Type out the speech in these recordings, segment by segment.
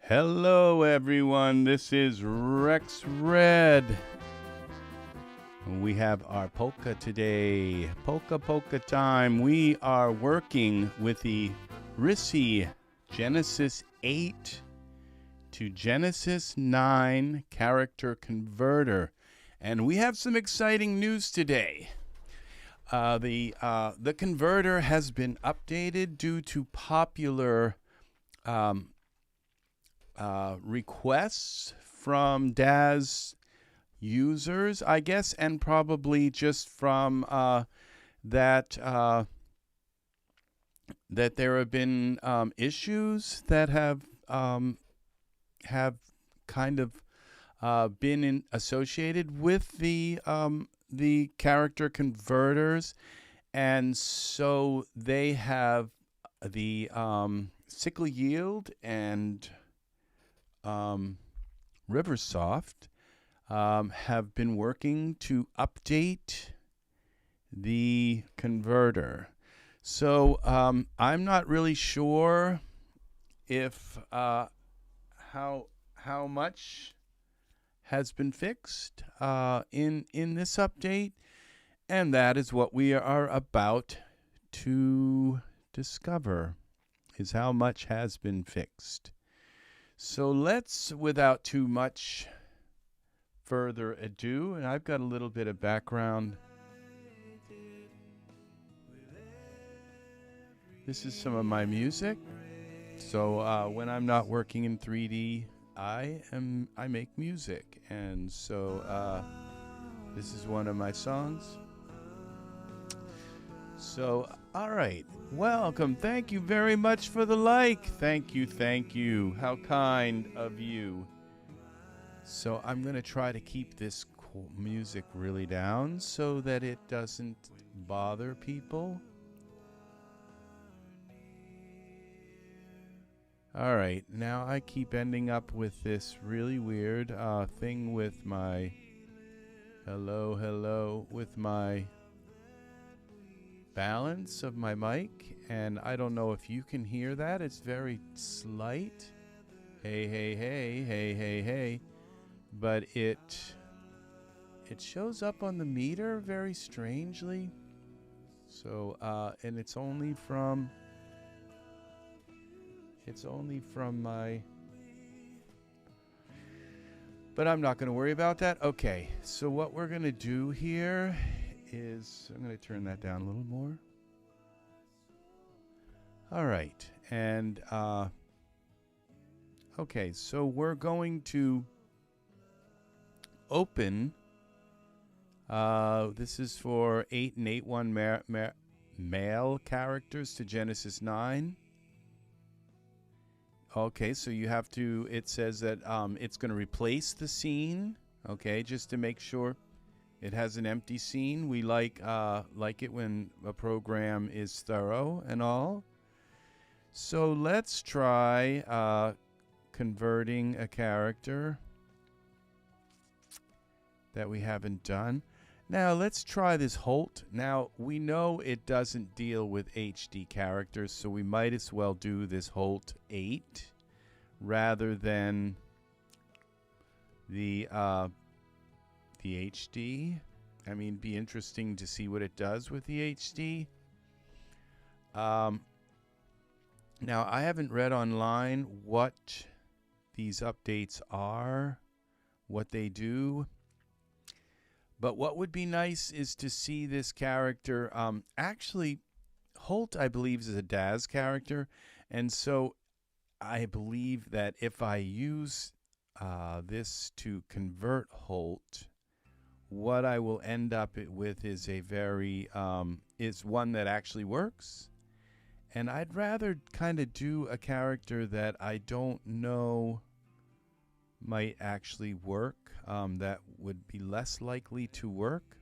Hello everyone, this is Rex Red. We have our polka today, polka time. We are working with the RSSY Genesis 8 to Genesis 9 character converter. And we have some exciting news today. The converter has been updated due to popular requests from DAZ users, I guess, and probably just from that there have been issues that have kind of been associated with the character converters, and so they have the sickle yield and Riversoft have been working to update the converter. So I'm not really sure if how much has been fixed in this update, and that is what we are about to discover, is how much has been fixed. So let's, without too much further ado, and I've got a little bit of background. This is some of my music. So when I'm not working in 3D, I make music, and so this is one of my songs. So, all right, welcome. Thank you very much for the like. Thank you. How kind of you. So I'm going to try to keep this music really down so that it doesn't bother people. All right, now I keep ending up with this really weird thing with my hello with my balance of my mic, and I don't know if you can hear that. It's very slight. Hey, but it shows up on the meter very strangely. So and it's only from my, but I'm not going to worry about that. Okay, so what we're going to do here is, I'm going to turn that down a little more. All right, and okay, so we're going to open, this is for 8 and 8.1 male characters to Genesis 9. Okay, so you have to, it says that it's going to replace the scene, okay, just to make sure it has an empty scene. We like it when a program is thorough and all. So let's try converting a character that we haven't done. Now let's try this Holt. Now we know it doesn't deal with HD characters, so we might as well do this Holt 8 rather than the HD. I mean, be interesting to see what it does with the HD. Now I haven't read online what these updates are, what they do. But what would be nice is to see this character. Actually, Holt, I believe, is a DAZ character. And so I believe that if I use this to convert Holt, what I will end up with is a very, is one that actually works. And I'd rather kind of do a character that I don't know might actually work, that would be less likely to work.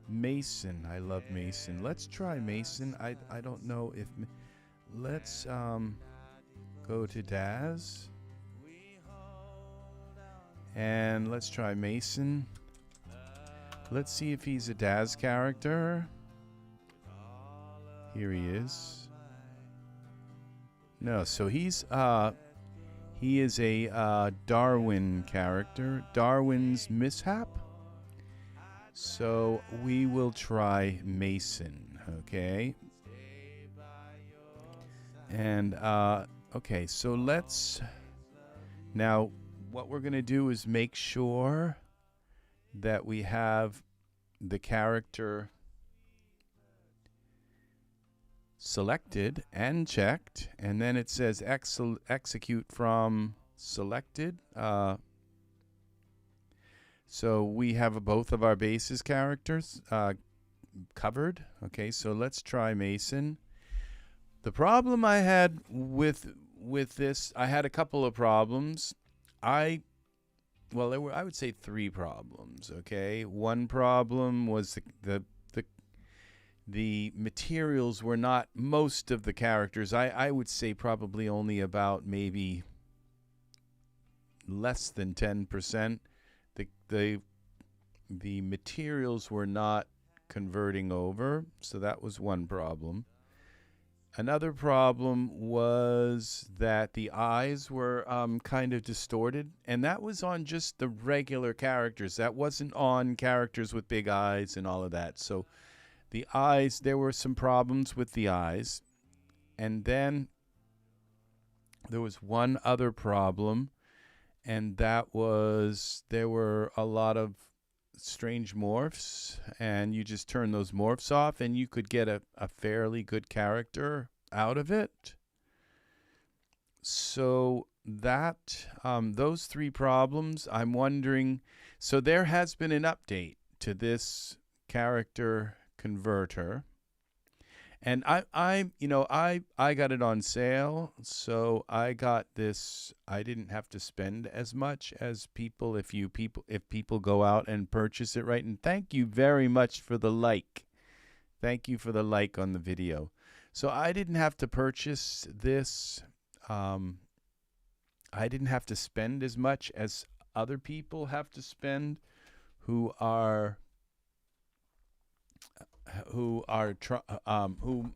Mason, I love Mason. Let's try Mason. I don't know if, let's go to DAZ, and let's try Mason. Let's see if he's a DAZ character. Here he is. No, so he is a Darwin character. Darwin's mishap. So we will try Mason, okay? And okay, so let's now what we're going to do is make sure that we have the character selected and checked, and then it says execute from selected. So we have both of our bases characters covered. Okay, so let's try Mason. The problem I had with this, I had a couple of problems. Well, there were, I would say, 3 problems. Okay, one problem was the materials were not most of the characters. I would say probably only about maybe less than 10%. The materials were not converting over, so that was one problem. Another problem was that the eyes were kind of distorted, and that was on just the regular characters. That wasn't on characters with big eyes and all of that. So the eyes, there were some problems with the eyes. And then there was one other problem, and that was there were a lot of strange morphs, and you just turn those morphs off and you could get a fairly good character out of it. So that those 3 problems, I'm wondering, so there has been an update to this character converter, and I got it on sale, so I got this. I didn't have to spend as much as people if people go out and purchase it, right? And thank you very much for the like. Thank you for the like on the video. So I didn't have to purchase this. I didn't have to spend as much as other people have to spend who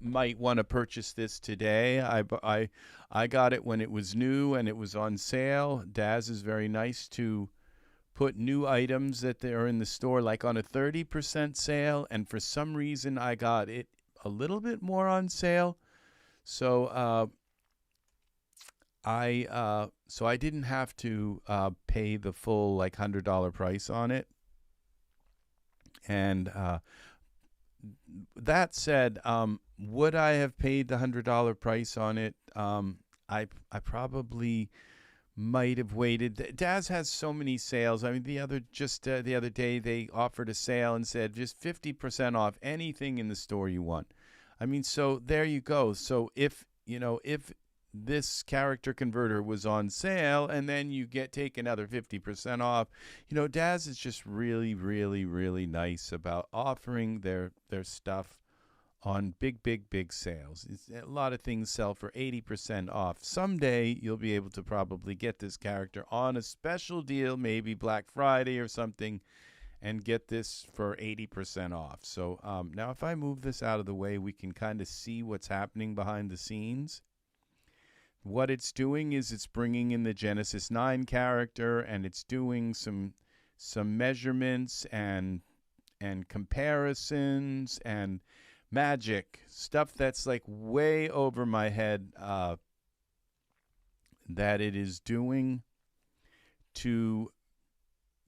might want to purchase this today. I got it when it was new and it was on sale. Daz is very nice to put new items that are in the store like on a 30% sale, and for some reason I got it a little bit more on sale. So I didn't have to pay the full like $100 price on it. And that said, would I have paid the $100 price on it? I probably might have waited. Daz has so many sales. I mean, the other day they offered a sale and said just 50% off anything in the store you want. I mean, so there you go. So if this character converter was on sale and then you take another 50% off, Daz is just really, really, really nice about offering their stuff on big sales. A lot of things sell for 80% off. Someday you'll be able to probably get this character on a special deal, maybe Black Friday or something, and get this for 80% off. So now if I move this out of the way, we can kind of see what's happening behind the scenes. What it's doing is it's bringing in the Genesis 9 character, and it's doing some measurements and comparisons and magic stuff that's like way over my head that it is doing to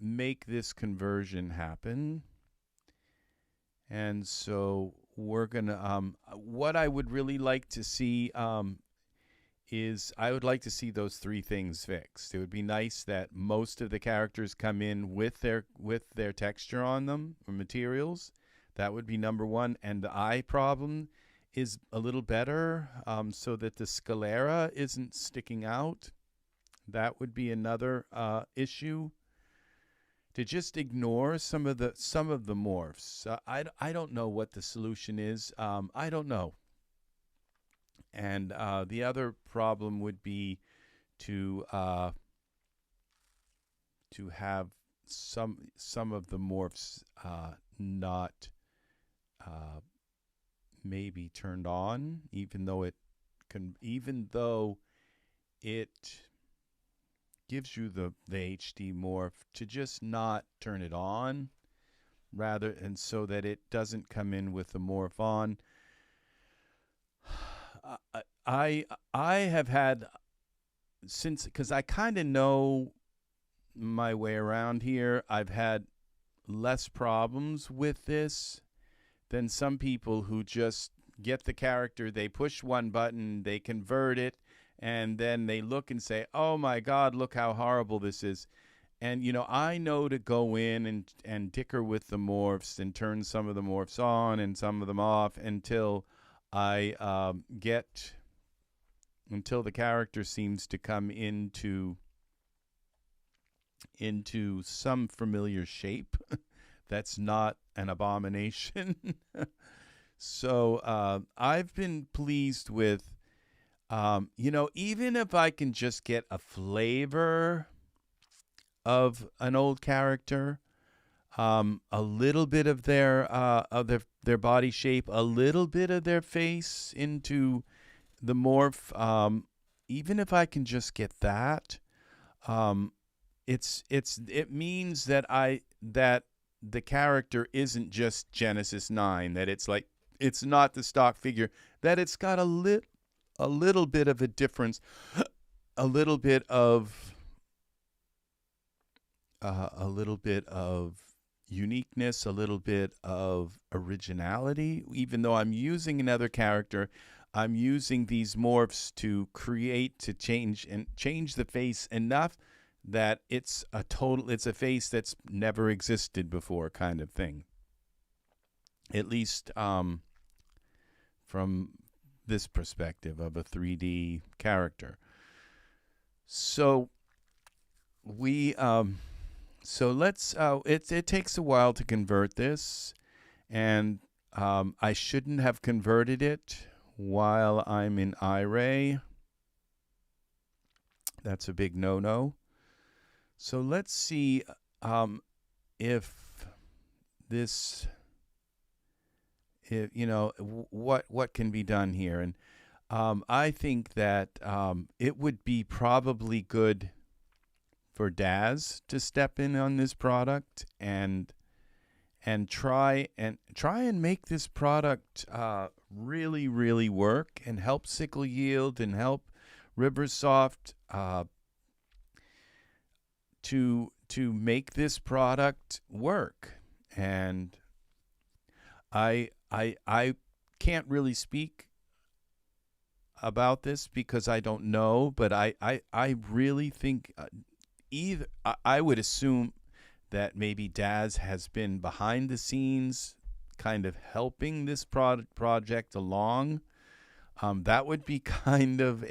make this conversion happen. And so we're gonna what I would really like to see is I would like to see those 3 things fixed. It would be nice that most of the characters come in with their texture on them or materials. That would be number 1. And the eye problem is a little better, so that the sclera isn't sticking out. That would be another issue. To just ignore some of the morphs. I don't know what the solution is. I don't know. And the other problem would be to have some of the morphs not maybe turned on, even though it gives you the HD morph, to just not turn it on, rather, and so that it doesn't come in with the morph on. I have had, since, because I kind of know my way around here, I've had less problems with this than some people who just get the character, they push one button, they convert it, and then they look and say, oh my God, look how horrible this is. And, I know to go in and dicker with the morphs and turn some of the morphs on and some of them off until until the character seems to come into some familiar shape that's not an abomination. So I've been pleased with, even if I can just get a flavor of an old character, a little bit of their body shape, a little bit of their face into the morph, even if I can just get that, it means that the character isn't just Genesis 9, that it's not the stock figure, that it's got a little bit of a difference, a little bit of uniqueness, a little bit of originality. Even though I'm using another character, I'm using these morphs to change the face enough that it's a face that's never existed before, kind of thing. At least from this perspective of a 3D character. So it takes a while to convert this, and I shouldn't have converted it while I'm in Iray. That's a big no-no. So let's see if what can be done here. And I think that it would be probably good for Daz to step in on this product and try and make this product really, really work, and help Sickle Yield and help Riversoft to make this product work. And I can't really speak about this because I don't know, but I really think I would assume that maybe Daz has been behind the scenes kind of helping this project along. That would be kind of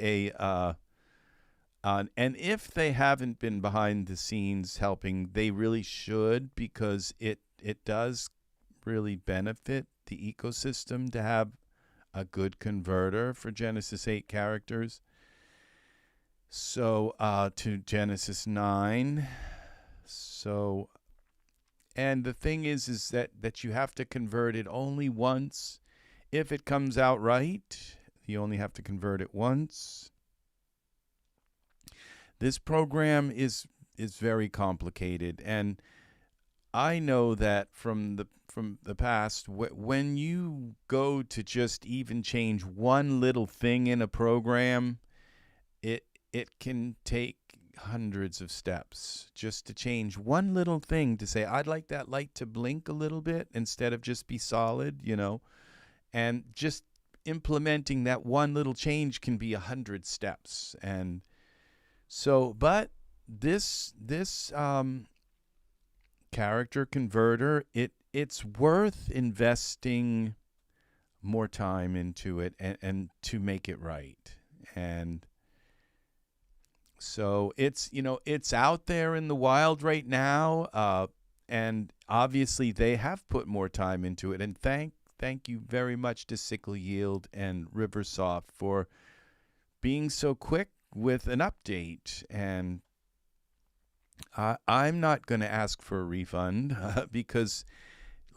and if they haven't been behind the scenes helping, they really should, because it does really benefit the ecosystem to have a good converter for Genesis 8 characters. So to Genesis 9. So, and the thing is that you have to convert it only once. If it comes out right, you only have to convert it once. This program is very complicated, and I know that from the past, when you go to just even change one little thing in a program, it can take hundreds of steps just to change one little thing, to say, I'd like that light to blink a little bit instead of just be solid, and just implementing that one little change can be 100 steps. And so, but this character converter, it's worth investing more time into it and to make it right. And so it's out there in the wild right now, and obviously they have put more time into it. And thank you very much to Sickle Yield and Riversoft for being so quick with an update. And I'm not going to ask for a refund because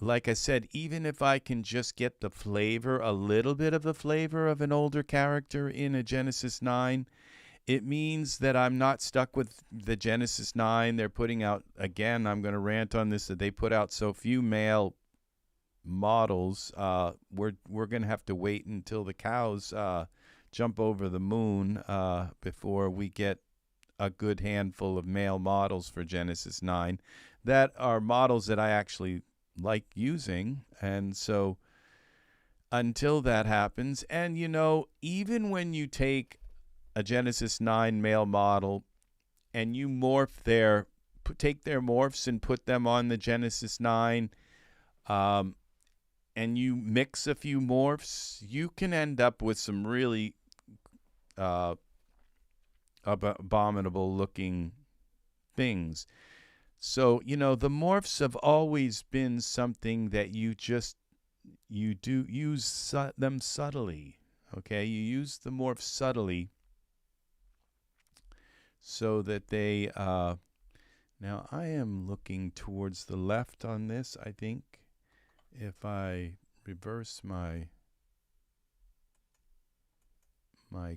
like I said, even if I can just get the flavor, a little bit of the flavor of an older character in a Genesis 9, it means that I'm not stuck with the Genesis 9. They're putting out, again, I'm going to rant on this, that they put out so few male models. We're going to have to wait until the cows jump over the moon before we get a good handful of male models for Genesis 9 that are models that I actually like using. And so until that happens, and you know, even when you take a Genesis 9 male model and you take their morphs and put them on the Genesis 9, and you mix a few morphs, you can end up with some really abominable looking things. So, you know, the morphs have always been something that you do use them subtly. Okay, you use the morphs subtly so that they now I am looking towards the left on this. I think if I reverse my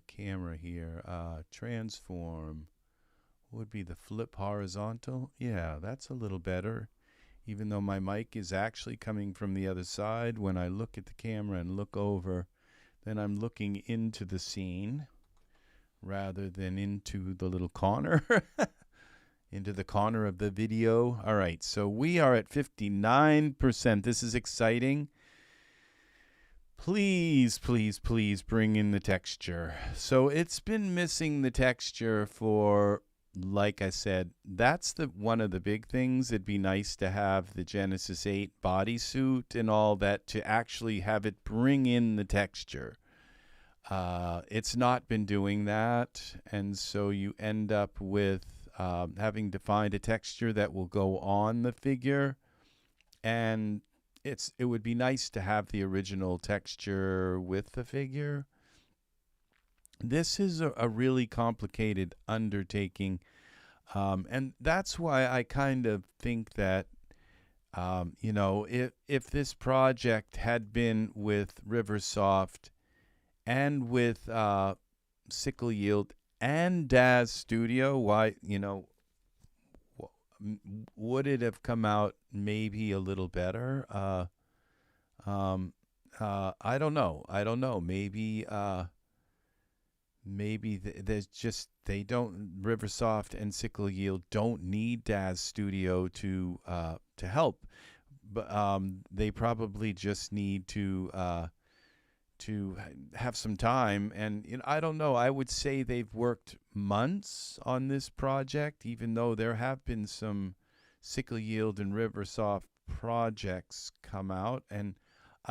camera here, transform would be the flip horizontal. Yeah, that's a little better, even though my mic is actually coming from the other side. When I look at the camera and look over, then I'm looking into the scene rather than into the little corner, into the corner of the video. All right, so we are at 59%. This is exciting. Please, please, please bring in the texture. So it's been missing the texture for, like I said, that's one of the big things. It'd be nice to have the Genesis 8 bodysuit and all that to actually have it bring in the texture. It's not been doing that, and so you end up with having to find a texture that will go on the figure, and it would be nice to have the original texture with the figure. This is a really complicated undertaking, and that's why I kind of think that, you know, if this project had been with Riversoft and with Sickle Yield and Daz Studio, why, you know, would it have come out maybe a little better? I don't know. Maybe there's just Riversoft and Sickle Yield don't need Daz Studio to help, but they probably just need to have some time. And you know, I don't know. I would say they've worked months on this project, even though there have been some Sickle Yield and Riversoft projects come out. And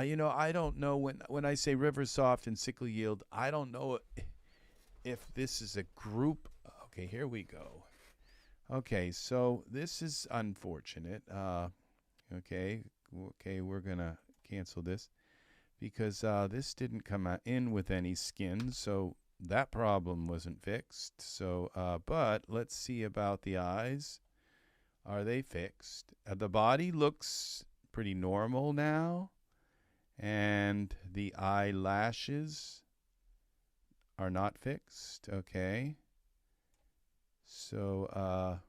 you know, I don't know, when I say Riversoft and Sickle Yield, I don't know if this is a group. Okay, here we go. Okay, so this is unfortunate. Okay, we're gonna cancel this, because this didn't come in with any skin, so that problem wasn't fixed. So, but let's see about the eyes. Are they fixed? The body looks pretty normal now, and the eyelashes are not fixed. Okay. So,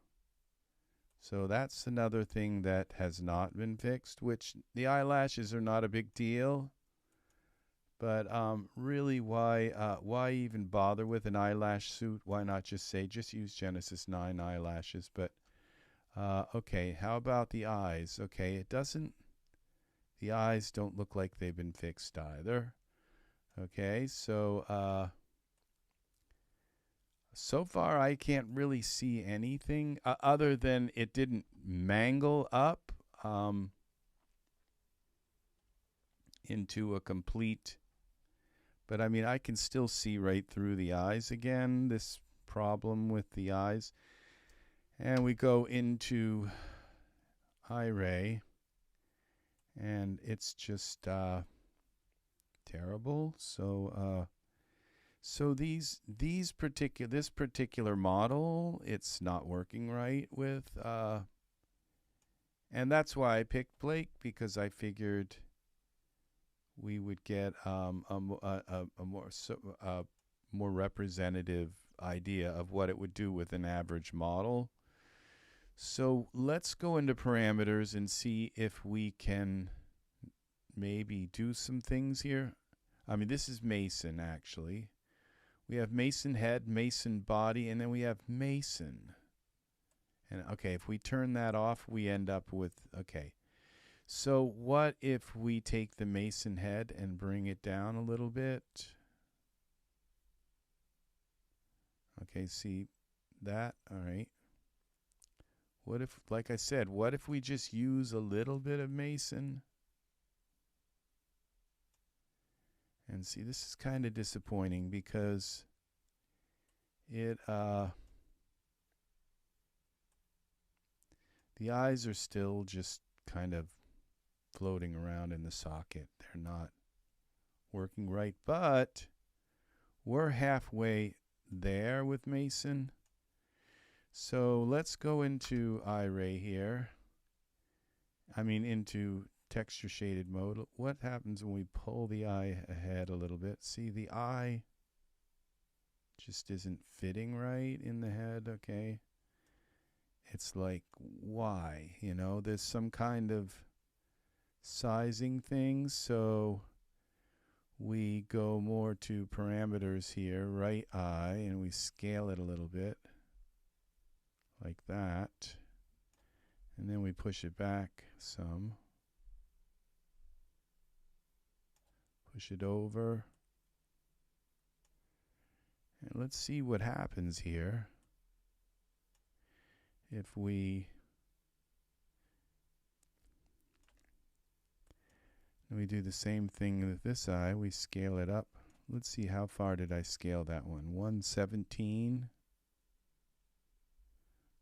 so that's another thing that has not been fixed, which the eyelashes are not a big deal. But really, why even bother with an eyelash suit? Why not just use Genesis 9 eyelashes? But okay, how about the eyes? Okay, the eyes don't look like they've been fixed either. Okay, so so far I can't really see anything other than it didn't mangle up into a complete. But I mean, I can still see right through the eyes again, this problem with the eyes. And we go into Iray, and it's just terrible. So so this particular model, it's not working right with And that's why I picked Blake, because I figured we would get a more representative idea of what it would do with an average model. So let's go into parameters and see if we can maybe do some things here. I mean, this is Mason, actually. We have Mason head, Mason body, and then we have Mason. And okay, if we turn that off, we end up with, okay. So what if we take the Mason head and bring it down a little bit? Okay, see that? All right. What if, like I said, what if we just use a little bit of Mason? And see, this is kind of disappointing because it, the eyes are still just kind of floating around in the socket. They're not working right, but we're halfway there with Mason. So let's go into Iray here. I mean, into texture shaded mode. What happens when we pull the eye ahead a little bit? See, the eye just isn't fitting right in the head. Okay. It's like, why? You know, there's some kind of sizing thing. So we go more to parameters here, right eye, and we scale it a little bit like that. And then we push it back some. Push it over. And let's see what happens here. If we do the same thing with this eye, we scale it up. Let's see, how far did I scale that one? 117.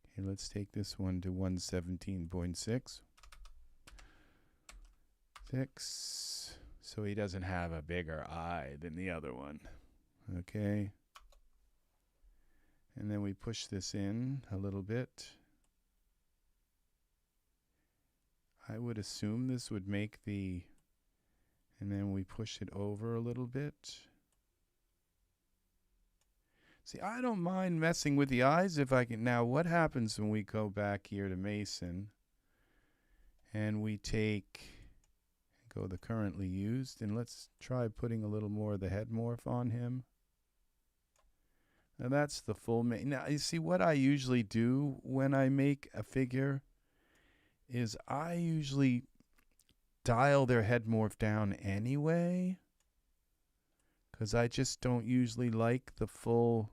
Okay, let's take this one to 117.6. 6. So he doesn't have a bigger eye than the other one. Okay. And then we push this in a little bit. I would assume this would make the, and then we push it over a little bit. See, I don't mind messing with the eyes if I can. Now, what happens when we go back here to Mason and we go the currently used, and let's try putting a little more of the head morph on him. Now that's the full. Now you see what I usually do when I make a figure is I usually dial their head morph down anyway, because I just don't usually like the full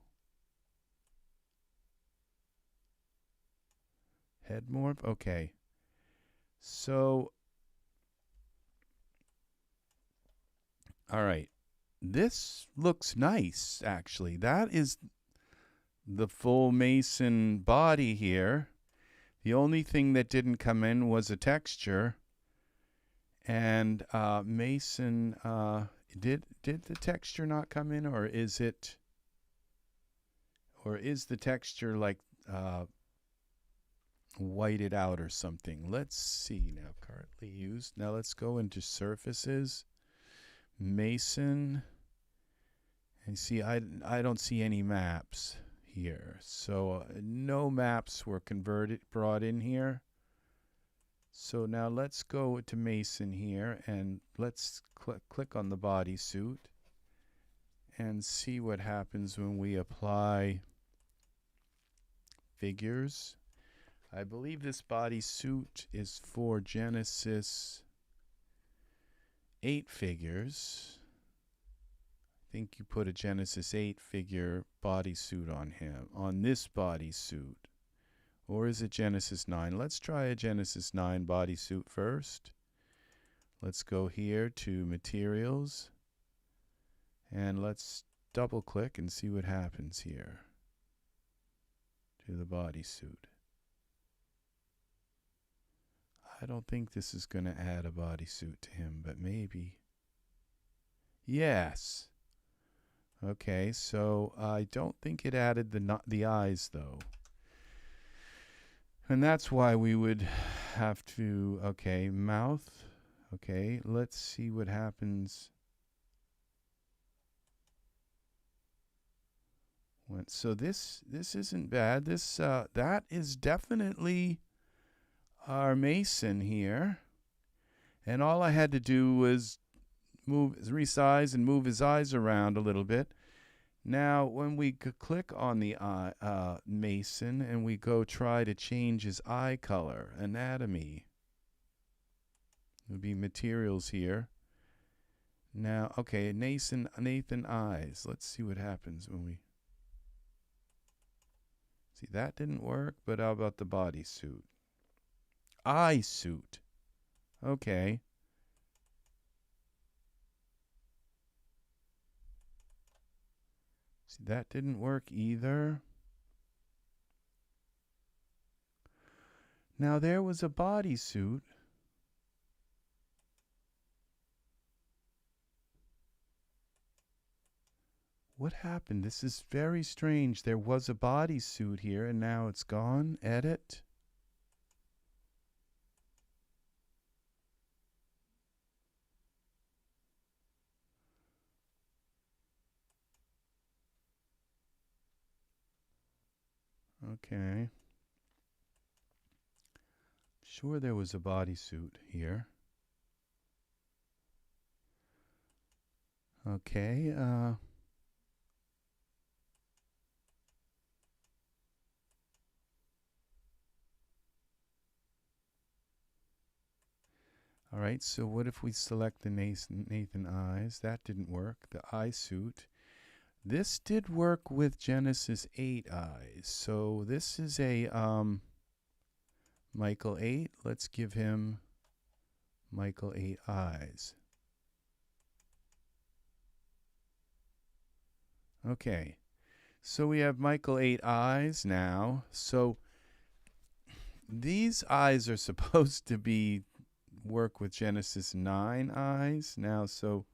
head morph. Okay, so all right. This looks nice, actually. That is the full Mason body here. The only thing that didn't come in was a texture. And Mason, did the texture not come in, or is it, or is the texture like whited out or something? Let's see now. Currently used. Now let's go into surfaces. Mason. And see, I don't see any maps here. So no maps were brought in here. So now let's go to Mason here and let's click on the bodysuit and see what happens when we apply figures. I believe this bodysuit is for Genesis 8 figures. I think you put a Genesis 8 figure bodysuit on him, on this bodysuit. Or is it Genesis 9? Let's try a Genesis 9 bodysuit first. Let's go here to Materials. And let's double click and see what happens here to the bodysuit. I don't think this is going to add a bodysuit to him, but maybe. Yes. Okay, so I don't think it added the eyes, though. And that's why we would have to, okay, mouth. Okay, let's see what happens. So this isn't bad. This that is definitely our Mason here. And all I had to do was resize and move his eyes around a little bit. Now, when we click on the Mason and we go try to change his eye color, anatomy, it would be materials here. Now, okay, Nathan eyes. Let's see what happens when we see. That didn't work, but how about the bodysuit? Eye suit. Okay. See, that didn't work either. Now there was a bodysuit. What happened? This is very strange. There was a bodysuit here and now it's gone. Edit. Okay. Sure, there was a bodysuit here. Okay. All right. So what if we select the Nathan eyes? That didn't work. The eye suit. This did work with Genesis 8 eyes. So this is a Michael 8. Let's give him Michael 8 eyes. Okay. So we have Michael 8 eyes now. So these eyes are supposed to be work with Genesis 9 eyes now. So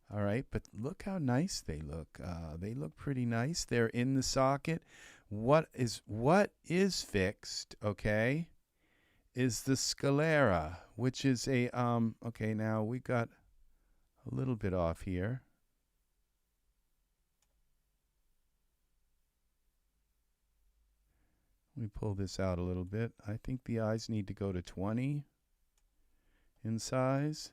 all right, but look how nice they look. They look pretty nice. They're in the socket. What is fixed, okay, is the sclera, which is a okay, now we got a little bit off here. Let me pull this out a little bit. I think the eyes need to go to 20 in size.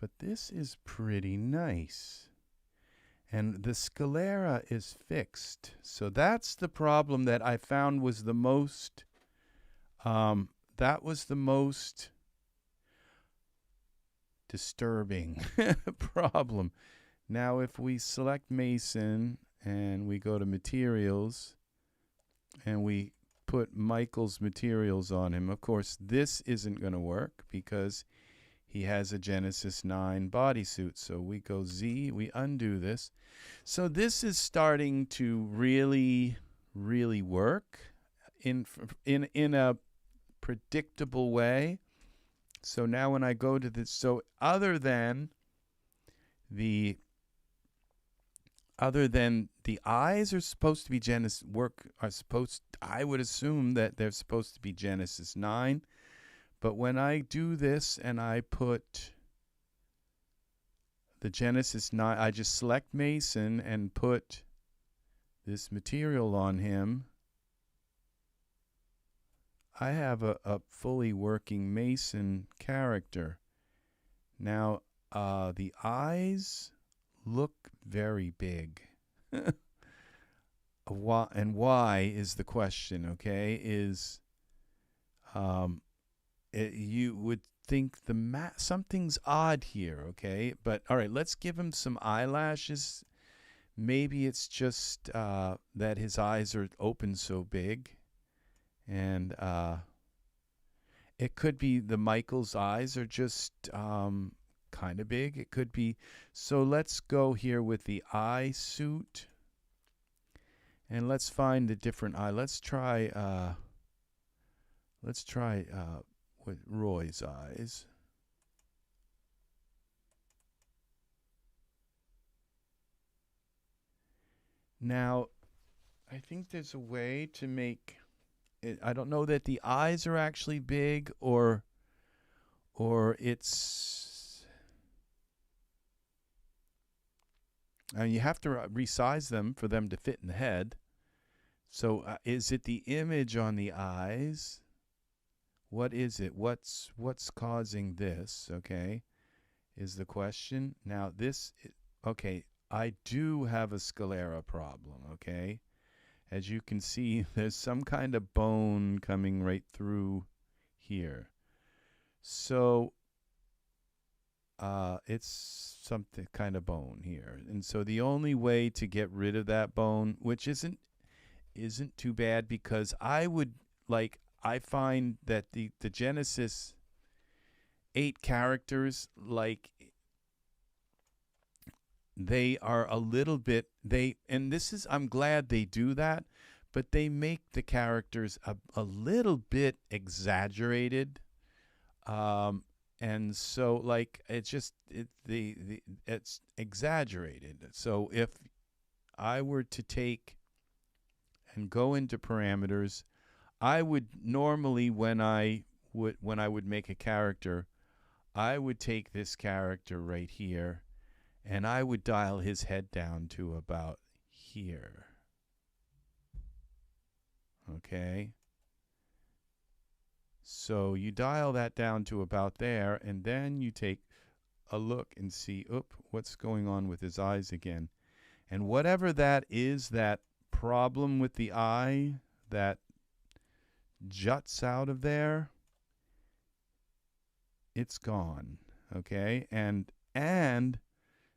But this is pretty nice. And the sclera is fixed. So that's the problem that I found was the most, that was the most disturbing problem. Now, if we select Mason and we go to materials and we put Michael's materials on him, of course, this isn't going to work because he has a Genesis 9 bodysuit. So we go Z, we undo this. So this is starting to really, really work in a predictable way. So now when I go to this, so other than the eyes are supposed to be Genesis I would assume that they're supposed to be Genesis 9. But when I do this and I put the Genesis 9, I just select Mason and put this material on him, I have a fully working Mason character. Now, the eyes look very big. Why is the question, okay? You would think something's odd here, okay? But all right, let's give him some eyelashes. Maybe it's just that his eyes are open so big, and it could be the Michael's eyes are just kind of big. It could be. So let's go here with the eye suit, and let's find the different eye. Let's try with Roy's eyes. Now, I think there's a way to make it. I don't know that the eyes are actually big or it's. You have to resize them for them to fit in the head. So is it the image on the eyes? What is it? What's causing this? Okay, is the question. Now this, okay, I do have a sclera problem. Okay, as you can see, there's some kind of bone coming right through here. So it's something kind of bone here, and so the only way to get rid of that bone, which isn't too bad, because I find that the Genesis 8 characters, like, they are a little bit, and this is, I'm glad they do that, but they make the characters a little bit exaggerated. And so, like, it's exaggerated. So if I were to take and go into parameters, I would normally, when I would make a character, I would take this character right here and I would dial his head down to about here. Okay? So you dial that down to about there, and then you take a look and see, what's going on with his eyes again. And whatever that is, that problem with the eye that juts out of there, it's gone. Okay? And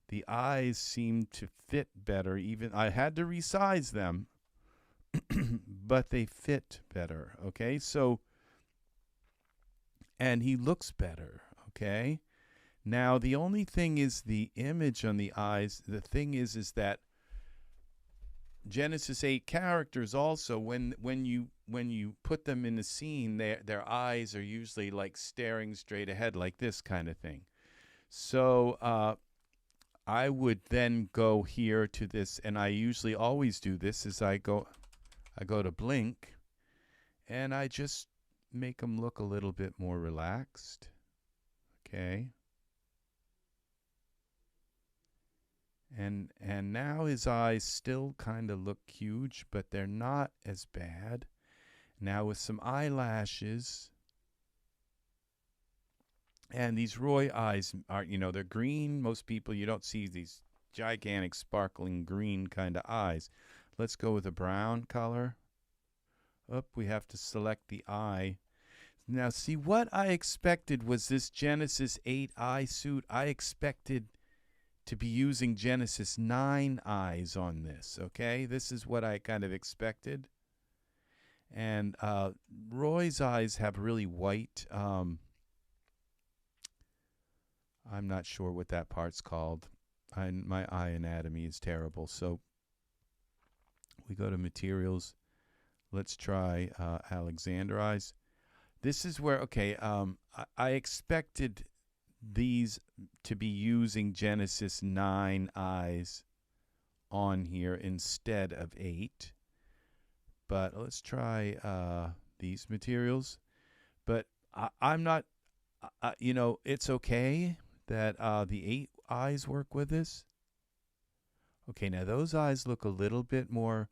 the eyes seem to fit better. Even I had to resize them, but they fit better. Okay? So, and he looks better. Okay? Now, the only thing is the image on the eyes. The thing is that Genesis 8 characters also, when you put them in the scene, their eyes are usually like staring straight ahead, like this kind of thing. So I would then go here to this, and I usually always do this, is I go to blink, and I just make them look a little bit more relaxed. Okay. And now his eyes still kind of look huge, but they're not as bad. Now with some eyelashes, and these Roy eyes are, they're green. Most people, you don't see these gigantic sparkling green kind of eyes. Let's go with a brown color. We have to select the eye. Now see, what I expected was this Genesis 8 eye suit. I expected to be using Genesis 9 eyes on this, okay? This is what I kind of expected. And Roy's eyes have really white, I'm not sure what that part's called. My eye anatomy is terrible. So we go to materials. Let's try Alexander eyes. This is where, okay, I expected these to be using Genesis 9 eyes on here instead of 8. But let's try these materials. But I'm not, it's okay that the 8 eyes work with this. Okay, now those eyes look a little bit more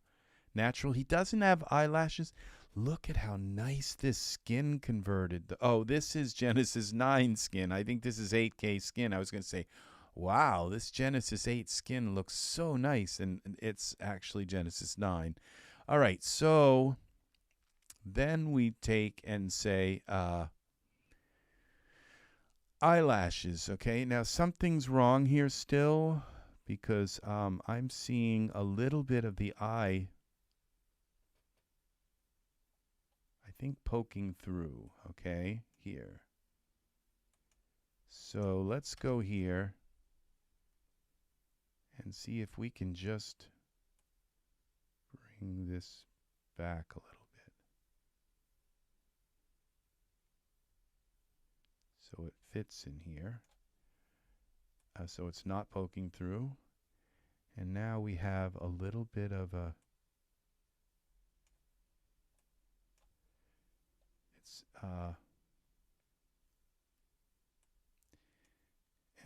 natural. He doesn't have eyelashes. Look at how nice this skin converted. This is Genesis 9 skin. I think this is 8K skin. I was going to say, wow, this Genesis 8 skin looks so nice, and it's actually Genesis 9. All right, so then we take and say eyelashes. Okay, now something's wrong here still, because I'm seeing a little bit of the eye, I think, poking through. Okay, here. So let's go here and see if we can just bring this back a little bit, so it fits in here, so it's not poking through. And now we have a little bit of a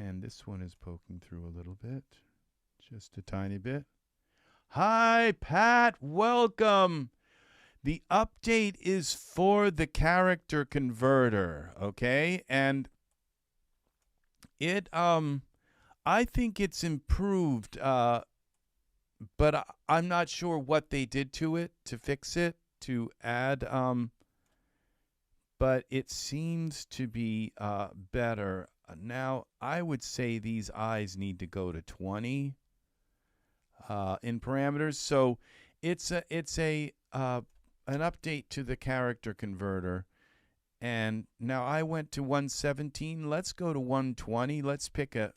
And this one is poking through a little bit, just a tiny bit. Hi, Pat. Welcome. The update is for the character converter, okay? And I think it's improved, but I'm not sure what they did to it to fix it, to add, but it seems to be better. Now, I would say these eyes need to go to 20 in parameters. So it's an update to the character converter. And now I went to 117. Let's go to 120. Let's pick and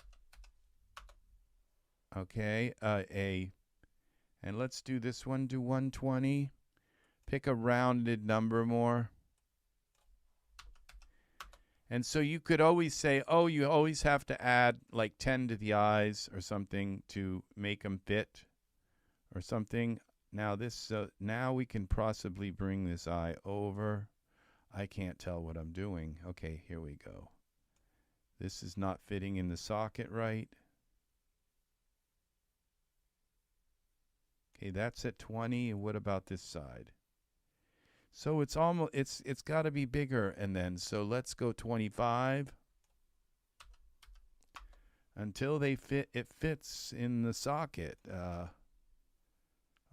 let's do this one, do 120. Pick a rounded number more. And so you could always say, oh, you always have to add like 10 to the eyes or something to make them fit or something. Now now we can possibly bring this eye over. I can't tell what I'm doing. Okay, here we go. This is not fitting in the socket right. Okay, that's at 20. And what about this side? So it's almost it's got to be bigger, and then so let's go 25 until they fit. It fits in the socket.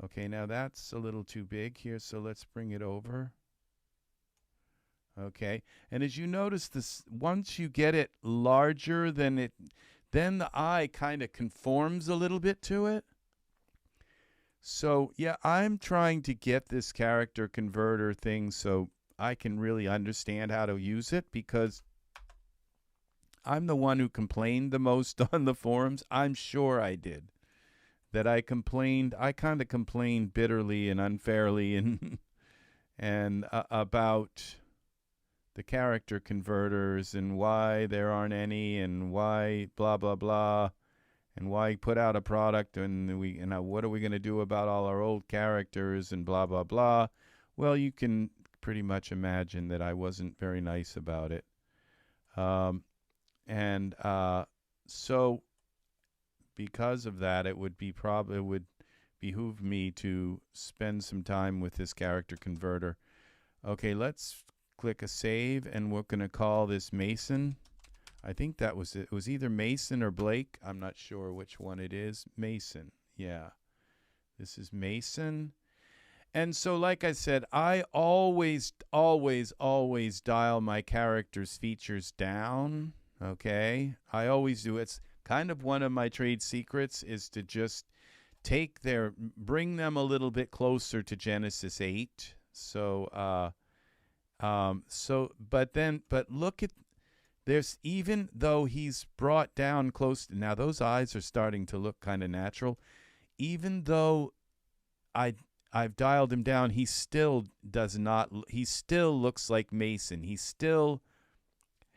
Okay, now that's a little too big here, so let's bring it over. Okay, and as you notice, this once you get it larger, then the eye kind of conforms a little bit to it. So, yeah, I'm trying to get this character converter thing so I can really understand how to use it, because I'm the one who complained the most on the forums. I'm sure I did. That I kind of complained bitterly and unfairly and about the character converters and why there aren't any and why blah, blah, blah. And why put out a product and what are we going to do about all our old characters and blah, blah, blah. Well, you can pretty much imagine that I wasn't very nice about it. So because of that, it would behoove me to spend some time with this character converter. Okay, let's click a save, and we're going to call this Mason. I think that was it. It was either Mason or Blake. I'm not sure which one it is. Mason. Yeah. This is Mason. And so, like I said, I always dial my character's features down. Okay? I always do. It's kind of one of my trade secrets is to just bring them a little bit closer to Genesis 8. But look at, even though he's brought down close to, now those eyes are starting to look kind of natural. Even though I've dialed him down, he still looks like Mason. He still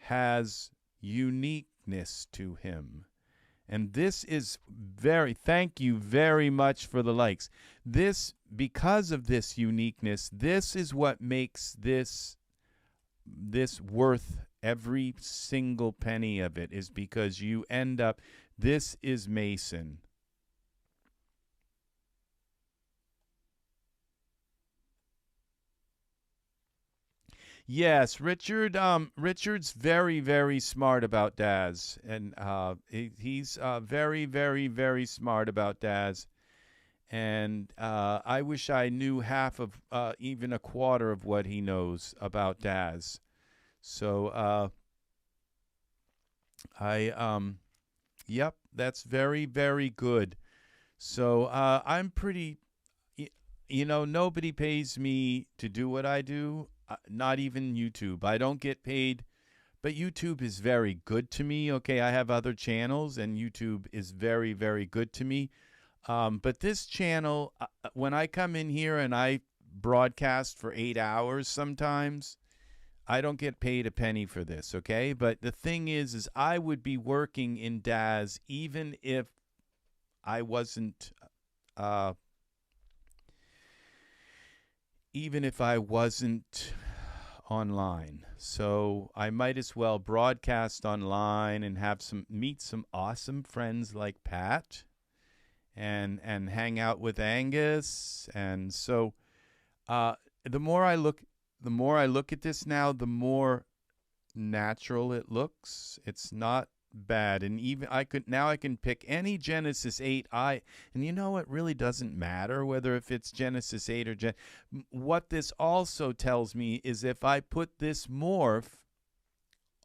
has uniqueness to him. And this is thank you very much for the likes. Because of this uniqueness, this is what makes this worth every single penny of it, is because you end up, this is Mason. Yes, Richard's very, very smart about Daz, and he's very, very, very smart about Daz. And I wish I knew half of, even a quarter of what he knows about Daz. So yep, that's very, very good. So I'm pretty, nobody pays me to do what I do, not even YouTube. I don't get paid, but YouTube is very good to me. Okay, I have other channels, and YouTube is very, very good to me. But this channel, when I come in here and I broadcast for 8 hours sometimes, I don't get paid a penny for this, okay? But the thing is I would be working in Daz even if I wasn't online. So I might as well broadcast online and have meet some awesome friends like Pat and hang out with Angus. And so the more I look at this now, the more natural it looks. It's not bad. And even I can pick any Genesis 8 and you know, it really doesn't matter whether if it's Genesis 8 or what this also tells me is if I put this morph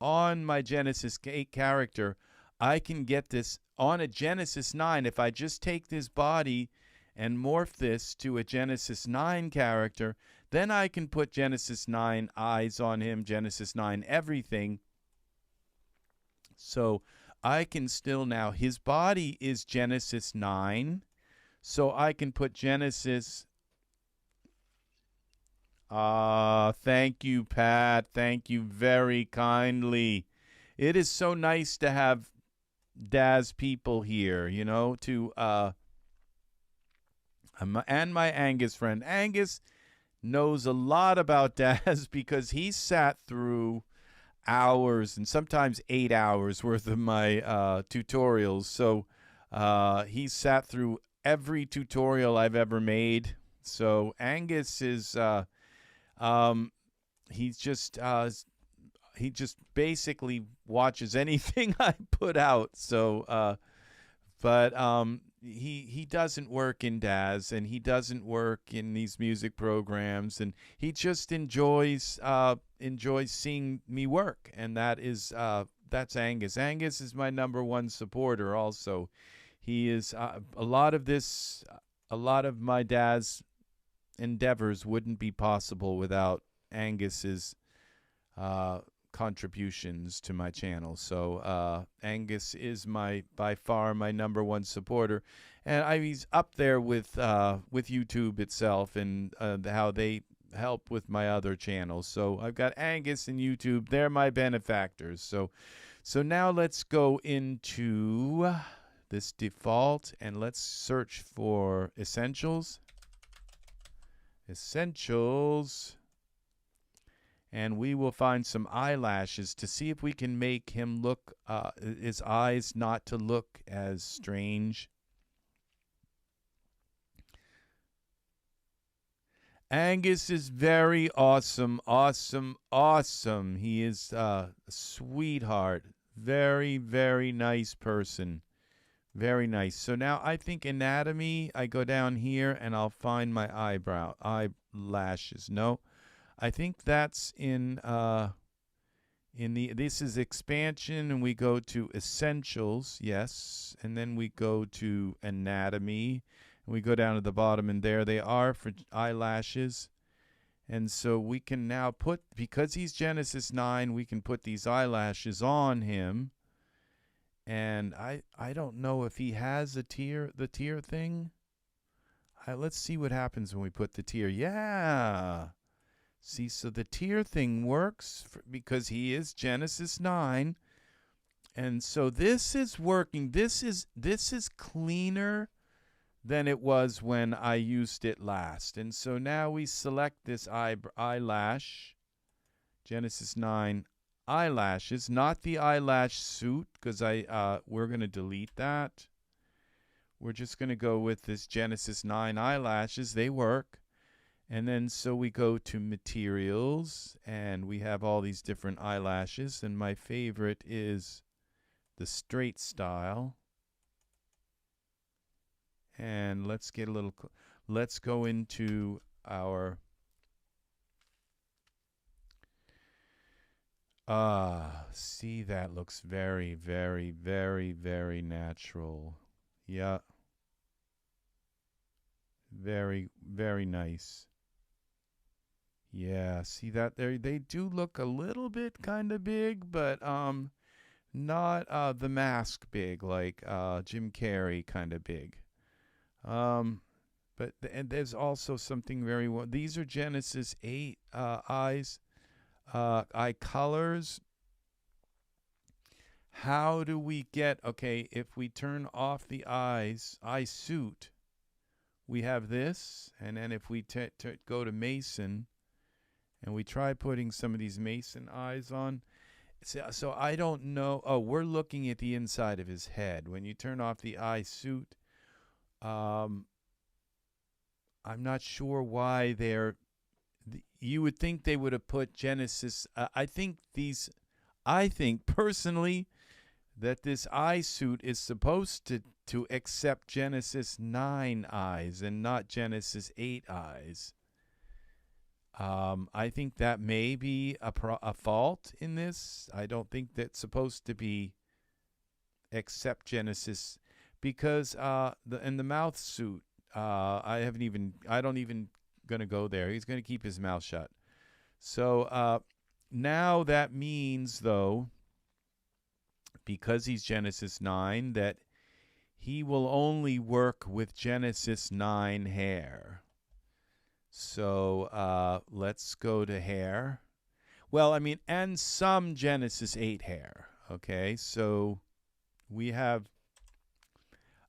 on my Genesis 8 character, I can get this on a Genesis 9. If I just take this body and morph this to a Genesis 9 character, then I can put Genesis 9 eyes on him, Genesis 9 everything. So I can still now, his body is Genesis 9, so I can put Genesis. Thank you, Pat. Thank you very kindly. It is so nice to have Daz people here, you know, and my Angus friend. Angus knows a lot about Daz because he sat through hours and sometimes 8 hours worth of my tutorials. So he sat through every tutorial I've ever made. So Angus is he just basically watches anything I put out. So but he doesn't work in Daz, and he doesn't work in these music programs, and he just enjoys seeing me work, and that's Angus. Angus is my #1 supporter. Also, he is a lot of my Daz endeavors wouldn't be possible without Angus's contributions to my channel. So Angus is by far my #1 supporter, and he's up there with YouTube itself and how they help with my other channels. So I've got Angus and YouTube; they're my benefactors. So now let's go into this default and let's search for essentials. And we will find some eyelashes to see if we can make him look, his eyes not to look as strange. Angus is very awesome. He is a sweetheart. Very, very nice person. Very nice. So now I think anatomy, I go down here and I'll find my eyelashes. No. I think that's this is expansion, and we go to essentials, yes, and then we go to anatomy, and we go down to the bottom, and there they are for eyelashes. And so we can now put, because he's Genesis 9, we can put these eyelashes on him. And I don't know if he has the tier thing. Let's see what happens when we put the tier. Yeah. See, so the tier thing works because he is Genesis 9. And so this is working. This is cleaner than it was when I used it last. And so now we select this eyelash, Genesis 9 eyelashes, not the eyelash suit, because we're going to delete that. We're just going to go with this Genesis 9 eyelashes. They work. And then so we go to materials, and we have all these different eyelashes, and my favorite is the straight style. And let's get a little, let's go into our, see, that looks very, very, very, very natural. Yeah. Very, very nice. Yeah, see that there? They do look a little bit kind of big, but not the mask big, like Jim Carrey kind of big. But and there's also something very well. These are Genesis 8 eyes, eye colors. How do we get? Okay, if we turn off the eye suit, we have this, and then if we go to Mason, And we try putting some of these Mason eyes on. So I don't know. Oh, we're looking at the inside of his head. When you turn off the eye suit, I'm not sure why they're. You would think they would have put Genesis. I think personally that this eye suit is supposed to accept Genesis 9 eyes and not Genesis 8 eyes. I think that may be a fault in this. I don't think that's supposed to be accept Genesis, because in the mouth suit, I don't even gonna go there. He's gonna keep his mouth shut. So now that means, though, because he's Genesis 9, that he will only work with Genesis 9 hair. So let's go to hair. Well, I mean, and some Genesis 8 hair. Okay, so we have,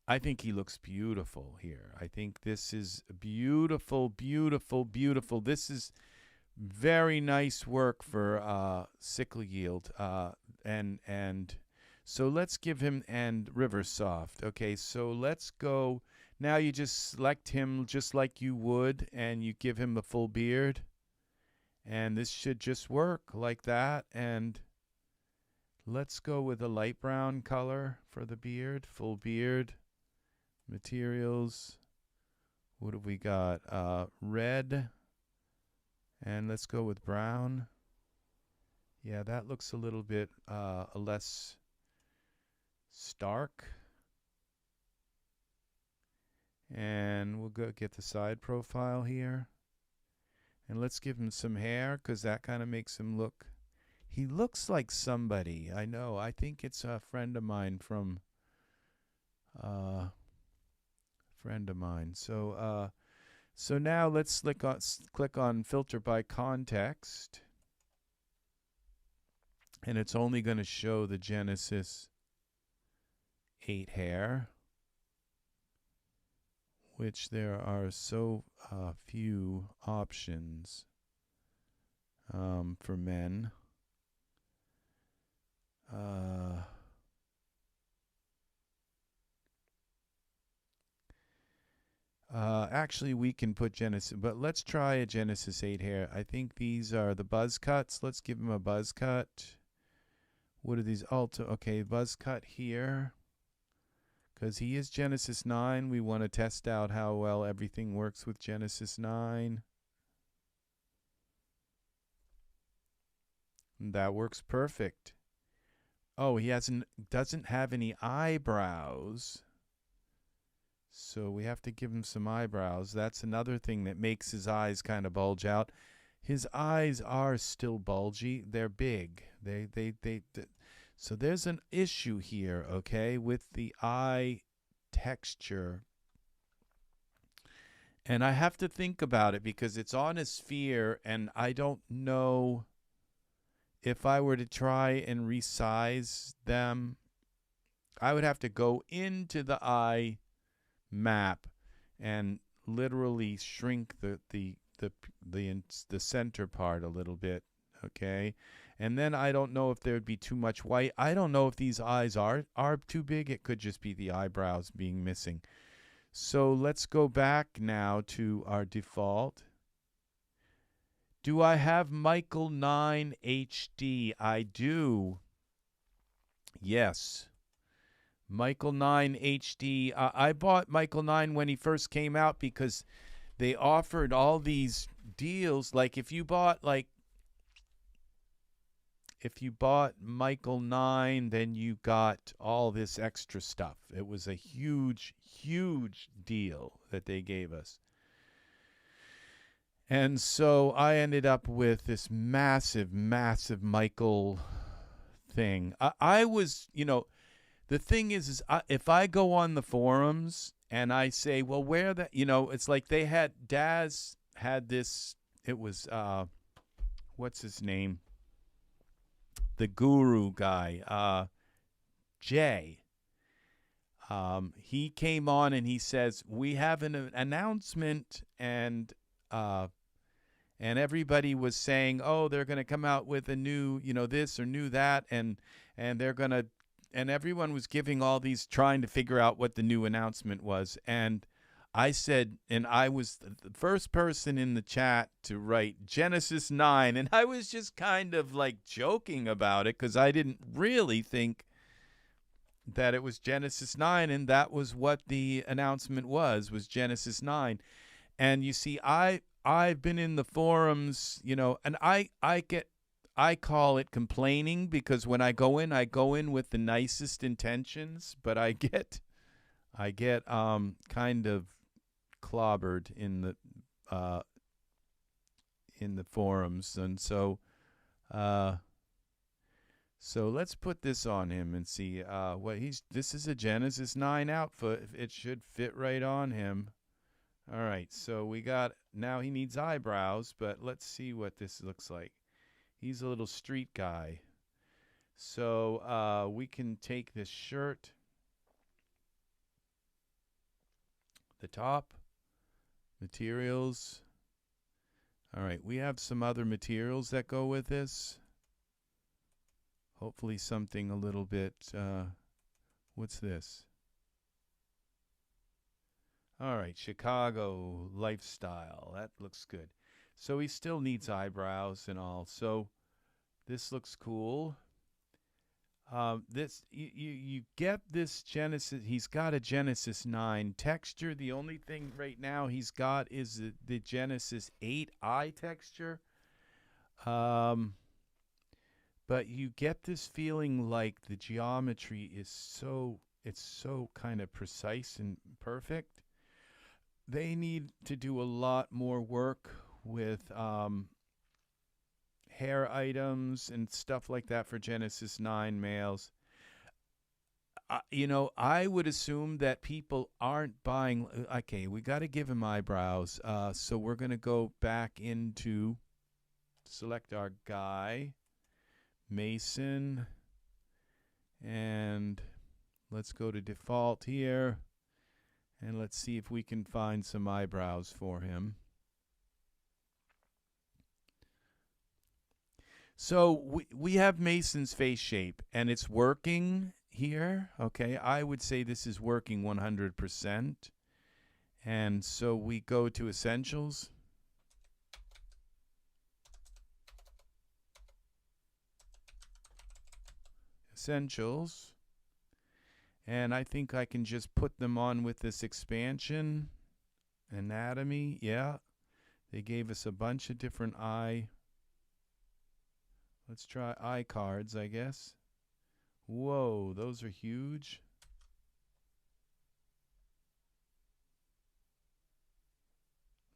I think he looks beautiful here. I think this is beautiful, beautiful, beautiful. This is very nice work for sickle yield. And so let's give him, and river soft. Okay, so let's go. Now you just select him just like you would, and you give him a full beard. And this should just work like that. And let's go with a light brown color for the beard, full beard. Materials. What have we got? Red. And let's go with brown. Yeah, that looks a little bit less stark. And we'll go get the side profile here. And let's give him some hair, because that kind of makes him look. He looks like somebody. I know. I think it's a friend of mine from. So now let's click on filter by context. And it's only going to show the Genesis 8 hair, which there are so few options for men. Actually, we can put Genesis, but let's try a Genesis 8 hair. I think these are the buzz cuts. Let's give him a buzz cut. What are these? Okay, buzz cut here. Because he is Genesis 9. We want to test out how well everything works with Genesis 9. And that works perfect. Oh, he doesn't have any eyebrows. So we have to give him some eyebrows. That's another thing that makes his eyes kind of bulge out. His eyes are still bulgy. They're big. So there's an issue here, okay, with the eye texture. And I have to think about it because it's on a sphere, and I don't know if I were to try and resize them. I would have to go into the eye map and literally shrink the center part a little bit, okay? And then I don't know if there would be too much white. I don't know if these eyes are too big. It could just be the eyebrows being missing. So let's go back now to our default. Do I have Michael 9 HD? I do. Yes. Michael 9 HD. I bought Michael 9 when he first came out because they offered all these deals. Like if you bought Michael 9, then you got all this extra stuff. It was a huge, huge deal that they gave us. And so I ended up with this massive, massive Michael thing. I was, the thing is if I go on the forums and I say, well, where that, it's like Daz had this, it was, what's his name? The guru guy, Jay. He came on and he says, we have an announcement, and and everybody was saying, "Oh, they're going to come out with a new, this or new that," and they're going to, and everyone was giving all these, trying to figure out what the new announcement was. And I said, and I was the first person in the chat to write Genesis 9, and I was just kind of like joking about it because I didn't really think that it was Genesis 9, and that was what the announcement was Genesis 9. And you see, I've been in the forums, and I call it complaining, because when I go in with the nicest intentions, but I get kind of clobbered in the forums. And so let's put this on him and see what this is. A Genesis 9 outfit. It should fit right on him. All right, so we got, now he needs eyebrows, but let's see what this looks like. He's a little street guy. So we can take this shirt, the top, materials. All right, we have some other materials that go with this. Hopefully something a little bit, what's this? All right, Chicago lifestyle. That looks good. So he still needs eyebrows and all. So this looks cool. This you get this Genesis. He's got a Genesis 9 texture. The only thing right now he's got is the Genesis 8 eye texture. But you get this feeling like the geometry is so kind of precise and perfect. They need to do a lot more work with hair items and stuff like that for Genesis 9 males. I would assume that people aren't buying. Okay, we got to give him eyebrows. So we're going to go back into select our guy, Mason, and let's go to default here. And let's see if we can find some eyebrows for him. So we have Mason's face shape, and it's working here. Okay, I would say this is working 100%. And so we go to Essentials. Essentials. And I think I can just put them on with this expansion. Anatomy, yeah. They gave us a bunch of different eye. Let's try eye cards, I guess. Whoa, those are huge.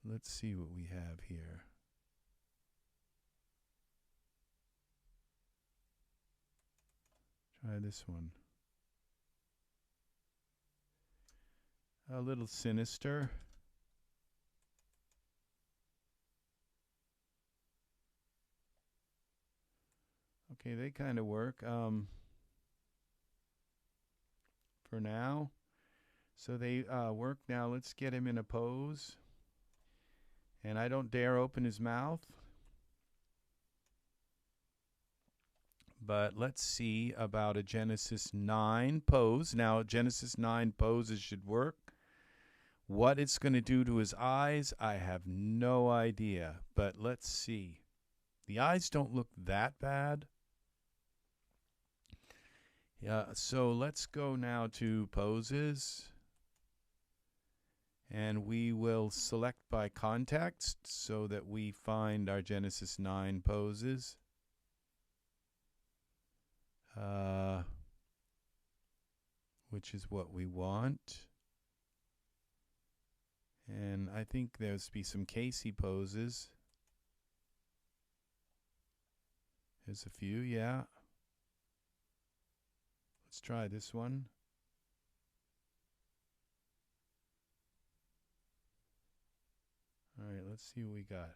Let's see what we have here. Try this one. A little sinister. Okay, they kind of work for now. So they work now. Let's get him in a pose. And I don't dare open his mouth. But let's see about a Genesis 9 pose. Now, Genesis 9 poses should work. What it's going to do to his eyes, I have no idea. But let's see. The eyes don't look that bad. Yeah, so let's go now to poses. And we will select by context so that we find our Genesis 9 poses. Which is what we want. And I think there's be some Casey poses. There's a few, yeah. Let's try this one. All right, let's see what we got.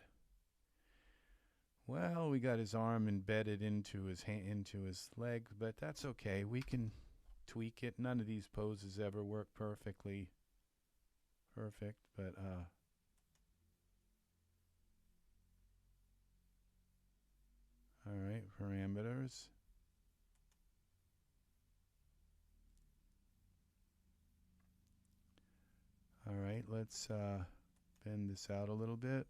Well, we got his arm embedded into his into his leg, but that's okay. We can tweak it. None of these poses ever work perfectly perfect, but All right, parameters. All right, let's bend this out a little bit.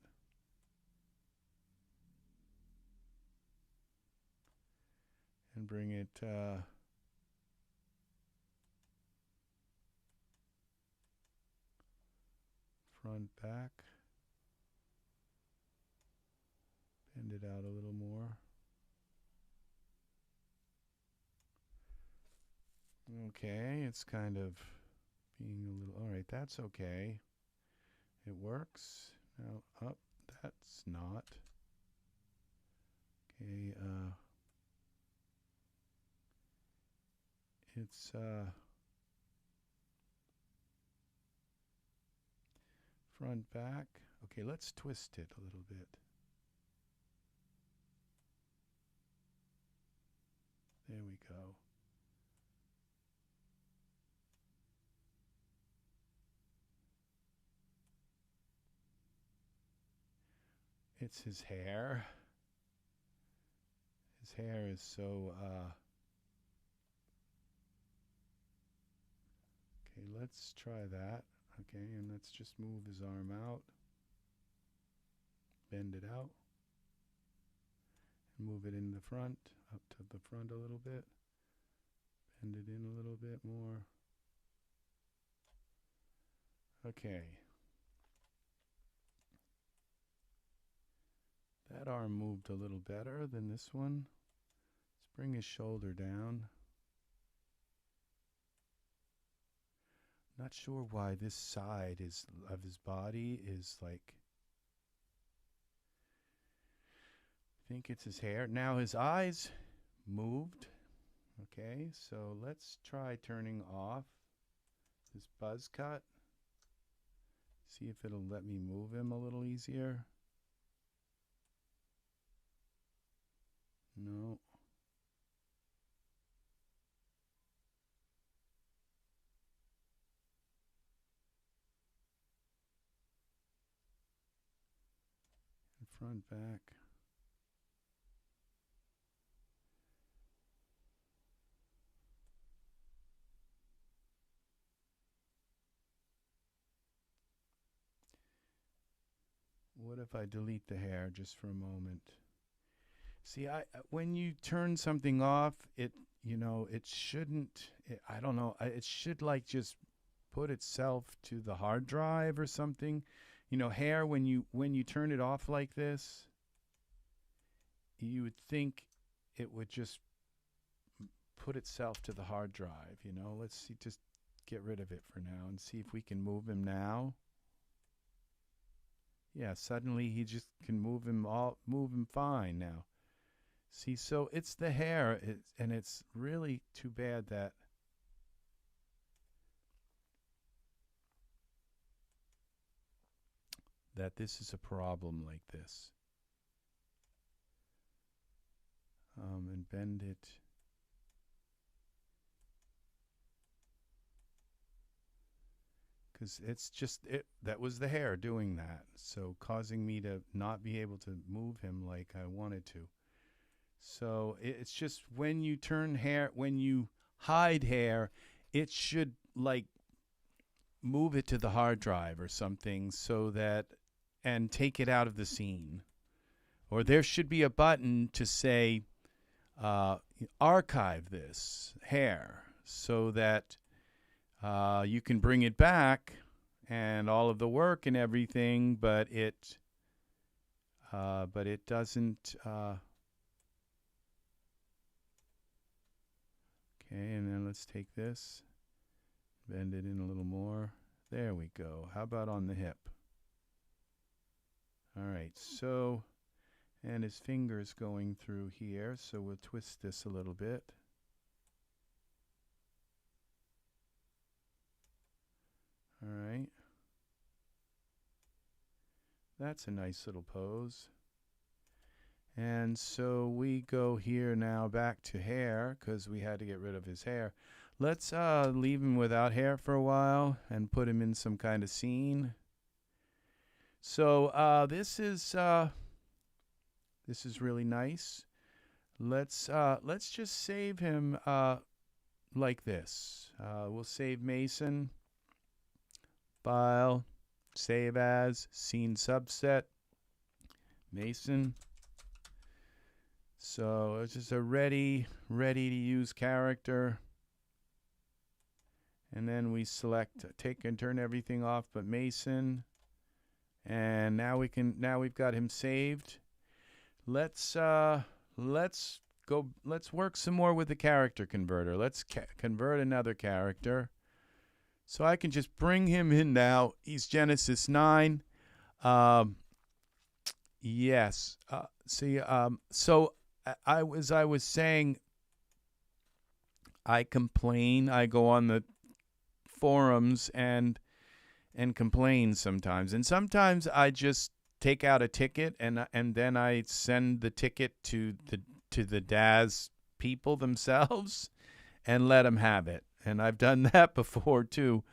And bring it front, back. Bend it out a little more. Okay, it's kind of being a little, all right, that's okay. It works. Now up, that's not. Okay, it's front, back. Okay, let's twist it a little bit. There we go. It's his hair. His hair is so, okay, let's try that. Okay, and let's just move his arm out. Bend it out. And move it in the front, up to the front a little bit. Bend it in a little bit more. Okay. That arm moved a little better than this one. Let's bring his shoulder down. Not sure why this side is of his body is like, I think it's his hair. Now his eyes moved. Okay, so let's try turning off this buzz cut. See if it'll let me move him a little easier. No. Front, back. What if I delete the hair just for a moment? See, when you turn something off, it, you know, it shouldn't, I don't know, it should like just put itself to the hard drive or something. You know, hair, when you turn it off like this, you would think it would just put itself to the hard drive, you know. Let's see, just get rid of it for now and see if we can move him now. Yeah, suddenly he just can move him fine now. See, so it's the hair, and it's really too bad that this is a problem like this. And bend it. Because it's just, that was the hair doing that. So causing me to not be able to move him like I wanted to. So it's just when you turn hair, when you hide hair, it should like move it to the hard drive or something so that, and take it out of the scene. Or there should be a button to say, archive this hair so that you can bring it back and all of the work and everything, but it doesn't. Okay, and then let's take this, bend it in a little more. There we go. How about on the hip? All right, so, and his finger's going through here, so we'll twist this a little bit. All right. That's a nice little pose. And so we go here now back to hair because we had to get rid of his hair. Let's leave him without hair for a while and put him in some kind of scene. So this is really nice. let's just save him like this. We'll save Mason, file, save as, scene subset, Mason. So it's just a ready to use character. And then we select take and turn everything off but Mason. And now we've got him saved. Let's work some more with the character converter. Let's convert another character. So I can just bring him in now. He's Genesis 9. Yes. So I was saying, I complain. I go on the forums and complain sometimes. And sometimes I just take out a ticket and then I send the ticket to the DAS people themselves and let them have it. And I've done that before too.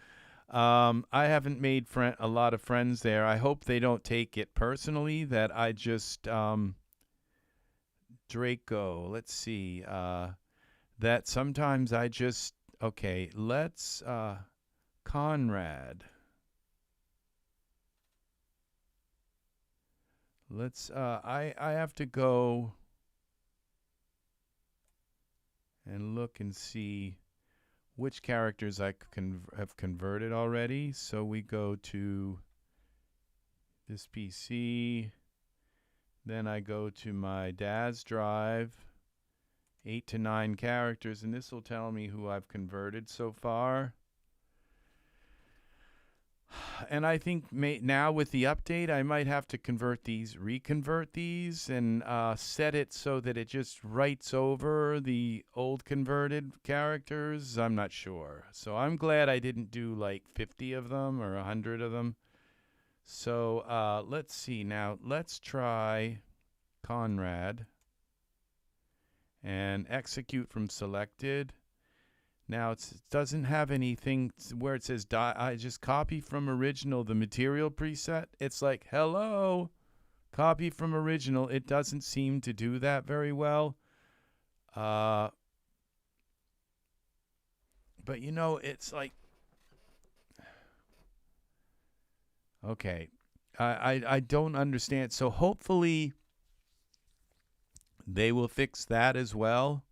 I haven't made a lot of friends there. I hope they don't take it personally that I just Draco. Let's see. That sometimes I just let's Conrad. Let's I have to go and look and see which characters I have converted already. So we go to this PC, then I go to my DAS drive, 8 to 9 characters, and this will tell me who I've converted so far. And I think now with the update, I might have to reconvert these, and set it so that it just writes over the old converted characters. I'm not sure. So I'm glad I didn't do like 50 of them or 100 of them. So let's see now. Let's try Conrad and execute from selected. Now it doesn't have anything where it says I just copy from original the material preset. It's like, hello, copy from original. It doesn't seem to do that very well. But it's like, okay, I don't understand. So hopefully they will fix that as well.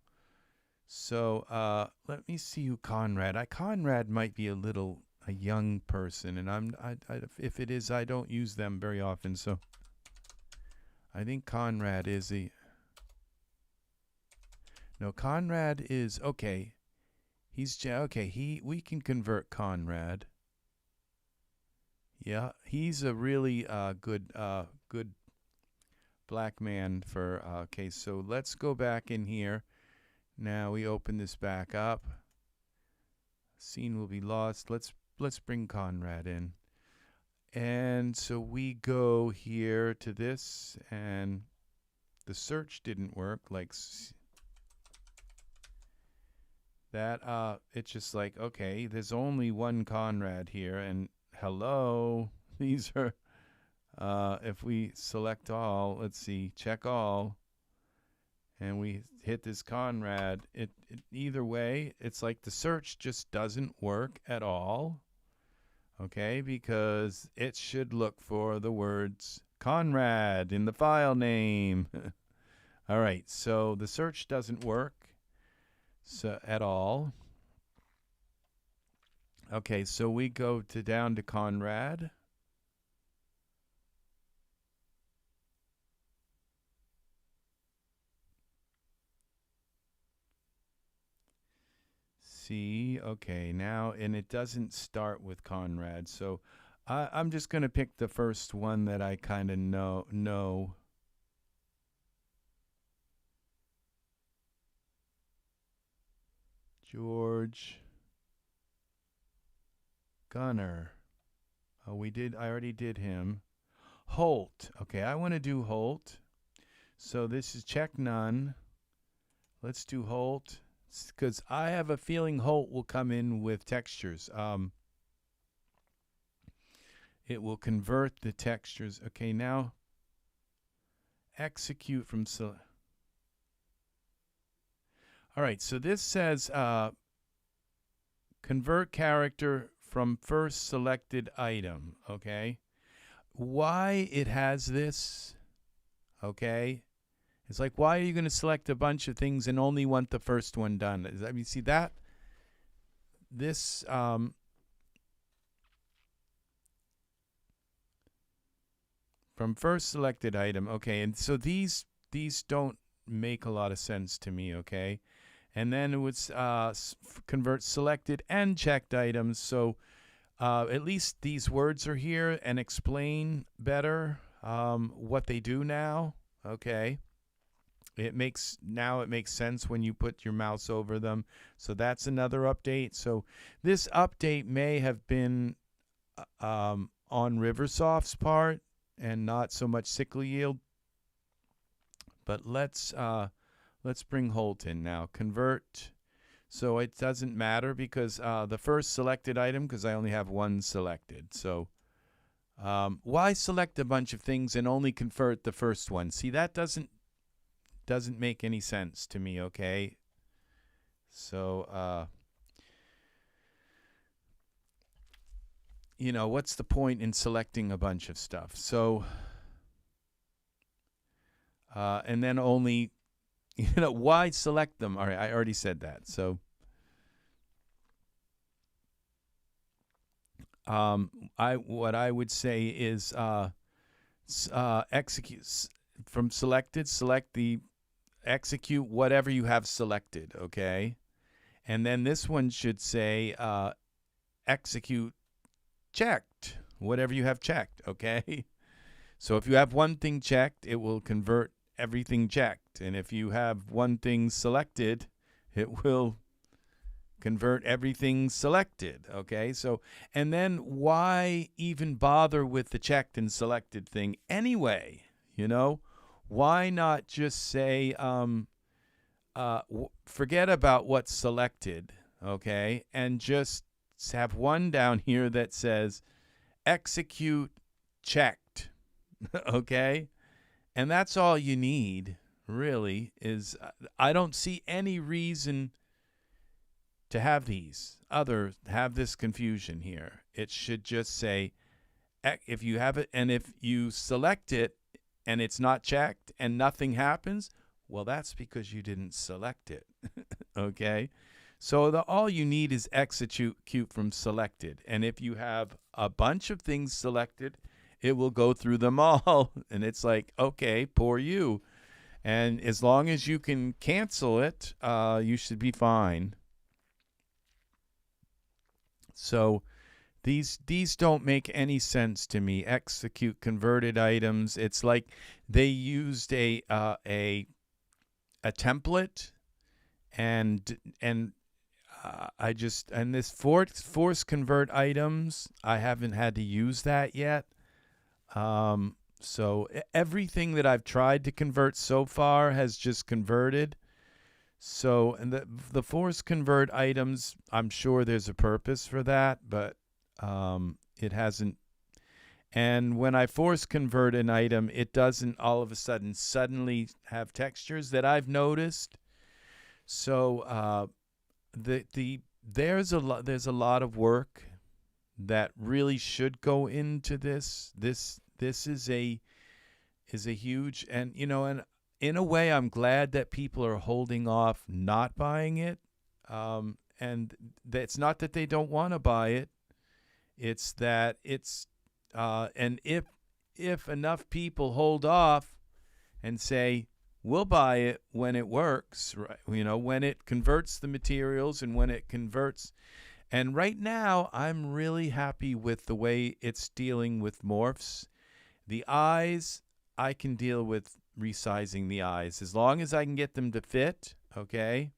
So let me see who Conrad. Conrad might be a young person, and if it is, I don't use them very often. So I think Conrad is Conrad is okay. He's okay. We can convert Conrad. Yeah, he's a really good black man for. Okay, so let's go back in here. Now we open this back up. Scene will be lost. Let's bring Conrad in. And so we go here to this, and the search didn't work. Like that, it's just like, okay, there's only one Conrad here, and hello, these are, if we select all, let's see, check all, and we hit this Conrad, either way, it's like the search just doesn't work at all. Okay, because it should look for the words Conrad in the file name. All right, so the search doesn't work at all. Okay, so we go down to Conrad. See, okay, now, and it doesn't start with Conrad, so I'm just going to pick the first one that I kind of know. George Gunner. Oh, I already did him. Holt. Okay, I want to do Holt. So this is check none. Let's do Holt, because I have a feeling Holt will come in with textures. It will convert the textures. Okay, now execute from All right, so this says convert character from first selected item, okay? Why it has this, okay? It's like, why are you going to select a bunch of things and only want the first one done? I mean, see that? This, from first selected item, okay, and so these don't make a lot of sense to me, okay? And then it would convert selected and checked items, so at least these words are here and explain better what they do now, okay? It makes sense when you put your mouse over them. So that's another update. So this update may have been on Riversoft's part and not so much sickle yield. But let's bring Holt in now. Convert. So it doesn't matter because the first selected item, because I only have one selected. So why select a bunch of things and only convert the first one? See, that doesn't make any sense to me, okay? So, you know, what's the point in selecting a bunch of stuff? So, and then only, you know, why select them? All right, I already said that. So, what I would say is execute from selected, select the execute whatever you have selected, okay? And then this one should say execute checked, whatever you have checked, okay? So if you have one thing checked, it will convert everything checked. And if you have one thing selected, it will convert everything selected, okay? So, and then why even bother with the checked and selected thing anyway, you know? Why not just say, forget about what's selected, okay, and just have one down here that says execute checked, okay? And that's all you need, really, is I don't see any reason to have have this confusion here. It should just say, if you have it, and if you select it, and it's not checked and nothing happens, well, that's because you didn't select it, okay? So all you need is execute from selected. And if you have a bunch of things selected, it will go through them all. And it's like, okay, poor you. And as long as you can cancel it, you should be fine. So these don't make any sense to me. Execute converted items. It's like they used a template, and this force convert items, I haven't had to use that yet. So everything that I've tried to convert so far has just converted. So, and the force convert items, I'm sure there's a purpose for that, but it hasn't. And when I force convert an item, it doesn't all of a sudden suddenly have textures that I've noticed. So there's a lot of work that really should go into this. This is a huge, and you know, and in a way, I'm glad that people are holding off not buying it. And it's not that they don't want to buy it. It's that and if enough people hold off and say, we'll buy it when it works, right? You know, when it converts the materials and when it converts. And right now, I'm really happy with the way it's dealing with morphs. The eyes, I can deal with resizing the eyes as long as I can get them to fit, okay?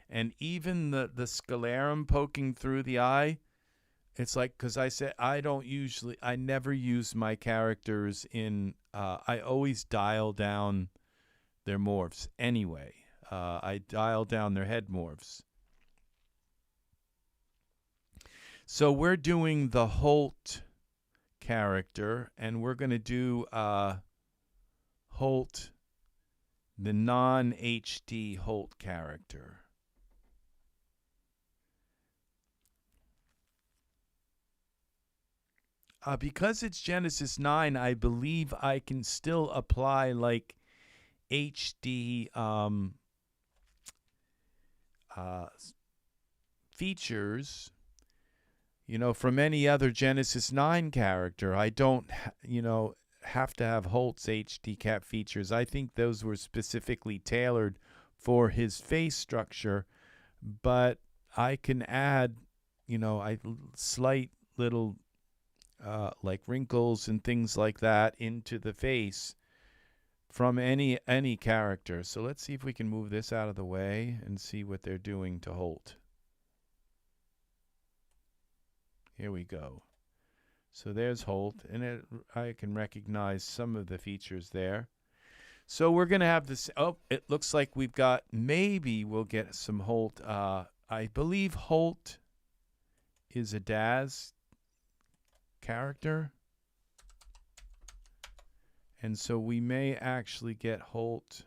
And even the sclerum poking through the eye, it's like, because I said I never use my characters in, I always dial down their morphs anyway. I dial down their head morphs. So we're doing the Holt character, and we're going to do Holt, the non-HD Holt character. Because it's Genesis 9, I believe I can still apply like HD features, from any other Genesis 9 character. I don't, have to have Holt's HD cap features. I think those were specifically tailored for his face structure, but I can add, slight little like wrinkles and things like that into the face from any character. So let's see if we can move this out of the way and see what they're doing to Holt. Here we go. So there's Holt, and I can recognize some of the features there. So we're going to have this. Oh, it looks like maybe we'll get some Holt. I believe Holt is a Daz character. And so we may actually get Holt.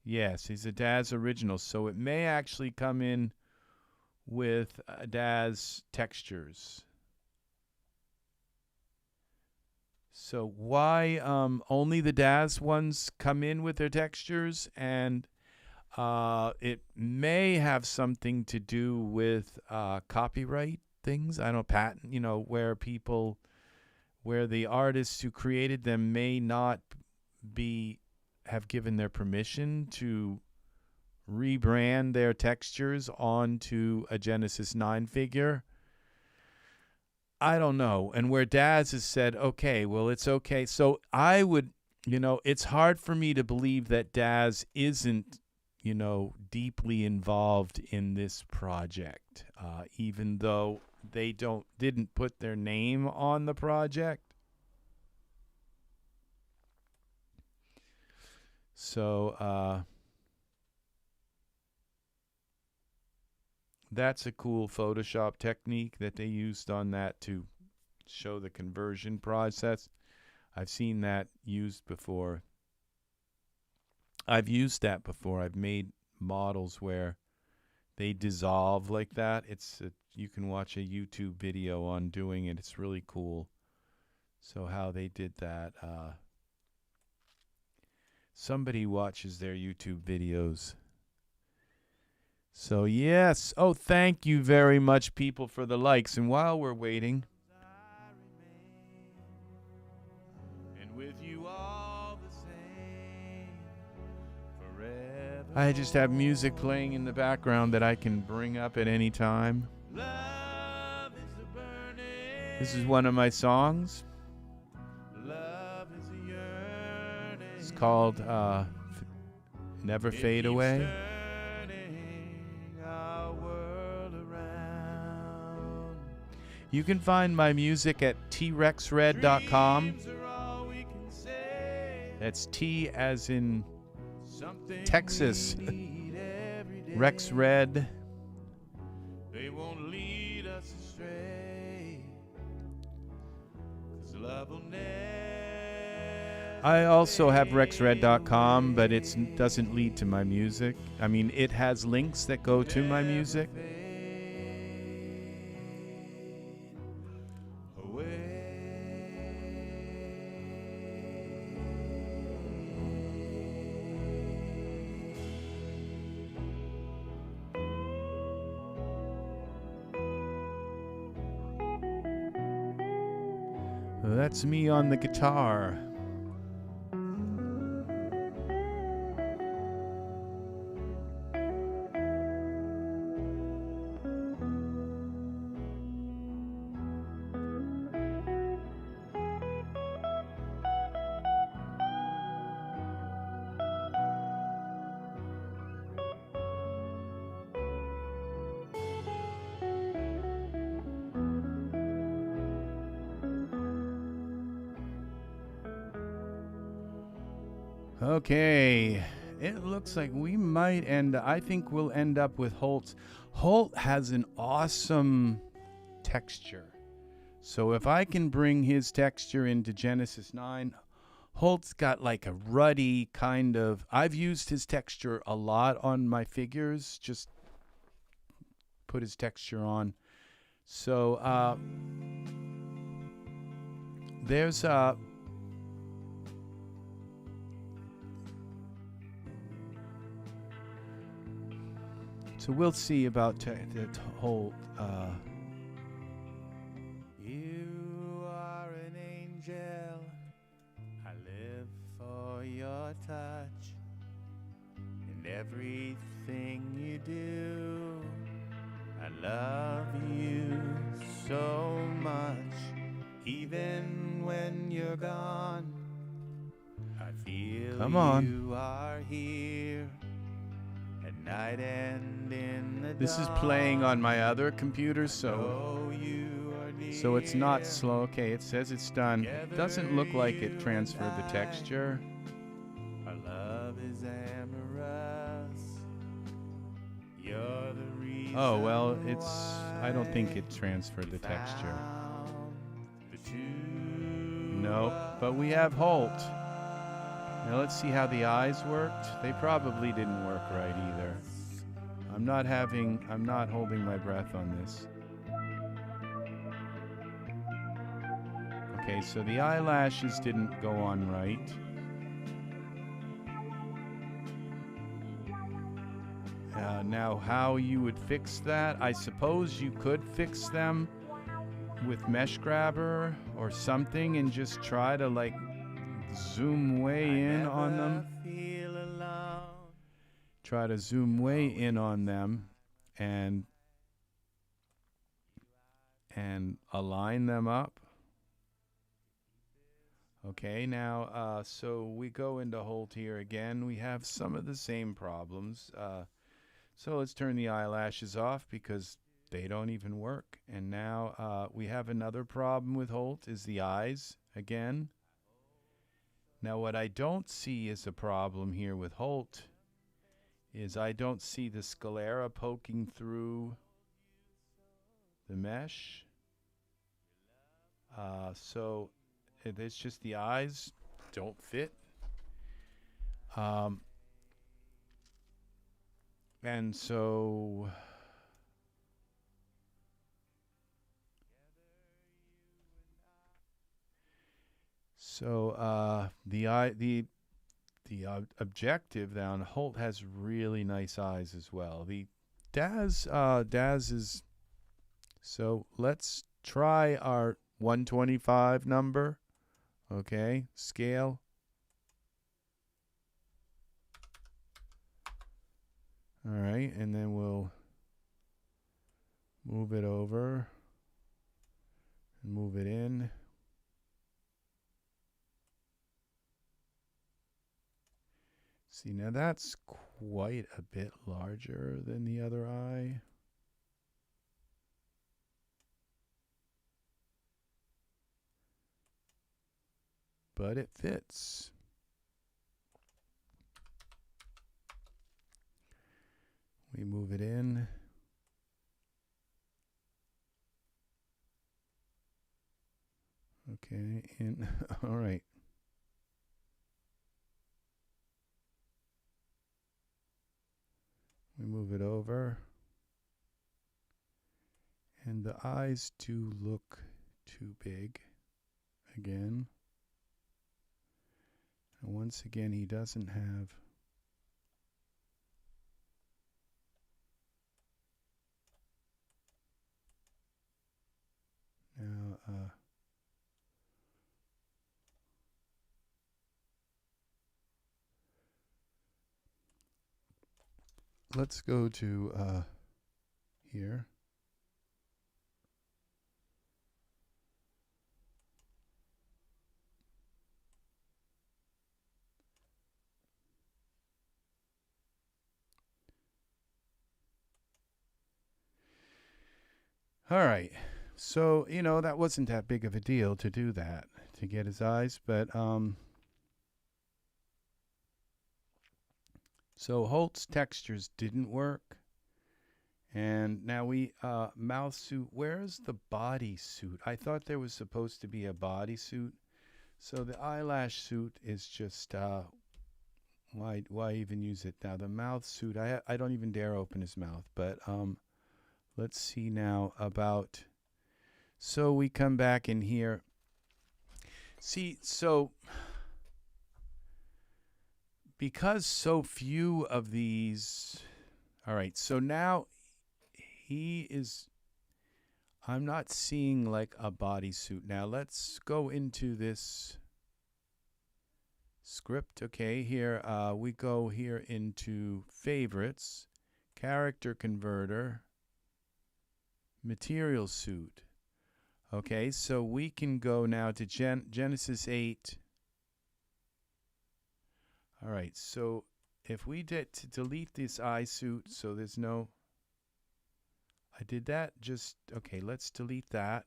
Yes, he's a Daz original. So it may actually come in with Daz textures. So why only the Daz ones come in with their textures? And it may have something to do with copyright things. I don't patent, where the artists who created them may not have given their permission to rebrand their textures onto a Genesis 9 figure. I don't know. And where Daz has said, okay, well, it's okay. So I would, it's hard for me to believe that Daz isn't, deeply involved in this project, even though they didn't put their name on the project. So that's a cool Photoshop technique that they used on that to show the conversion process. I've seen that used before. I've used that before. I've made models where they dissolve like that. You can watch a YouTube video on doing it. It's really cool. So how they did that. Somebody watches their YouTube videos. So yes. Oh, thank you very much, people, for the likes. And while we're waiting, and with you all the same, forever. I just have music playing in the background that I can bring up at any time. Love is a burning. This is one of my songs. Love is a yearning. It's called Never Fade Away. You can find my music at trexred.com. That's T as in Texas. Rex Red. They won't lead us astray. 'Cause love will never. I also have rexred.com, but it doesn't lead to my music. I mean, it has links that go to my music. That's me on the guitar. Okay, it looks like we might I think we'll end up with Holt's. Holt has an awesome texture. So if I can bring his texture into Genesis 9, Holt's got like a ruddy kind of, I've used his texture a lot on my figures, just put his texture on. So there's so we'll see about the whole. You are an angel. I live for your touch and everything you do. I love you so much. Even when you're gone, I feel you are here at night and in the This dawn. Is playing on my other computer, so it's not slow. Okay, it says it's done. It doesn't look like it transferred the texture. Our love is amorous. You're the reason. Oh well, I don't think it transferred the texture. Nope, but we have Holt. Now let's see how the eyes worked. They probably didn't work right either. I'm not holding my breath on this. Okay, so the eyelashes didn't go on right. Now how you would fix that, I suppose you could fix them with mesh grabber or something and just try to like zoom way in on them. Try to zoom way in on them and align them up. Okay, now so we go into Holt here again. We have some of the same problems. So let's turn the eyelashes off because they don't even work. And now we have another problem with Holt is the eyes again. Now what I don't see is a problem here with Holt is I don't see the sclera poking through the mesh. So it's just the eyes don't fit. And so the objective down Holt has really nice eyes as well. The Daz is, so let's try our 125 number. Okay, scale. All right, and then we'll move it over and move it in. See, now that's quite a bit larger than the other eye. But it fits. We move it in. Okay, and all right. We move it over. And the eyes do look too big again. And once again, he doesn't have now let's go to here. All right. So, you know, that wasn't that big of a deal to do that, to get his eyes, but so Holt's textures didn't work. And now we, mouth suit, where's the body suit? I thought there was supposed to be a body suit. So the eyelash suit is just, why even use it? Now the mouth suit, I don't even dare open his mouth, but let's see now about So we come back in here. See, so because so few of these, all right, so now he is, I'm not seeing like a bodysuit. Now let's go into this script. Okay, here we go here into favorites, character converter, material suit. Okay, so we can go now to Genesis 8. All right, so if we did to delete this eye suit, so there's no, I did that just, okay, let's delete that.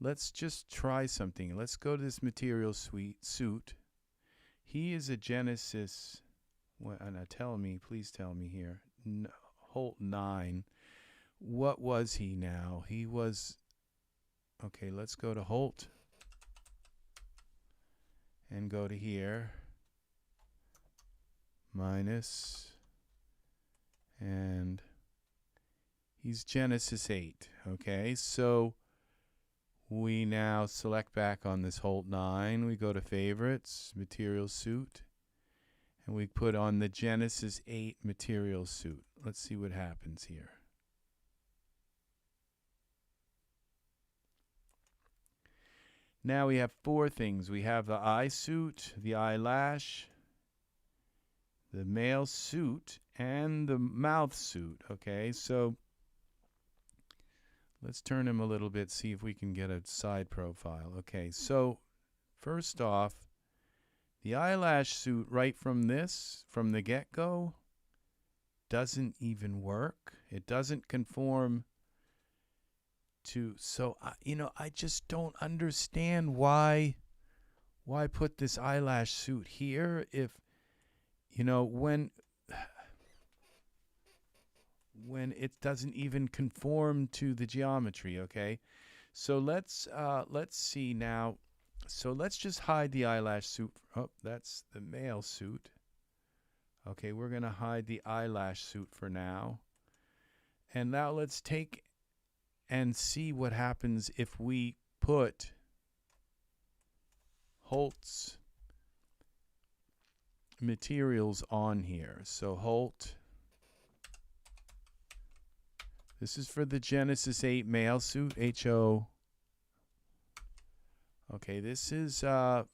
Let's just try something. Let's go to this material suit. He is a Genesis, well, now tell me, please tell me here, Holt 9. What was he now? He was, okay, let's go to Holt and go to here. Minus, and he's Genesis 8. Okay, so we now select back on this Holt 9. We go to favorites, material suit, and we put on the Genesis 8 material suit. Let's see what happens here. Now we have 4 things. We have the eye suit, the eyelash, the male suit, and the mouth suit. Okay, so let's turn him a little bit, see if we can get a side profile. Okay, so first off, the eyelash suit right from the get-go, doesn't even work. It doesn't conform to, so, I just don't understand why put this eyelash suit here if, when it doesn't even conform to the geometry. Okay, so let's see now. So let's just hide the eyelash suit. Oh, that's the male suit. Okay, we're gonna hide the eyelash suit for now. And now let's take and see what happens if we put Holt's materials on here. So Holt, this is for the Genesis 8 male suit, HO. Okay, this is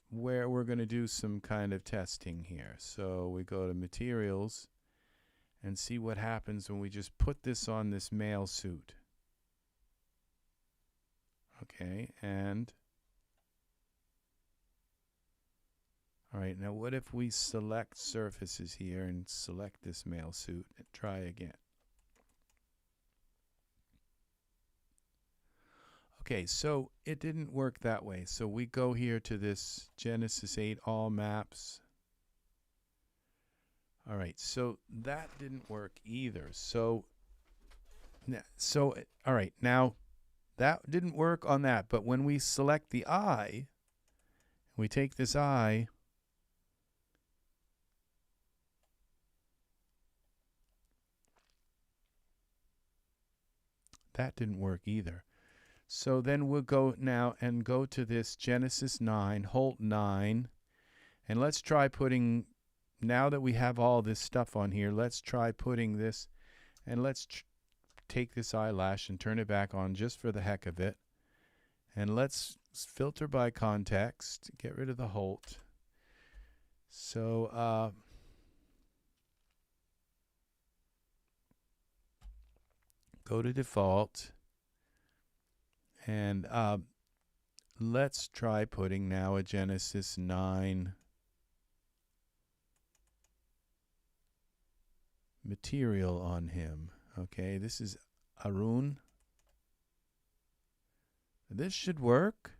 where we're going to do some kind of testing here. So we go to materials and see what happens when we just put this on this male suit. Okay, and all right, now what if we select surfaces here and select this male suit and try again? Okay, so it didn't work that way. So we go here to this Genesis 8 all maps. All right, so that didn't work either. So all right, now that didn't work on that. But when we select the eye, we take this eye, that didn't work either. So then we'll go now and go to this Genesis 9, Holt 9, and let's try putting, now that we have all this stuff on here, let's try putting this, and let's take this eyelash and turn it back on just for the heck of it. And let's filter by context, get rid of the Holt. So, go to default. And let's try putting now a Genesis 9 material on him. Okay, this is Arun. This should work.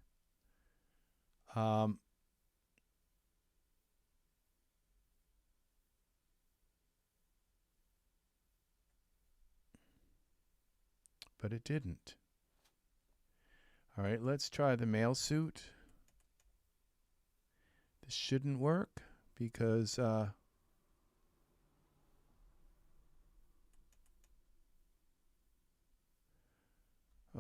But it didn't. All right, let's try the male suit. This shouldn't work because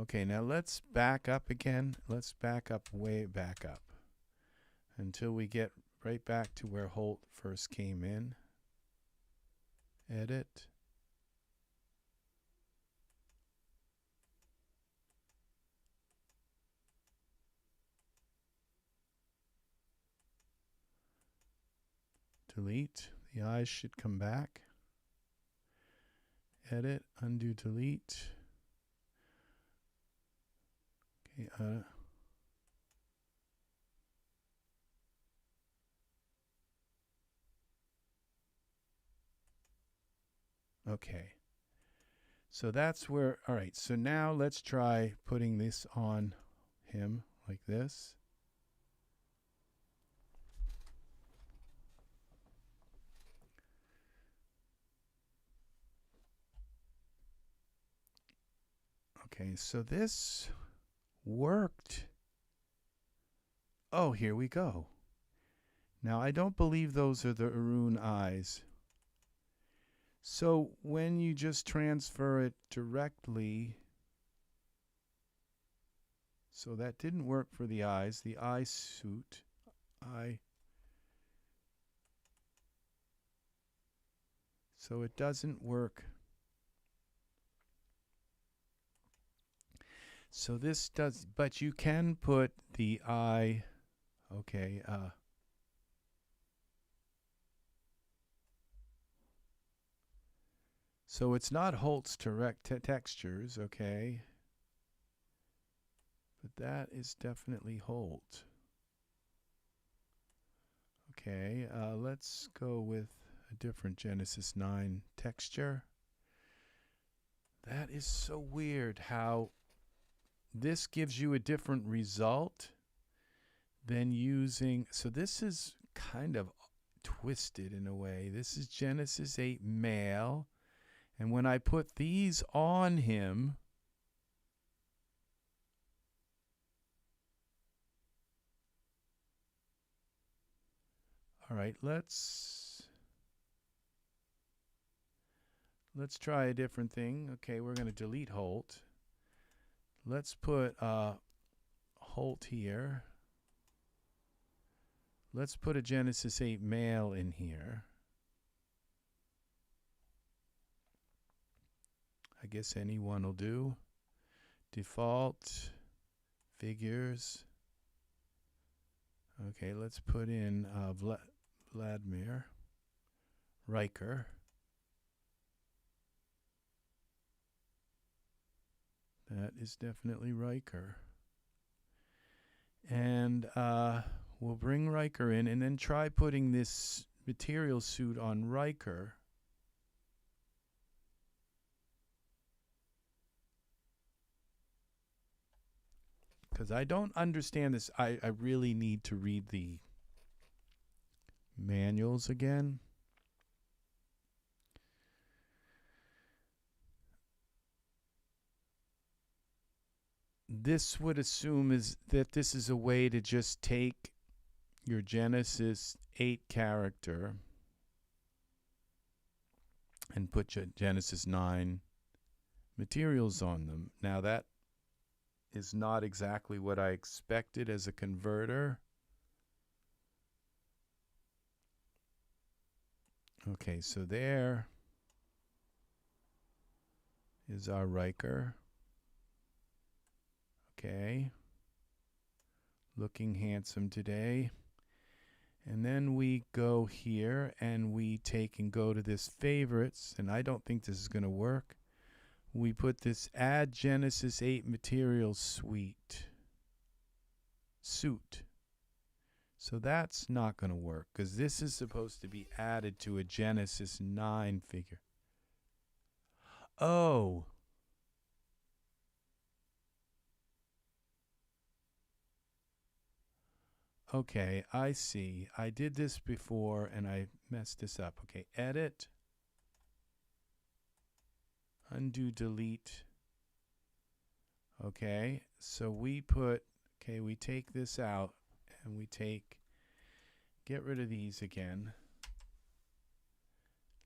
Okay, now let's back up again. Let's back up, way back up, until we get right back to where Holt first came in. Edit. Delete. The eyes should come back. Edit, undo, delete. Okay, okay. So that's where, all right, so now let's try putting this on him like this. Okay, so this worked. Oh, here we go. Now, I don't believe those are the Arun eyes. So when you just transfer it directly, so that didn't work for the eyes. The eye suit, so it doesn't work. So this does, but you can put the eye, okay, so it's not Holt's direct textures, okay, but that is definitely Holt. Okay, let's go with a different Genesis 9 texture. That is so weird how this gives you a different result than using, so this is kind of twisted in a way. This is Genesis 8 male, and when I put these on him, all right, let's try a different thing. Okay, we're going to delete Holt. Let's put Holt here. Let's put a Genesis 8 male in here. I guess any one will do. Default, figures. Okay, let's put in Vladimir, Riker. That is definitely Riker. And we'll bring Riker in and then try putting this material suit on Riker. Because I don't understand this. I really need to read the manuals again. This would assume is that this is a way to just take your Genesis 8 character and put your Genesis 9 materials on them. Now that is not exactly what I expected as a converter. Okay, so there is our Riker. Okay, looking handsome today. And then we go here and we take and go to this favorites, and I don't think this is going to work. We put this add Genesis 8 material suit. So that's not going to work because this is supposed to be added to a Genesis 9 figure. Oh. Okay, I see. I did this before and I messed this up. Okay, edit. Undo, delete. Okay, so we put, okay, we take this out and we get rid of these again.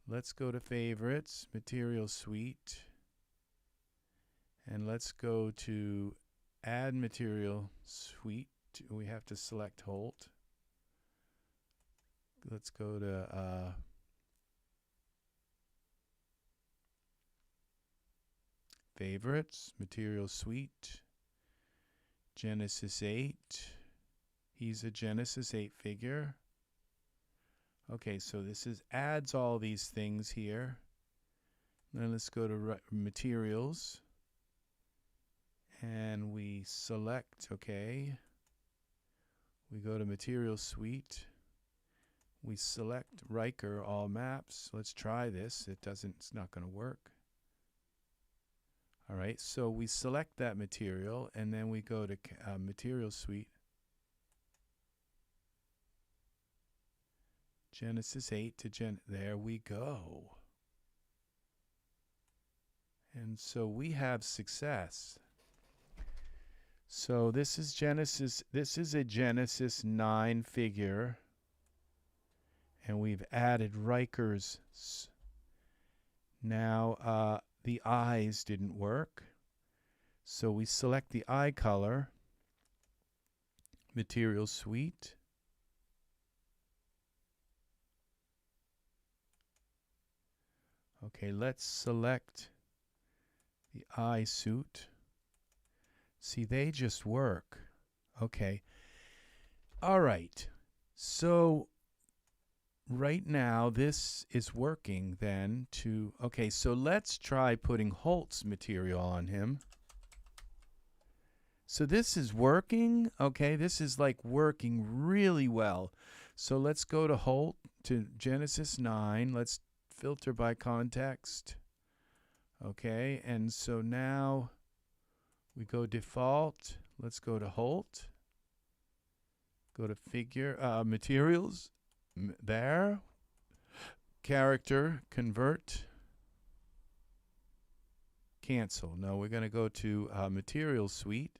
Let's go to favorites, material suite. And let's go to Add Material Suite. We have to select Holt. Let's go to Favorites, Material Suite, Genesis 8. He's a Genesis 8 figure. Okay, so this adds all these things here. Then let's go to Materials. And we select, okay. We go to Material Suite. We select Riker, all maps. Let's try this. It's not going to work. All right, so we select that material, and then we go to Material Suite. Genesis 8 to there we go. And so we have success. So this is a Genesis 9 figure. And we've added Riker's. Now, the eyes didn't work. So we select the eye color. Material Suite. Okay, let's select the eye suit. See, they just work. Okay. All right. So right now, this is working then to... Okay, so let's try putting Holt's material on him. So this is working. Okay, this is like working really well. So let's go to Holt, to Genesis 9. Let's filter by context. Okay, and so now we go default. Let's go to Holt. Go to figure, materials. There. Character, convert. Cancel. No, we're going to go to Material Suite.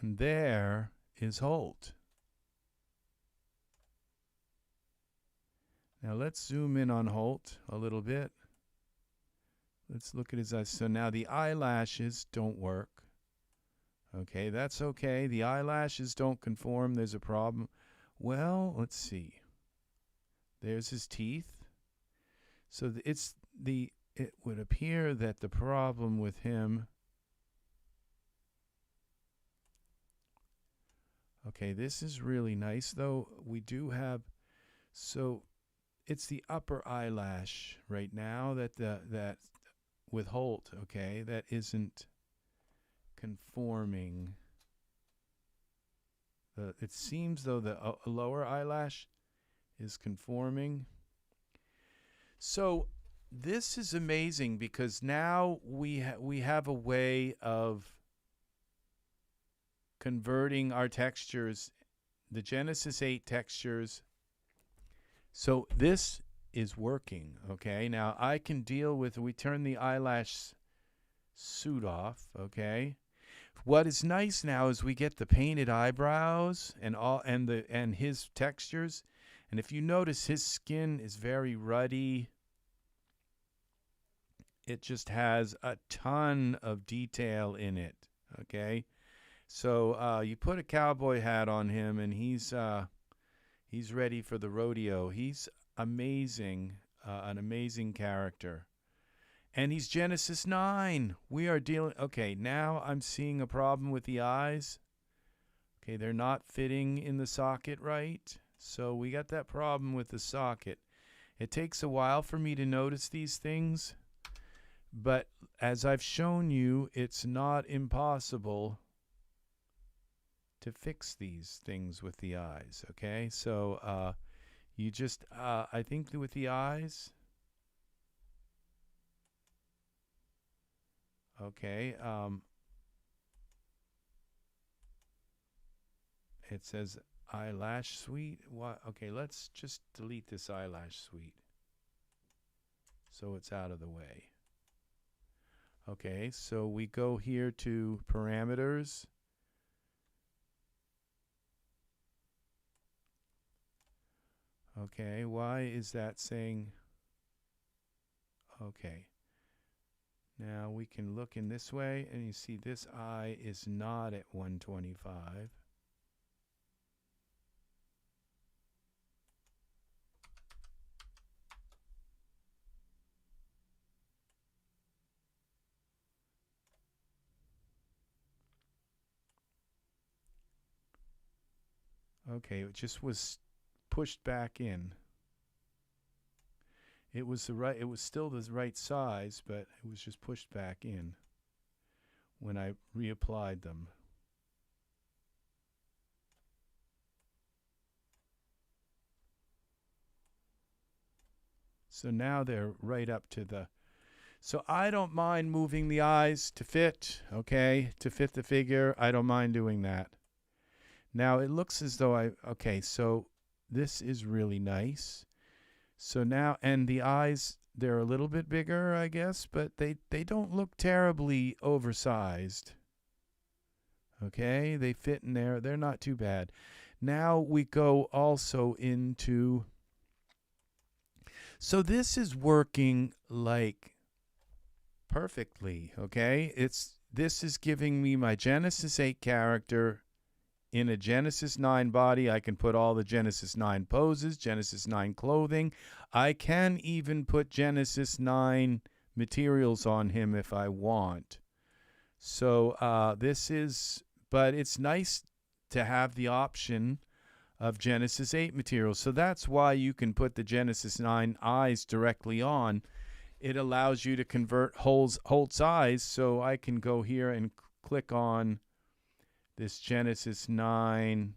And there is Holt. Now let's zoom in on Holt a little bit. Let's look at his eyes. So now the eyelashes don't work. Okay, that's okay. The eyelashes don't conform. There's a problem. Well, let's see. There's his teeth. So it would appear that the problem with him... Okay, this is really nice, though. We do have... So it's the upper eyelash right now that with Holt, okay, that isn't conforming. It seems, though, the lower eyelash is conforming. So this is amazing because now we have a way of converting our textures, the Genesis 8 textures. So this is working, okay? Now I can deal with, we turn the eyelash suit off, okay? What is nice now is we get the painted eyebrows and his textures. And if you notice, his skin is very ruddy. It just has a ton of detail in it, okay? So you put a cowboy hat on him, and he's ready for the rodeo. He's amazing, an amazing character. And he's Genesis 9. We are dealing... Okay, now I'm seeing a problem with the eyes. Okay, they're not fitting in the socket right. So we got that problem with the socket. It takes a while for me to notice these things. But as I've shown you, it's not impossible to fix these things with the eyes, okay? So you just, I think with the eyes, okay, it says eyelash suite. What? Okay, let's just delete this eyelash suite so it's out of the way. Okay, so we go here to parameters. Okay, why is that saying? Okay. Now we can look in this way, and you see this eye is not at 125. Okay, it just was pushed back in. It was still the right size, but it was just pushed back in when I reapplied them. So now they're right up to the. So I don't mind moving the eyes to fit, okay, to fit the figure. I don't mind doing that. Now it looks as though okay, so this is really nice. So now, and the eyes, they're a little bit bigger, I guess, but they don't look terribly oversized. Okay, they fit in there. They're not too bad. Now we go also into. So this is working like perfectly, okay? This is giving me my Genesis 8 character in a Genesis 9 body. I can put all the Genesis 9 poses, Genesis 9 clothing. I can even put Genesis 9 materials on him if I want. So this is, but it's nice to have the option of Genesis 8 materials. So that's why you can put the Genesis 9 eyes directly on. It allows you to convert Holt's eyes. So I can go here and click on this Genesis 9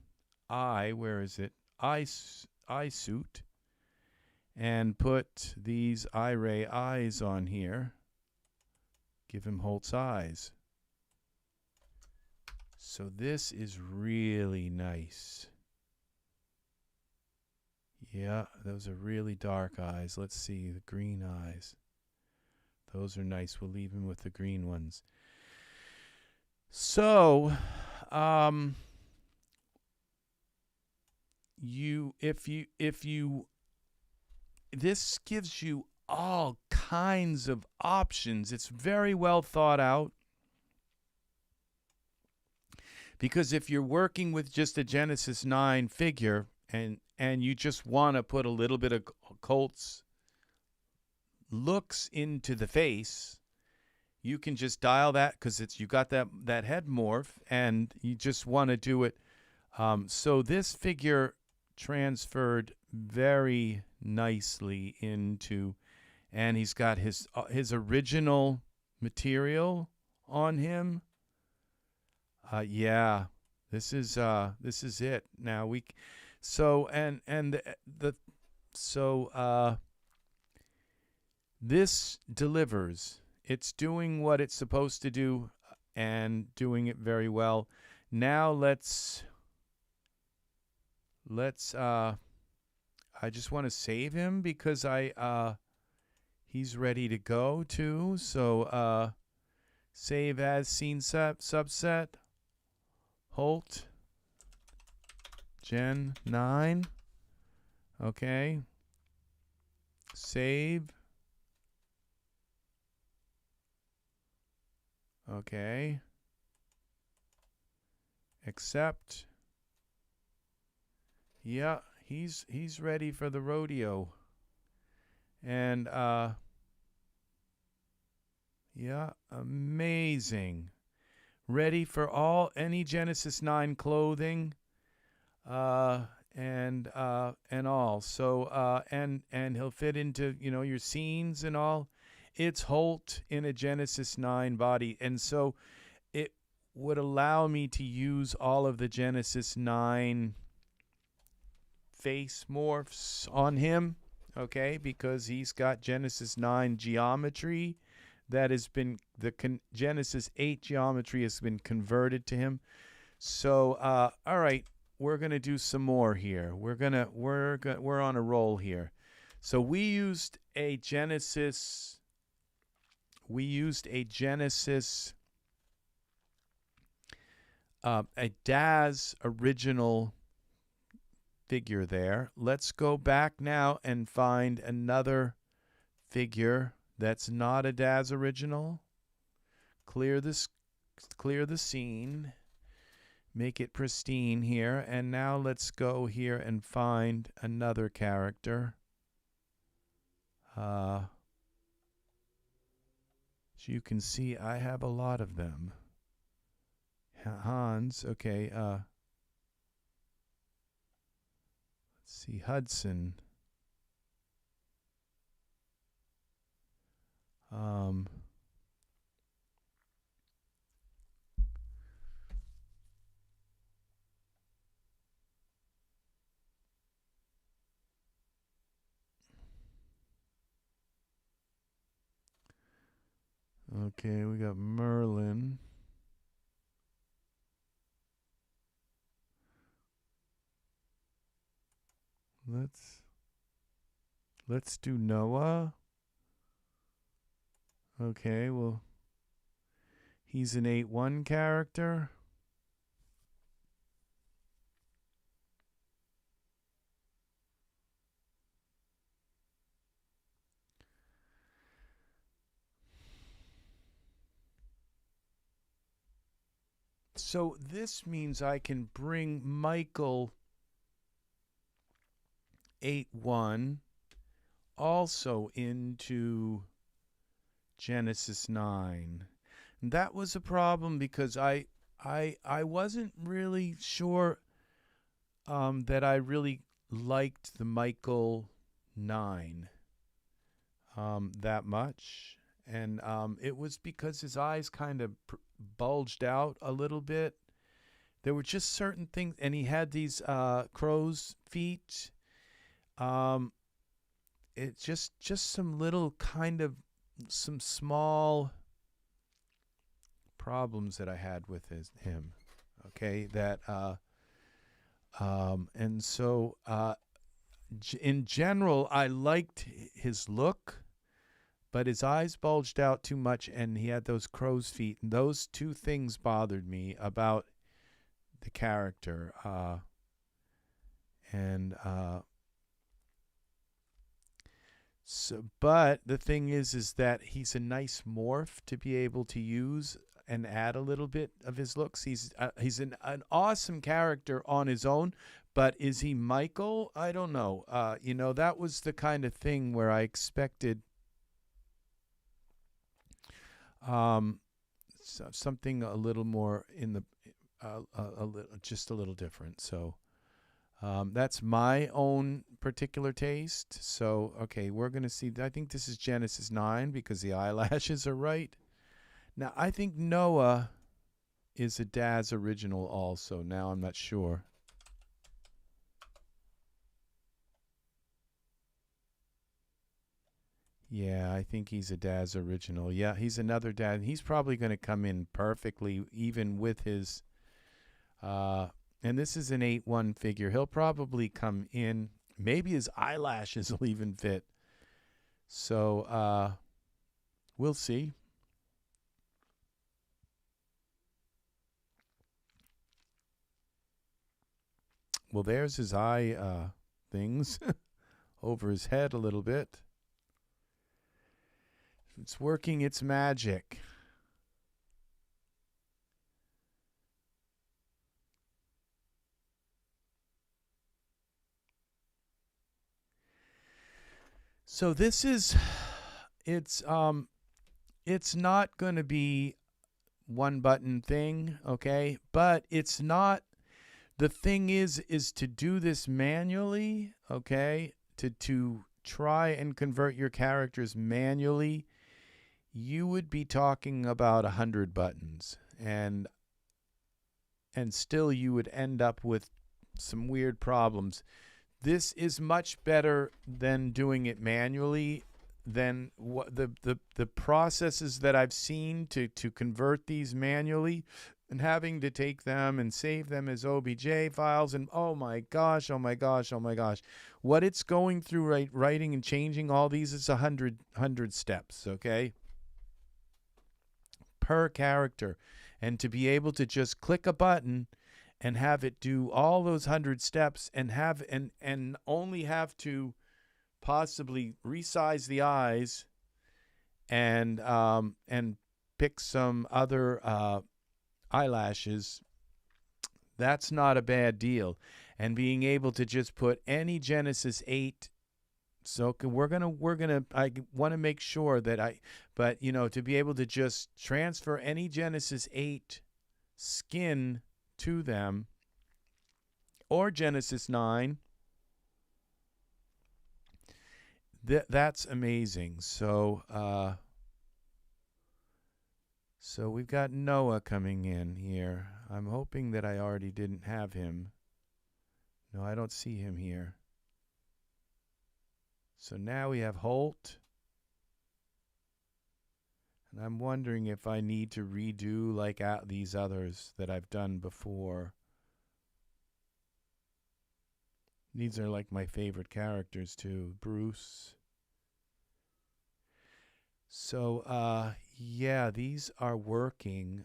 eye. Where is it? Eye suit. And put these Iray eyes on here. Give him Holt's eyes. So this is really nice. Yeah, those are really dark eyes. Let's see, the green eyes. Those are nice. We'll leave him with the green ones. So, this gives you all kinds of options. It's very well thought out. Because if you're working with just a Genesis 9 figure and you just want to put a little bit of Holt's looks into the face, you can just dial that because you got that head morph and you just want to do it. So this figure transferred very nicely into, and he's got his original material on him. Yeah, this is it. Now this delivers. It's doing what it's supposed to do and doing it very well. Now let's I just want to save him because he's ready to go too. So save as scene subset. Holt Gen 9. Okay. Save. Okay. Accept. Yeah, he's ready for the rodeo. And yeah, amazing. Ready for any Genesis 9 clothing. And all. So and he'll fit into, your scenes and all. It's Holt in a Genesis 9 body. And so it would allow me to use all of the Genesis 9 face morphs on him, okay? Because he's got Genesis 9 geometry that has been, Genesis 8 geometry has been converted to him. So, all right, we're going to do some more here. We're on a roll here. So we used a Genesis a DAZ original figure there. Let's go back now and find another figure that's not a DAZ original. Clear the scene. Make it pristine here. And now let's go here and find another character. As you can see, I have a lot of them. Hans, okay. Let's see, Hudson. Okay, we got Merlin. Let's do Noah. Okay, well, he's an 8-1 character. So this means I can bring Michael 8-1 also into Genesis 9. And that was a problem because I wasn't really sure that I really liked the Michael 9 that much. And it was because his eyes kind of bulged out a little bit. There were just certain things, and he had these crow's feet. It's just some little kind of some small problems that I had with him. Okay, that and so in general, I liked his look. But his eyes bulged out too much, and he had those crow's feet. And those two things bothered me about the character. But the thing is that he's a nice morph to be able to use and add a little bit of his looks. He's an awesome character on his own. But is he Michael? I don't know. That was the kind of thing where I expected something a little more in the just a little different. So that's my own particular taste. So okay, we're gonna see. I think this is Genesis 9 because the eyelashes are right. Now I think Noah is a DAZ original also. Now I'm not sure. Yeah, I think he's a DAZ original. Yeah, he's another DAZ. He's probably going to come in perfectly, even with his, and this is an 8-1 figure. He'll probably come in. Maybe his eyelashes will even fit. So we'll see. Well, there's his eye things over his head a little bit. It's working its magic. So this is, it's not going to be one button thing, okay? But it's not, the thing is to do this manually, okay? To try and convert your characters manually, you would be talking about 100 buttons, and still you would end up with some weird problems. This is much better than doing it manually. Than what the processes that I've seen to convert these manually, and having to take them and save them as OBJ files, and oh my gosh, what it's going through writing and changing all these is 100 steps, okay, per character. And to be able to just click a button and have it do all those 100 steps and have and only have to possibly resize the eyes and pick some other eyelashes, that's not a bad deal. And being able to just put any Genesis 8, so we're gonna I want to make sure that but to be able to just transfer any Genesis 8 skin to them, or Genesis 9, that's amazing. So so we've got Noah coming in here. I'm hoping that I already didn't have him. No, I don't see him here. So now we have Holt. And I'm wondering if I need to redo like these others that I've done before. These are like my favorite characters too. Bruce. So yeah, these are working.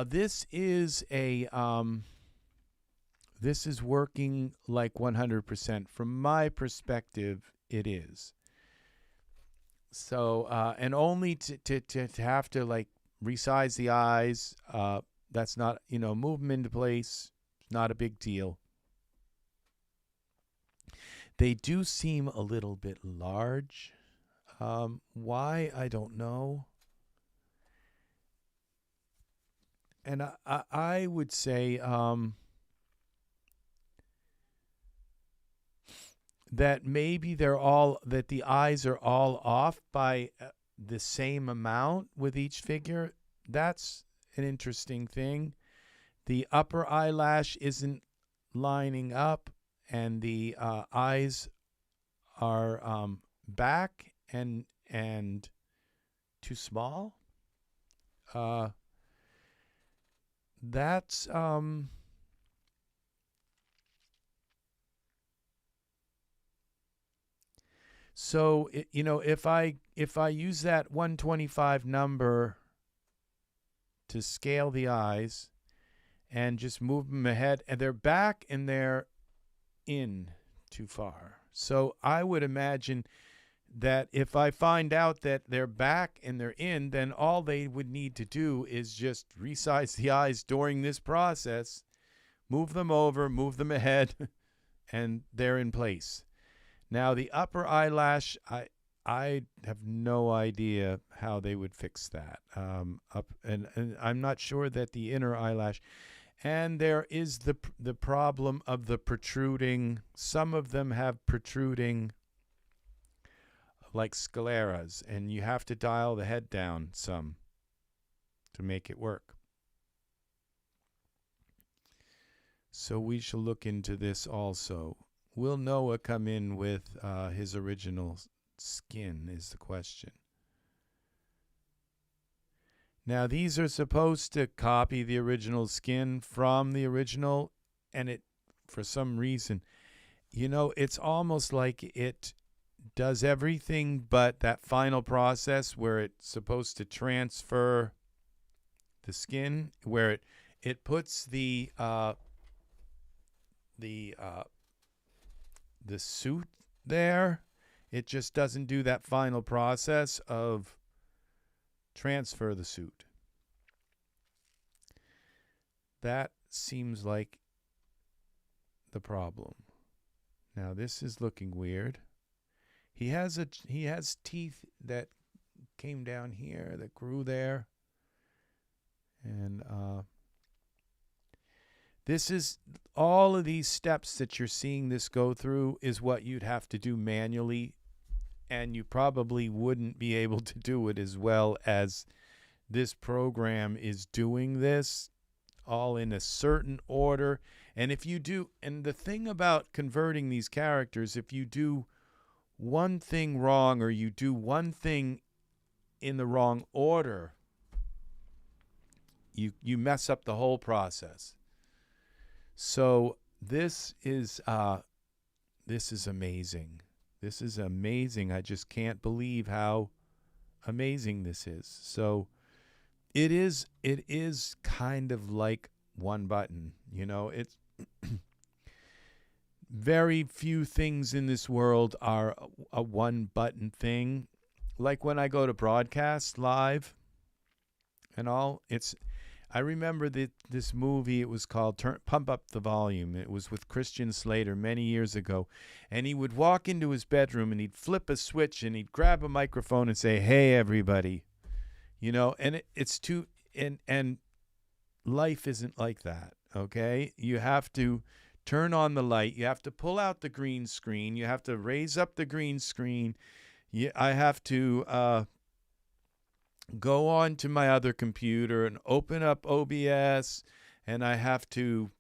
This is this is working like 100%. From my perspective, it is. So and only to have to like resize the eyes, that's not, move them into place, not a big deal. They do seem a little bit large. Why, I don't know. And I would say that maybe that the eyes are all off by the same amount with each figure. That's an interesting thing. The upper eyelash isn't lining up, and the eyes are back and too small. That's so if I use that 125 number to scale the eyes and just move them ahead, and they're back and they're in too far. So I would imagine that if I find out that they're back and they're in, then all they would need to do is just resize the eyes during this process, move them over, move them ahead, and they're in place. Now the upper eyelash, I have no idea how they would fix that. And I'm not sure that the inner eyelash. And there is the problem of the protruding. Some of them have protruding like scleras, and you have to dial the head down some to make it work. So we shall look into this also. Will Noah come in with his original skin is the question. Now these are supposed to copy the original skin from the original, and it, for some reason, it's almost like it does everything but that final process where it's supposed to transfer the skin, where it puts the suit there. It just doesn't do that final process of transfer the suit. That seems like the problem. Now this is looking weird. He has teeth that came down here, that grew there. And this is all of these steps that you're seeing this go through is what you'd have to do manually, and you probably wouldn't be able to do it as well as this program is doing this, all in a certain order. And if you do, and the thing about converting these characters, if you do one thing wrong or you do one thing in the wrong order, you mess up the whole process. So this is amazing. This is amazing. I just can't believe how amazing this is. So it is kind of like one button. You know, it's very few things in this world are a one button thing. Like when I go to broadcast live and all, I remember this movie, it was called Pump Up the Volume. It was with Christian Slater many years ago. And he would walk into his bedroom and he'd flip a switch and he'd grab a microphone and say, "Hey, everybody." You know, and it's too, and life isn't like that, okay? You have to turn on the light. You have to pull out the green screen. You have to raise up the green screen. I have to go on to my other computer and open up OBS, and I have to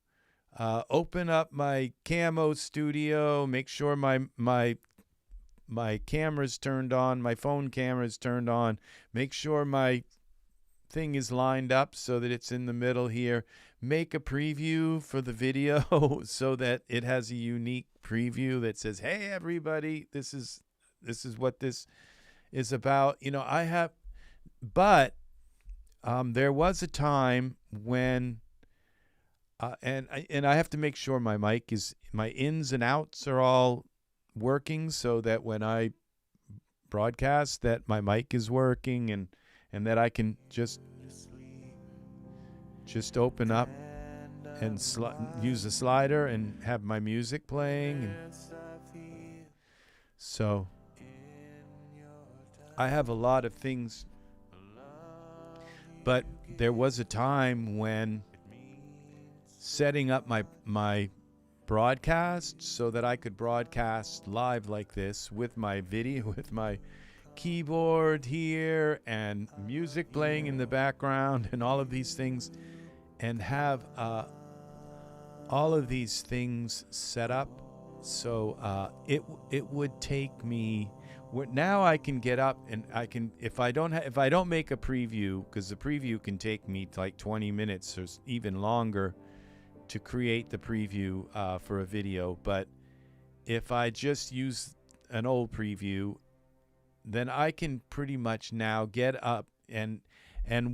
open up my Camo Studio, make sure my camera's turned on, my phone camera's turned on, make sure my thing is lined up so that it's in the middle here, make a preview for the video so that it has a unique preview that says, "Hey, everybody, this is what this is about." You know, but there was a time when, and I have to make sure my ins and outs are all working so that when I broadcast that my mic is working and that I can just open up and use the slider and have my music playing. And so I have a lot of things. But there was a time when setting up my broadcast so that I could broadcast live like this with my video, with my keyboard here and music playing in the background and all of these things, and have all of these things set up. So it would take me. Now I can get up and I can, if I don't make a preview, because the preview can take me like 20 minutes or even longer to create the preview for a video. But if I just use an old preview, then I can pretty much now get up and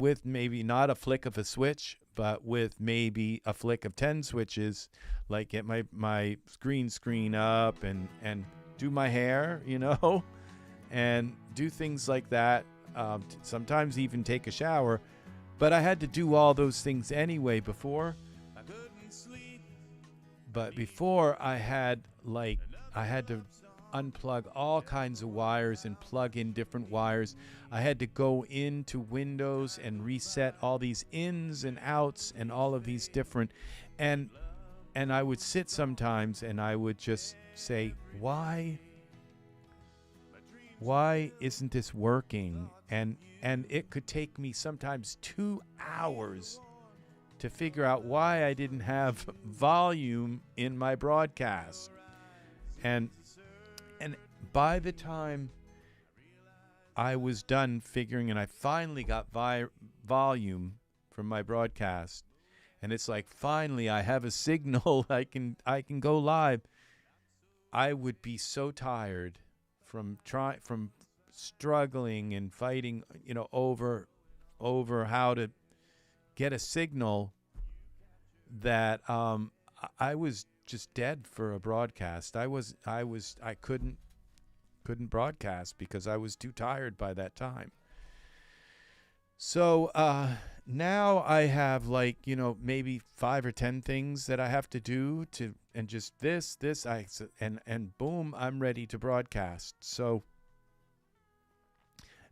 with maybe not a flick of a switch, but with maybe a flick of 10 switches, like get my green screen up and do my hair, you know, and do things like that. Sometimes even take a shower. But I had to do all those things anyway before. But before I had to unplug all kinds of wires and plug in different wires. I had to go into Windows and reset all these ins and outs and all of these different, and I would sit sometimes and I would just say, why isn't this working? And it could take me sometimes 2 hours to figure out why I didn't have volume in my broadcast. And by the time I was done figuring, and I finally got volume from my broadcast, and it's like finally I have a signal, I can go live. I would be so tired from struggling and fighting, over how to get a signal, that I was just dead for a broadcast. I couldn't broadcast because I was too tired by that time. So now I have maybe 5 or 10 things that I have to do and just and boom, I'm ready to broadcast. So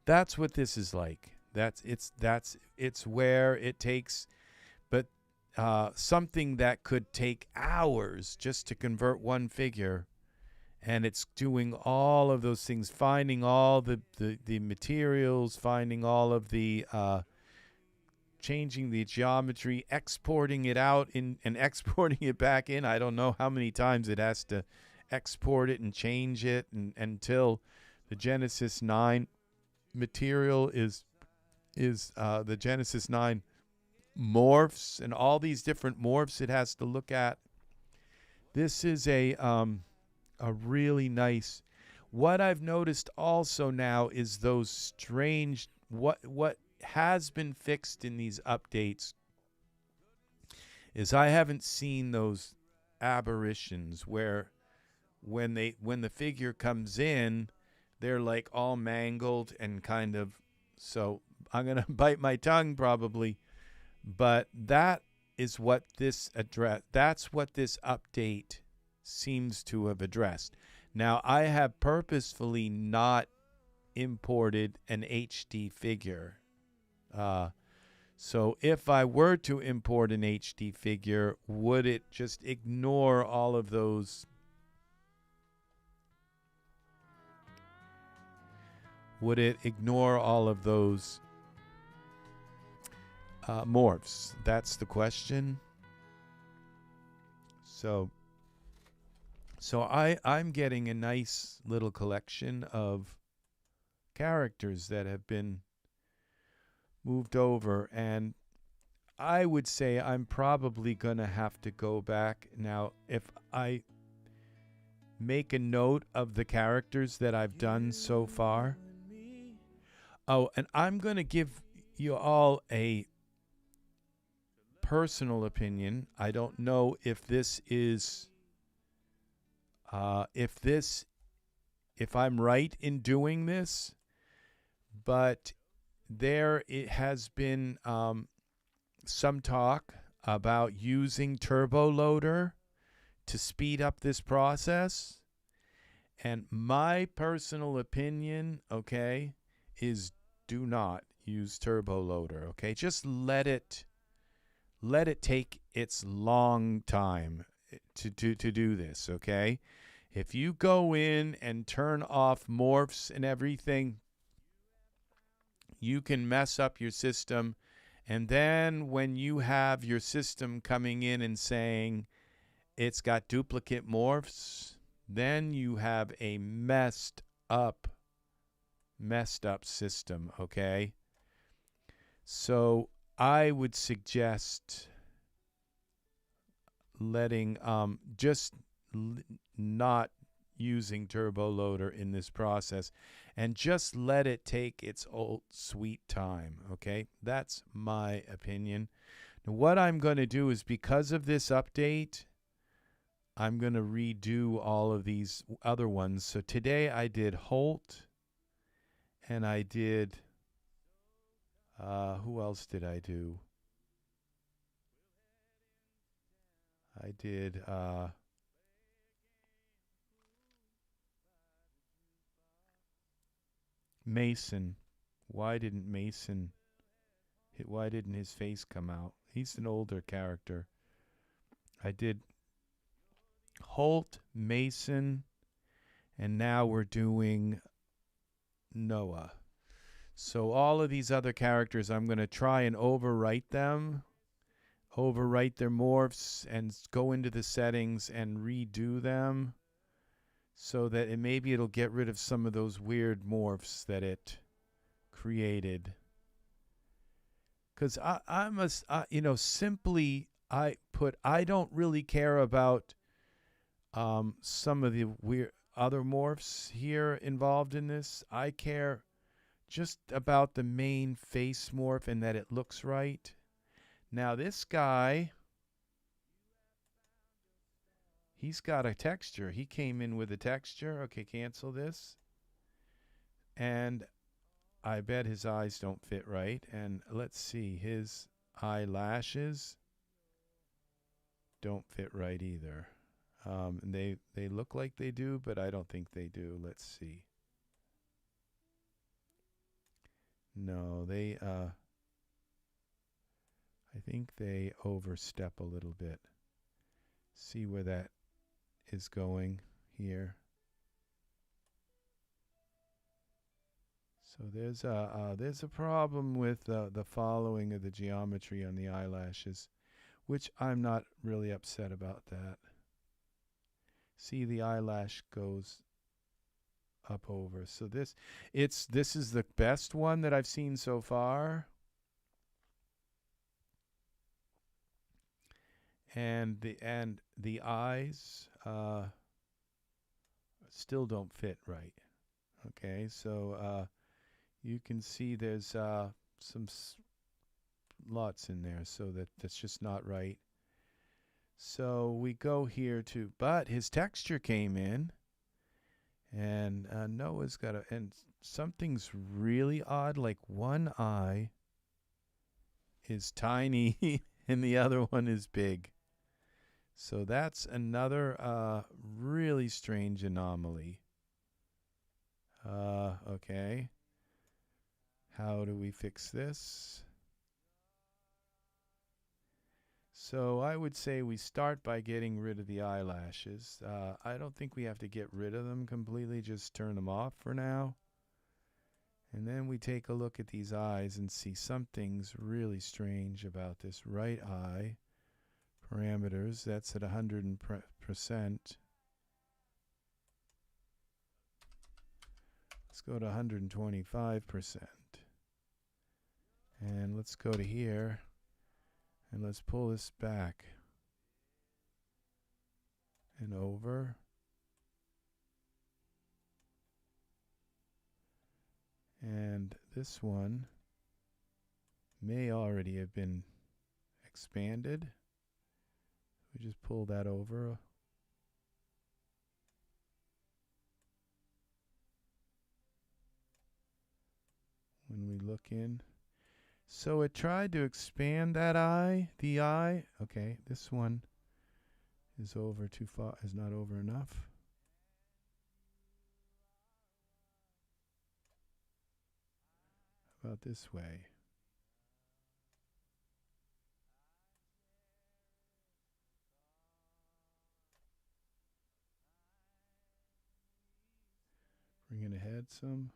that's what this is like. It's where it takes, but something that could take hours just to convert one figure. And it's doing all of those things, finding all the materials, finding all of the, changing the geometry, exporting it out and exporting it back in. I don't know how many times it has to export it and change it until the Genesis 9 material is the Genesis 9 morphs and all these different morphs it has to look at. This is a really nice. What I've noticed also now is those strange, what has been fixed in these updates is I haven't seen those aberrations where when the figure comes in, they're like all mangled and kind of. So I'm gonna bite my tongue probably, but that is what this address. That's what this update seems to have addressed. Now I have purposefully not imported an HD figure. So if I were to import an HD figure, would it just ignore all of those? Would it ignore all of those morphs? That's the question. So I'm getting a nice little collection of characters that have been moved over, and I would say I'm probably going to have to go back now. If I make a note of the characters that I've done so far. Oh, and I'm going to give you all a personal opinion. I don't know if this is if I'm right in doing this, but it has been some talk about using turbo loader to speed up this process. And my personal opinion, okay, is do not use turbo loader, okay? Just let it take its long time to do this, okay? If you go in and turn off morphs and everything, you can mess up your system. And then when you have your system coming in and saying it's got duplicate morphs, then you have a messed up system, okay? So I would suggest letting not using turbo loader in this process, and just let it take its old sweet time, okay? That's my opinion. Now, what I'm going to do is, because of this update, I'm going to redo all of these other ones. So today I did Holt, and I did, who else did I do? I did, Mason. Why didn't his face come out? He's an older character. I did Holt, Mason, and now we're doing Noah. So all of these other characters, I'm going to try and overwrite their morphs, and go into the settings and redo them, so that maybe it'll get rid of some of those weird morphs that it created. Because I don't really care about some of the weird other morphs here involved in this. I care just about the main face morph and that it looks right. Now this guy, he's got a texture. He came in with a texture. Okay, cancel this. And I bet his eyes don't fit right. And let's see, his eyelashes don't fit right either. They look like they do, but I don't think they do. Let's see. No, I think they overstep a little bit. See where that is going here. So there's a problem with the following of the geometry on the eyelashes, which I'm not really upset about that. See, the eyelash goes up over. So this is the best one that I've seen so far. And the eyes still don't fit right. Okay, so you can see there's some lots in there, so that's just not right. So we go here to, but his texture came in, and Noah's got a, and something's really odd, like one eye is tiny and the other one is big. So that's another really strange anomaly. Okay. How do we fix this? So I would say we start by getting rid of the eyelashes. I don't think we have to get rid of them completely, just turn them off for now. And then we take a look at these eyes and see something's really strange about this right eye. Parameters, that's at 100%. Let's go to 125%. And let's go to here. And let's pull this back and over. And this one may already have been expanded. We just pull that over. When we look in. So it tried to expand that eye, the eye. Okay, this one is over too far, is not over enough. How about this way? Bring it ahead some.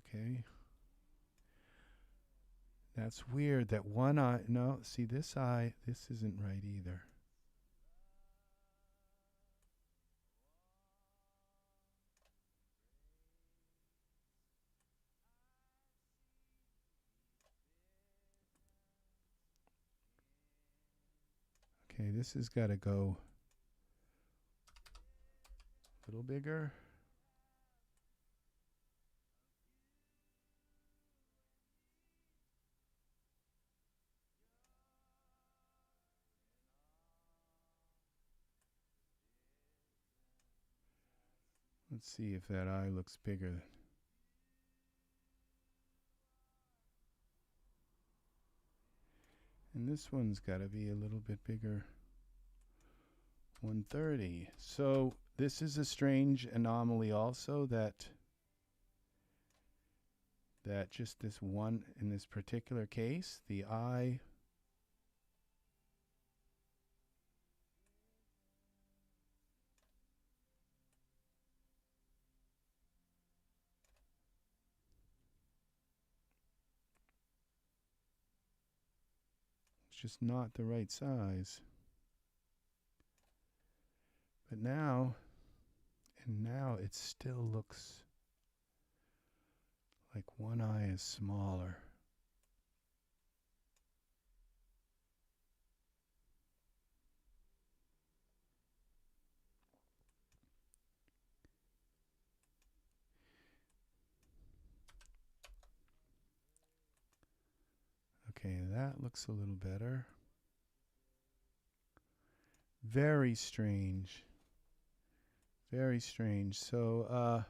Okay. That's weird that one eye, no, see this eye, this isn't right either. Okay, this has got to go a little bigger. Let's see if that eye looks bigger. And this one's got to be a little bit bigger. 130. So this is a strange anomaly also, that just this one, in this particular case, the eye it's just not the right size. But now, and now it still looks like one eye is smaller. Okay, that looks a little better. Very strange. Very strange. So,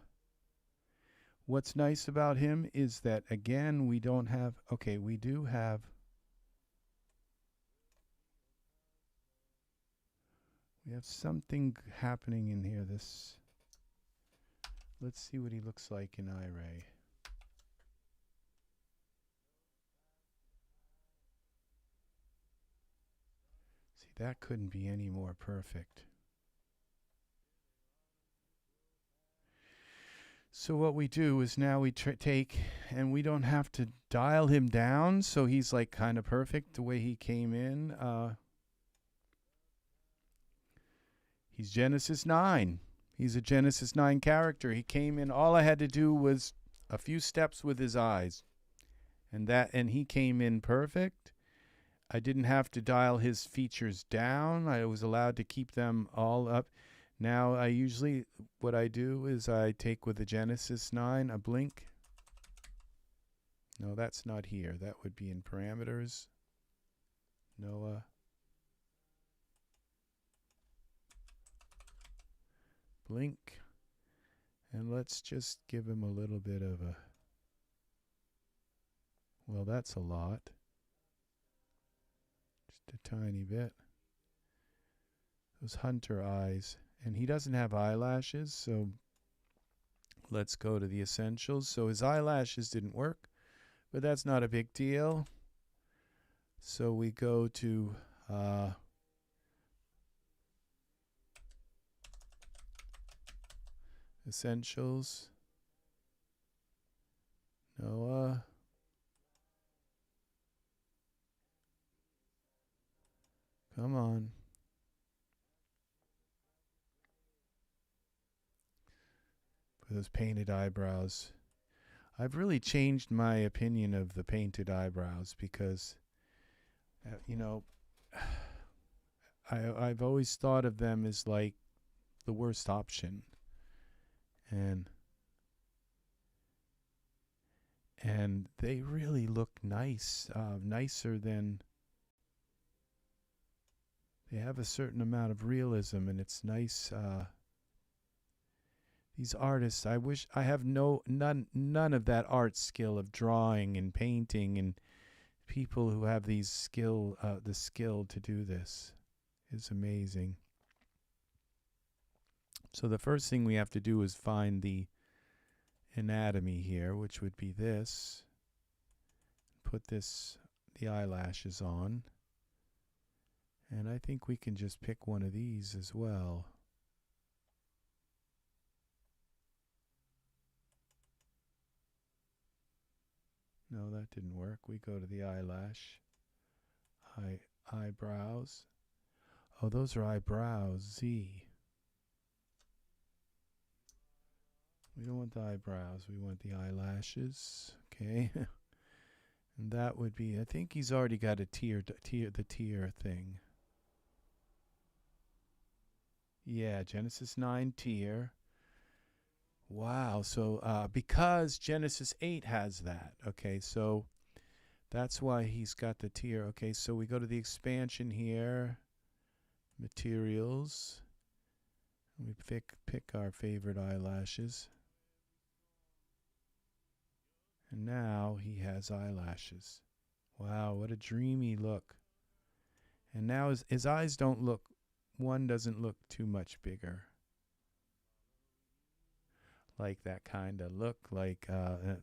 what's nice about him is that, again, we don't have, okay, we do have, we have something happening in here. This, let's see what he looks like in Iray. See, that couldn't be any more perfect. So what we do is now we take, and we don't have to dial him down, so he's like kind of perfect the way he came in. He's Genesis 9. He's a Genesis 9 character. He came in, all I had to do was a few steps with his eyes. And he came in perfect. I didn't have to dial his features down. I was allowed to keep them all up. Now, I usually, what I do is I take with the Genesis 9 a blink. No, that's not here. That would be in parameters. Noah. Blink. And let's just give him a little bit of a, well, that's a lot. Just a tiny bit. Those hunter eyes. And he doesn't have eyelashes, so let's go to the essentials. So his eyelashes didn't work, but that's not a big deal. So we go to essentials. Noah. Come on. For those painted eyebrows. I've really changed my opinion of the painted eyebrows because, you know, I've always thought of them as like the worst option. And they really look nice, nicer than, they have a certain amount of realism, and it's nice. These artists, I wish I have none of that art skill of drawing and painting, and people who have these the skill to do this is amazing. So the first thing we have to do is find the anatomy here, which would be this. Put the eyelashes on. And I think we can just pick one of these as well. No, that didn't work. We go to the eyelash. Eyebrows. Oh, those are eyebrows. Z. We don't want the eyebrows. We want the eyelashes. Okay. And that would be, I think he's already got a tier thing. Yeah, Genesis 9 tier. Wow. So because Genesis 8 has that. Okay, so that's why he's got the tier. Okay, so we go to the expansion here. Materials. We pick our favorite eyelashes. And now he has eyelashes. Wow, what a dreamy look. And now his eyes don't look, one doesn't look too much bigger. Like that kind of look, like a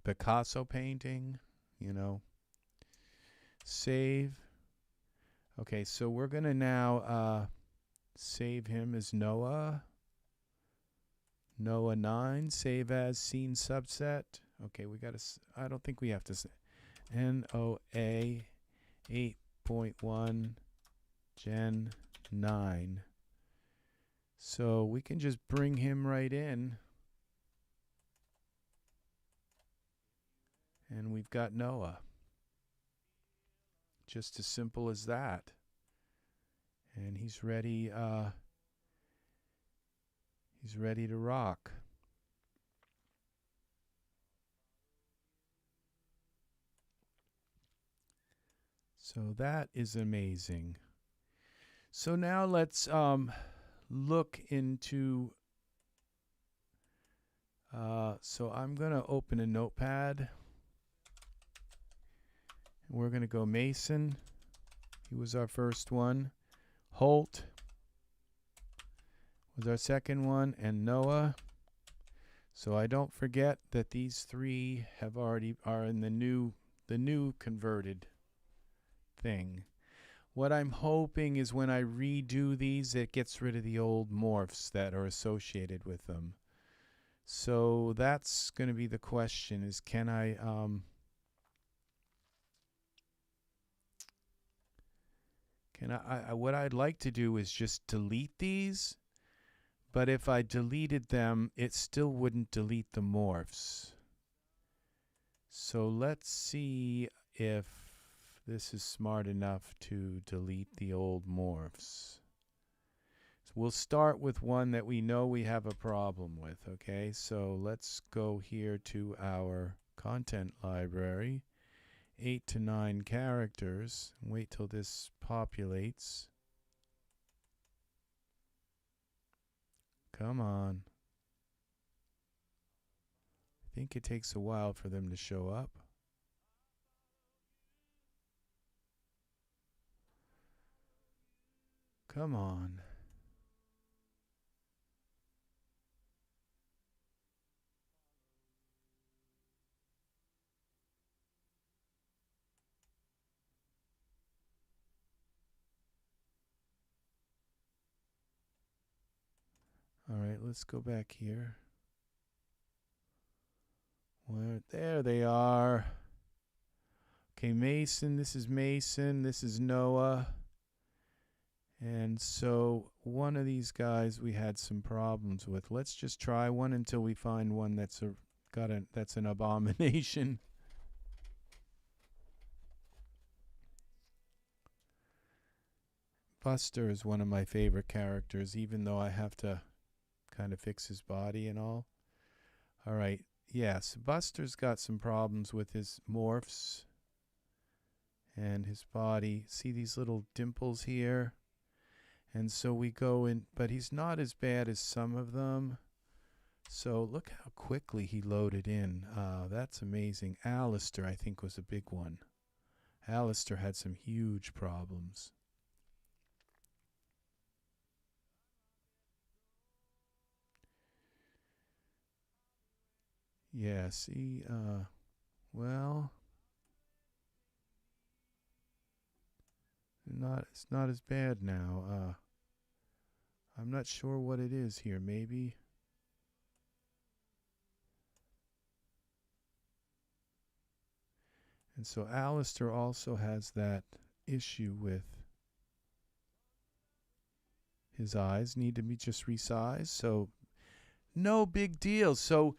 Picasso painting, you know. Save. Okay, so we're going to now save him as Noah. Noah 9, save as scene subset. Okay, we got to, I don't think we have to say. NOA 8.1 Gen 9. So we can just bring him right in. And we've got Noah. Just as simple as that. And he's ready. He's ready to rock. So that is amazing. So now let's look into, so I'm going to open a notepad. We're going to go Mason. He was our first one. Holt was our second one, and Noah. So I don't forget that these three have already are in the new converted thing. What I'm hoping is when I redo these, it gets rid of the old morphs that are associated with them. So that's going to be the question: is can I what I'd like to do is just delete these, but if I deleted them, it still wouldn't delete the morphs. So let's see if this is smart enough to delete the old morphs. We'll start with one that we know we have a problem with, okay? So let's go here to our content library, 8 to 9 characters. Wait till this populates. Come on. I think it takes a while for them to show up. Come on. All right, let's go back here. There they are. Okay, Mason, this is Mason, this is Noah. And so one of these guys we had some problems with. Let's just try one until we find one that's that's an abomination. Buster is one of my favorite characters, even though I have to kind of fix his body and all. All right, yes, Buster's got some problems with his morphs and his body. See these little dimples here? And so we go in, but he's not as bad as some of them. So look how quickly he loaded in. That's amazing. Alistair, I think, was a big one. Alistair had some huge problems. Yeah, see, well, it's not as bad now. I'm not sure what it is here. Maybe. And so Alistair also has that issue with his eyes need to be just resized. So no big deal. So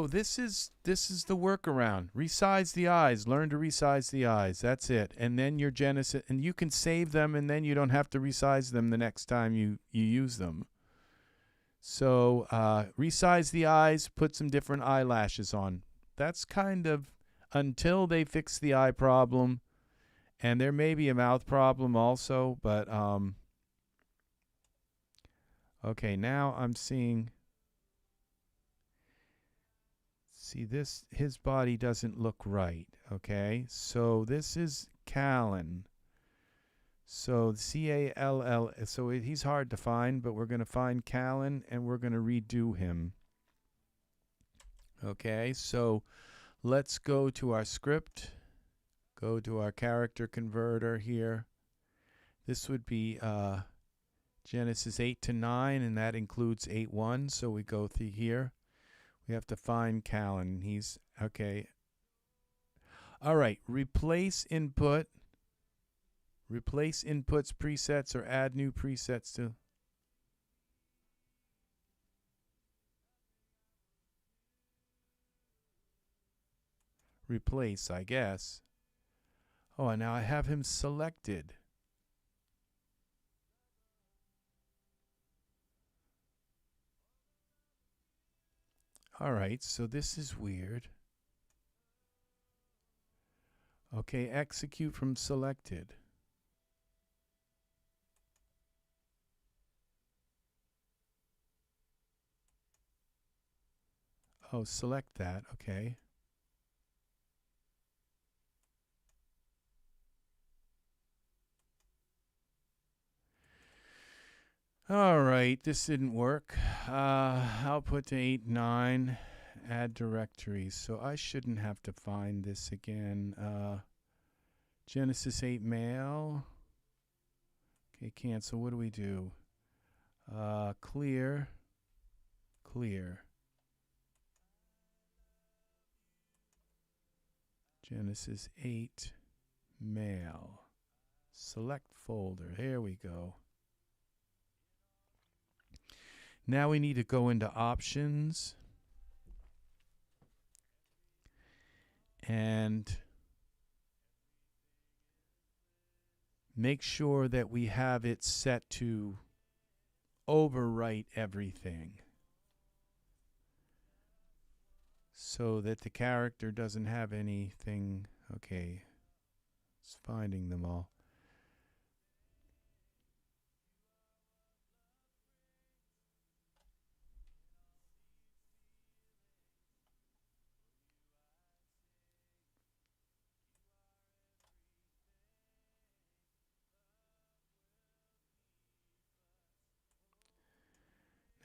this is the workaround. Resize the eyes. Learn to resize the eyes. That's it. And then your Genesis, and you can save them, and then you don't have to resize them the next time you use them. So resize the eyes. Put some different eyelashes on. That's kind of until they fix the eye problem, and there may be a mouth problem also. But okay, now I'm seeing. See this, his body doesn't look right, okay? So this is Callan. So C-A-L-L, so he's hard to find, but we're going to find Callan and we're going to redo him. Okay, so let's go to our script, go to our character converter here. This would be Genesis 8 to 9, and that includes 8.1, so we go through here. We have to find Callan. He's okay. All right. Replace input. Replace inputs presets or add new presets to. Replace, I guess. Oh, and now I have him selected. All right, so this is weird. Okay, execute from selected. Oh, select that, okay. All right, this didn't work. Output to 8.9, add directories. So I shouldn't have to find this again. Genesis 8 mail. Okay, cancel. What do we do? Clear. Clear. Genesis 8 mail. Select folder. Here we go. Now we need to go into options and make sure that we have it set to overwrite everything so that the character doesn't have anything. Okay, it's finding them all.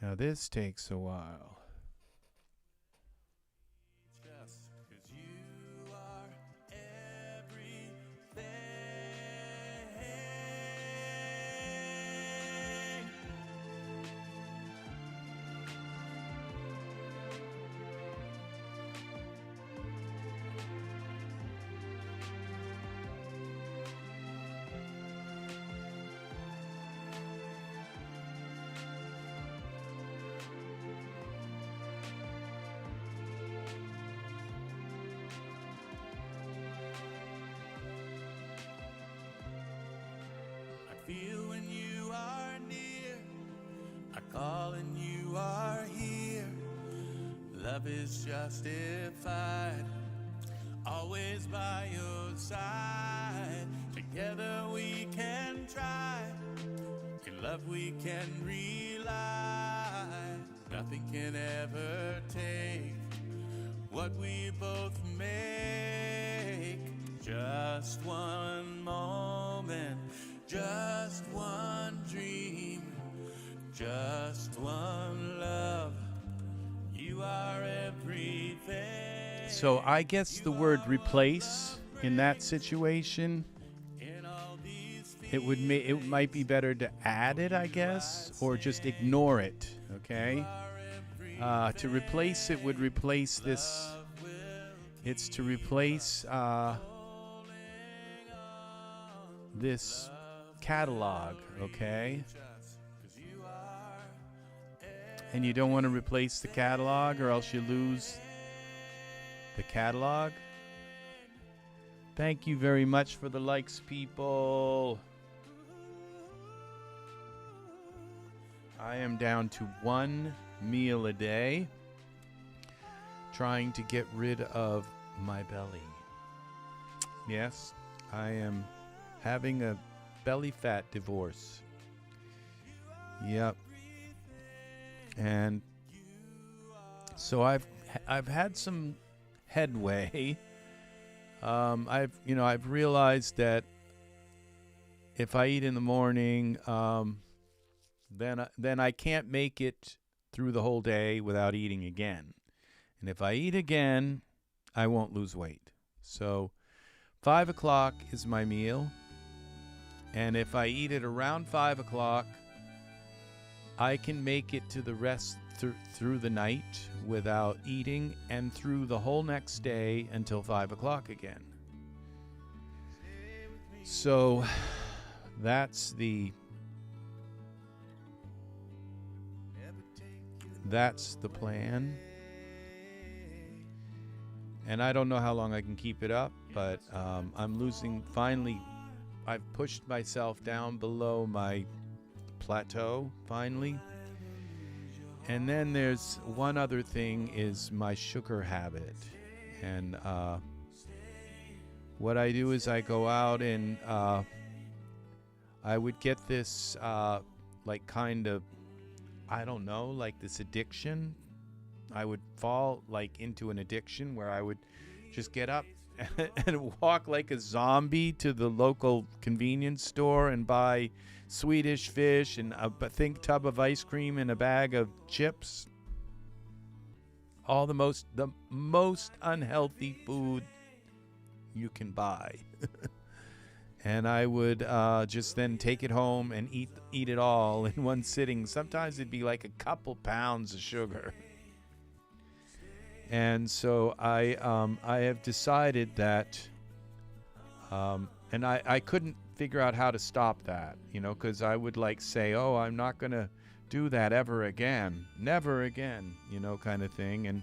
Now this takes a while. Just 'cause you are everything. Feel when you are near, I call and you are here. Love is justified, always by your side. Together we can try, in love we can rely. Nothing can ever take what we both make. Just one moment, just one dream, just one love. You are everything. So I guess the word replace in that situation, it might be better to add it, I guess, or just ignore it. Okay. To replace it would replace this. It's to replace this catalog, okay? And you don't want to replace the catalog or else you lose the catalog. Thank you very much for the likes, people. I am down to one meal a day, trying to get rid of my belly. Yes, I am having a belly fat divorce. Yep. And so I've had some headway. I've realized that if I eat in the morning, then I can't make it through the whole day without eating again. And if I eat again, I won't lose weight. So 5 o'clock is my meal. And if I eat it around 5 o'clock, I can make it to the rest through the night without eating and through the whole next day until 5 o'clock again. So that's the plan. And I don't know how long I can keep it up, but I'm losing. Finally, I've pushed myself down below my plateau, finally. And then there's one other thing, is my sugar habit. And what I do is I go out and I would get this like kind of, I don't know, like this addiction. I would fall like into an addiction where I would just get up and walk like a zombie to the local convenience store and buy Swedish fish and a tub of ice cream and a bag of chips. All the most unhealthy food you can buy. And I would just then take it home and eat it all in one sitting. Sometimes it'd be like a couple pounds of sugar. And so I have decided that, and I couldn't figure out how to stop that, because I would like say, oh, I'm not going to do that ever again, never again, kind of thing.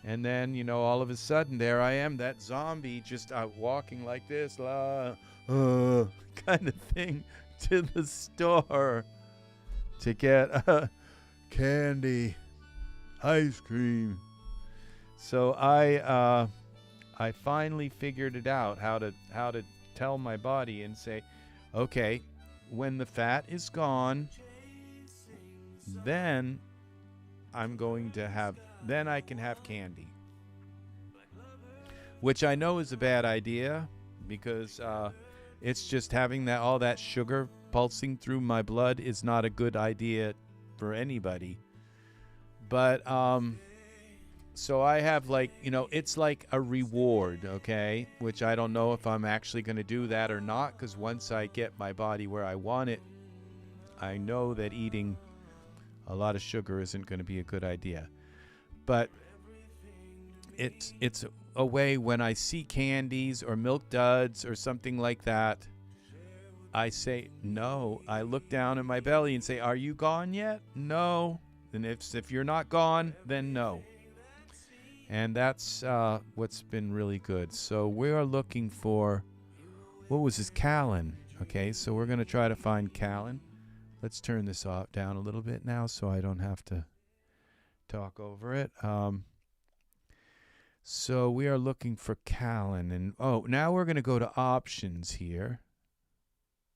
And then, all of a sudden there I am, that zombie just out walking like this, kind of thing, to the store to get candy, ice cream. So I finally figured it out how to tell my body and say, okay, when the fat is gone, then then I can have candy. Which I know is a bad idea because it's just having all that sugar pulsing through my blood is not a good idea for anybody. But so I have it's like a reward, okay? Which I don't know if I'm actually going to do that or not, because once I get my body where I want it, I know that eating a lot of sugar isn't going to be a good idea. But it's a way when I see candies or Milk Duds or something like that, I say no. I look down at my belly and say, "Are you gone yet?" No. And if you're not gone, then no. And that's what's been really good. So we are looking for, what was his, Callan? Okay, so we're going to try to find Callan. Let's turn this down a little bit now so I don't have to talk over it. So we are looking for Callan. And now we're going to go to options here.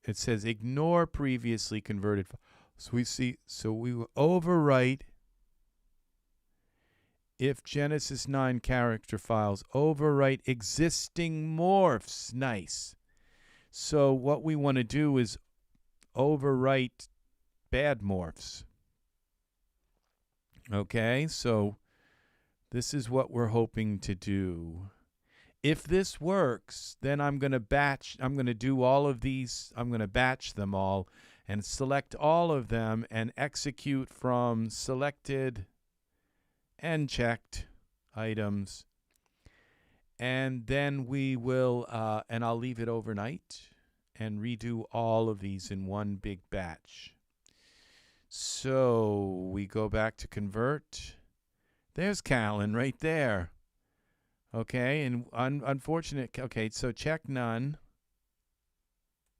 It says ignore previously converted. So we will overwrite if Genesis 9 character files, overwrite existing morphs. Nice. So what we want to do is overwrite bad morphs. Okay, so this is what we're hoping to do. If this works, then I'm going to do all of these. I'm going to batch them all and select all of them and execute from selected and checked items. And then we will, and I'll leave it overnight and redo all of these in one big batch. So we go back to convert. There's Callan right there. Okay, and unfortunate. Okay, so check none.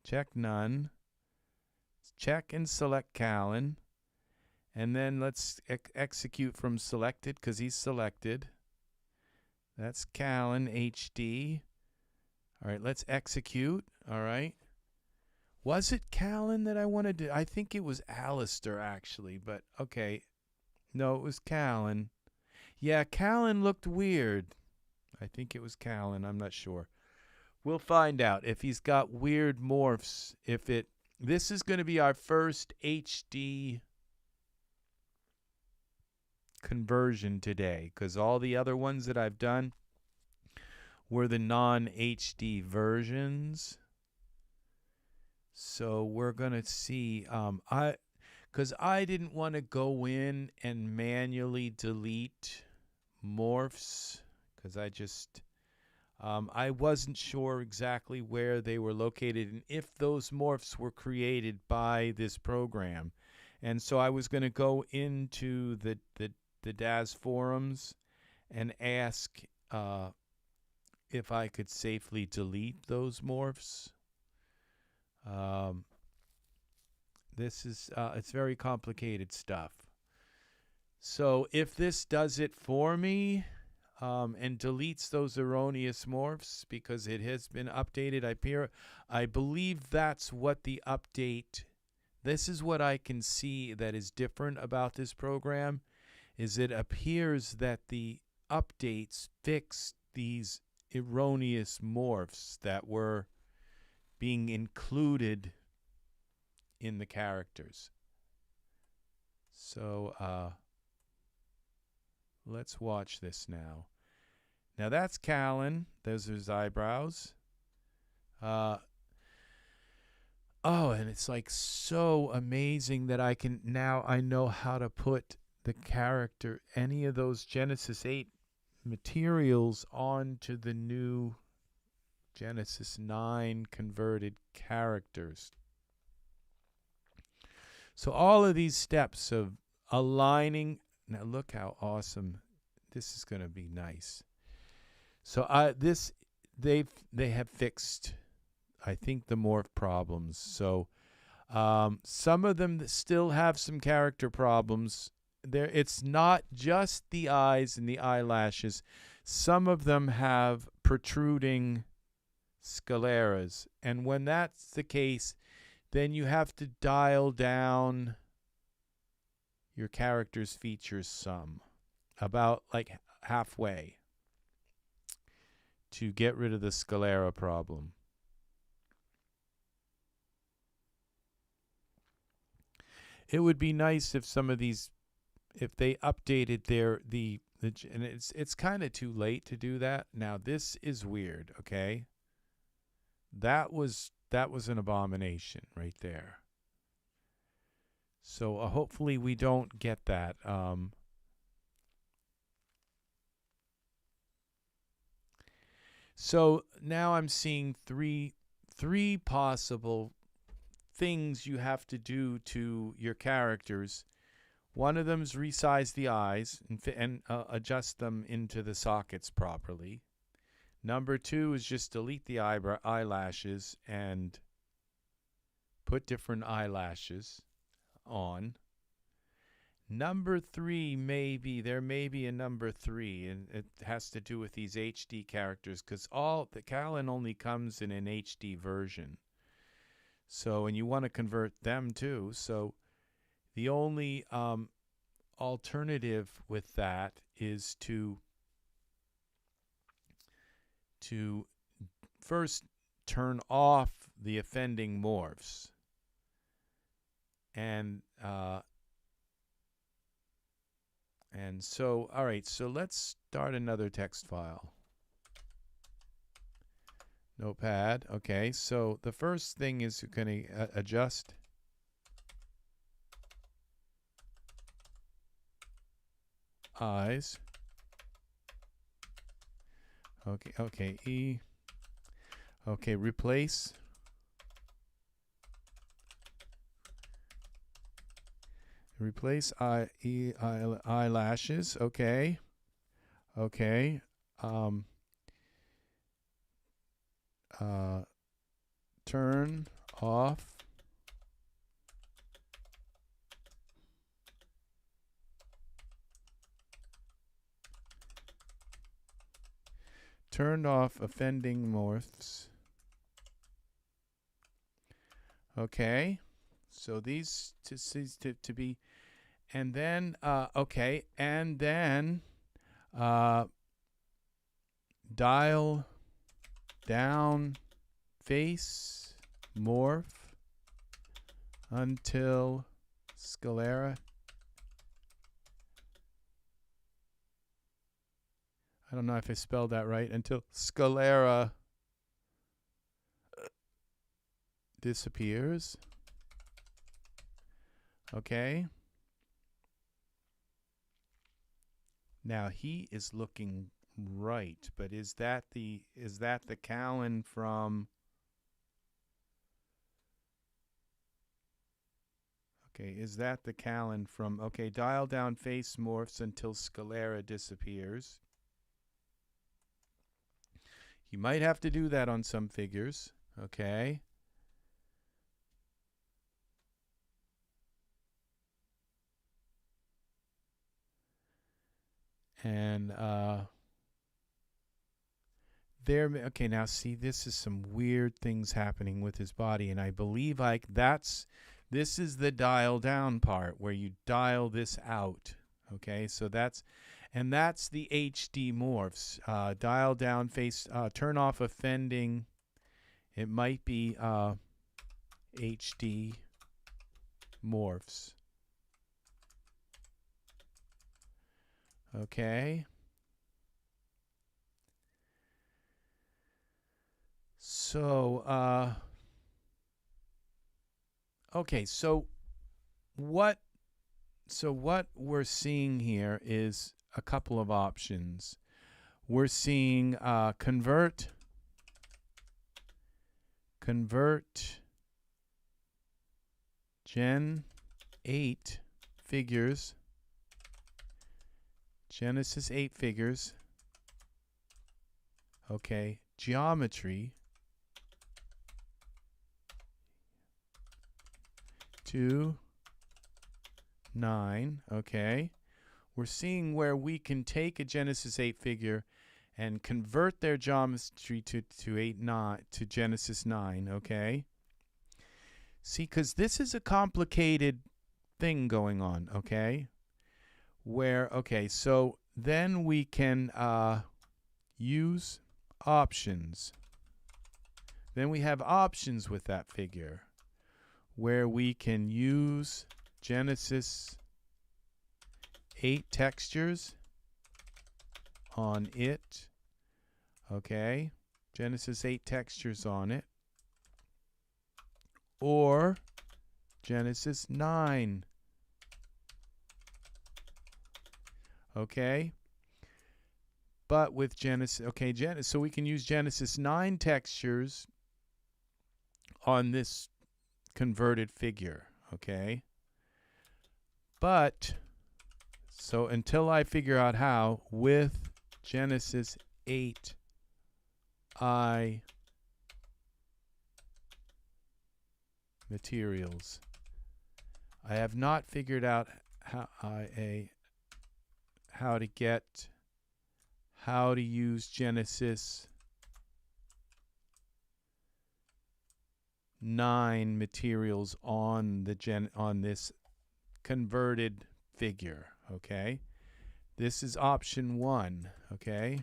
Check none. Check and select Callan. And then let's execute from selected because he's selected. That's Callan HD. All right, let's execute. All right. Was it Callan that I wanted to? I think it was Alistair actually, but okay. No, it was Callan. Yeah, Callan looked weird. I think it was Callan. I'm not sure. We'll find out if he's got weird morphs. This is going to be our first HD conversion today, because all the other ones that I've done were the non-HD versions. So we're going to see, because I didn't want to go in and manually delete morphs, because I wasn't sure exactly where they were located and if those morphs were created by this program. And so I was going to go into the DAS forums and ask if I could safely delete those morphs. This is it's very complicated stuff. So if this does it for me and deletes those erroneous morphs because it has been updated, I believe that's what the update. This is what I can see that is different about this program. Is it appears that the updates fixed these erroneous morphs that were being included in the characters. So let's watch this now. Now that's Callan. Those are his eyebrows. Oh, and it's like so amazing that I know how to put the character, any of those Genesis 8 materials onto the new Genesis 9 converted characters. So all of these steps of aligning, now look how awesome this is going to be. Nice. So they have fixed, I think, the morph problems. So Some of them that still have some character problems. It's not just the eyes and the eyelashes. Some of them have protruding scleras. And when that's the case, then you have to dial down your character's features some, about like halfway, to get rid of the sclera problem. It would be nice if some of these, if they updated and it's kind of too late to do that. Now this is weird, okay? That was an abomination right there. So hopefully we don't get that. So now I'm seeing three possible things you have to do to your characters. One of them is resize the eyes and adjust them into the sockets properly. Number 2 is just delete the eyelashes and put different eyelashes on. Number 3, there may be a number 3, and it has to do with these HD characters, because the Callan only comes in an HD version. So, and you want to convert them too. So the only alternative with that is to first turn off the offending morphs. And so, all right, so let's start another text file. Notepad. Okay, so the first thing is you're going to adjust eyes. Okay, Okay, replace eyelashes. Okay. Turn off offending morphs. Okay, so these to be, and then okay, and then dial down face morph until sclera. I don't know if I spelled that right. Until sclera disappears. Okay. Now he is looking right, but is that the Callan from? Okay, is that the Callan from? Okay, dial down face morphs until sclera disappears. You might have to do that on some figures. Okay. And okay, now see, this is some weird things happening with his body, and I believe this is the dial down part where you dial this out. Okay, so that's the HD morphs. Dial down face, turn off offending. It might be HD morphs. Okay. So, okay, so what we're seeing here is a couple of options. We're seeing convert Gen 8 figures, Genesis 8 figures. Okay, geometry to 9. Okay. We're seeing where we can take a Genesis 8 figure and convert their geometry to Genesis 9. Okay. See, because this is a complicated thing going on. Okay. So then we can use options. Then we have options with that figure where we can use Genesis 8 textures on it. Okay, Genesis 8 textures on it. Or Genesis 9. Okay. But with Genesis, so we can use Genesis 9 textures on this converted figure. Okay. But, so until I figure out how, with Genesis 8 materials, I have not figured out how to use Genesis 9 materials on this converted figure. Okay, this is option 1. Okay,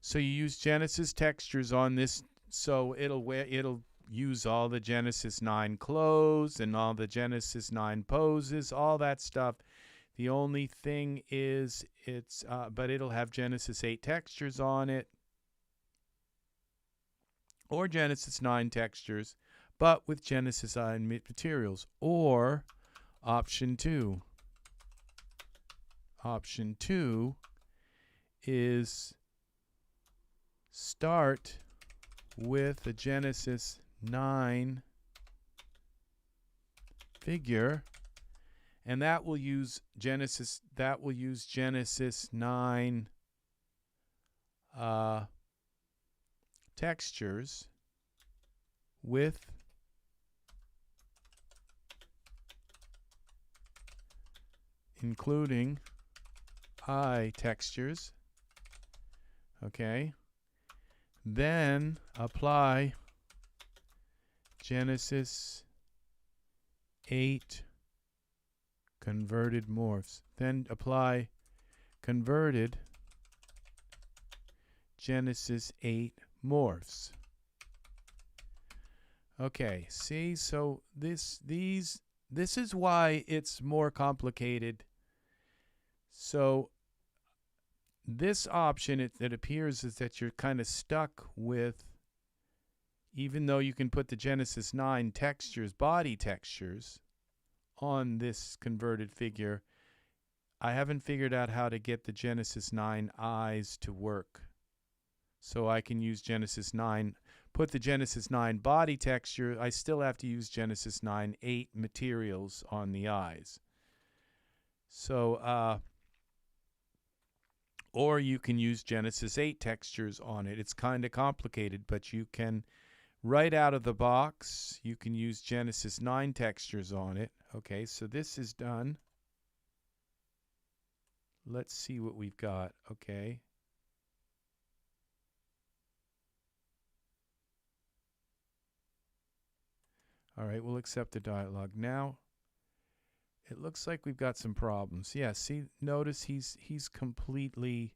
so you use Genesis textures on this, so it'll use all the Genesis 9 clothes and all the Genesis 9 poses, all that stuff. The only thing is but it'll have Genesis 8 textures on it, or Genesis 9 textures, but with Genesis 9 materials. Or option 2. Option 2 is start with a Genesis 9 figure, and that will use Genesis 9 textures with including eye textures. Okay, then apply Genesis 8 converted morphs. Then apply converted Genesis 8 morphs. Okay, see, so this is why it's more complicated. So this option, it appears, is that you're kind of stuck with, even though you can put the Genesis 9 textures, body textures, on this converted figure, I haven't figured out how to get the Genesis 9 eyes to work. So I can use Genesis 9, put the Genesis 9 body texture. I still have to use Genesis 9 8 materials on the eyes. So, or you can use Genesis 8 textures on it. It's kind of complicated, but you can, right out of the box, you can use Genesis 9 textures on it. Okay, so this is done. Let's see what we've got. Okay. All right, we'll accept the dialog. Now, it looks like we've got some problems. Yeah, see, notice he's completely,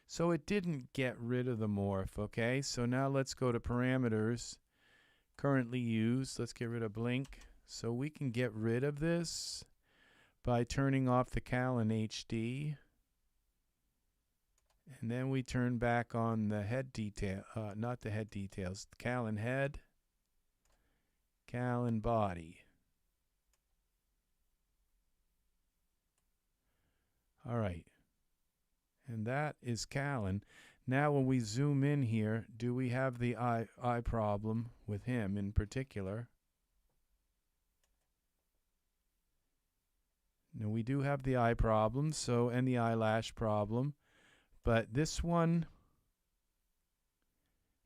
so it didn't get rid of the morph. Okay, so now let's go to parameters currently used. Let's get rid of blink. So we can get rid of this by turning off the Callan HD. And then we turn back on the head detail, not the head details, Callan head, Callan body. All right. And that is Callan. Now when we zoom in here, do we have the eye problem with him in particular? Now we do have the eye problem, so, and the eyelash problem, but this one,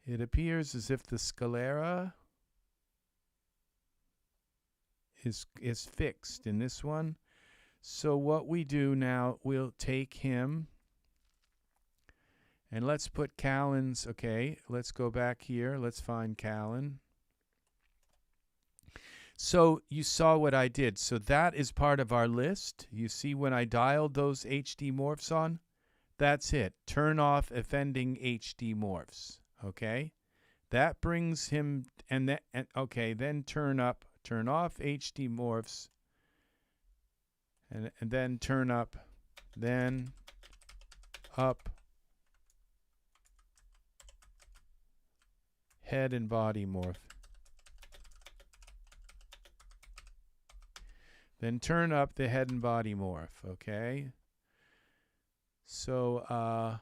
it appears as if the sclera is fixed in this one. So what we do now, we'll take him and let's put Callan's. Okay, let's go back here. Let's find Callan. So you saw what I did. So that is part of our list. You see when I dialed those HD morphs on? That's it. Turn off offending HD morphs. Okay? That brings him, okay, then turn off HD morphs, and then turn up, then up head and body morph. Then turn up the head and body morph, okay? So,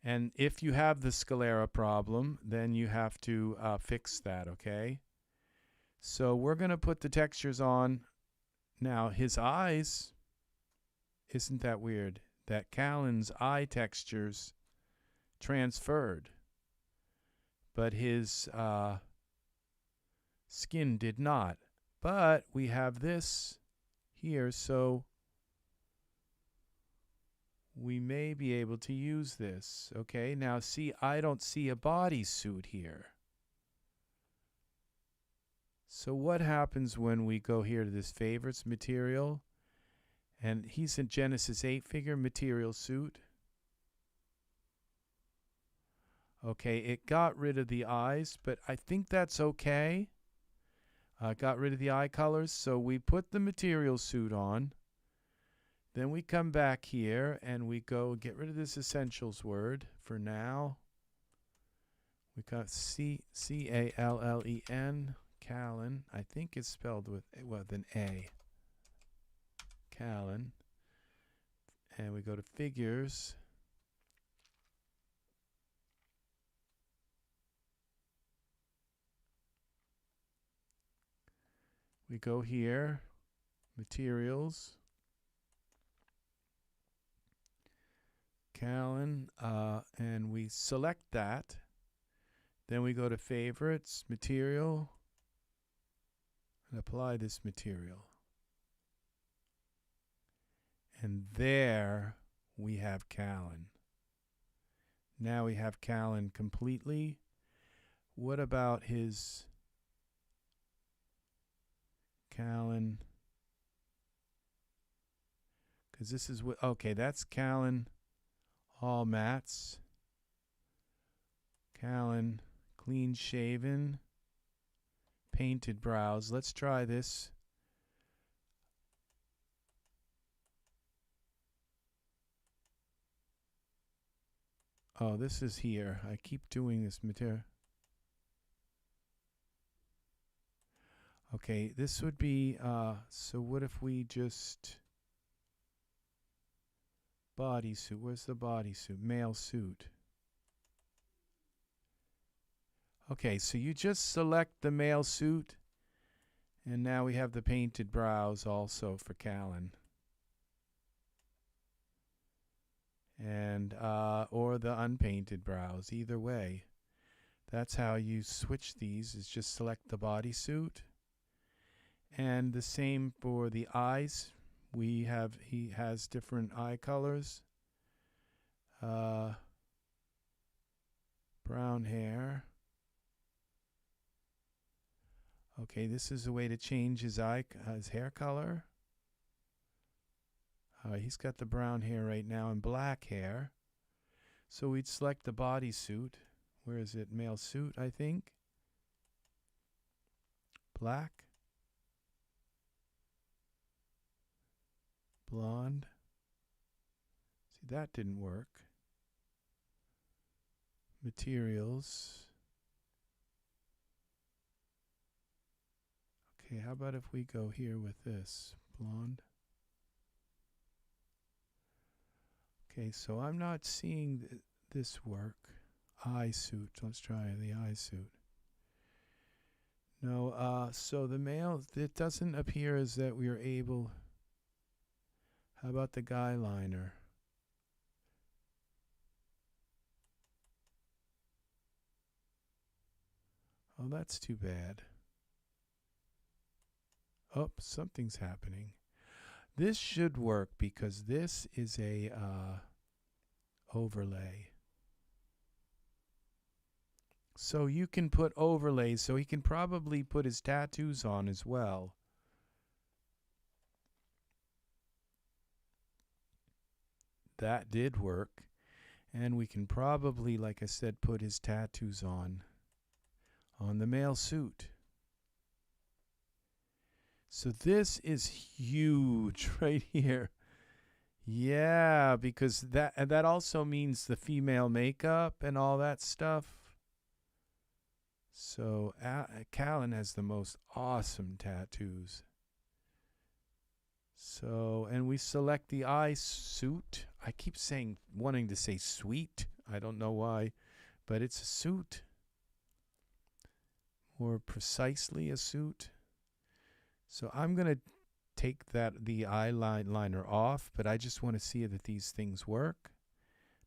and if you have the sclera problem, then you have to fix that, okay? So we're going to put the textures on. Now, his eyes, isn't that weird? That Callan's eye textures transferred, but his skin did not. But we have this here, so we may be able to use this. Okay, now see, I don't see a bodysuit here. So what happens when we go here to this favorites material? And he's in Genesis 8 figure material suit. Okay, it got rid of the eyes, but I think that's okay. Got rid of the eye colors, so we put the material suit on. Then we come back here and we go get rid of this essentials word for now. We got C-A-L-L-E-N, Callan. I think it's spelled with an A. Callan. And we go to figures. We go here, materials, Callan, and we select that. Then we go to favorites, material, and apply this material. And there we have Callan. Now we have Callan completely. What about his Callan? Because this is what, okay, that's Callan, all mattes. Callan, clean shaven, painted brows. Let's try this. Oh, this is here. I keep doing this material. Okay, this would be, so what if we just, bodysuit, where's the bodysuit? Male suit. Okay, so you just select the male suit, and now we have the painted brows also for Callan. And, or the unpainted brows, either way. That's how you switch these, is just select the bodysuit. And the same for the eyes. He has different eye colors. Brown hair. Okay, this is a way to change his hair color. He's got the brown hair right now and black hair. So we'd select the bodysuit. Where is it? Male suit, I think. Black. Blonde. See, that didn't work. Materials. Okay, how about if we go here with this? Blonde. Okay, so I'm not seeing this work. Eye suit. Let's try the eye suit. No, so the male, it doesn't appear as that we are able. How about the guy liner? Oh, that's too bad. Oh, something's happening. This should work because this is a overlay. So you can put overlays, so he can probably put his tattoos on as well. That did work. And we can probably, like I said, put his tattoos on the male suit. So this is huge right here. Yeah, because that also means the female makeup and all that stuff. So Callan has the most awesome tattoos. So, and we select the eye suit. I keep wanting to say suite. I don't know why, but it's a suit. More precisely a suit. So I'm going to take the eyeliner off, but I just want to see that these things work.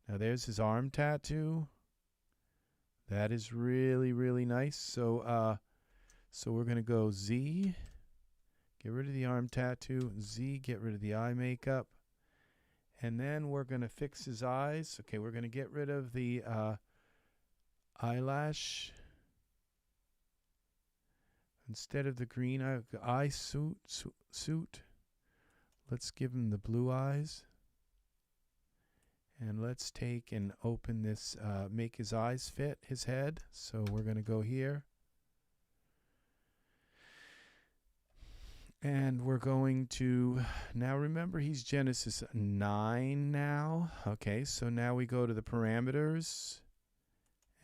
Now there's his arm tattoo. That is really, really nice. So we're going to go Z, get rid of the arm tattoo, Z, get rid of the eye makeup. And then we're going to fix his eyes. Okay, we're going to get rid of the eyelash. Instead of the green eye suit, let's give him the blue eyes. And let's take and open this, make his eyes fit his head. So we're going to go here. And we're going to, now remember he's Genesis 9 now. Okay, so now we go to the parameters.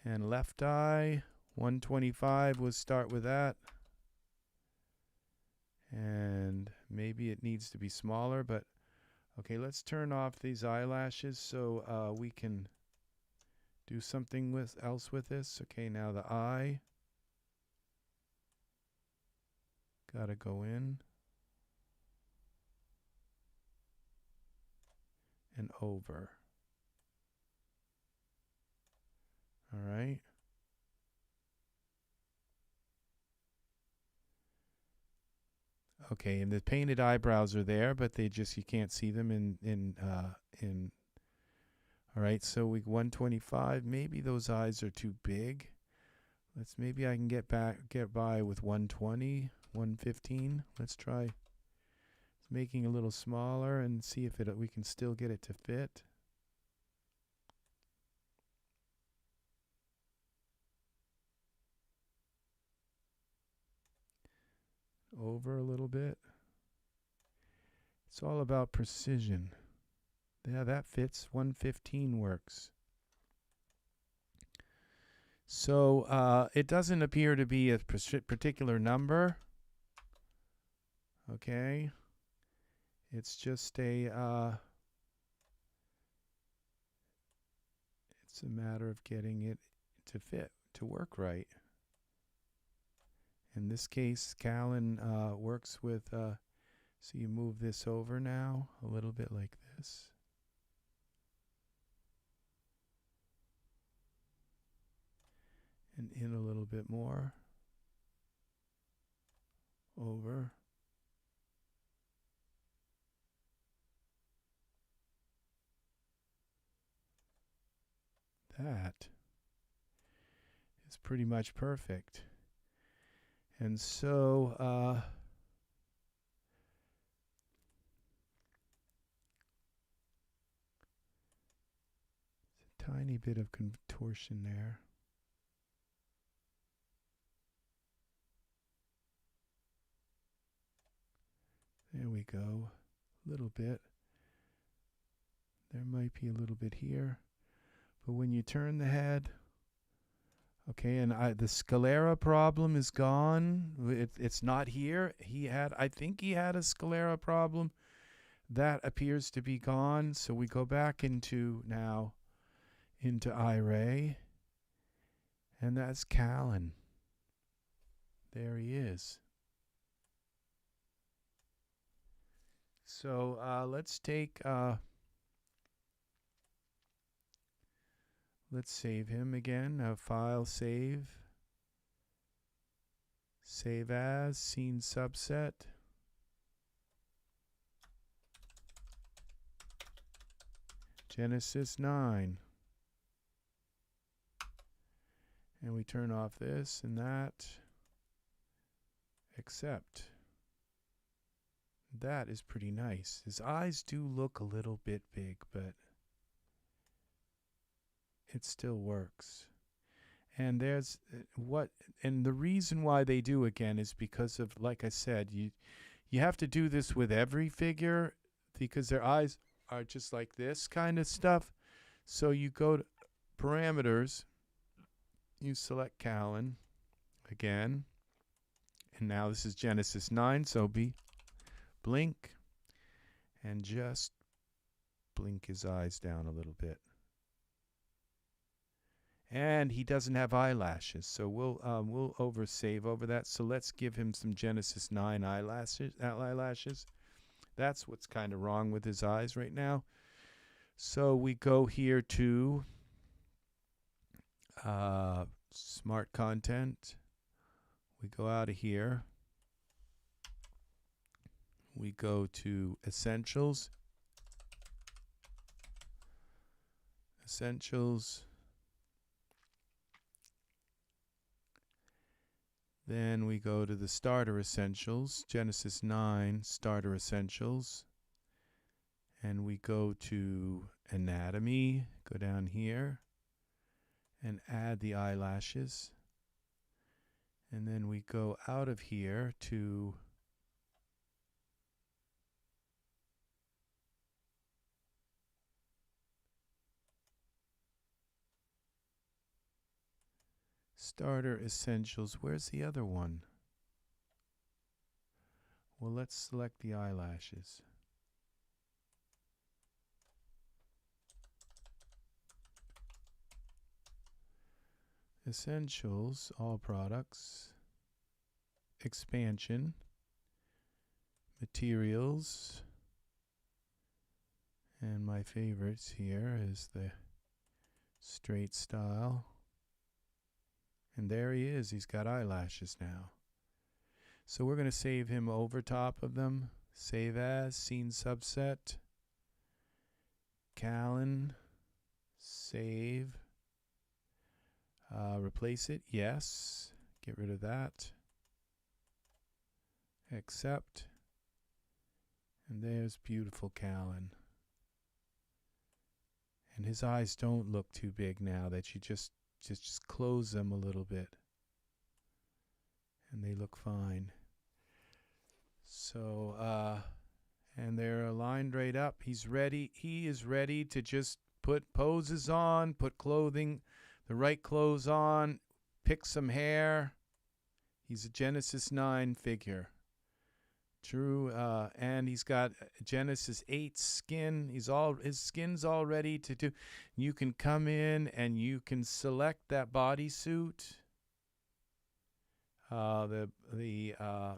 And left eye, 125, we'll start with that. And maybe it needs to be smaller, but okay, let's turn off these eyelashes so we can do something else with this. Okay, now the eye. Gotta go in. And over. All right. Okay, and the painted eyebrows are there, but you can't see them in all right, so 125, maybe those eyes are too big. Maybe I can get by with 120, 115. Let's try making a little smaller and see if we can still get it to fit. Over a little bit. It's all about precision. Yeah, that fits. 115 works. So it doesn't appear to be a particular number. Okay. It's just it's a matter of getting it to fit, to work right. In this case, Callan works with, so you move this over now, a little bit like this. And in a little bit more. Over. That is pretty much perfect. And so, a tiny bit of contortion there. There we go. A little bit. There might be a little bit here. But when you turn the head, okay, and the sclera problem is gone. It's not here. I think he had a sclera problem. That appears to be gone. So we go back into Iray. And that's Callan. There he is. So let's take, let's save him again. File, save. Save as, scene subset. Genesis 9. And we turn off this and that. Accept. That is pretty nice. His eyes do look a little bit big, but it still works. And there's and the reason why they do again is because of, like I said, you have to do this with every figure because their eyes are just like this kind of stuff. So you go to parameters, you select Callan again, and now this is Genesis 9, so blink and just blink his eyes down a little bit. And he doesn't have eyelashes, so we'll save over that. So let's give him some Genesis 9 eyelashes. That's what's kind of wrong with his eyes right now. So we go here to Smart Content. We go out of here. We go to Essentials. Then we go to the Starter Essentials, Genesis 9 Starter Essentials. And we go to Anatomy, go down here, and add the eyelashes. And then we go out of here to Starter Essentials. Where's the other one? Well, let's select the eyelashes. Essentials, all products, expansion, materials, and my favorites here is the straight style. And there he is. He's got eyelashes now. So we're going to save him over top of them. Save as, scene subset, Callan, save, replace it, yes, get rid of that, accept, and there's beautiful Callan. And his eyes don't look too big now that you just close them a little bit. And they look fine. So, and they're aligned right up. He's ready. He is ready to just put poses on, put clothing, the right clothes on, pick some hair. He's a Genesis 9 figure. True, and he's got Genesis 8 skin. His skin's all ready to do. You can come in and you can select that bodysuit, the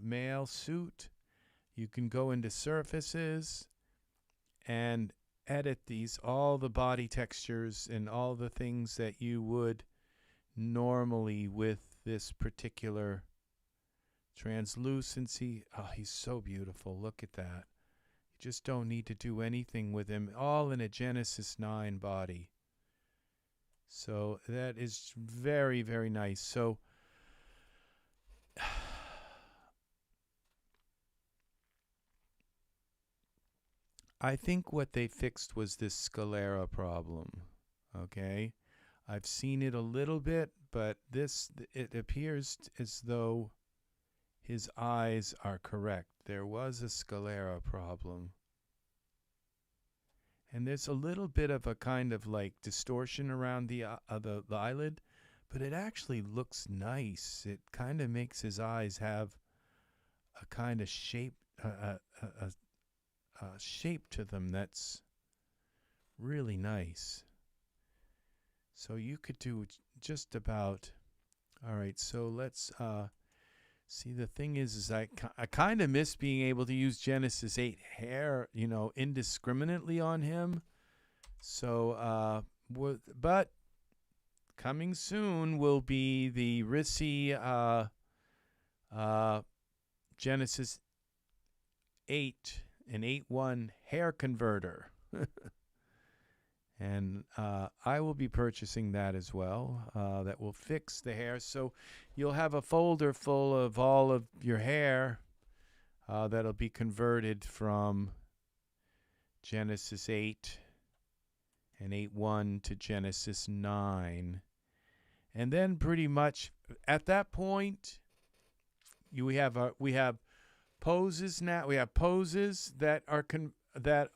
male suit. You can go into surfaces and edit all the body textures and all the things that you would normally with this particular translucency. Oh, he's so beautiful. Look at that. You just don't need to do anything with him. All in a Genesis 9 body. So that is very, very nice. So I think what they fixed was this sclera problem. Okay? I've seen it a little bit, but it appears as though his eyes are correct. There was a sclera problem. And there's a little bit of a kind of like distortion around the eyelid, but it actually looks nice. It kind of makes his eyes have a kind of shape, shape to them that's really nice. So you could do just about. All right, so let's see. The thing is I kind of miss being able to use Genesis 8 hair, indiscriminately on him. So, but coming soon will be the RSSY Genesis 8 and 8.1 hair converter. And I will be purchasing that as well. That will fix the hair. So you'll have a folder full of all of your hair that'll be converted from Genesis 8 and 8.1 to Genesis 9. And then pretty much at that point, we have poses now. We have poses that are that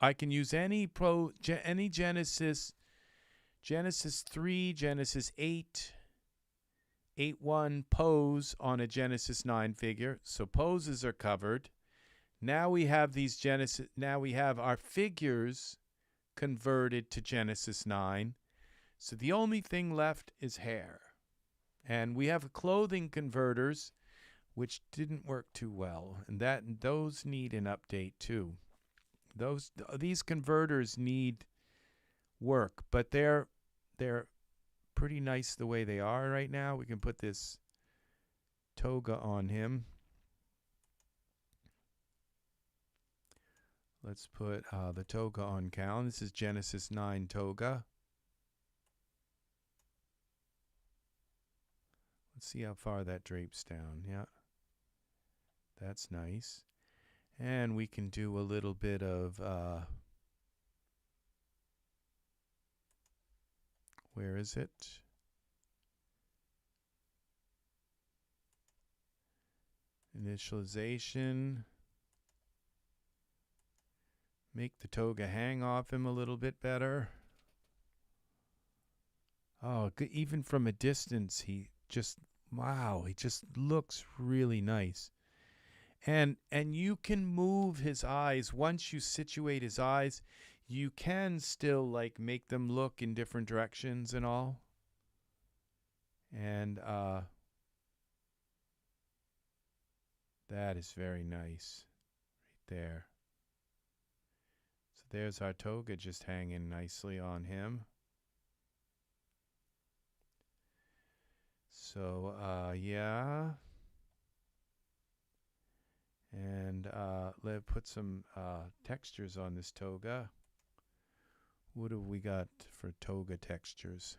I can use any Genesis 3, Genesis 8, 8.1 pose on a Genesis 9 figure. So poses are covered. Now we have these Genesis. Now we have our figures converted to Genesis 9. So the only thing left is hair. And we have clothing converters, which didn't work too well, and those need an update too. These converters need work, but they're pretty nice the way they are right now. We can put this toga on him. Let's put the toga on Callan. This is Genesis 9 toga. Let's see how far that drapes down. Yeah, that's nice. And we can do a little bit of, where is it? Initialization. Make the toga hang off him a little bit better. Oh, even from a distance, he just looks really nice. And you can move his eyes. Once you situate his eyes, you can still like make them look in different directions and all. And that is very nice right there. So there's our toga just hanging nicely on him. So yeah. And let's put some textures on this toga. What have we got for toga textures?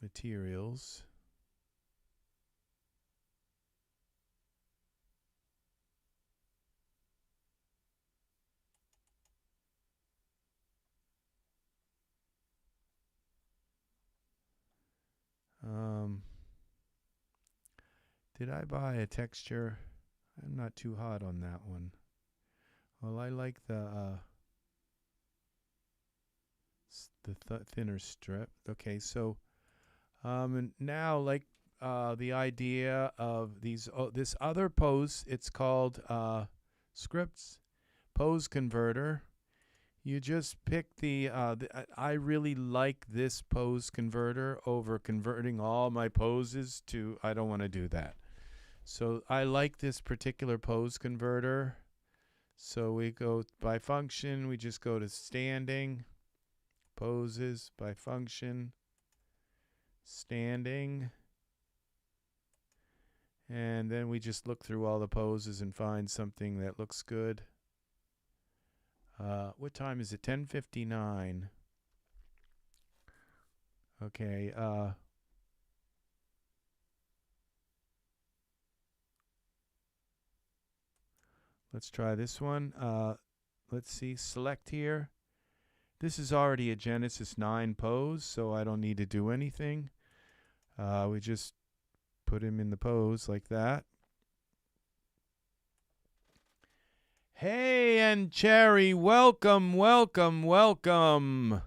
Materials. Did I buy a texture? I'm not too hot on that one. Well, I like the thinner strip. Okay, so and now like the idea of these this other pose, it's called scripts pose converter. You just pick I really like this pose converter over converting all my poses to, I don't want to do that. So I like this particular pose converter. So we go by function, we just go to standing, poses by function, standing. And then we just look through all the poses and find something that looks good. What time is it? 10:59. Okay. Let's try this one. Let's see. Select here. This is already a Genesis 9 pose, so I don't need to do anything. We just put him in the pose like that. Hey, and Cherry, welcome, welcome, welcome.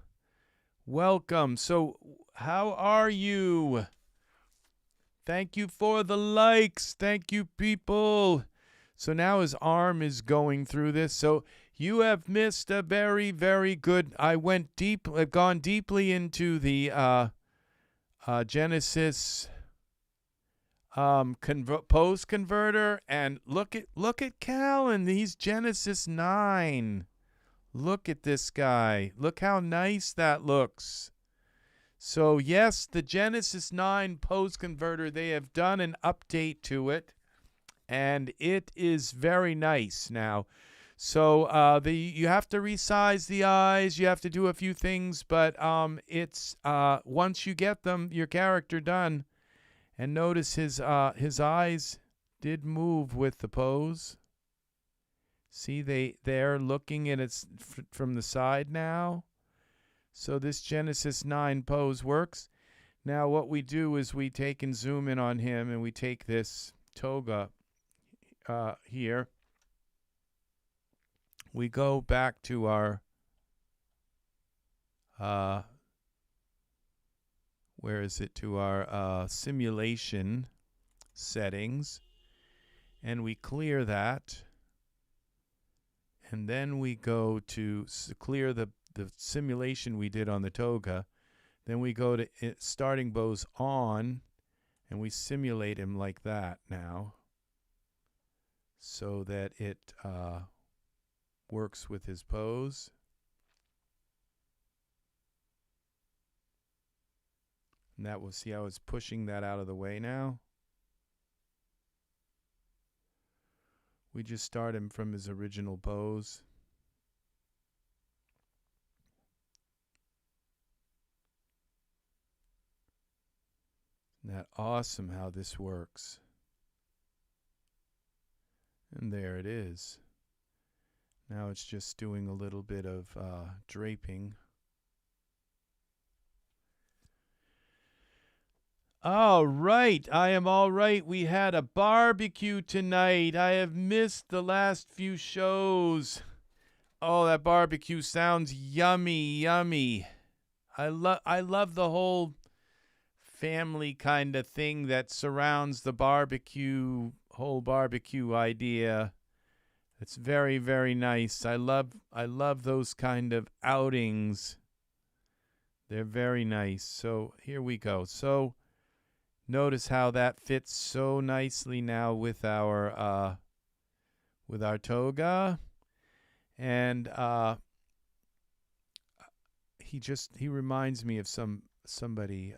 Welcome. So, how are you? Thank you for the likes. Thank you, people. So now his arm is going through this. So you have missed a very, very good. I've gone deeply into the Genesis pose converter, and look at Callan. He's Genesis 9. Look at this guy. Look how nice that looks. So yes, the Genesis 9 pose converter, they have done an update to it, and it is very nice now. So you have to resize the eyes. You have to do a few things, but it's once you get your character done, and notice his eyes did move with the pose. See, they're looking at it from the side now. So this Genesis 9 pose works. Now what we do is we take and zoom in on him, and we take this toga here. We go back to our where is it? To our simulation settings, and we clear that. And then we go to clear the simulation we did on the toga. Then we go to starting pose on, and we simulate him like that now, so that it works with his pose. And that will see how it's pushing that out of the way now. We just start him from his original pose. Isn't that awesome how this works? And there it is. Now it's just doing a little bit of draping. All right, I am all right. We had a barbecue tonight. I have missed the last few shows. Oh, that barbecue sounds yummy, yummy. I love the whole family kind of thing that surrounds the whole barbecue idea. It's very, very nice. I love those kind of outings. They're very nice. So here we go. So notice how that fits so nicely now with our toga, and he reminds me of somebody.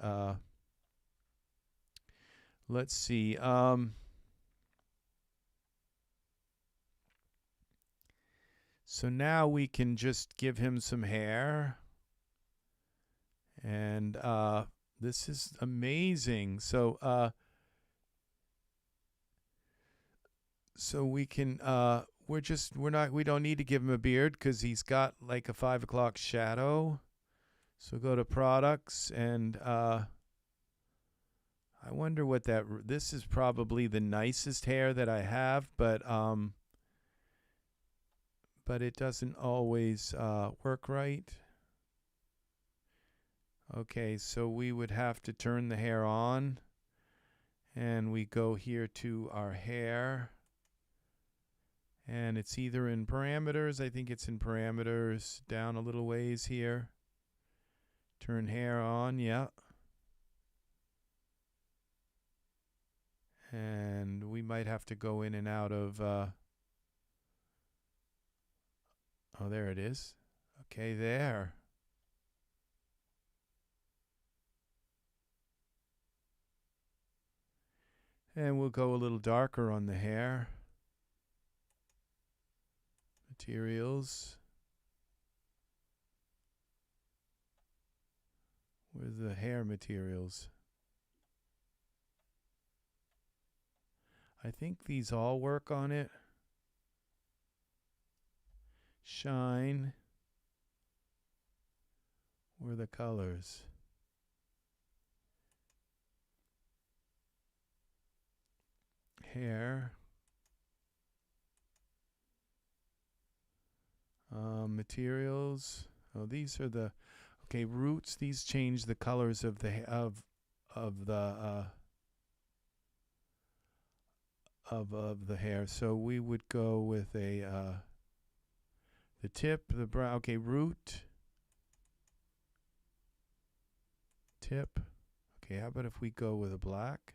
Let's see. So now we can just give him some hair, and this is amazing. So we can we don't need to give him a beard because he's got like a 5 o'clock shadow. So go to products, and I wonder what this is probably the nicest hair that I have, but it doesn't always work right. Okay, so we would have to turn the hair on, and we go here to our hair, and it's either in parameters. I think it's in parameters, down a little ways here. Turn hair on, yeah. And we might have to go in and out of oh, there it is. Okay, there. And we'll go a little darker on the hair. Materials. Where's the hair materials? I think these all work on it. Shine. Where are the colors? Hair. Materials. Oh, these are the roots. These change the colors of the hair. So we would go with the tip, the brown. Okay, root, tip. Okay, how about if we go with a black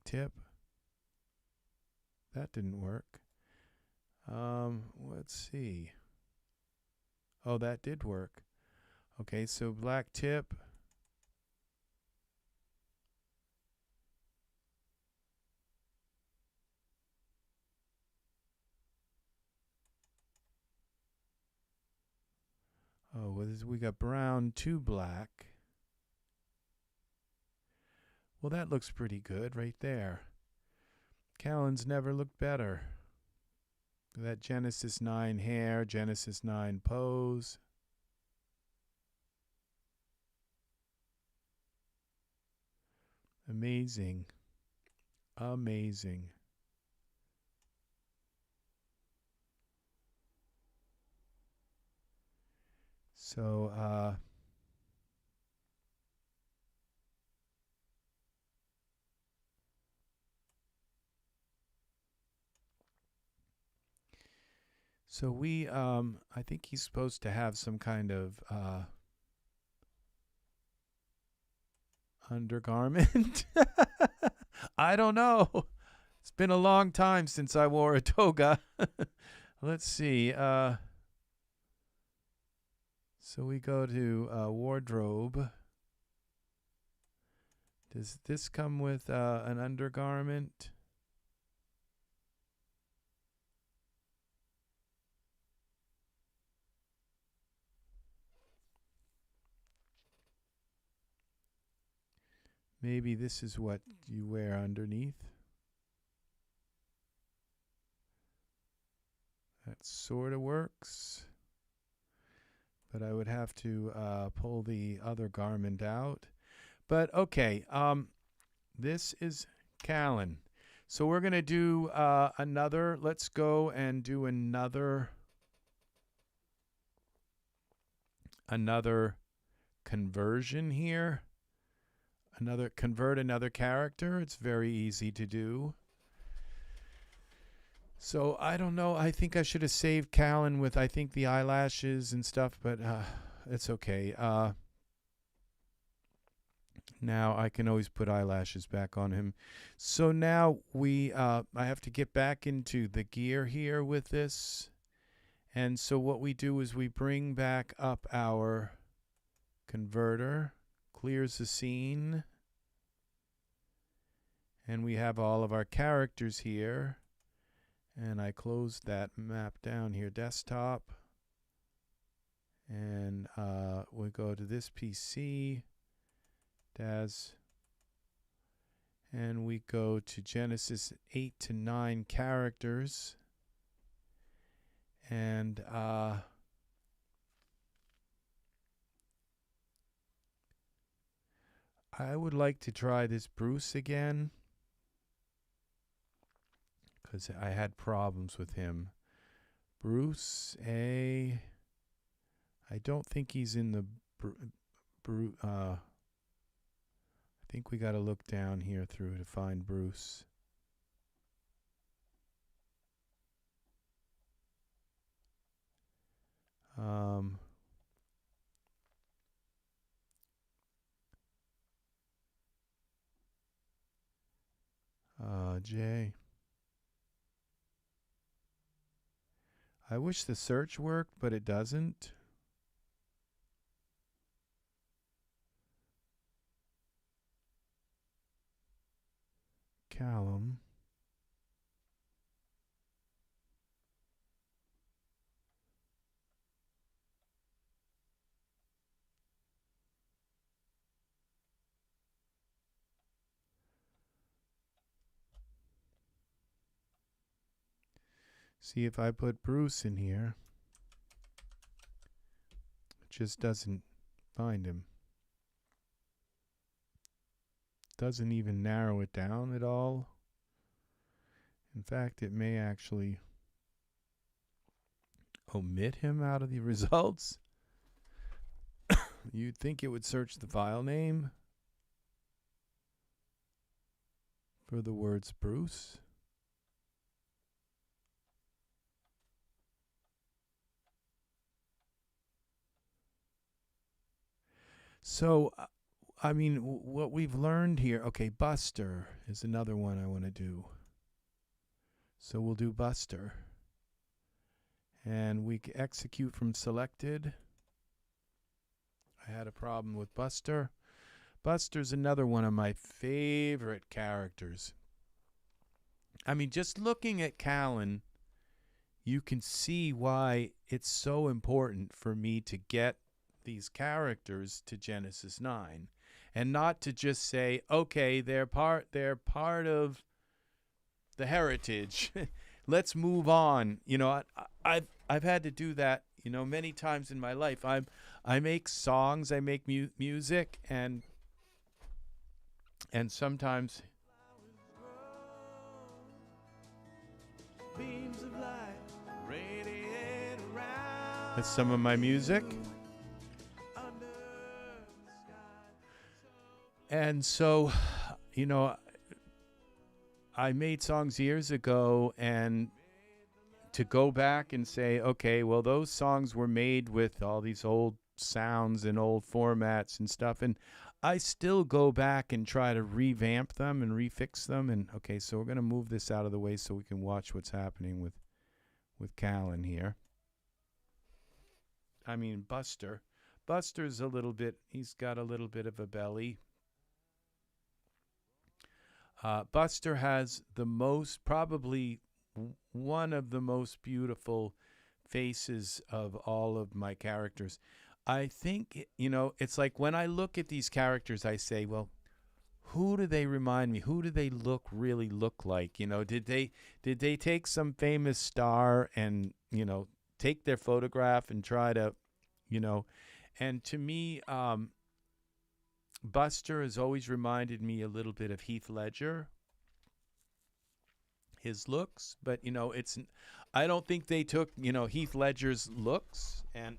tip? That didn't work. Let's see. Oh, that did work. Okay, so black tip. Oh, we got brown to black. Well, that looks pretty good right there. Callan's never looked better. That Genesis 9 hair, Genesis 9 pose. Amazing. Amazing. So, I think he's supposed to have some kind of undergarment. I don't know. It's been a long time since I wore a toga. Let's see. So we go to wardrobe. Does this come with an undergarment? Maybe this is what you wear underneath. That sort of works. But I would have to pull the other garment out. But okay, this is Callan. So we're going to do another, let's go and do another conversion here. Convert another character. It's very easy to do. So I don't know. I think I should have saved Callan with, I think, the eyelashes and stuff, but it's okay. Now I can always put eyelashes back on him. So now I have to get back into the gear here with this. And so what we do is we bring back up our converter, clears the scene, and we have all of our characters here. And I close that map down here, desktop, and we go to this PC, DAS, and we go to Genesis 8 to 9 characters, and I would like to try this Bruce again, because I had problems with him. Bruce A. I don't think he's in the I think we got to look down here through to find Bruce. J. I wish the search worked, but it doesn't. Callan. See if I put Bruce in here. It just doesn't find him. Doesn't even narrow it down at all. In fact, it may actually omit him out of the results. You'd think it would search the file name for the words Bruce. So, I mean, what we've learned here, okay, Buster is another one I want to do. So we'll do Buster. And we execute from selected. I had a problem with Buster. Buster's another one of my favorite characters. I mean, just looking at Callan, you can see why it's so important for me to get these characters to Genesis 9, and not to just say, okay, they're part of the heritage. Let's move on. I've had to do that, many times in my life. I make songs, I make music, and sometimes beams of light radiate around. That's some of my music. And so, I made songs years ago, and to go back and say, okay, well, those songs were made with all these old sounds and old formats and stuff, and I still go back and try to revamp them and refix them. And okay, so we're going to move this out of the way so we can watch what's happening with Callan here. I mean, Buster's a little bit, he's got a little bit of a belly. Buster has probably one of the most beautiful faces of all of my characters. I think, it's like when I look at these characters, I say, well, who do they remind me? Who do they really look like? Did they take some famous star and, take their photograph and try to, and to me, Buster has always reminded me a little bit of Heath Ledger, his looks, but I don't think they took Heath Ledger's looks and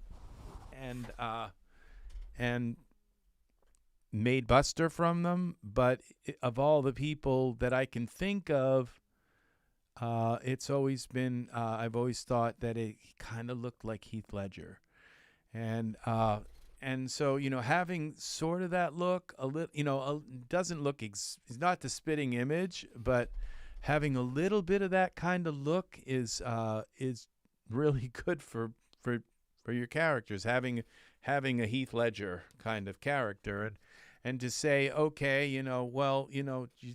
made Buster from them. But of all the people that I can think of, it's always been I've always thought that it kind of looked like Heath Ledger, and so, having sort of that look, a little, doesn't look, it's not the spitting image, but having a little bit of that kind of look is really good for your characters. Having a Heath Ledger kind of character, and to say, okay, well,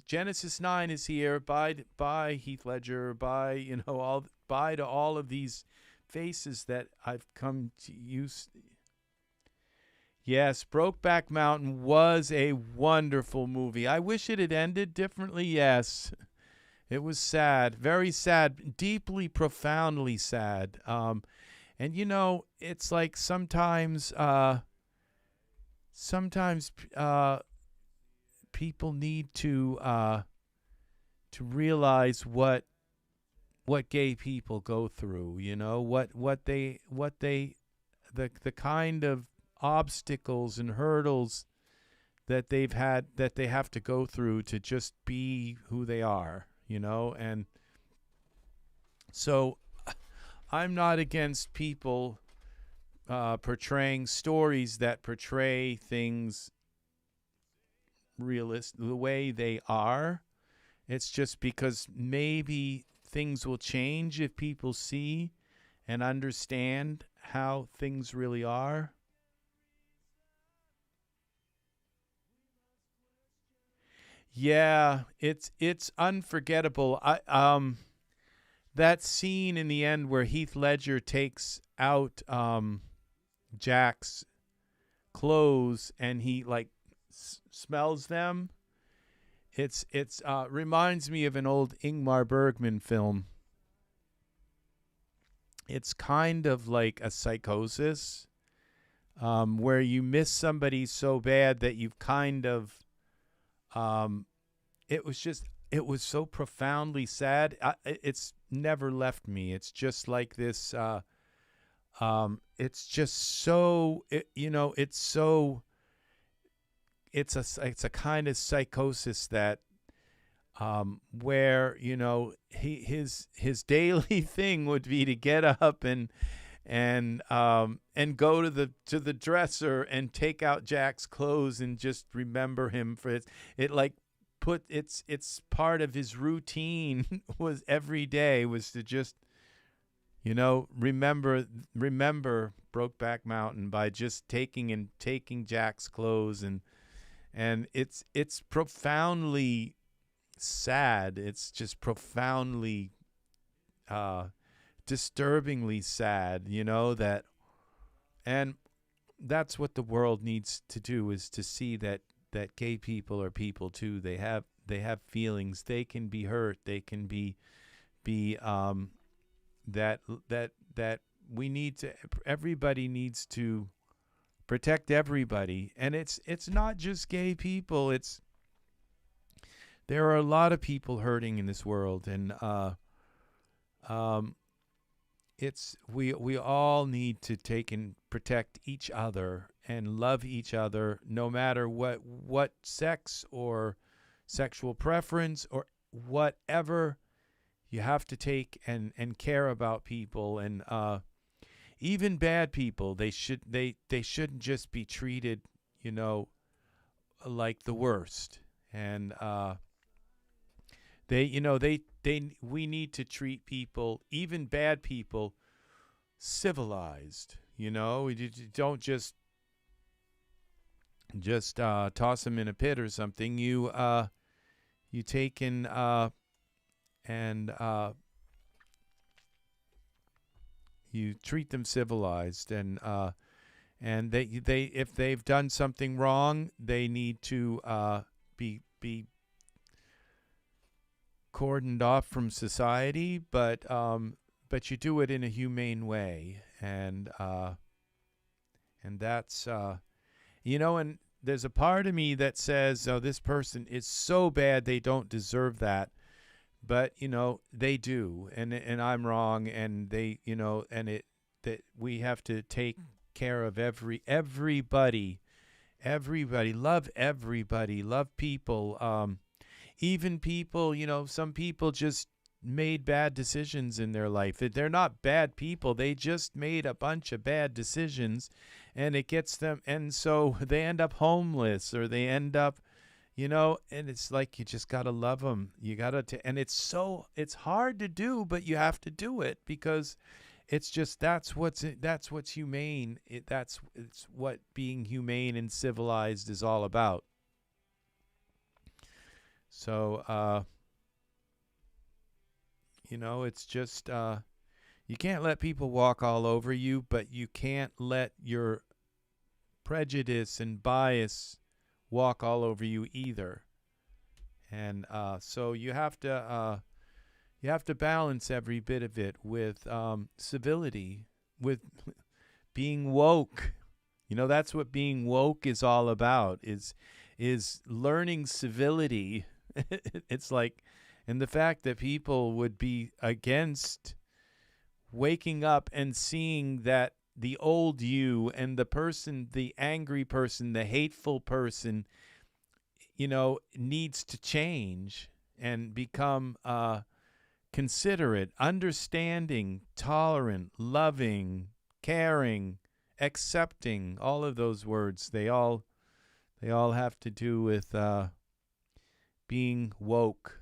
Genesis 9 is here. Bye Heath Ledger. Bye, bye to all of these faces that I've come to use. Yes, Brokeback Mountain was a wonderful movie. I wish it had ended differently, yes. It was sad, very sad, deeply, profoundly sad. And, it's like sometimes people need to realize what gay people go through, the kind of obstacles and hurdles that they have to go through to just be who they are, and so I'm not against people portraying stories that portray things the way they are. It's just because maybe things will change if people see and understand how things really are. Yeah, it's unforgettable. That scene in the end where Heath Ledger takes out Jack's clothes and he smells them. It's reminds me of an old Ingmar Bergman film. It's kind of like a psychosis, where you miss somebody so bad that you've kind of it was so profoundly sad. It's never left me. It's just like this. It's just so. It's a kind of psychosis that, where his daily thing would be to get up and go to the dresser and take out Jack's clothes and just remember him for it. It's part of his routine was every day was to just remember Brokeback Mountain by just taking Jack's clothes, and it's profoundly sad. It's just profoundly disturbingly sad, that, and that's what the world needs to do, is to see that gay people are people too. They have feelings. They can be hurt. They can be that we need to, everybody needs to protect everybody. And it's not just gay people. There are a lot of people hurting in this world, and we all need to take and protect each other and love each other, no matter what sex or sexual preference or whatever. You have to take and care about people, and even bad people. They shouldn't just be treated, like the worst. And we need to treat people, even bad people, civilized. We don't just toss them in a pit or something. You take and you treat them civilized, and they if they've done something wrong, they need to be cordoned off from society, but you do it in a humane way, and that's and there's a part of me that says, oh, this person is so bad they don't deserve that, but they do, and I'm wrong, and they that we have to take care of everybody, love everybody, love people, even people, some people just made bad decisions in their life. They're not bad people. They just made a bunch of bad decisions, and it gets them, and so they end up homeless, or they end up, and it's like, you just got to love them. You got to, and it's hard to do, but you have to do it, because it's just, that's what's humane. It's what being humane and civilized is all about. So, it's just, you can't let people walk all over you, but you can't let your prejudice and bias walk all over you either. And so you have to balance every bit of it with civility, with being woke. That's what being woke is all about, is learning civility. It's like, and the fact that people would be against waking up and seeing that the old you and the angry person, the hateful person, needs to change and become considerate, understanding, tolerant, loving, caring, accepting. All of those words, they all have to do with being woke.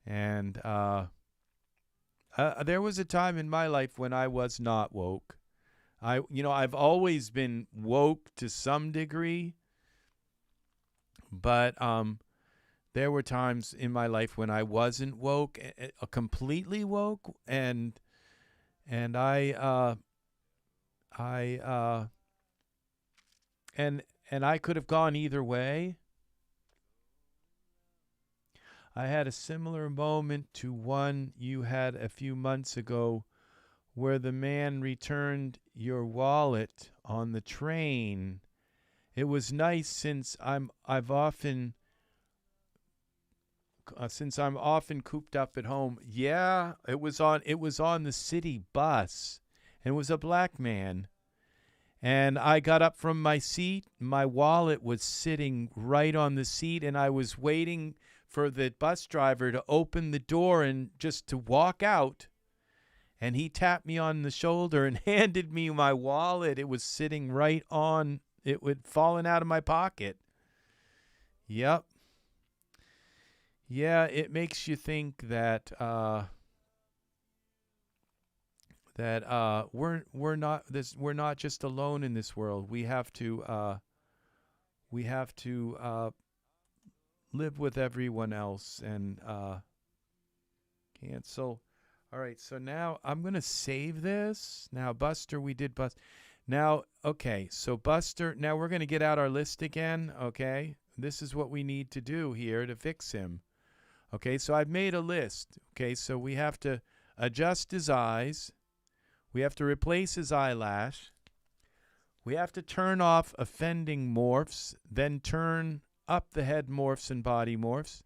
And there was a time in my life when I was not woke. I've always been woke to some degree, but there were times in my life when I wasn't woke, completely woke, and I could have gone either way. I had a similar moment to one you had a few months ago, where the man returned your wallet on the train. It was nice, since I'm often cooped up at home. Yeah, it was on the city bus, and it was a black man. And I got up from my seat. My wallet was sitting right on the seat, and I was waiting for the bus driver to open the door and just to walk out. And he tapped me on the shoulder and handed me my wallet. It was sitting right on, it would fallen out of my pocket. Yep. Yeah, it makes you think that we're not just alone in this world. We have to live with everyone else, and cancel. All right, so now I'm going to save this. Now, Buster, we did Buster. Now, okay, so Buster, now we're going to get out our list again, okay? This is what we need to do here to fix him. Okay, so I've made a list. Okay, so we have to adjust his eyes. We have to replace his eyelash. We have to turn off offending morphs, then turn up the head morphs and body morphs.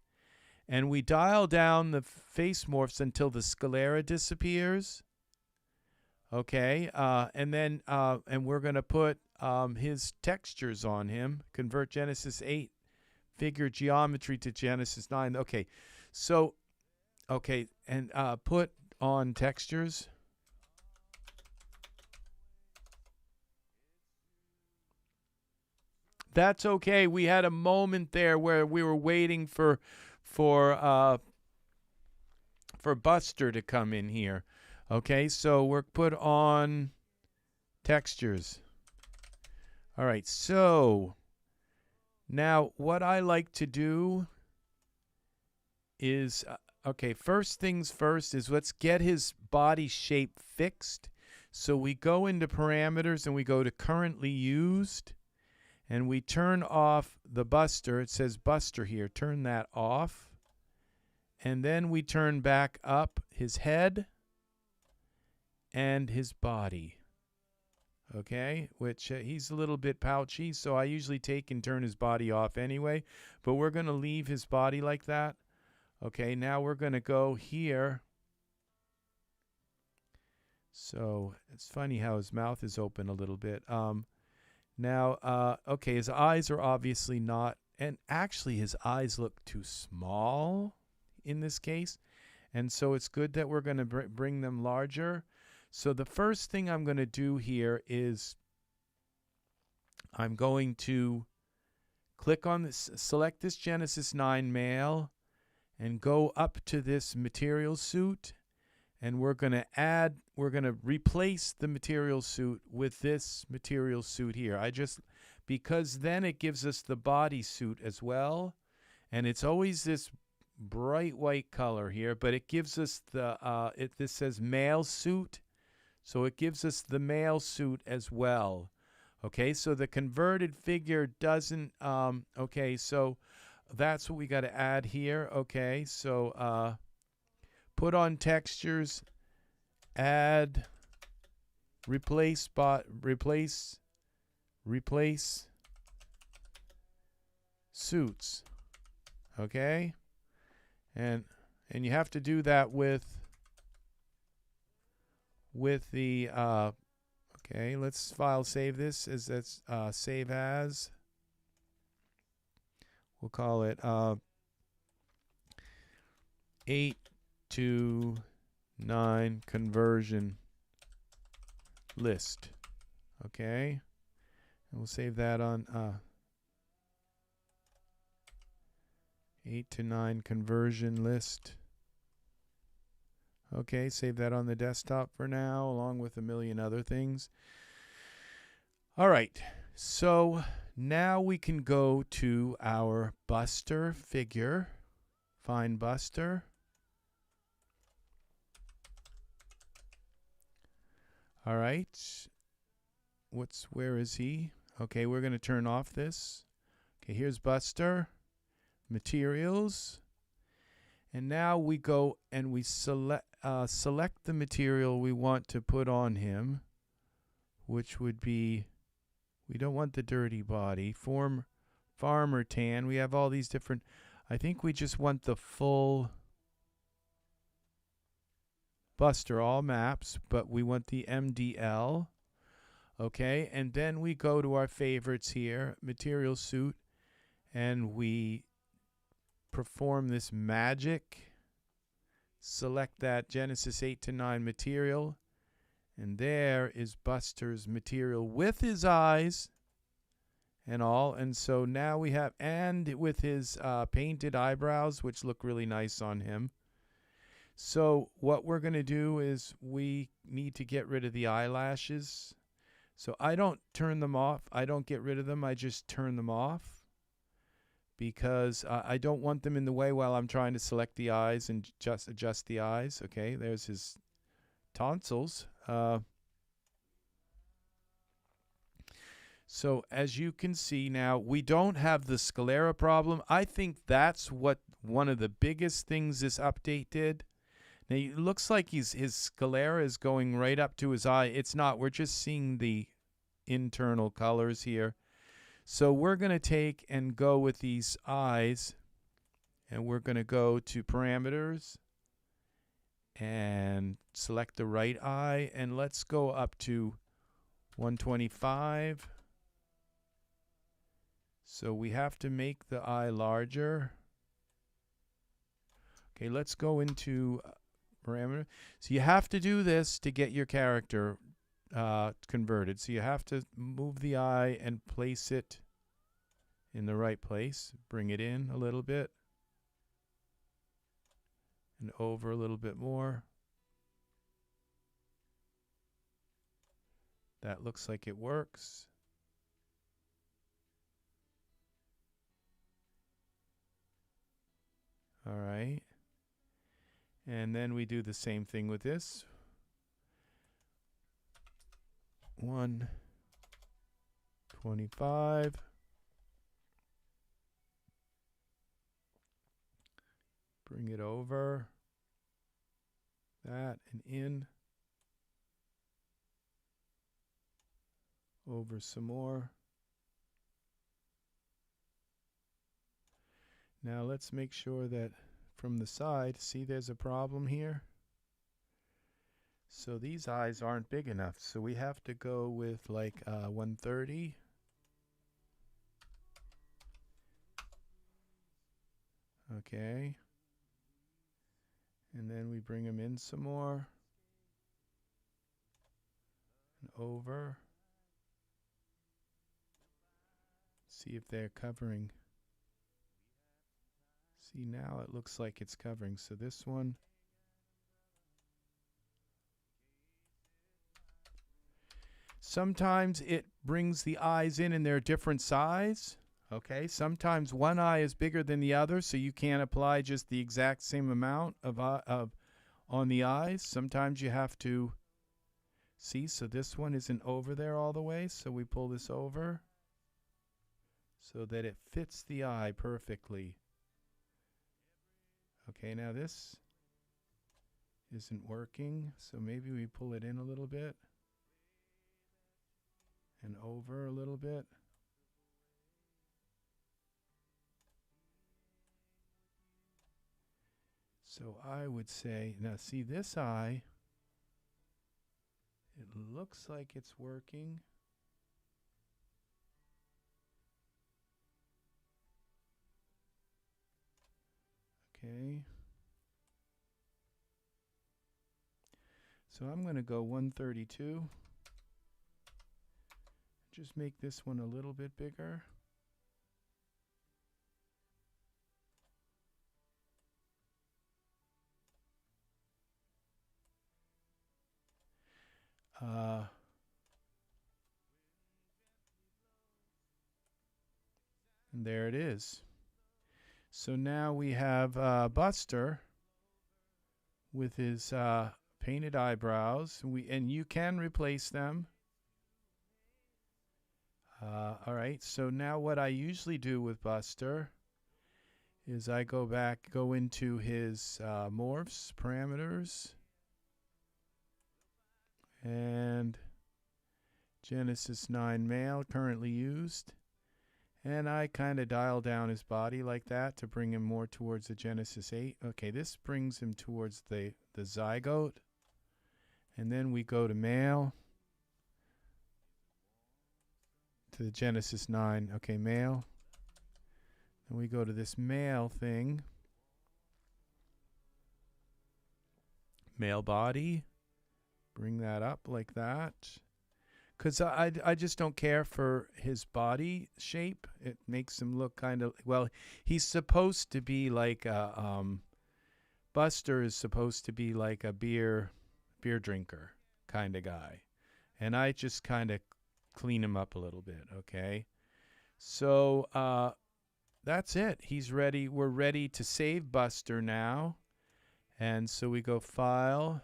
And we dial down the face morphs until the sclera disappears. Okay, and then and we're going to put his textures on him. Convert Genesis 8 figure geometry to Genesis 9. Okay, so, okay, and put on textures. That's okay. We had a moment there where we were waiting for Buster to come in here. Okay, so we're put on textures. All right, so now what I like to do is, okay, first things first is let's get his body shape fixed. So we go into parameters and we go to currently used. And we turn off the Buster. It says Buster here. Turn that off. And then we turn back up his head and his body. Okay? Which he's a little bit pouchy, so I usually take and turn his body off anyway. But we're going to leave his body like that. Okay, now we're going to go here. So it's funny how his mouth is open a little bit. Now, okay, his eyes are obviously not, and actually his eyes look too small in this case. And so it's good that we're going to bring them larger. So the first thing I'm going to do here is I'm going to click on this, select this Genesis 9 male, and go up to this material suit. And we're going to replace the material suit with this material suit here. Because then it gives us the body suit as well. And it's always this bright white color here, but it gives us this says male suit. So it gives us the male suit as well. Okay, so the converted figure doesn't, okay, so that's what we got to add here. Okay, so, put on textures, add, replace suits. Okay? And you have to do that with the okay, let's file save this as that's save as. We'll call it 8 to 9 conversion list. Okay, and we'll save that on 8 to 9 conversion list. Okay, save that on the desktop for now, along with a million other things. All right, so now we can go to our Buster figure. Find Buster. All right, where is he? Okay, we're going to turn off this. Okay, here's Buster. Materials. And now we go and we select the material we want to put on him, which would be, we don't want the dirty body. Farmer tan. We have all these different, I think we just want the full Buster, all maps, but we want the MDL. Okay, and then we go to our favorites here, material suit, and we perform this magic. Select that Genesis 8 to 9 material, and there is Buster's material with his eyes and all. And so now we have, and with his painted eyebrows, which look really nice on him. So what we're going to do is we need to get rid of the eyelashes. So I don't turn them off. I don't get rid of them. I just turn them off because I don't want them in the way while I'm trying to select the eyes and just adjust the eyes. Okay, there's his tonsils. So as you can see now, we don't have the sclera problem. I think that's what one of the biggest things this update did. Now it looks like his sclera is going right up to his eye. It's not. We're just seeing the internal colors here. So we're going to take and go with these eyes, and we're going to go to parameters and select the right eye, and let's go up to 125. So we have to make the eye larger. Okay, let's go into parameter. So you have to do this to get your character converted. So you have to move the eye and place it in the right place. Bring it in a little bit. And over a little bit more. That looks like it works. All right. And then we do the same thing with this. 125. Bring it over. That and in. Over some more. Now let's make sure that from the side, see there's a problem here. So these eyes aren't big enough. So we have to go with like 130. Okay. And then we bring them in some more. And over. See if they're covering. See, now it looks like it's covering. So this one. Sometimes it brings the eyes in and they're different size. Okay, sometimes one eye is bigger than the other, so you can't apply just the exact same amount of on the eyes. Sometimes you have to see, so this one isn't over there all the way, so we pull this over so that it fits the eye perfectly. Okay, now this isn't working, so maybe we pull it in a little bit and over a little bit. So I would say, now see this eye, it looks like it's working. Okay. So I'm going to go 132. Just make this one a little bit bigger. And there it is. So now we have Buster with his painted eyebrows. And you can replace them. All right, so now what I usually do with Buster is I go into his morphs, parameters, and Genesis 9 male currently used. And I kind of dial down his body like that to bring him more towards the Genesis 8. Okay, this brings him towards the zygote. And then we go to male. To the Genesis 9. Okay, male. And we go to this male thing. Male body. Bring that up like that. Because I just don't care for his body shape. It makes him look kind of, well, he's supposed to be like a, Buster is supposed to be like a beer drinker kind of guy. And I just kind of clean him up a little bit, okay? So that's it. He's ready. We're ready to save Buster now. And so we go File.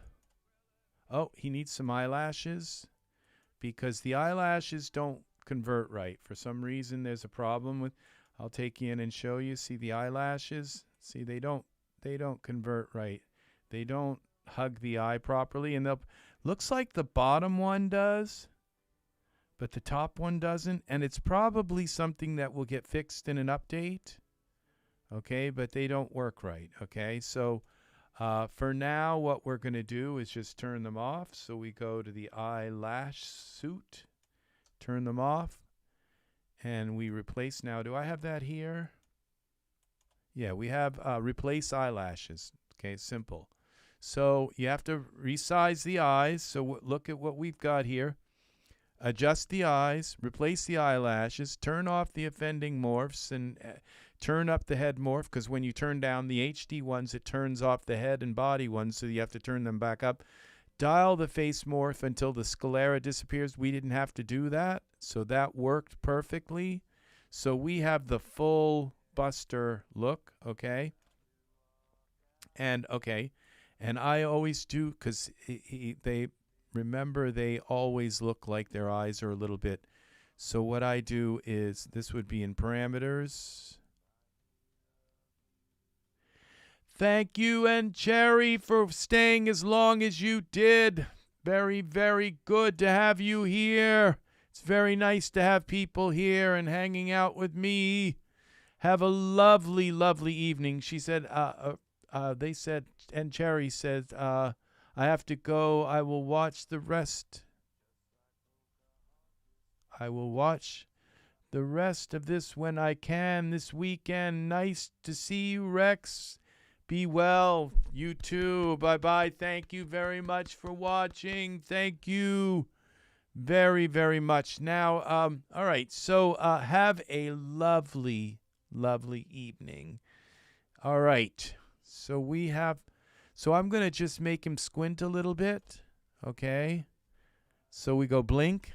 Oh, he needs some eyelashes because the eyelashes don't convert right. For some reason, there's a problem with. I'll take you in and show you. See the eyelashes? See, they don't convert right. They don't hug the eye properly, and they'll. Looks like the bottom one does, but the top one doesn't, and it's probably something that will get fixed in an update. Okay, but they don't work right. Okay, so for now, what we're going to do is just turn them off. So we go to the eyelash suit, turn them off, and we replace. Now, do I have that here? Yeah, we have replace eyelashes. Okay, simple. So you have to resize the eyes. So look at what we've got here. Adjust the eyes, replace the eyelashes, turn off the offending morphs, and turn up the head morph, because when you turn down the HD ones, it turns off the head and body ones, so you have to turn them back up. Dial the face morph until the sclera disappears. We didn't have to do that, so that worked perfectly. So we have the full Buster look, okay? And I always do, because they always look like their eyes are a little bit. So what I do is, this would be in parameters. Thank you, and Cherry, for staying as long as you did. Very, very good to have you here. It's very nice to have people here and hanging out with me. Have a lovely, lovely evening. She said, they said, and Cherry said, I have to go. I will watch the rest. I will watch the rest of this when I can this weekend. Nice to see you, Rex. Be well. You too. Bye-bye. Thank you very much for watching. Thank you very, very much. Now, all right. So have a lovely, lovely evening. All right. So I'm going to just make him squint a little bit. Okay. So we go blink.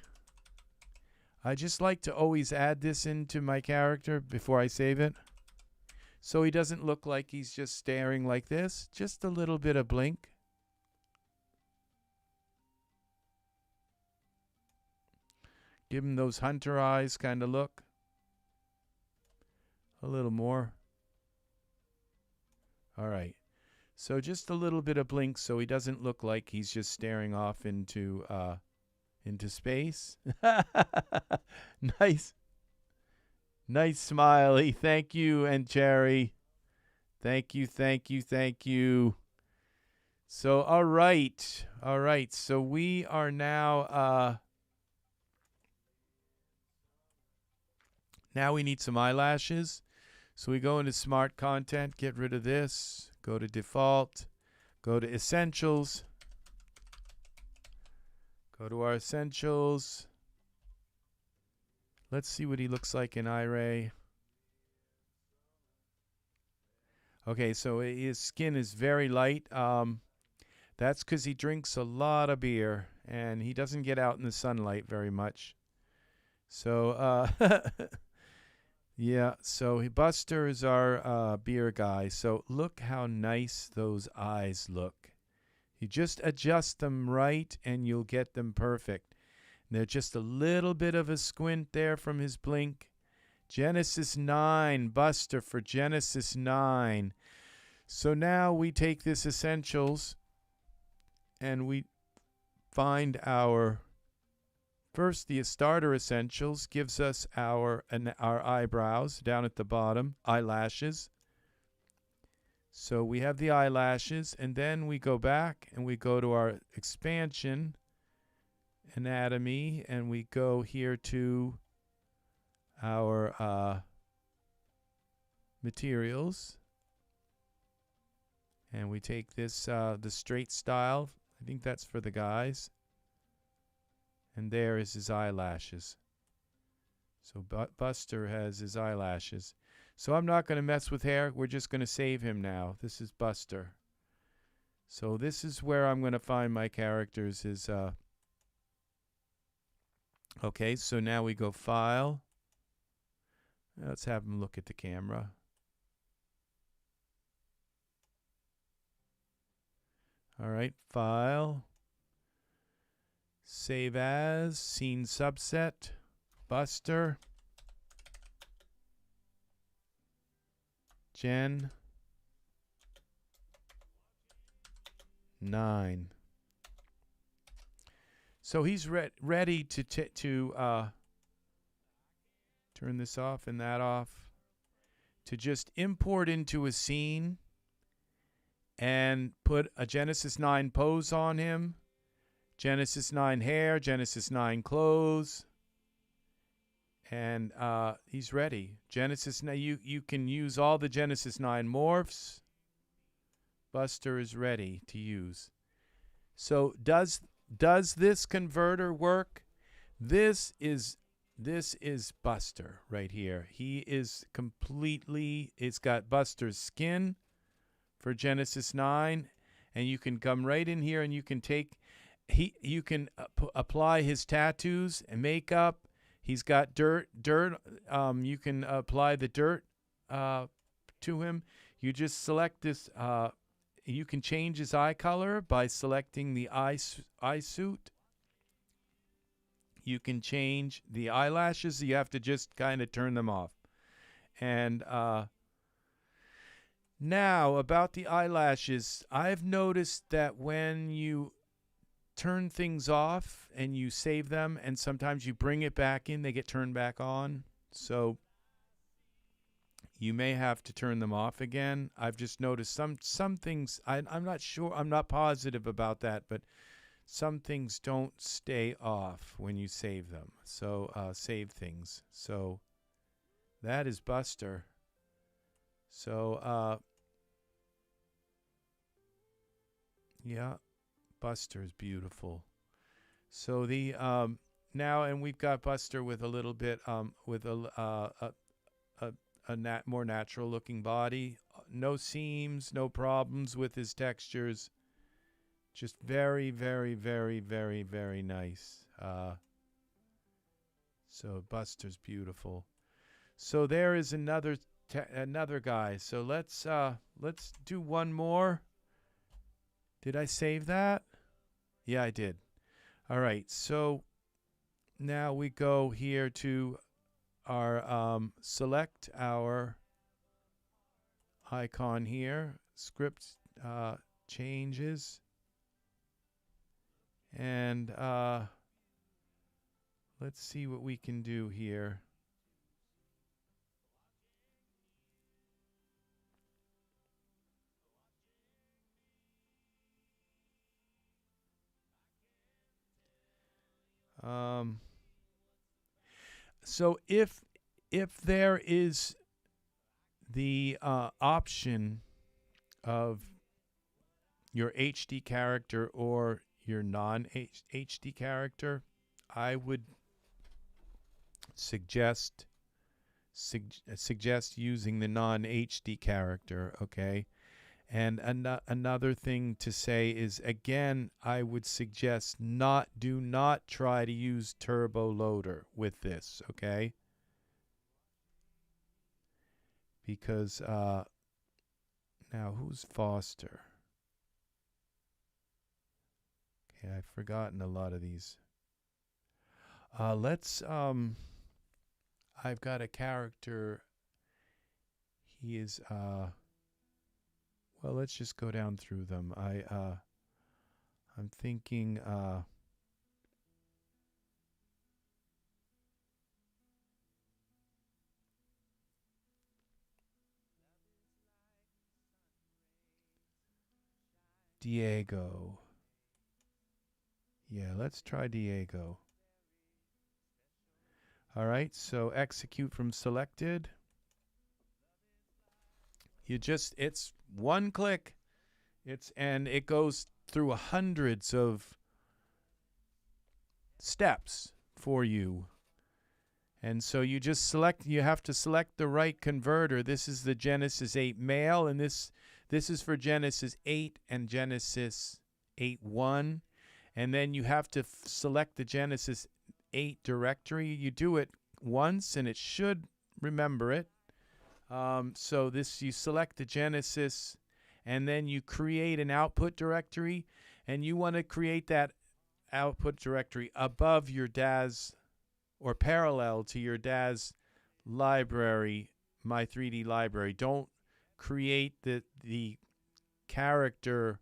I just like to always add this into my character before I save it, so he doesn't look like he's just staring like this. Just a little bit of blink. Give him those hunter eyes kind of look. A little more. All right. So just a little bit of blink so he doesn't look like he's just staring off into space. Nice. Nice smiley. Thank you, and Cherry. Thank you, thank you, thank you. So, all right. All right. So we are now now we need some eyelashes. So we go into Smart Content, get rid of this, go to Default, go to Essentials, go to our Essentials. Let's see what he looks like in Iray. Okay, so his skin is very light. That's because he drinks a lot of beer, and he doesn't get out in the sunlight very much. So, yeah, so Buster is our beer guy. So look how nice those eyes look. You just adjust them right, and you'll get them perfect. There's just a little bit of a squint there from his blink. Genesis 9, Buster for Genesis 9. So now we take this Essentials and we find our, first the Starter Essentials gives us our eyebrows down at the bottom, eyelashes. So we have the eyelashes, and then we go back and we go to our expansion anatomy, and we go here to our materials, and we take this the straight style. I think that's for the guys, and there is his eyelashes. So Buster has his eyelashes. So I'm not going to mess with hair. We're just going to save him now. This is Buster. So this is where I'm going to find my characters. Okay, so now we go File. Let's have him look at the camera. All right, File. Save as, Scene Subset. Buster Gen 9. So he's ready to turn this off and that off, to just import into a scene and put a Genesis 9 pose on him, Genesis 9 hair, Genesis 9 clothes, and he's ready. Genesis 9, you can use all the Genesis 9 morphs. Buster is ready to use. So does this converter work? This is Buster right here. He is completely, it's got Buster's skin for Genesis 9, and you can come right in here and you can take, you can apply his tattoos and makeup. He's got dirt. You can apply the dirt to him. You just select this. You can change his eye color by selecting the eye suit. You can change the eyelashes. You have to just kind of turn them off. And now about the eyelashes, I've noticed that when you turn things off and you save them, and sometimes you bring it back in, they get turned back on. So you may have to turn them off again. I've just noticed some things, I'm not sure, I'm not positive about that, but some things don't stay off when you save them. So save things. So that is Buster. So yeah, Buster is beautiful. So the now, and we've got Buster with a little bit with a more natural looking body, no seams, no problems with his textures, just very, very, very, very, very nice. So Buster's beautiful. So there is another guy. So let's do one more. Did I save that? Yeah, I did. All right. So now we go here to our select our icon here, script changes, and let's see what we can do here. So if there is the option of your HD character or your non-HD character, I would suggest using the non-HD character, okay? And another thing to say is, again, I would suggest do not try to use Turbo Loader with this, okay? Because now who's Foster? Okay, I've forgotten a lot of these. Let's I've got a character. He is well, let's just go down through them. I'm thinking Diego. Yeah, let's try Diego. All right, so execute from selected. It's one click. And it goes through hundreds of steps for you. And so you just you have to select the right converter. This is the Genesis 8 male, and this is for Genesis 8 and Genesis 8.1. And then you have to select the Genesis 8 directory. You do it once, and it should remember it. So you select the Genesis, and then you create an output directory, and you want to create that output directory above your DAS or parallel to your DAZ library, my 3D library. Don't create the character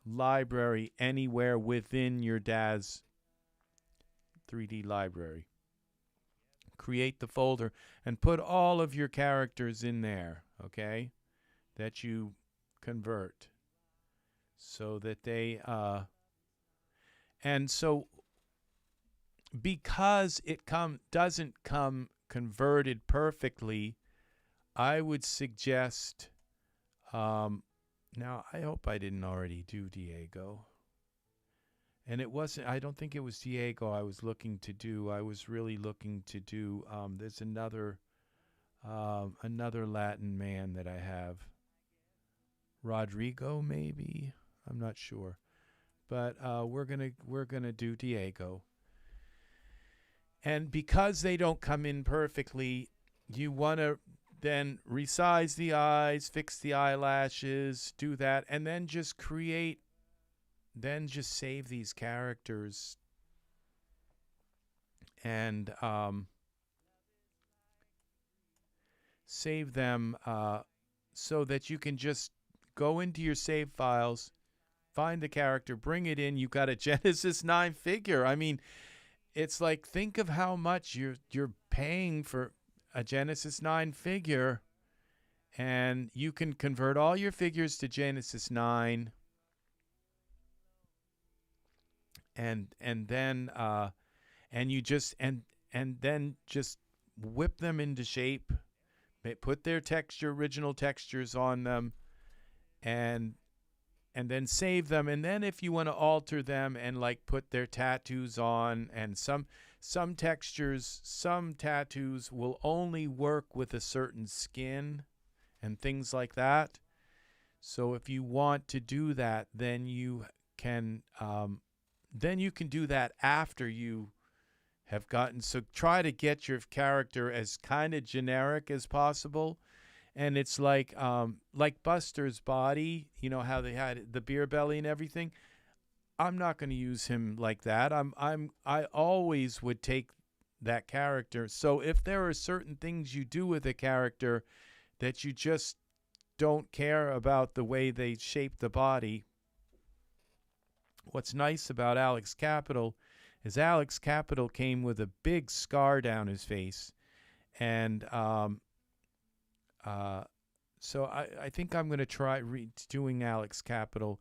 library anywhere within your DAZ 3D library. Create the folder and put all of your characters in there, okay, that you convert, so that they and so because it doesn't come converted perfectly, I would suggest now I hope I didn't already do Diego. And it wasn't, I don't think it was Diego I was looking to do. I was really looking to do, there's another Latin man that I have. Rodrigo, maybe? I'm not sure. But we're gonna do Diego. And because they don't come in perfectly, you want to then resize the eyes, fix the eyelashes, do that, and then just create, then just save these characters and save them so that you can just go into your save files, find the character, bring it in. You got a Genesis 9 figure. I mean, it's like, think of how much you're paying for a Genesis 9 figure, and you can convert all your figures to Genesis 9, and then you just and then just whip them into shape, put their original textures on them, and then save them. And then if you want to alter them and like put their tattoos on, and some textures, some tattoos will only work with a certain skin and things like that. So if you want to do that, then you can do that after you have gotten. So try to get your character as kind of generic as possible. And it's like Buster's body, you know how they had the beer belly and everything. I'm not going to use him like that. I always would take that character. So if there are certain things you do with a character that you just don't care about the way they shape the body, what's nice about Alex Capital is Alex Capital came with a big scar down his face, and so I think I'm going to try doing Alex Capital.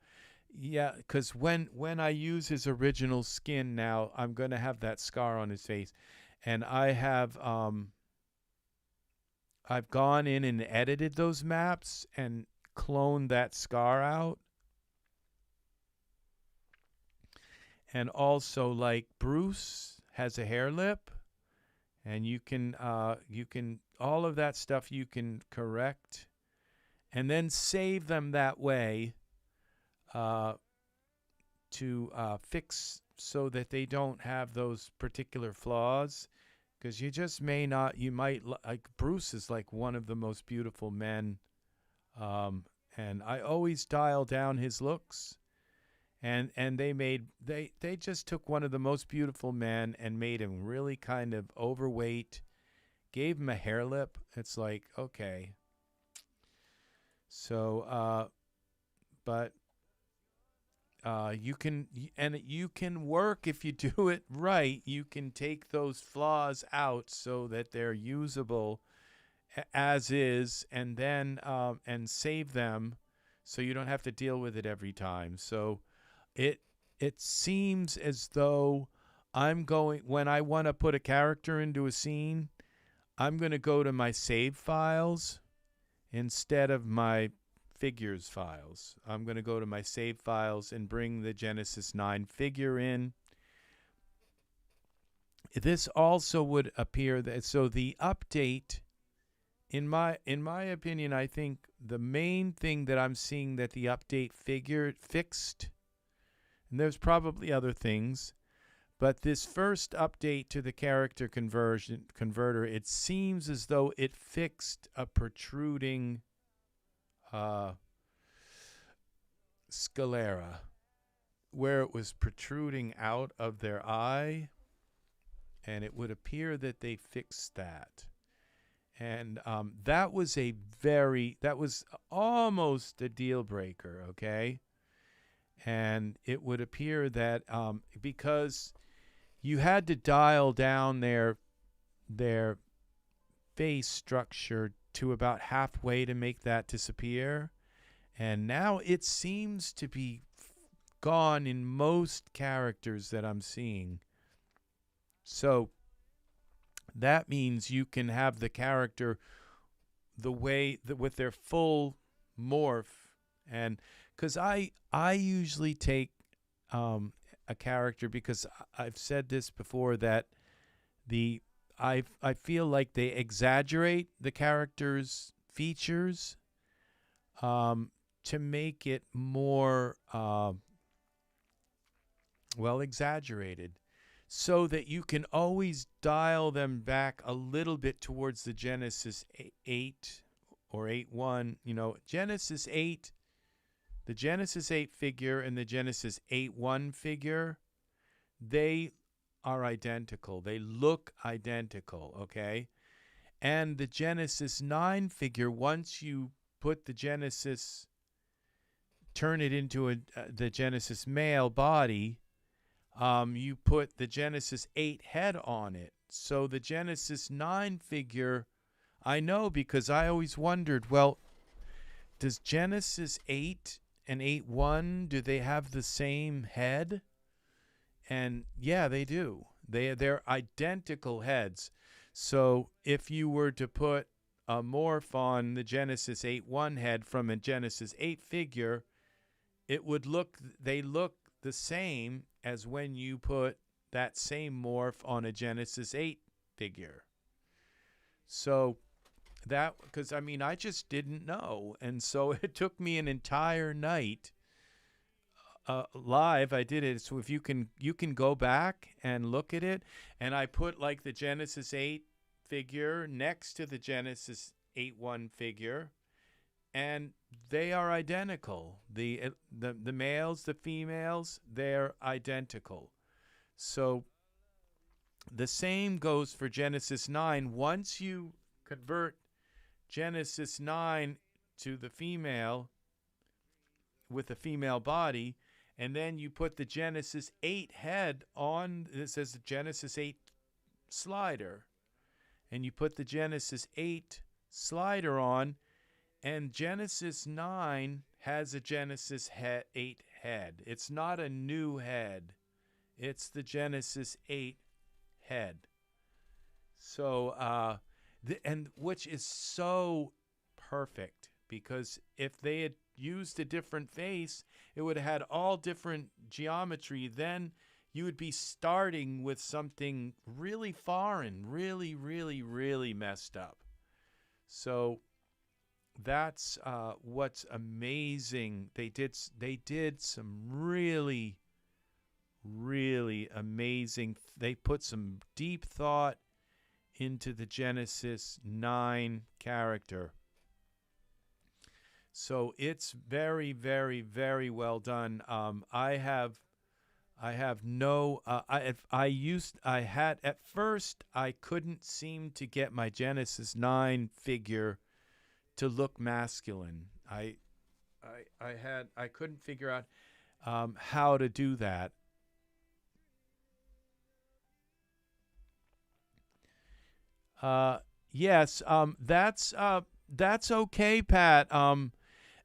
Yeah, because when I use his original skin now, I'm going to have that scar on his face. And I've gone in and edited those maps and cloned that scar out. And also, like, Bruce has a hair lip, and you can all of that stuff you can correct and then save them that way to fix so that they don't have those particular flaws, because you just may not, you might, like, Bruce is like one of the most beautiful men, and I always dial down his looks. And they just took one of the most beautiful men and made him really kind of overweight, gave him a hair lip. It's like, okay. So, but you can work, if you do it right, you can take those flaws out so that they're usable as is, and then and save them so you don't have to deal with it every time. So it seems as though when I want to put a character into a scene, I'm going to go to my save files instead of my figures files. I'm going to go to my save files and bring the Genesis 9 figure in. This also would appear that, so the update, in my opinion, I think the main thing that I'm seeing that the update fixed, and there's probably other things, but this first update to the character converter, it seems as though it fixed a protruding sclera, where it was protruding out of their eye. and it would appear that they fixed that. And that was almost a deal breaker, okay? And it would appear that because you had to dial down their face structure to about halfway to make that disappear. And now it seems to be gone in most characters that I'm seeing. So that means you can have the character the way that with their full morph. And because I usually take a character, because I've said this before, that I feel like they exaggerate the character's features to make it more exaggerated, so that you can always dial them back a little bit towards the Genesis 8 or 8.1. You know, Genesis 8, the Genesis 8 figure and the Genesis 8.1 figure, they are identical. They look identical, okay? And the Genesis 9 figure, once you put the Genesis, turn it into the Genesis male body, you put the Genesis 8 head on it. So the Genesis 9 figure, I know, because I always wondered, well, does Genesis 8 and 8.1, do they have the same head? And yeah, they do. They're identical heads. So if you were to put a morph on the Genesis 8.1 head from a Genesis 8 figure, they look the same as when you put that same morph on a Genesis 8 figure. So that, because I mean, I just didn't know. And so it took me an entire night live. I did it. So if you can go back and look at it. And I put like the Genesis 8 figure next to the Genesis 8.1 figure, and they are identical. The males, the females, they're identical. So the same goes for Genesis 9. Once you convert Genesis 9 to the female with a female body, and then you put the Genesis 8 head on, it says the Genesis 8 slider, and you put the Genesis 8 slider on, and Genesis 9 has a Genesis 8 head. It's not a new head. It's the Genesis 8 head. So, and which is so perfect, because if they had used a different face, it would have had all different geometry. Then you would be starting with something really foreign, really, really, really messed up. So that's what's amazing. They did some really, really amazing. They put some deep thought into the Genesis 9 character. So it's very, very, very well done. I had at first I couldn't seem to get my Genesis 9 figure to look masculine. I couldn't figure out how to do that. Yes, that's okay, Pat.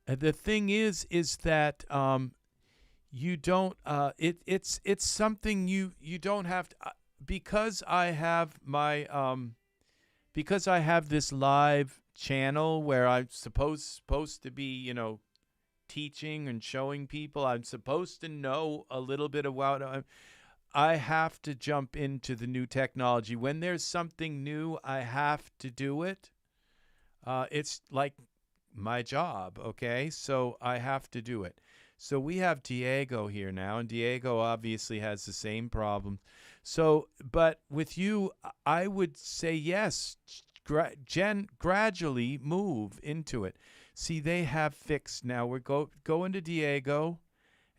The thing is that you don't. It's something you don't have to, because I have this live channel where I'm supposed to be, teaching and showing people. I'm supposed to know a little bit about. I have to jump into the new technology. When there's something new, I have to do it. It's like my job, okay? So I have to do it. So we have Diego here now, and Diego obviously has the same problem. So, but with you, I would say yes, gradually move into it. See, they have fixed now. We're go into Diego,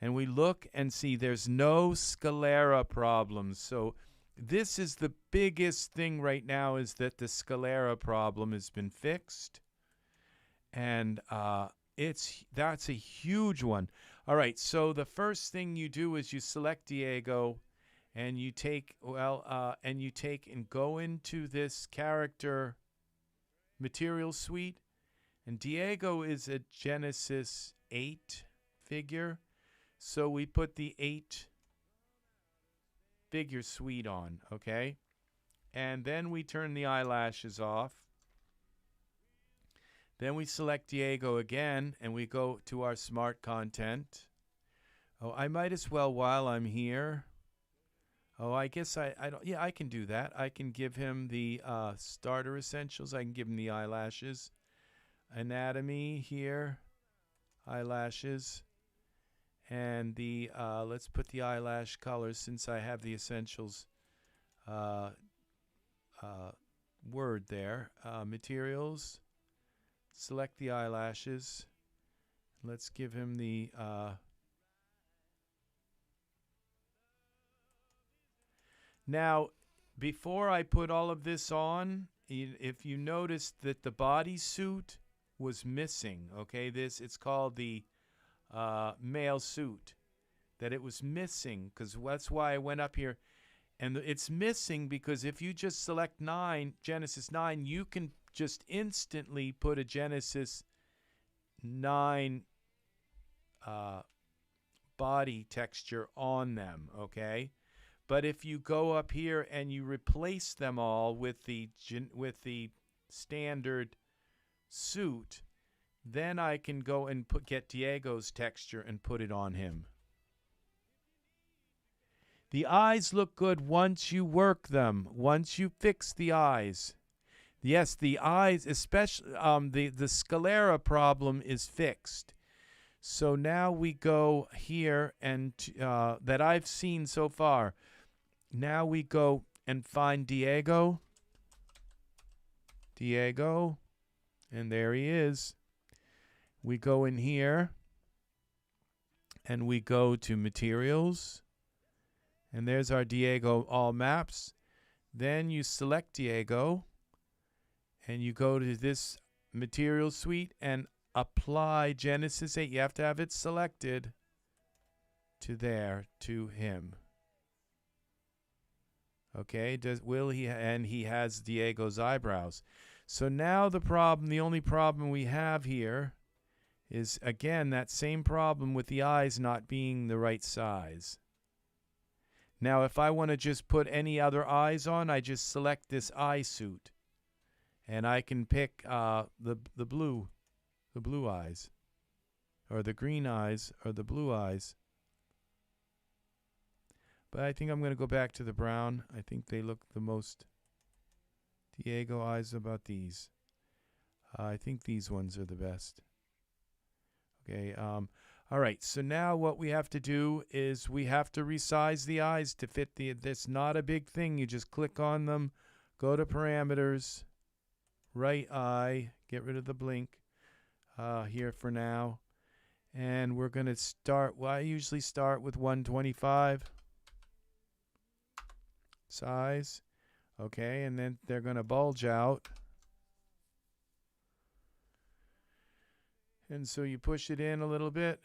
and we look and see there's no sclera problems. So this is the biggest thing right now, is that the sclera problem has been fixed. And that's a huge one. All right, so the first thing you do is you select Diego, and you take and go into this character material suite. And Diego is a Genesis 8 figure, so we put the 8 figure suite on, okay? And then we turn the eyelashes off. Then we select Diego again, and we go to our smart content. Oh, I might as well, while I'm here. Oh, I guess I don't. Yeah, I can do that. I can give him the starter essentials. I can give him the eyelashes. Anatomy here. Eyelashes. And the let's put the eyelash colors, since I have the essentials word there. Materials. Select the eyelashes. Let's give him the now, before I put all of this on, if you noticed that the bodysuit was missing, okay, it's called the male suit, that it was missing, because that's why I went up here. And it's missing because if you just select Genesis 9, you can just instantly put a Genesis 9 body texture on them, okay? But if you go up here and you replace them all with the standard suit, then I can go and get Diego's texture and put it on him. The eyes look good once you work them, once you fix the eyes. Yes, the eyes, especially the sclera problem is fixed. So now we go here, and that I've seen so far. Now we go and find Diego. And there he is. We go in here, and we go to materials. And there's our Diego all maps. Then you select Diego, and you go to this material suite and apply Genesis 8. You have to have it selected to him. Okay, and he has Diego's eyebrows. So now the only problem we have here is, again, that same problem with the eyes not being the right size. Now, if I want to just put any other eyes on, I just select this eye suit, and I can pick the blue eyes, or the green eyes, or the blue eyes. But I think I'm going to go back to the brown. I think they look the most Diego eyes. About these. I think these ones are the best. Okay. All right, so now what we have to do is we have to resize the eyes to fit that's not a big thing. You just click on them, go to parameters, right eye, get rid of the blink here for now. And we're going to start, well, I usually start with 125 size. Okay, and then they're going to bulge out. And so you push it in a little bit.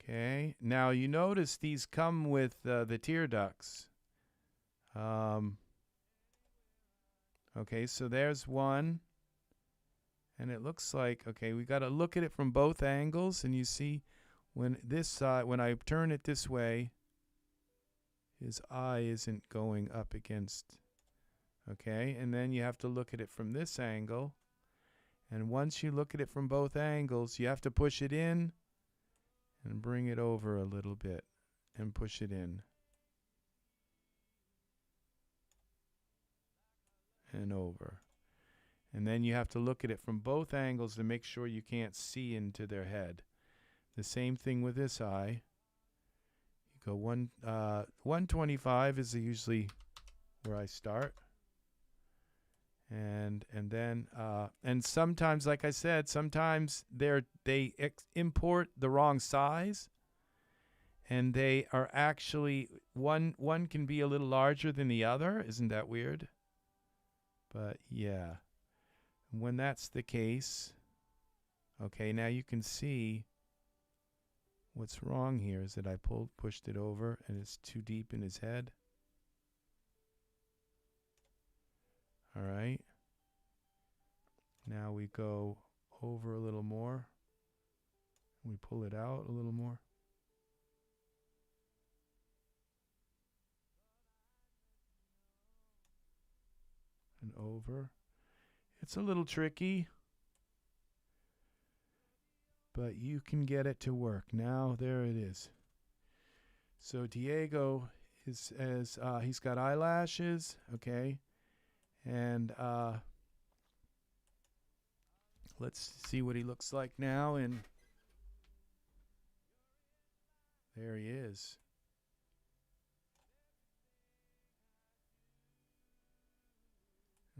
Okay, now you notice these come with the tear ducts. Okay, so there's one. And it looks like, okay, we got to look at it from both angles. And you see when this side, when I turn it this way, his eye isn't going up against. Okay, and then you have to look at it from this angle. And once you look at it from both angles, you have to push it in and bring it over a little bit and push it in. And over. And then you have to look at it from both angles to make sure you can't see into their head. The same thing with this eye. You go 125 is usually where I start. And then and sometimes, like I said, sometimes they import the wrong size, And they are actually, one can be a little larger than the other. Isn't that weird? But yeah, when that's the case, okay, now you can see what's wrong here is that I pushed it over and it's too deep in his head. All right. Now we go over a little more. We pull it out a little more. And over. It's a little tricky, but you can get it to work. Now there it is. So Diego is as he's got eyelashes, okay, and let's see what he looks like now. And there he is.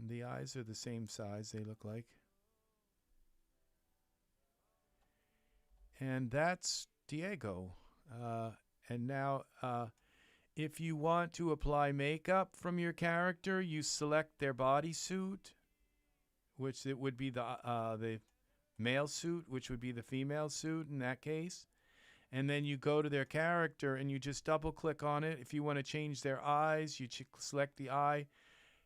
And the eyes are the same size, they look like. And that's Diego. And now, if you want to apply makeup from your character, you select their bodysuit, which it would be the male suit, which would be the female suit in that case. And then you go to their character and you just double click on it. If you want to change their eyes, you select the eye.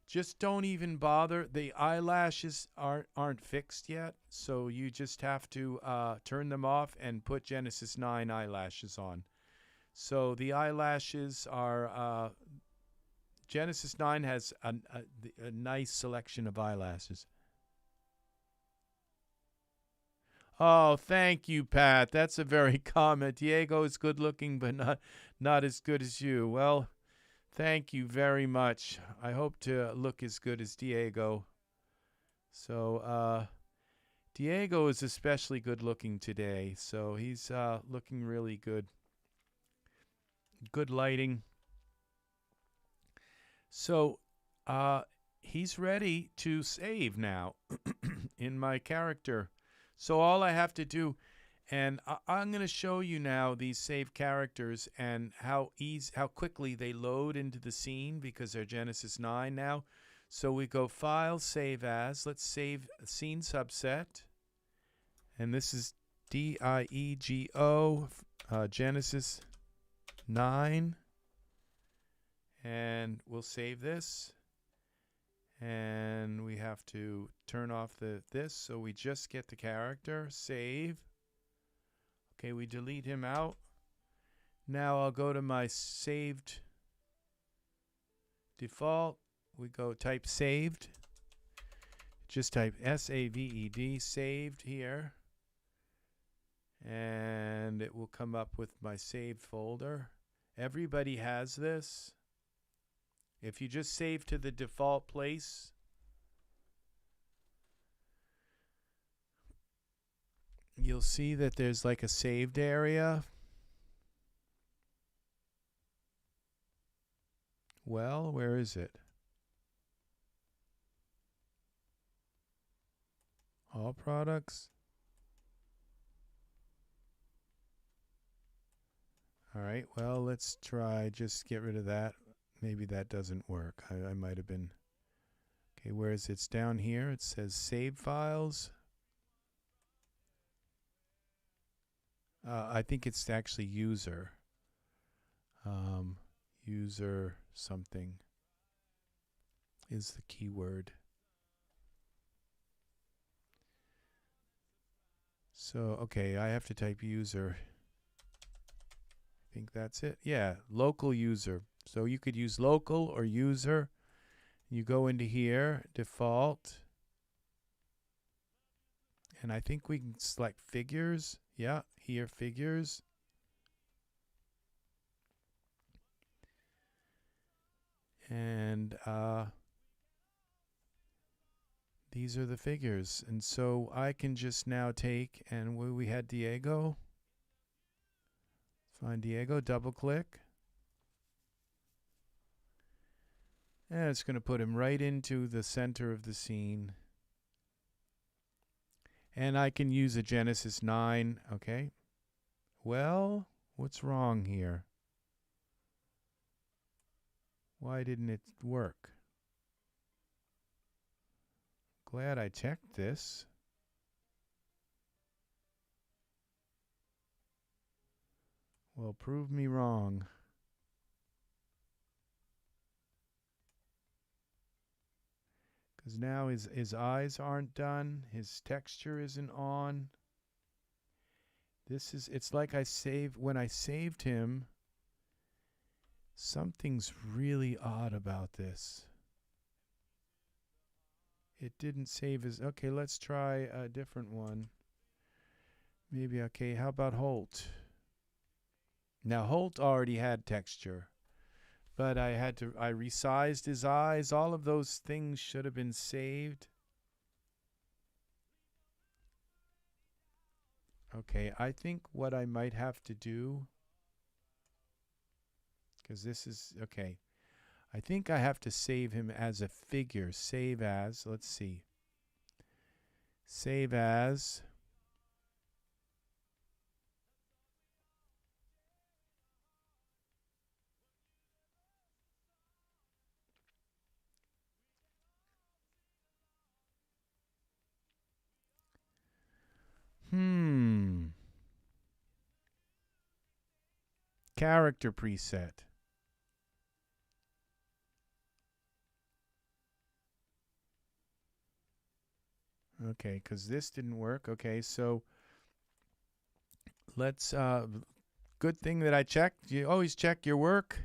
Just don't even bother. The eyelashes aren't fixed yet, so you just have to turn them off and put Genesis 9 eyelashes on. So the eyelashes are Genesis 9 has a nice selection of eyelashes. Oh, thank you, Pat. That's a very comment. Diego is good looking, but not as good as you. Well, thank you very much. I hope to look as good as Diego. So Diego is especially good looking today. So he's looking really good. Good lighting. So he's ready to save now in my character. So all I have to do, and I'm going to show you now these saved characters and how quickly they load into the scene because they're Genesis 9 now. So we go File, Save As. Let's save a scene subset. And this is DIEGO, Genesis 9. And we'll save this. And we have to turn off this, so we just get the character, save. Okay, we delete him out. Now I'll go to my saved default. We go type saved. Just type SAVED, saved here. And it will come up with my saved folder. Everybody has this. If you just save to the default place, you'll see that there's like a saved area. Well, where is it? All products. All right, well, let's try just get rid of that. Maybe that doesn't work. I might have been. Okay, whereas it's down here, it says save files. I think it's actually user. User something is the keyword. So, okay, I have to type user. I think that's it. Yeah, local user. So you could use local or user. You go into here, default. And I think we can select figures. Yeah, here, figures. And these are the figures. And so I can just now take, and where we had Diego. Find Diego, double click. And it's going to put him right into the center of the scene. And I can use a Genesis 9, okay? Well, What's wrong here? Why didn't it work? Glad I checked this. Well, prove me wrong. Because now his eyes aren't done. His texture isn't on. It's like when I saved him, something's really odd about this. It didn't save his, okay, let's try a different one. Maybe, okay, how about Holt? Now Holt already had texture, but I resized his eyes. All of those things should have been saved. Okay, I think what I might have to do, because this is, okay, I think I have to save him as a figure. Save as, let's see. Save as. Character preset. Okay, because this didn't work. Okay, so let's, good thing that I checked. You always check your work.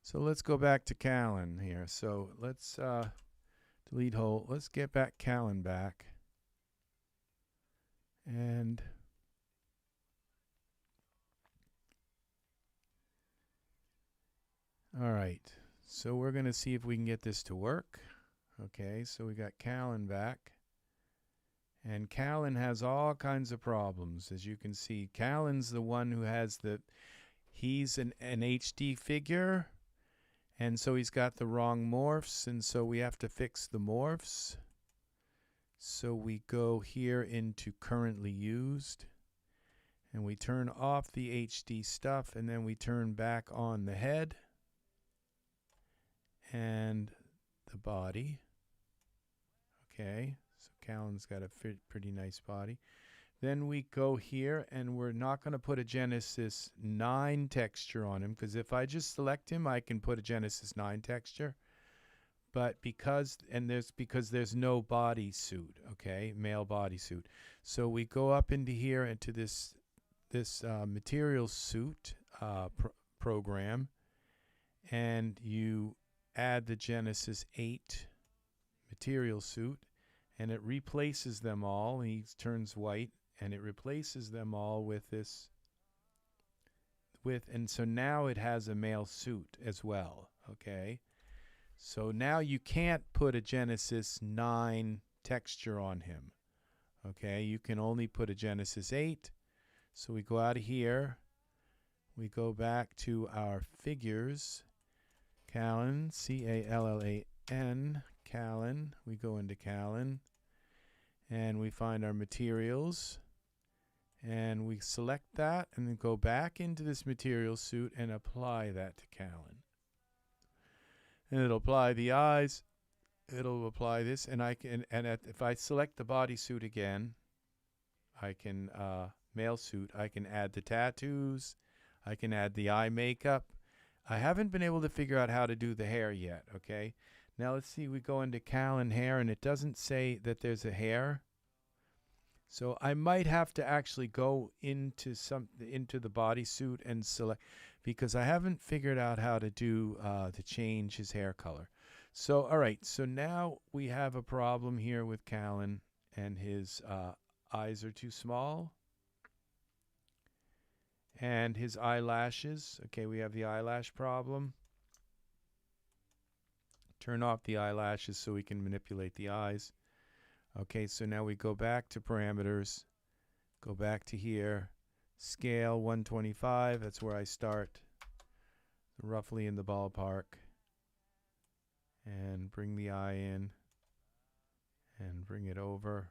So let's go back to Callan here. So let's delete Holt. Let's get back Callan back. And all right, so we're going to see if we can get this to work. Okay, so we got Callan back. And Callan has all kinds of problems. As you can see, Callan's the one who has he's an HD figure. And so he's got the wrong morphs. And so we have to fix the morphs. So we go here into currently used. And we turn off the HD stuff. And then we turn back on the head and the body. Okay, so Callan's got a pretty nice body. Then we go here, and we're not going to put a Genesis 9 texture on him, because if I just select him, I can put a Genesis 9 texture. But because there's no bodysuit, okay, male bodysuit. So we go up into here into this Material Suit program, and you add the Genesis 8 Material Suit, and it replaces them all. He turns white, and it replaces them all with this. And so now it has a male suit as well. Okay, so now you can't put a Genesis 9 texture on him. Okay, you can only put a Genesis 8. So we go out of here. We go back to our figures. Callan, C-A-L-L-A-N, Callan. We go into Callan, and we find our materials, and we select that, and then go back into this Material Suit and apply that to Callan. And it'll apply the eyes. It'll apply this, and if I select the bodysuit again, I can male suit. I can add the tattoos. I can add the eye makeup. I haven't been able to figure out how to do the hair yet. Okay, now let's see. We go into Callan hair, and it doesn't say that there's a hair. So I might have to actually go into the bodysuit and select, because I haven't figured out how to do to change his hair color. So all right, so now we have a problem here with Callan, and his eyes are too small, and his eyelashes. Okay, we have the eyelash problem. Turn off the eyelashes so we can manipulate the eyes. Okay, so now we go back to parameters, go back to here, scale 125, that's where I start, roughly in the ballpark, and bring the eye in, and bring it over.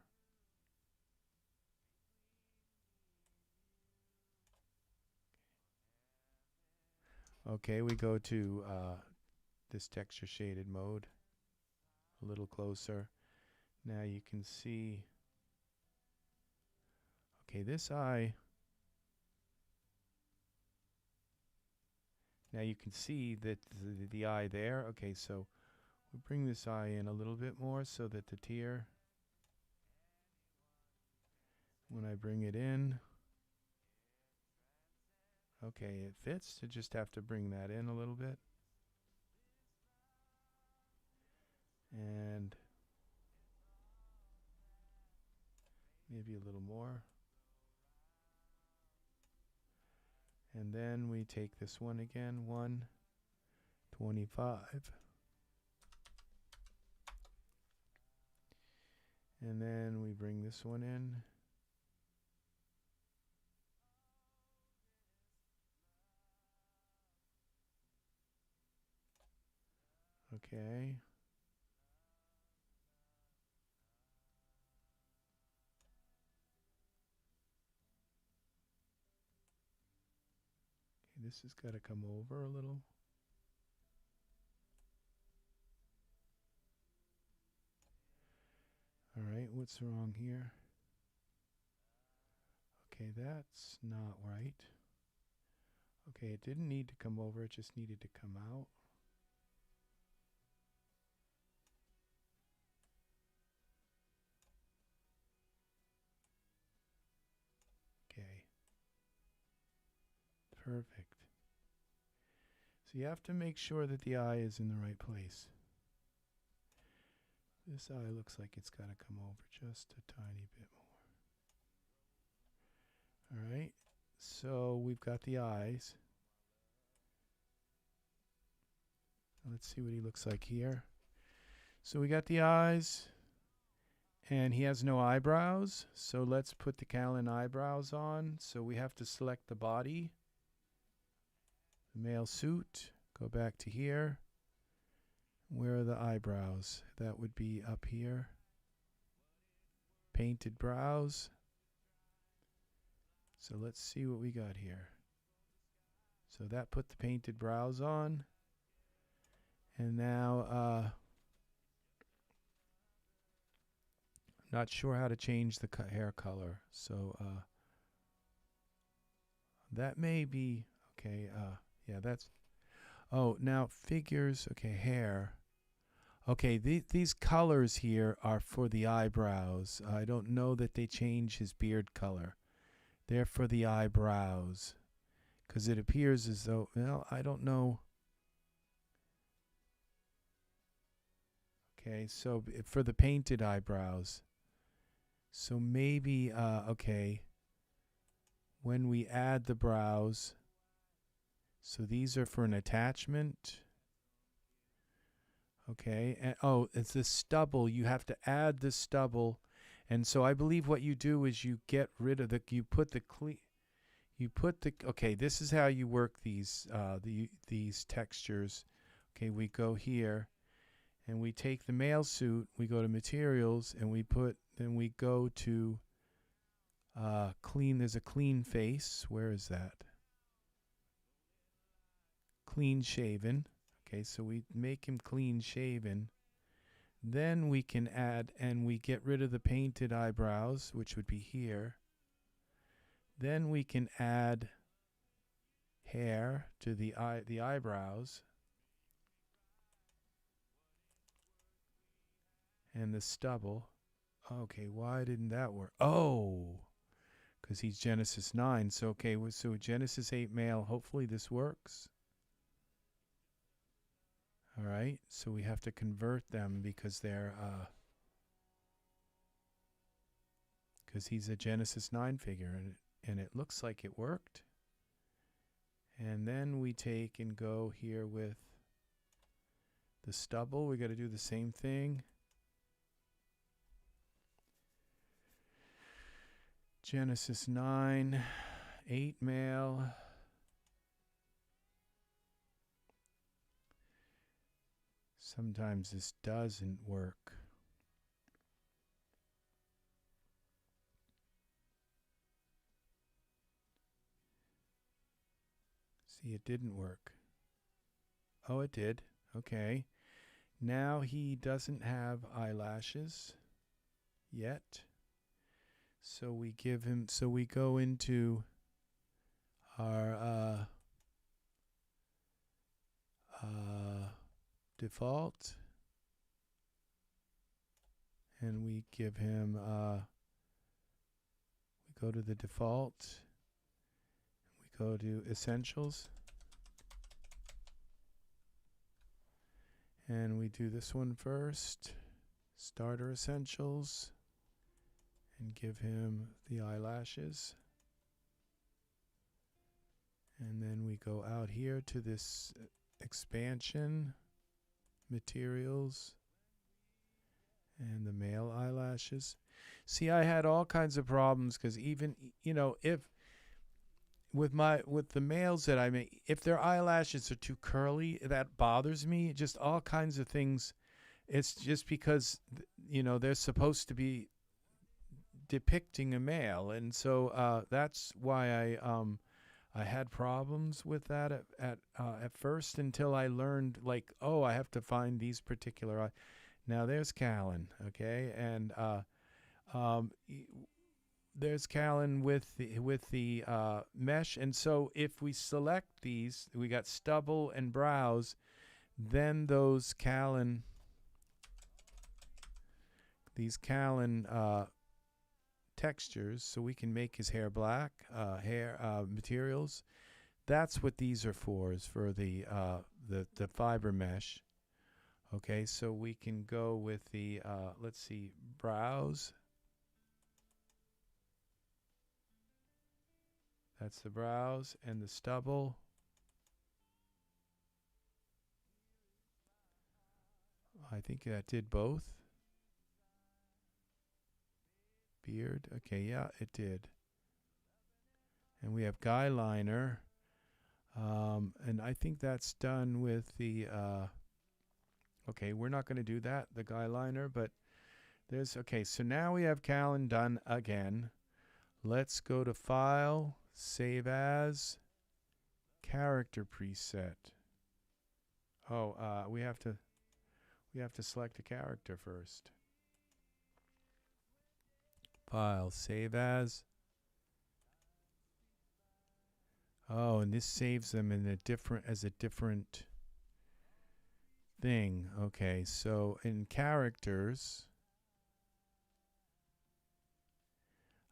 Okay, we go to this texture shaded mode a little closer. Now you can see, okay, this eye, now you can see that the eye there. Okay, so we bring this eye in a little bit more so that the tear, when I bring it in, okay, it fits. I just have to bring that in a little bit. And maybe a little more. And then we take this one again, 125. And then we bring this one in. Okay. This has got to come over a little. All right, what's wrong here? Okay, that's not right. Okay, it didn't need to come over, it just needed to come out. Okay. Perfect. So you have to make sure that the eye is in the right place. This eye looks like it's got to come over just a tiny bit more. All right, so we've got the eyes. Let's see what he looks like here. So we got the eyes, and he has no eyebrows. So let's put the Callan eyebrows on. So we have to select the body, the male suit, go back to here. Where are the eyebrows? That would be up here. Painted brows. So let's see what we got here. So that put the painted brows on. And now, I'm not sure how to change the hair color. So that may be, okay, yeah, that's, oh, now figures, okay, hair. Okay, these colors here are for the eyebrows. I don't know that they change his beard color. They're for the eyebrows. Because it appears as though, well, I don't know. Okay, so for the painted eyebrows. So maybe, okay, when we add the brows, so these are for an attachment. Okay, and oh, it's the stubble. You have to add the stubble. And so I believe what you do is you get rid of the, okay, this is how you work these textures. Okay, we go here and we take the male suit, we go to materials, and then we go to clean. There's a clean face. Where is that? Clean shaven. Okay, so we make him clean shaven. Then we can add, and we get rid of the painted eyebrows, which would be here. Then we can add hair to the eyebrows. And the stubble. Okay, why didn't that work? Oh, because he's Genesis 9. So, okay, so Genesis 8 male, hopefully this works. All right, so we have to convert them because they're, because he's a Genesis 9 figure, and it looks like it worked. And then we take and go here with the stubble. We got to do the same thing. Genesis 9, 8 male. Sometimes this doesn't work. See, it didn't work. Oh, it did. Okay. Now he doesn't have eyelashes yet. So we give him, so we go into our default, and we give him, we go to the default, we go to essentials, and we do this one first, starter essentials, and give him the eyelashes. And then we go out here to this expansion, materials, and the male eyelashes. See, I had all kinds of problems because even, you know, if with the males that I make, if their eyelashes are too curly, that bothers me. Just all kinds of things. It's just because, you know, they're supposed to be depicting a male, and so that's why I had problems with that at first, until I learned, like, oh, I have to find these particular. Now there's Callan, okay, and there's Callan with the mesh, and so if we select these, we got stubble and brows, then those Callan, these Callan textures, so we can make his hair black, materials. That's what these are for, is for the fiber mesh. Okay, so we can go with the let's see, brows. That's the brows, and the stubble. I think that did both. Beard. Okay, yeah, it did. And we have guy liner. And I think that's done with the okay, we're not going to do that, the guy liner, but there's, okay, so now we have Callan done again. Let's go to File, Save As, Character Preset. Oh, we have to select a character first. File, Save As. Oh, and this saves them in a different, as a different thing. Okay, so in characters,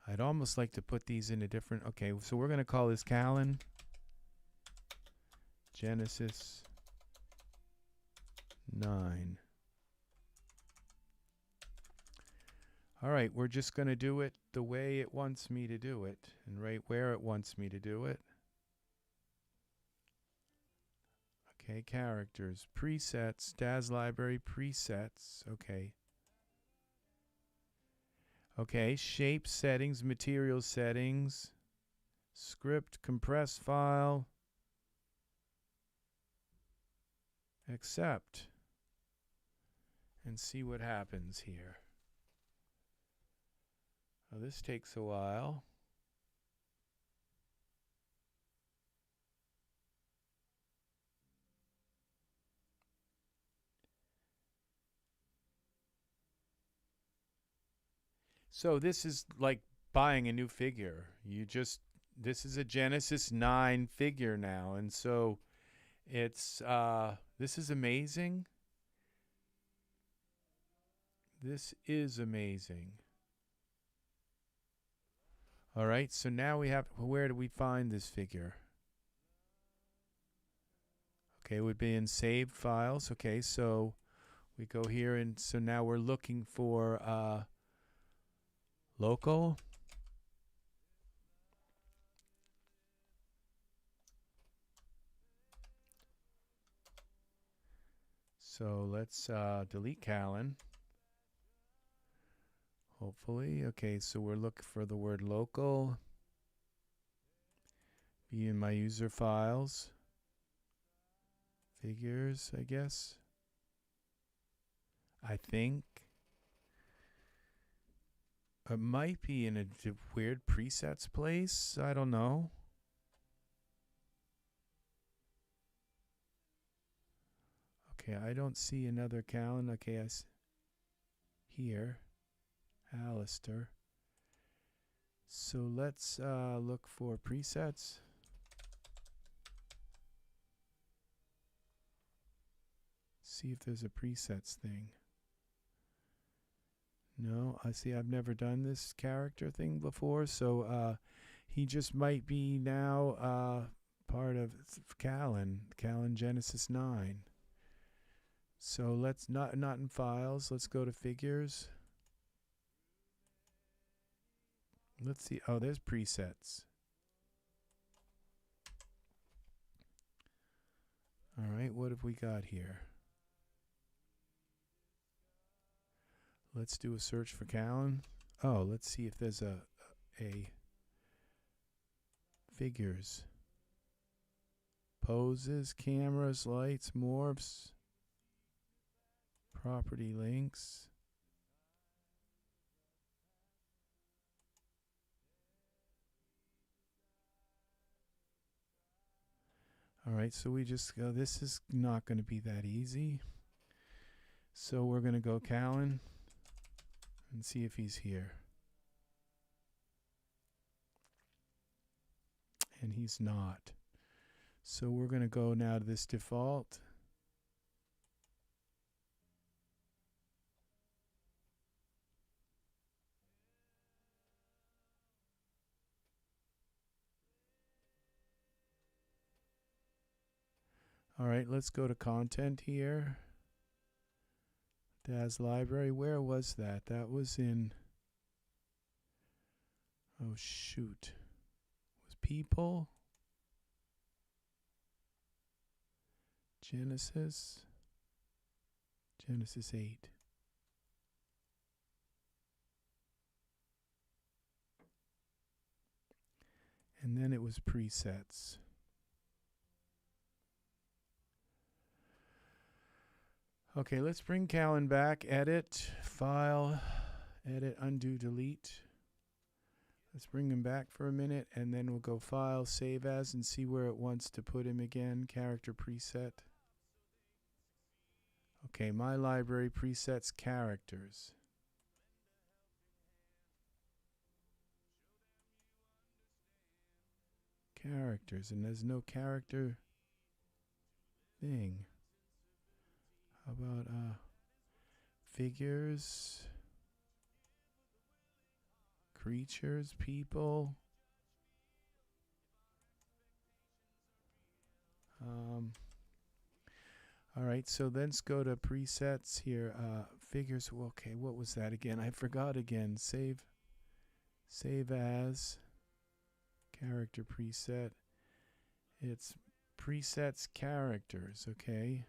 I'd almost like to put these in a different, okay, so we're going to call this Callan Genesis 9. All right, we're just going to do it the way it wants me to do it, and right where it wants me to do it. Okay, characters, presets, DAS library, presets, okay. Okay, shape settings, material settings, script, compress file, accept, and see what happens here. Oh, this takes a while. So this is like buying a new figure. This is a Genesis 9 figure now, and so it's this is amazing. This is amazing. All right, so now we have, where do we find this figure? Okay, it would be in saved files. Okay, so we go here, and so now we're looking for local. So let's delete Callan. Hopefully. Okay, so we're looking for the word local. Be in my user files. Figures, I guess. I think. It might be in a weird presets place. I don't know. Okay, I don't see another Callan. Okay, here, Alistair. So let's look for presets. See if there's a presets thing. No, I see. I've never done this character thing before, so he just might be now part of Callan Genesis 9. So let's not in files. Let's go to figures. Let's see. Oh, there's presets. All right, what have we got here? Let's do a search for Callan. Oh, let's see if there's a figures. Poses, cameras, lights, morphs, property links. All right, so we just go, this is not going to be that easy. So we're going to go Callan and see if he's here. And he's not. So we're going to go now to this default. All right, let's go to content here. DAS library, where was that? That was in, oh shoot, was people, Genesis 8. And then it was presets. Okay, let's bring Callan back. Edit, file, edit, undo, delete. Let's bring him back for a minute, and then we'll go file, save as, and see where it wants to put him again. Character preset. Okay, my library presets characters. Characters, and there's no character thing. How about figures, creatures, people. All right, so let's go to presets here. Figures. Okay, what was that again? I forgot again. Save as. Character preset. It's presets characters. Okay.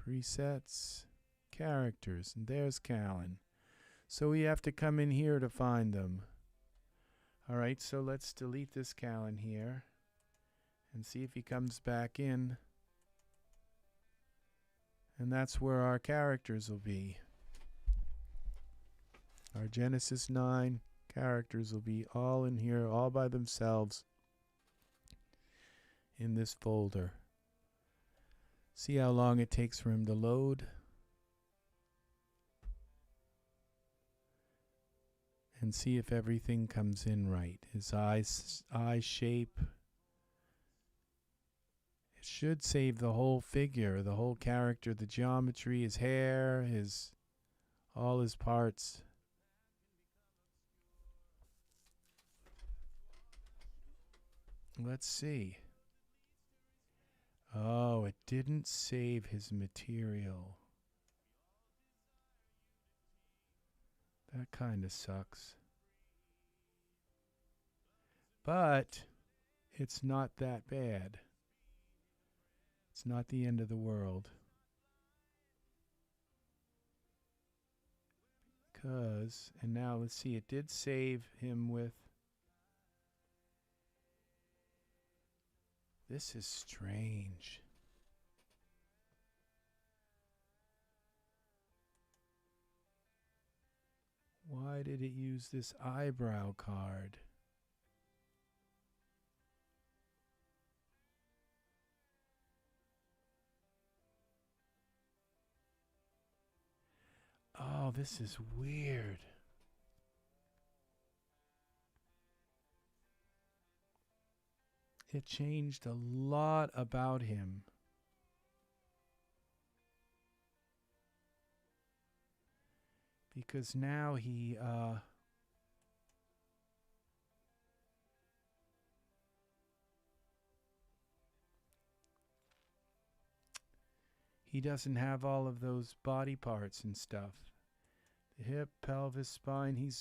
Presets characters, and there's Callan. So we have to come in here to find them. All right, so let's delete this Callan here and see if he comes back in. And that's where our characters will be. Our Genesis 9 characters will be all in here, all by themselves in this folder. See how long it takes for him to load. And see if everything comes in right. His eye shape. It should save the whole figure, the whole character, the geometry, his hair, all his parts. Let's see. Oh, it didn't save his material. That kind of sucks. But it's not that bad. It's not the end of the world. And now let's see, it did save him with. This is strange. Why did it use this eyebrow card? Oh, this is weird. It changed a lot about him. Because now he doesn't have all of those body parts and stuff. The hip, pelvis, spine,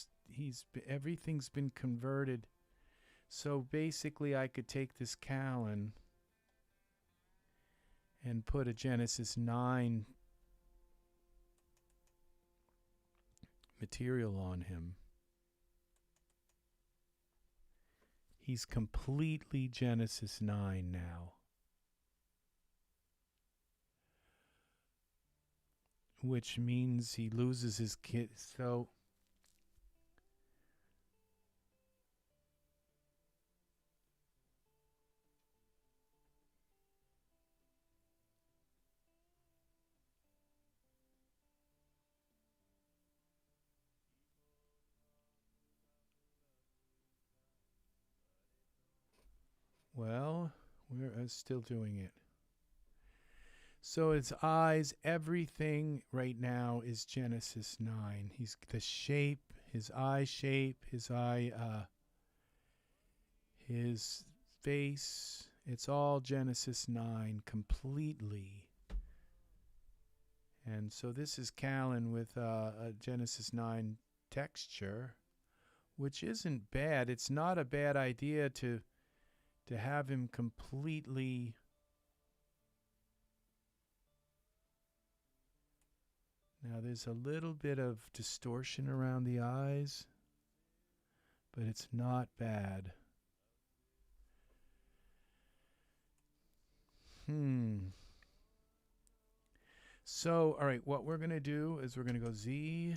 everything's been converted. So basically I could take this Callan and put a Genesis 9 material on him. He's completely Genesis 9 now. Which means he loses his kid. So well, we're still doing it. So his eyes, everything right now is Genesis 9. He's the shape, his eye, his face, it's all Genesis 9 completely. And so this is Callan with a Genesis 9 texture, which isn't bad. It's not a bad idea to have him completely. Now there's a little bit of distortion around the eyes, but it's not bad. So, all right, what we're going to do is we're going to go Z.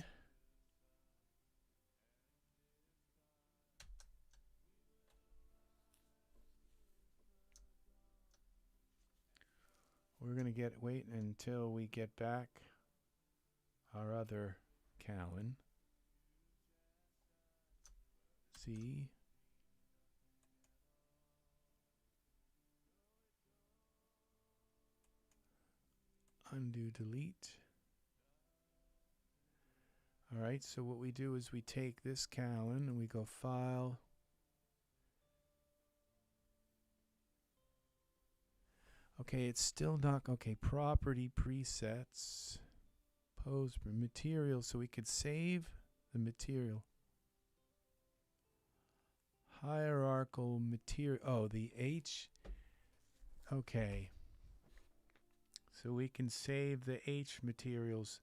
We're going to wait until we get back our other Callan. Z. Undo, delete. All right, so what we do is we take this Callan and we go File. Okay, it's still not, okay, Property, Presets, Pose, Material, so we could save the material. Hierarchical material, oh, the H, okay. So we can save the H materials,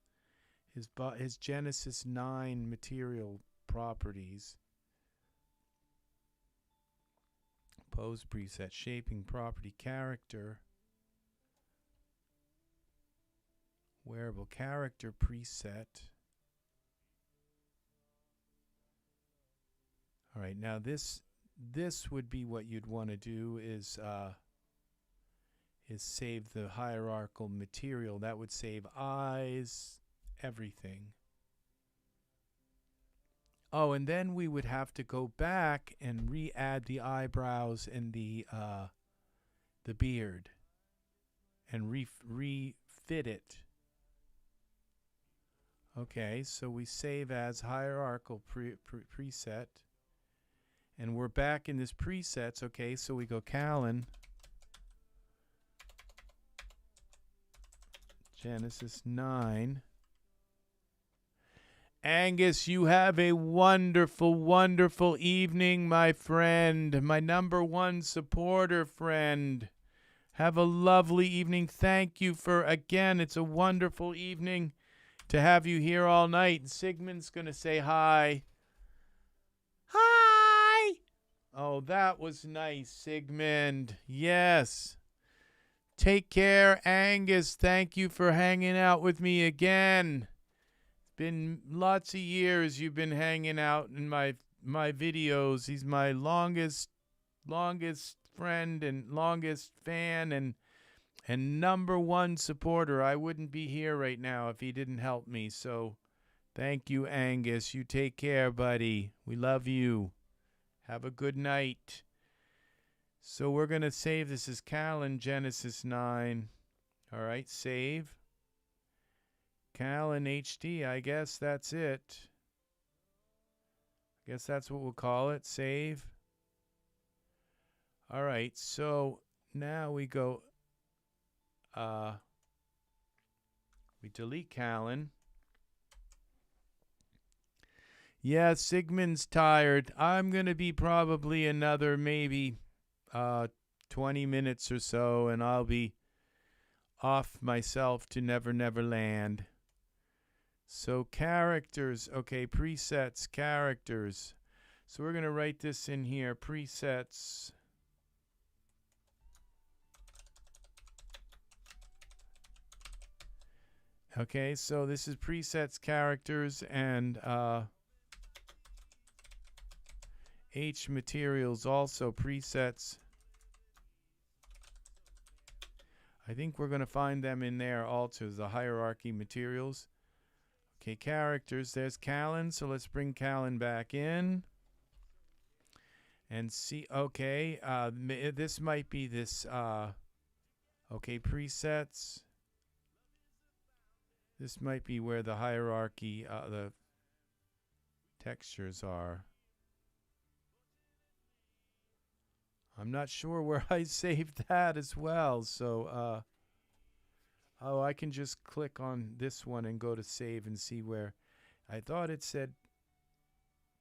his Genesis 9 material properties. Pose preset, shaping property, character, wearable character preset. All right, now this would be what you'd want to do is save the hierarchical material. That would save eyes, everything. Oh, and then we would have to go back and re-add the eyebrows and the beard and refit it. Okay, so we save as hierarchical preset, and we're back in this presets. Okay, so we go Callan. Genesis 9. Angus, you have a wonderful, wonderful evening, my friend. My #1 supporter friend. Have a lovely evening. Thank you for, again, it's a wonderful evening to have you here all night. And Sigmund's going to say hi. Hi! Oh, that was nice, Sigmund. Yes. Take care, Angus. Thank you for hanging out with me again. been lots of years you've been hanging out in my videos. He's my longest friend and longest fan and #1 supporter. I wouldn't be here right now if he didn't help me. So thank you, Angus. You take care, buddy. We love you. Have a good night. So we're going to save this as Callan Genesis 9. All right, save. Callan HD, I guess that's it. I guess that's what we'll call it. Save. All right, so now we go, we delete Callan. Yeah, Sigmund's tired. I'm going to be probably another maybe 20 minutes or so, and I'll be off myself to Never Never Land. So characters, okay, presets, characters. So we're going to write this in here, presets. Okay, so this is presets, characters, and H materials also presets. I think we're going to find them in there also, the hierarchy materials. Okay, characters, there's Callan, so let's bring Callan back in. And see, okay, this might be this, okay, presets. This might be where the hierarchy, the textures are. I'm not sure where I saved that as well. So, oh, I can just click on this one and go to save and see where. I thought it said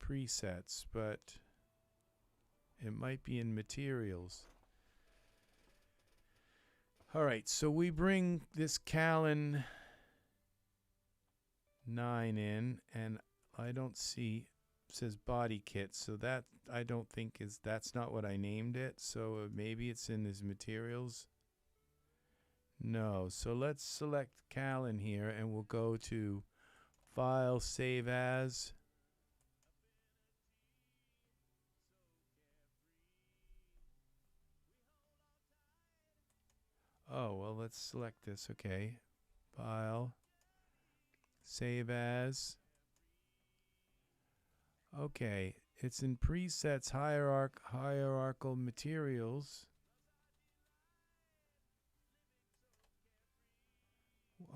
presets, but it might be in materials. All right, so we bring this Callan 9 in, and I don't see, it says body kit, so that I don't think is, that's not what I named it, so maybe it's in his materials. No, so let's select Callan here, and we'll go to File, Save As. Oh, well, let's select this, okay. File, Save As. Okay, it's in presets, hierarchical materials.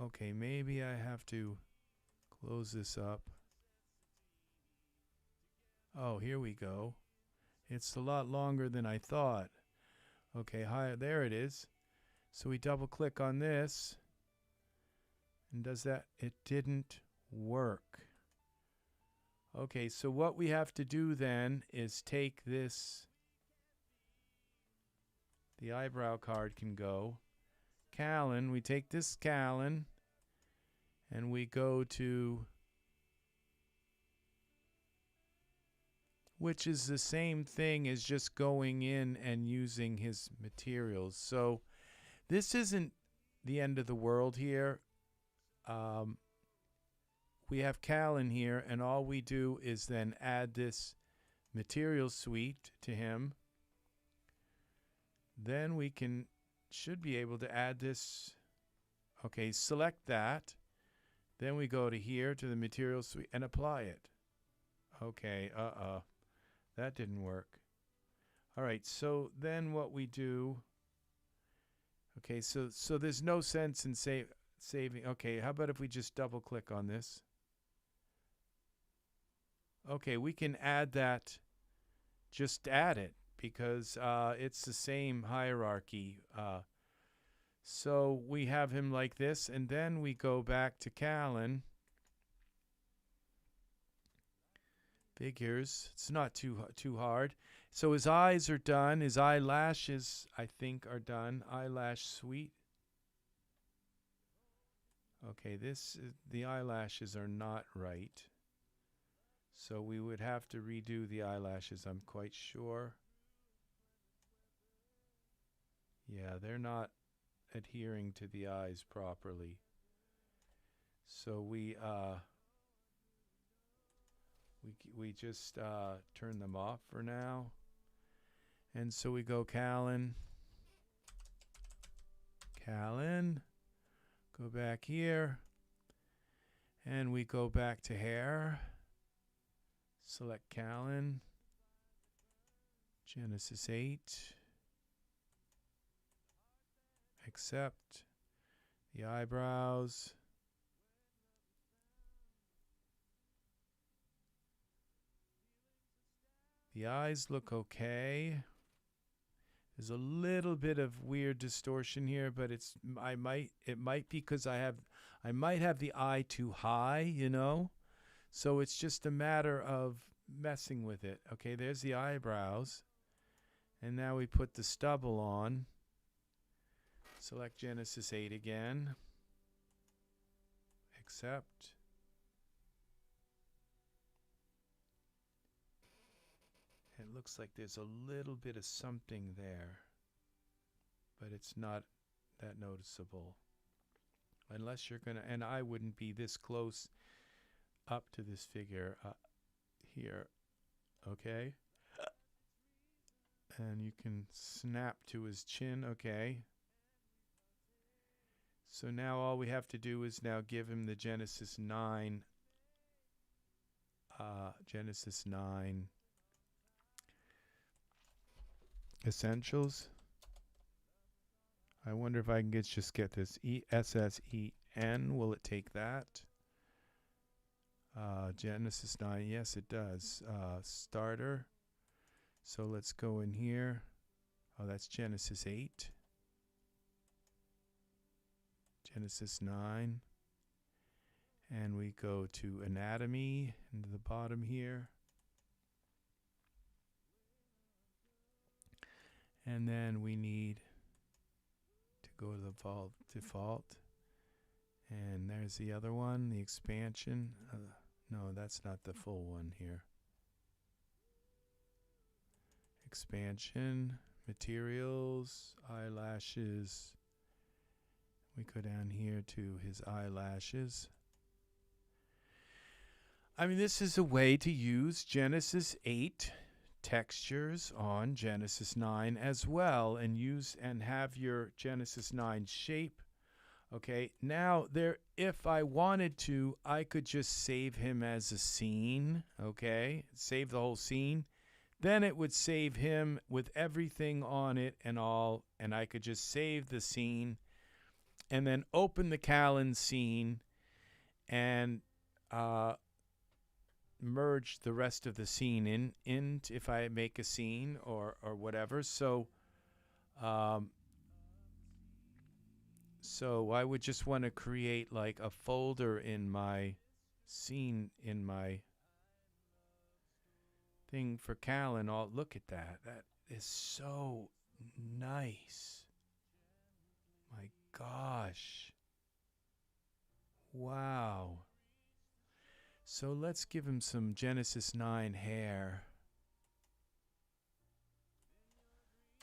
Okay, maybe I have to close this up. Oh, here we go. It's a lot longer than I thought. Okay, there it is. So we double click on this. And does that? It didn't work. Okay, so what we have to do then is take this. The eyebrow card can go. Callan, we take this Callan and we go to, which is the same thing as just going in and using his materials. So this isn't the end of the world here. We have Callan here, and all we do is then add this material suite to him. Then we should be able to add this. Okay, select that. Then we go to here to the material suite and apply it. Okay, that didn't work. All right, so then what we do. Okay, so there's no sense in saving. Okay, how about if we just double click on this? Okay, we can add that. Just add it because it's the same hierarchy. So we have him like this, and then we go back to Callan. Figures. It's not too hard. So his eyes are done. His eyelashes, I think, are done. Eyelash suite. Okay, the eyelashes are not right. So we would have to redo the eyelashes, I'm quite sure. Yeah, they're not adhering to the eyes properly. So we We just turn them off for now. And so we go Callan. Callan. Go back here. And we go back to hair. Select Callan. Genesis 8. Accept. The eyebrows. The eyes look okay. There's a little bit of weird distortion here, but it might be because I might have the eye too high, you know? So it's just a matter of messing with it. Okay, there's the eyebrows. And now we put the stubble on. Select Genesis 8 again. Accept. It looks like there's a little bit of something there, but it's not that noticeable. Unless you're going to, and I wouldn't be this close up to this figure here, okay? And you can snap to his chin, okay? So now all we have to do is now give him the Genesis 9, essentials. I wonder if I can just get this SSEN. Will it take that? Genesis 9. Yes, it does. Starter. So let's go in here. Oh, that's Genesis 8. Genesis 9. And we go to anatomy into the bottom here. And then we need to go to the default. And there's the other one, the expansion. No, that's not the full one here. Expansion, materials, eyelashes. We go down here to his eyelashes. I mean, this is a way to use Genesis 8 textures on Genesis 9 as well, and use and have your Genesis 9 shape. Okay, now there, if I wanted to, I could just save him as a scene. Okay, save the whole scene. Then it would save him with everything on it and all, and I could just save the scene and then open the Callan scene and merge the rest of the scene in if I make a scene or whatever. So so I would just want to create like a folder in my scene in my thing for Callan. Oh, look at that. That is so nice. My gosh. Wow. So let's give him some Genesis 9 hair.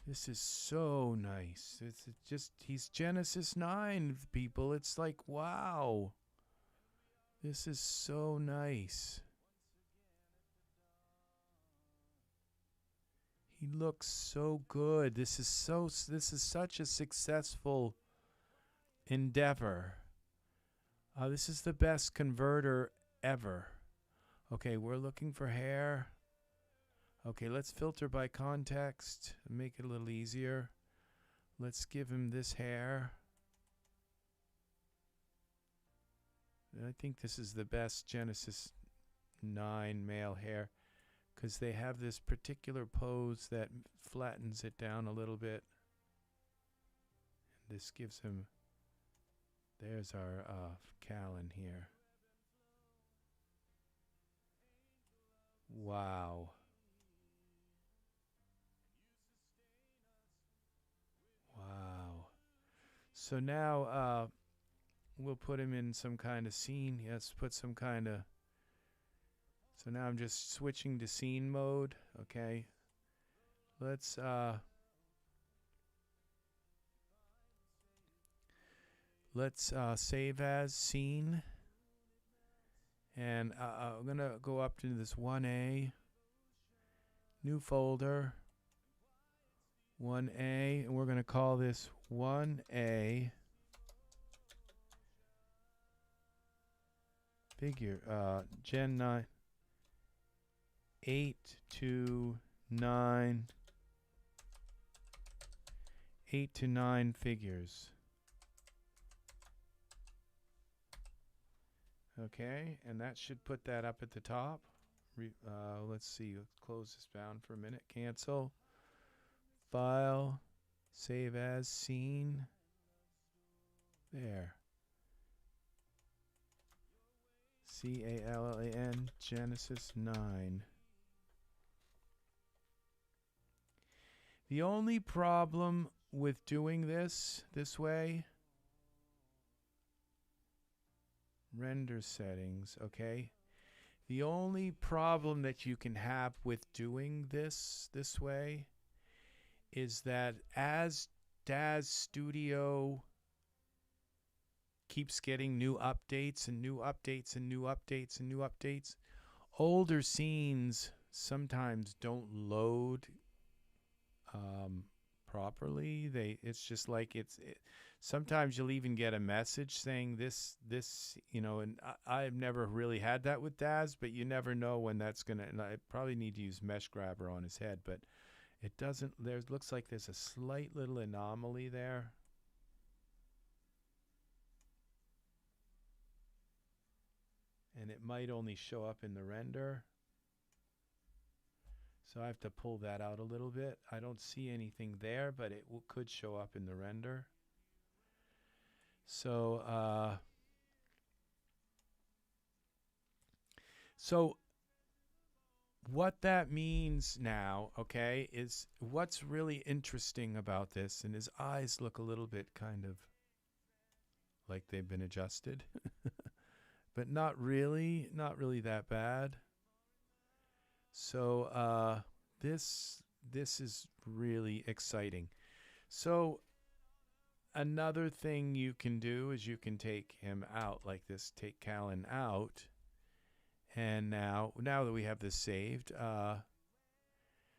This is so nice. It's just, he's Genesis 9, people. It's like, wow. This is so nice. He looks so good. This is such a successful endeavor. This is the best converter ever. Okay, we're looking for hair. Okay, let's filter by context and make it a little easier. Let's give him this hair. I think this is the best Genesis 9 male hair because they have this particular pose that flattens it down a little bit. And this gives him, there's our Callan here. Wow. Wow. So now we'll put him in some kind of scene. Yes, put some kind of... So now I'm just switching to scene mode. Okay. Let's save as scene. And I'm going to go up to this 1A, new folder, 1A, and we're going to call this 1A figure, Gen 9, 8 to 9 figures. Okay, and that should put that up at the top. Let's see, let's close this down for a minute. Cancel. File. Save as scene. There. Callan Genesis 9. The only problem with doing this way, render settings, okay? The only problem that you can have with doing this way is that as DAZ Studio keeps getting new updates and new updates and new updates and new updates, older scenes sometimes don't load properly. It's just like sometimes you'll even get a message saying this, you know, and I've never really had that with DAZ, but you never know when that's gonna, and I probably need to use mesh grabber on his head, but it doesn't, looks like there's a slight little anomaly there. And it might only show up in the render. So I have to pull that out a little bit. I don't see anything there, but it could show up in the render. So, what that means now, okay, is what's really interesting about this, and his eyes look a little bit kind of like they've been adjusted, but not really that bad. So this is really exciting. So another thing you can do is you can take him out like this, take Callan out. And now that we have this saved,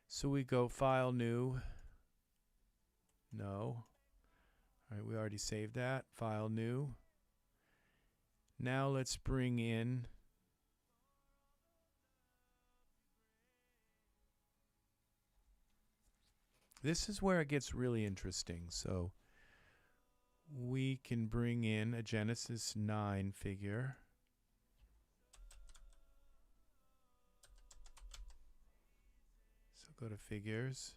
so we go File, New. No. All right, we already saved that. File, New. Now let's bring in this is where it gets really interesting. So we can bring in a Genesis 9 figure. So go to Figures.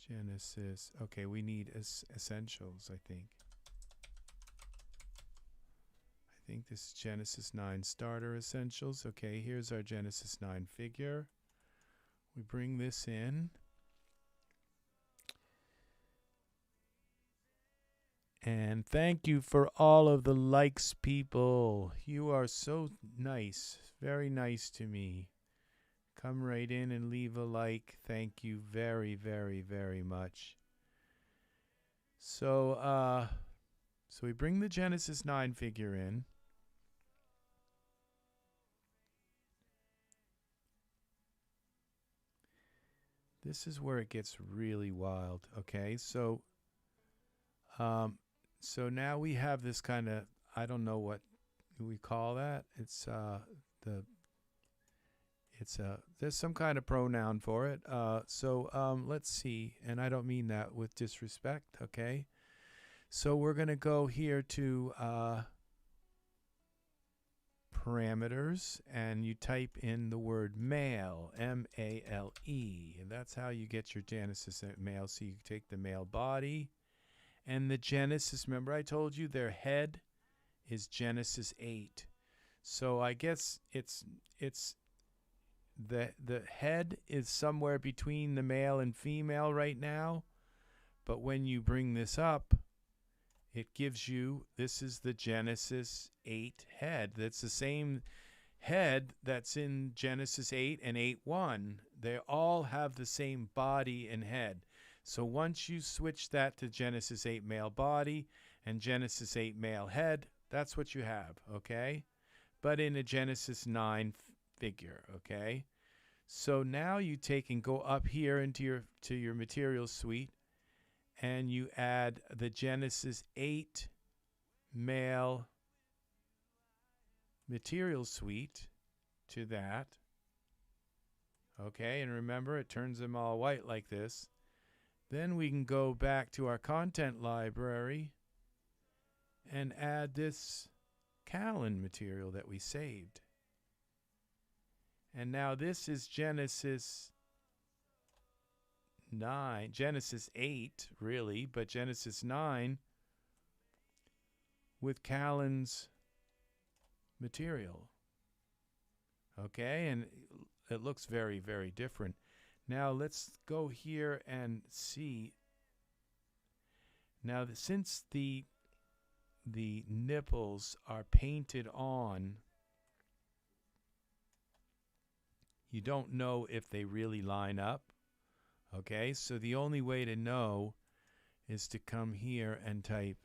Genesis. Okay, we need Essentials, I think. I think this is Genesis 9 Starter Essentials. Okay, here's our Genesis 9 figure. We bring this in. And thank you for all of the likes, people. You are so nice. Very nice to me. Come right in and leave a like. Thank you very, very, very much. So, so we bring the Genesis 9 figure in. This is where it gets really wild. Okay, so so now we have this kind of, I don't know what we call that. It's there's some kind of pronoun for it. So let's see, and I don't mean that with disrespect. Okay, so we're gonna go here to parameters, and you type in the word male, M-A-L-E, and that's how you get your Genesis male. So you take the male body, and the Genesis, remember I told you their head is Genesis 8. So I guess it's the head is somewhere between the male and female right now, but when you bring this up, it gives you, this is the Genesis 8 head. That's the same head that's in Genesis 8 and 8.1. They all have the same body and head. So once you switch that to Genesis 8 male body and Genesis 8 male head, That's what you have, okay? But in a Genesis 9 figure, okay? So now you take and go up here into your material suite, and you add the Genesis 8 male material suite to that. Okay, and remember, it turns them all white like this. Then we can go back to our content library and add this Callan material that we saved. And now this is Genesis 9, Genesis 8, really, but Genesis 9 with Callan's material. Okay, and it looks very, very different. Now let's go here and see. Now, since the nipples are painted on, you don't know if they really line up. Okay, so the only way to know is to come here and type,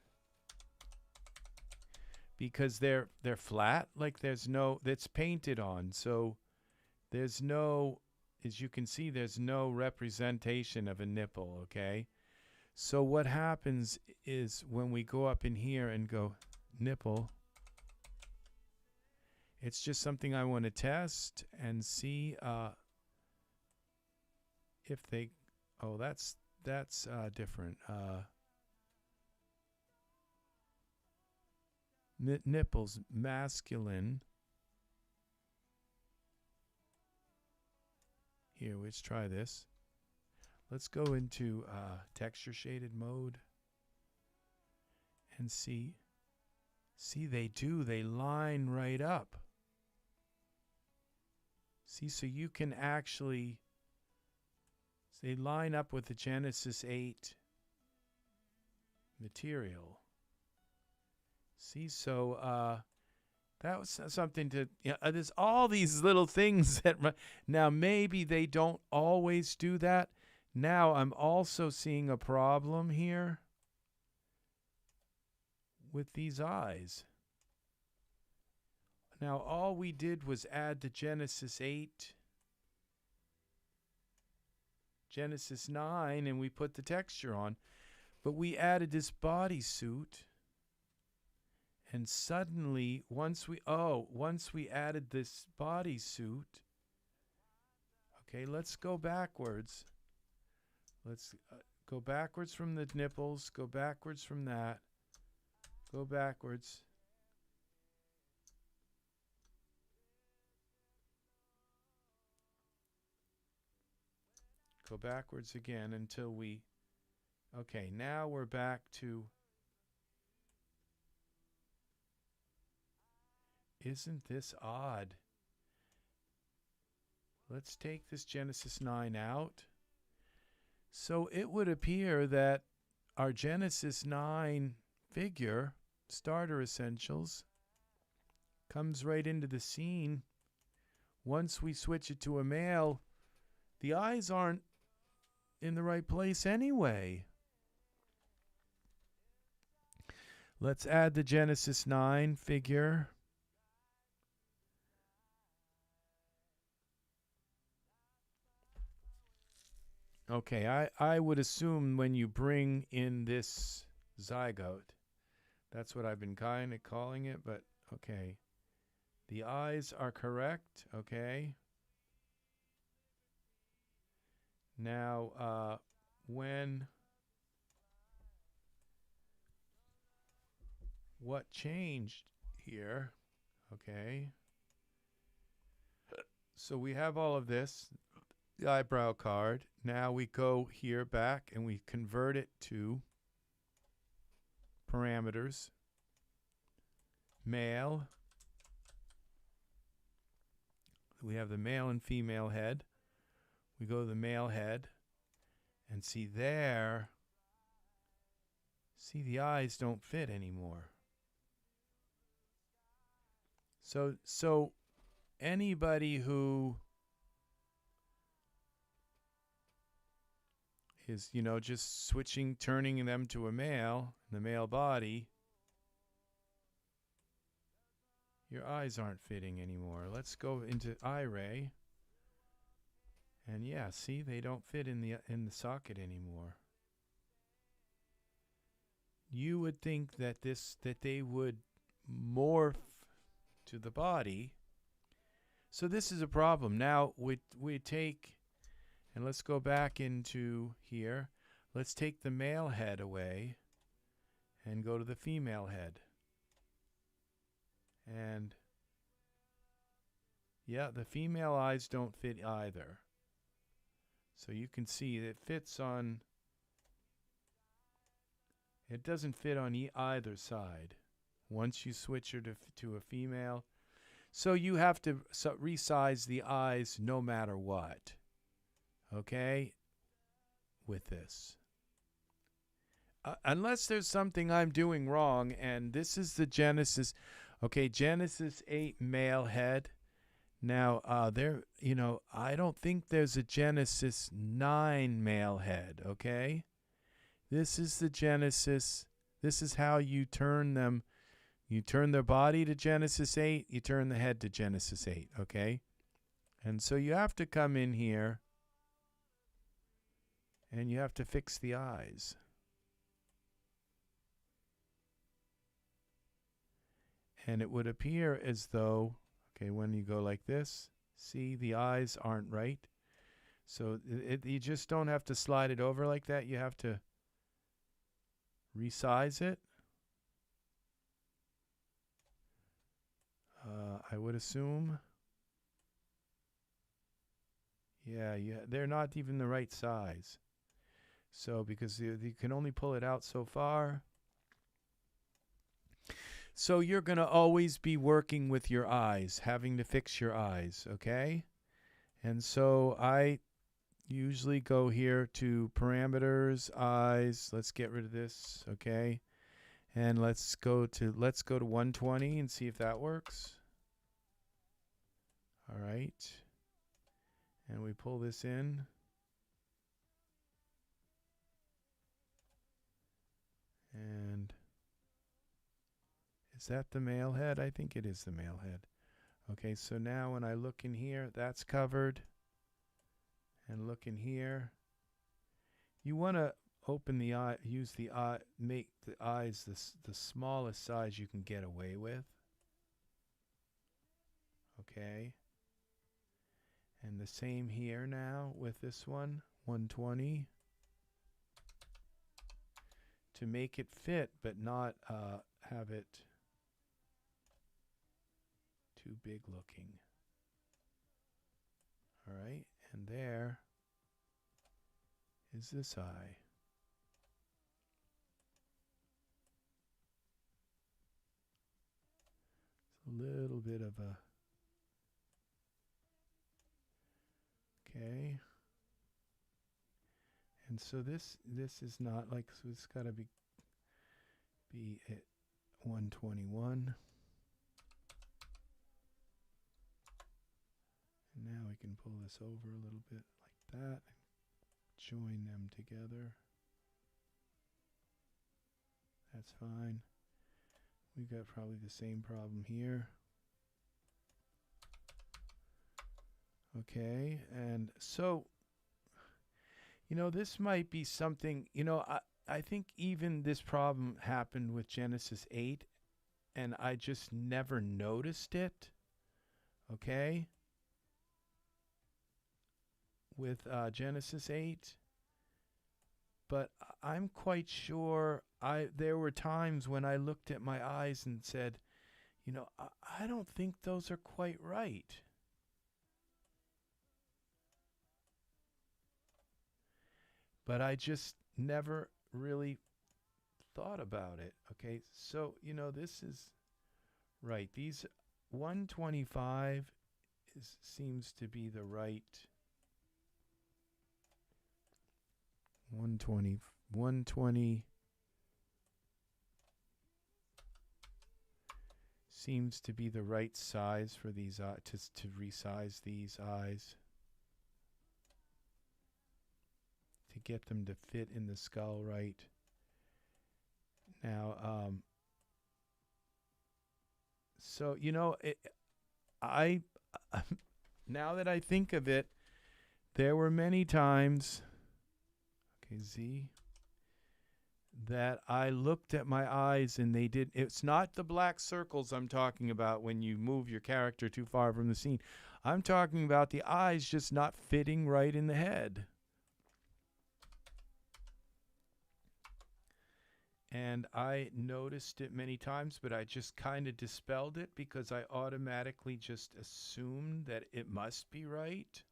because they're flat, like there's no, that's painted on, so there's no, as you can see, there's no representation of a nipple. Okay, so what happens is when we go up in here and go nipple, it's just something I want to test and see if they, oh, that's different. Nipples, masculine. Here, let's try this. Let's go into texture shaded mode and see. See, they line right up. See, so you can actually, they line up with the Genesis 8 material. See, so that was something to, there's all these little things that, now maybe they don't always do that. Now I'm also seeing a problem here with these eyes. Now all we did was add the Genesis 8, Genesis 9, and we put the texture on. But we added this bodysuit. And suddenly, once we added this bodysuit, okay, let's go backwards. Let's go backwards from the nipples, go backwards from that, go backwards. Go backwards again until we, okay, now we're back to, isn't this odd? Let's take this Genesis 9 out. So it would appear that our Genesis 9 figure, Starter Essentials, comes right into the scene. Once we switch it to a male, the eyes aren't in the right place anyway. Let's add the Genesis 9 figure. Okay, I would assume when you bring in this zygote, that's what I've been kind of calling it, but okay. The eyes are correct, okay. Now, what changed here, okay. So we have all of this, the eyebrow card. Now we go here back and we convert it to parameters. Male. We have the male and female head. We go to the male head and see there, see the eyes don't fit anymore. So anybody who is, just switching, turning them to a male, the male body, Your eyes aren't fitting anymore. Let's go into Iray. And yeah, see, they don't fit in the socket anymore. You would think that they would morph to the body. So this is a problem. Now we take, and let's go back into here. Let's take the male head away and go to the female head. And yeah, the female eyes don't fit either. So you can see it fits on, it doesn't fit on either side once you switch her to a female. So you have to resize the eyes no matter what. Okay? With this. Unless there's something I'm doing wrong, and this is the Genesis. Okay, Genesis 8 male head. Now, I don't think there's a Genesis 9 male head, okay? This is the Genesis. This is how you turn them. You turn their body to Genesis 8, you turn the head to Genesis 8, okay? And so you have to come in here, and you have to fix the eyes. And it would appear as though, okay, when you go like this, see, the eyes aren't right. So you just don't have to slide it over like that. You have to resize it. I would assume. Yeah, they're not even the right size. So because you can only pull it out so far. So you're going to always be working with your eyes, having to fix your eyes, okay? And so I usually go here to parameters, eyes. Let's get rid of this, okay? And let's go to 120 and see if that works. All right. And we pull this in. And is that the male head? I think it is the male head. Okay, so now when I look in here, that's covered. And look in here. You want to open the eye, use the eye, make the eyes the smallest size you can get away with. Okay. And the same here now with this one, 120. To make it fit, but not have it too big looking. All right, and there is this eye. It's a little bit of a, okay. And so this is not like, so it's got to be at 121. And now we can pull this over a little bit like that and join them together. That's fine. We've got probably the same problem here. Okay, and so, this might be something, I think even this problem happened with Genesis 8, and I just never noticed it, okay, with Genesis 8. But I'm quite sure there were times when I looked at my eyes and said, I don't think those are quite right. But I just never really thought about it. Okay, so this is right. These 125 seems to be the right 120 seems to be the right size for these to resize these eyes, to get them to fit in the skull right. Now, So, you know, I now that I think of it, there were many times, okay, Z, that I looked at my eyes and they did. It's not the black circles I'm talking about when you move your character too far from the scene. I'm talking about the eyes just not fitting right in the head. And I noticed it many times, but I just kind of dispelled it because I automatically just assumed that it must be right.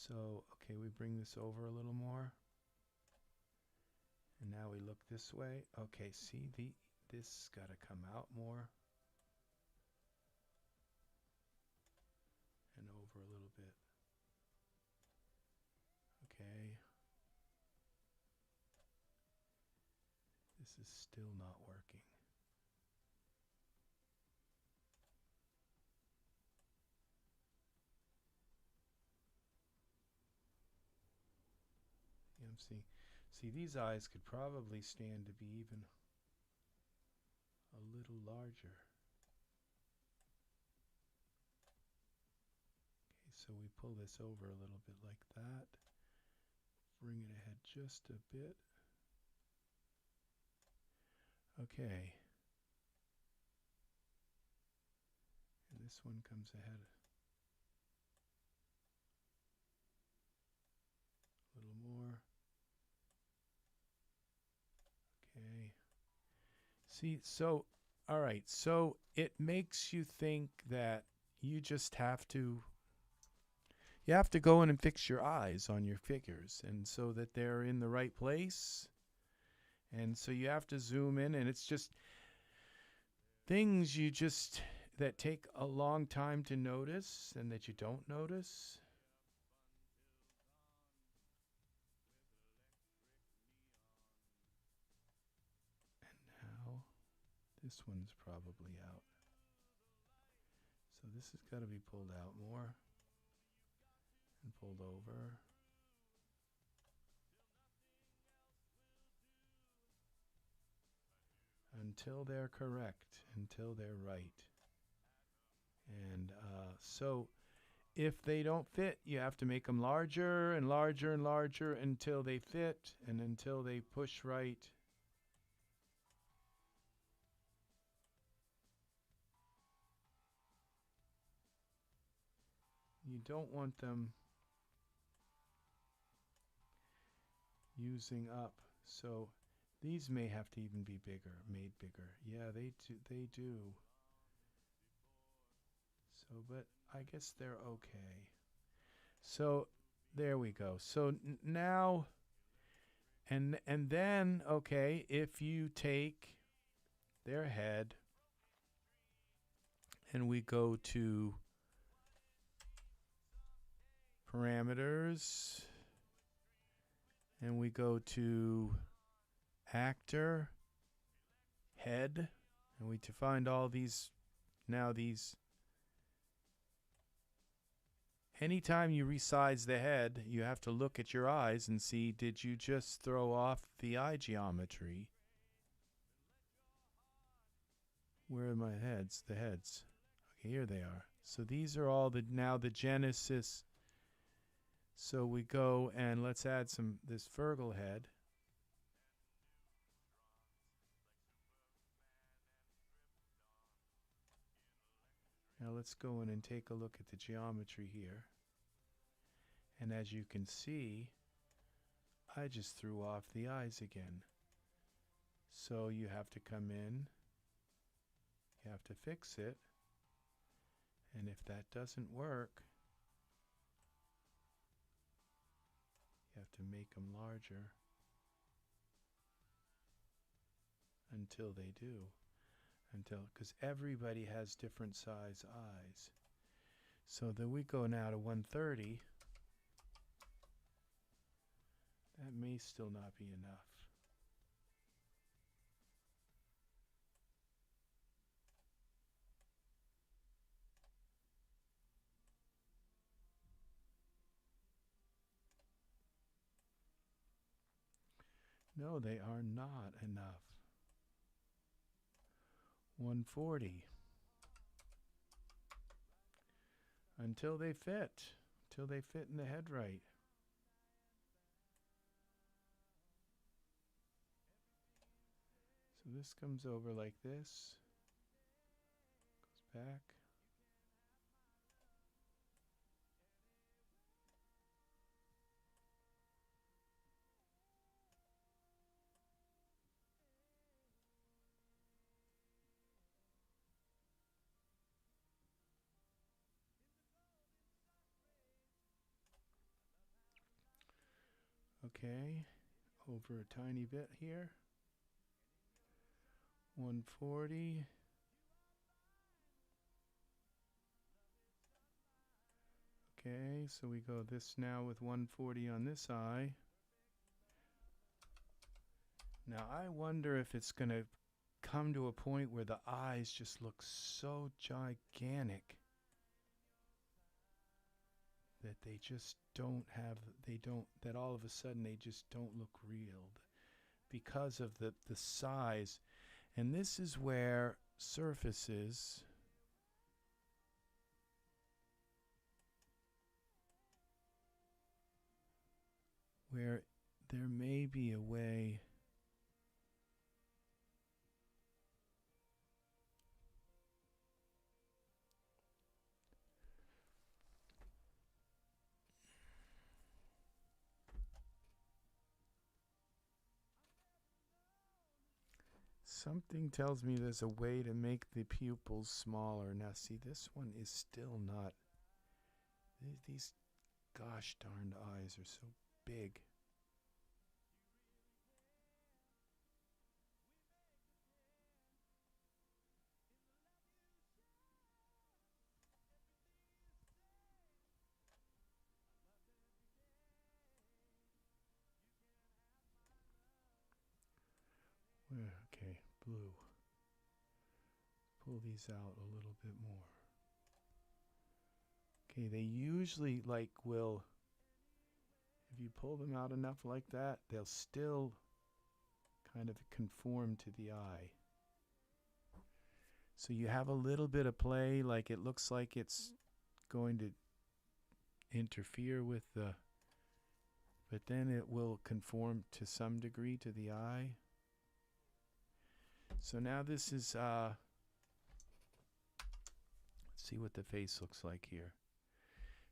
So, okay, we bring this over a little more. And now we look this way. Okay, see, this got to come out more. And over a little bit. Okay. This is still not working. See, these eyes could probably stand to be even a little larger. Okay, so we pull this over a little bit like that. Bring it ahead just a bit. Okay. And this one comes ahead a little more. Okay. See, so, all right, so it makes you think that you just have to, you have to go in and fix your eyes on your figures, and so that they're in the right place. And so you have to zoom in, and it's just things you just, that take a long time to notice and that you don't notice. And now this one's probably out. So this has got to be pulled out more and pulled over. Until they're correct, until they're right. And so if they don't fit, you have to make them larger and larger and larger until they fit and until they push right. You don't want them using up. So these may have to even be bigger, made bigger. Yeah, they do. So, but I guess they're okay. So there we go. So now, and then, okay, if you take their head and we go to parameters and we go to actor, head, and we find all these, now these, anytime you resize the head, you have to look at your eyes and see, did you just throw off the eye geometry? Where are my heads? The heads. Okay, here they are. So these are all now the Genesis. So we go and let's add this Fergal head. Now let's go in and take a look at the geometry here. And as you can see, I just threw off the eyes again. So you have to come in, you have to fix it, and if that doesn't work, you have to make them larger until they do. Because everybody has different size eyes. So then we go now to 130. That may still not be enough. No, they are not enough. 140. Until they fit. Until they fit in the head right. So this comes over like this. Goes back. Okay, over a tiny bit here. 140. Okay, so we go this now with 140 on this eye. Now I wonder if it's going to come to a point where the eyes just look so gigantic that they just don't have, that all of a sudden they just don't look real because of the size. And this is where surfaces where there may be a way something tells me there's a way to make the pupils smaller. Now see, this one is still not, these gosh darned eyes are so big. Okay, blue. Pull these out a little bit more. Okay, they usually will, if you pull them out enough like that, they'll still kind of conform to the eye. So you have a little bit of play, like it looks like it's going to interfere with the, but then it will conform to some degree to the eye. So now this is, let's see what the face looks like here.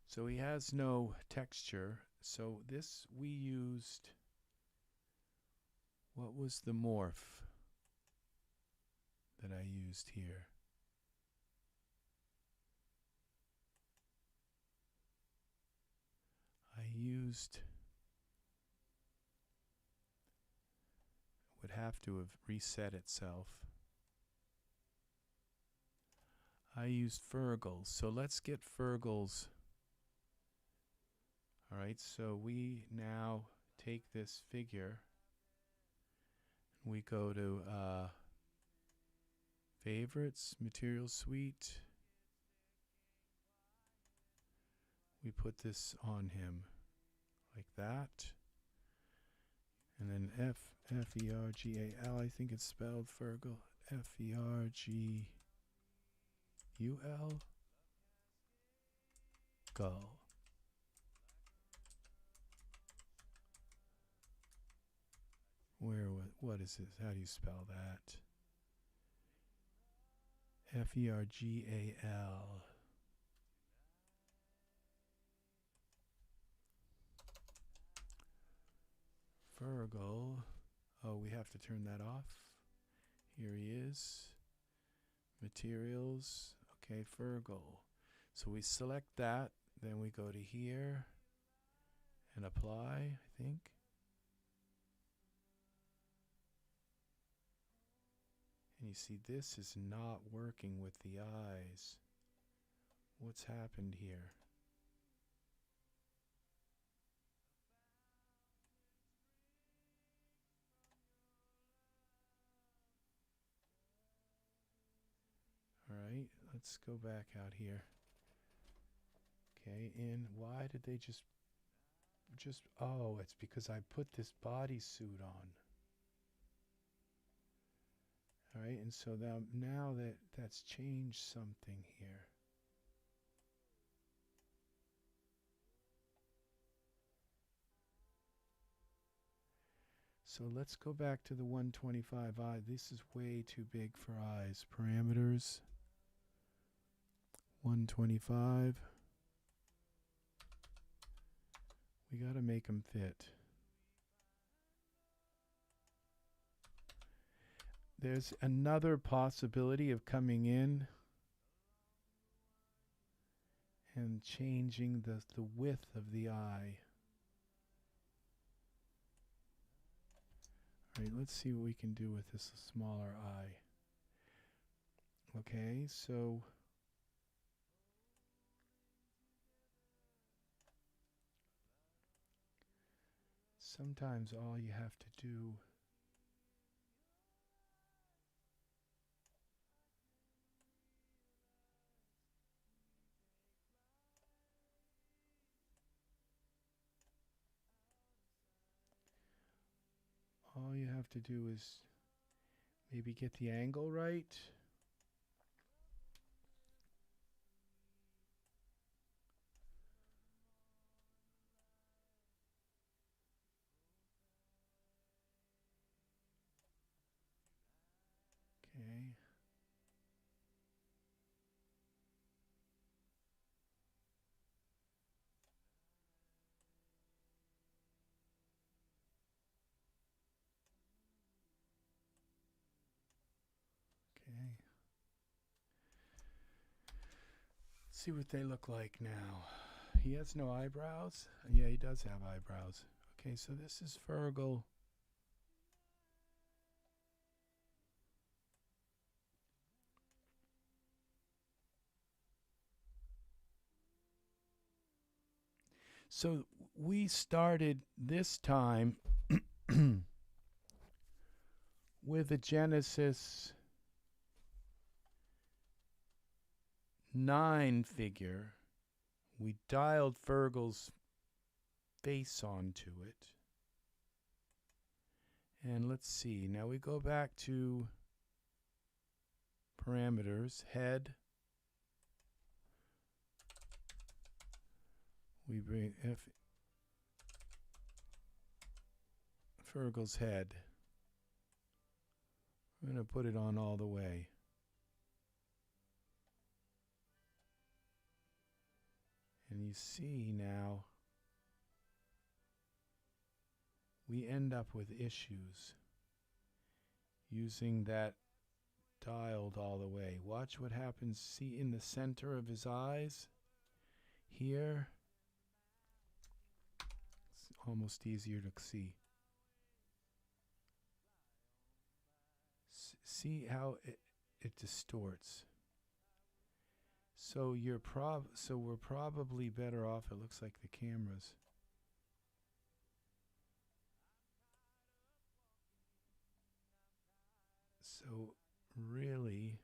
So he has no texture. So this, we used, what was the morph that I used here? I used, would have to have reset itself. I used Fergal. So let's get Fergal's. All right, so we now take this figure. We go to Favorites, Material Suite. We put this on him like that. And then F-E-R-G-A-L, I think it's spelled Fergal. F-E-R-G-U-L. Gull. What is this? How do you spell that? F-E-R-G-A-L. Fergal. Oh, we have to turn that off. Here he is. Materials. Okay, Fergal. So we select that. Then we go to here and apply, I think. And you see this is not working with the eyes. What's happened here? All right, let's go back out here. Okay, and why did they just, oh, it's because I put this bodysuit on. All right, and so now that that's changed something here. So let's go back to the 125 eye. This is way too big for eyes. Parameters 125. We got to make them fit. There's another possibility of coming in and changing the width of the eye. All right, let's see what we can do with this smaller eye. Okay, so sometimes all you have to do is maybe get the angle right. Okay. Okay. See what they look like now. He has no eyebrows. Yeah, he does have eyebrows. Okay, so this is Fergal. So we started this time with a Genesis 9 figure. We dialed Fergal's face onto it. And let's see. Now we go back to parameters, head. We bring Fergal's head. I'm going to put it on all the way. And you see now, we end up with issues using that dialed all the way. Watch what happens. See in the center of his eyes here. It's almost easier to see. See how it distorts. So we're probably better off. It looks like the cameras. So really,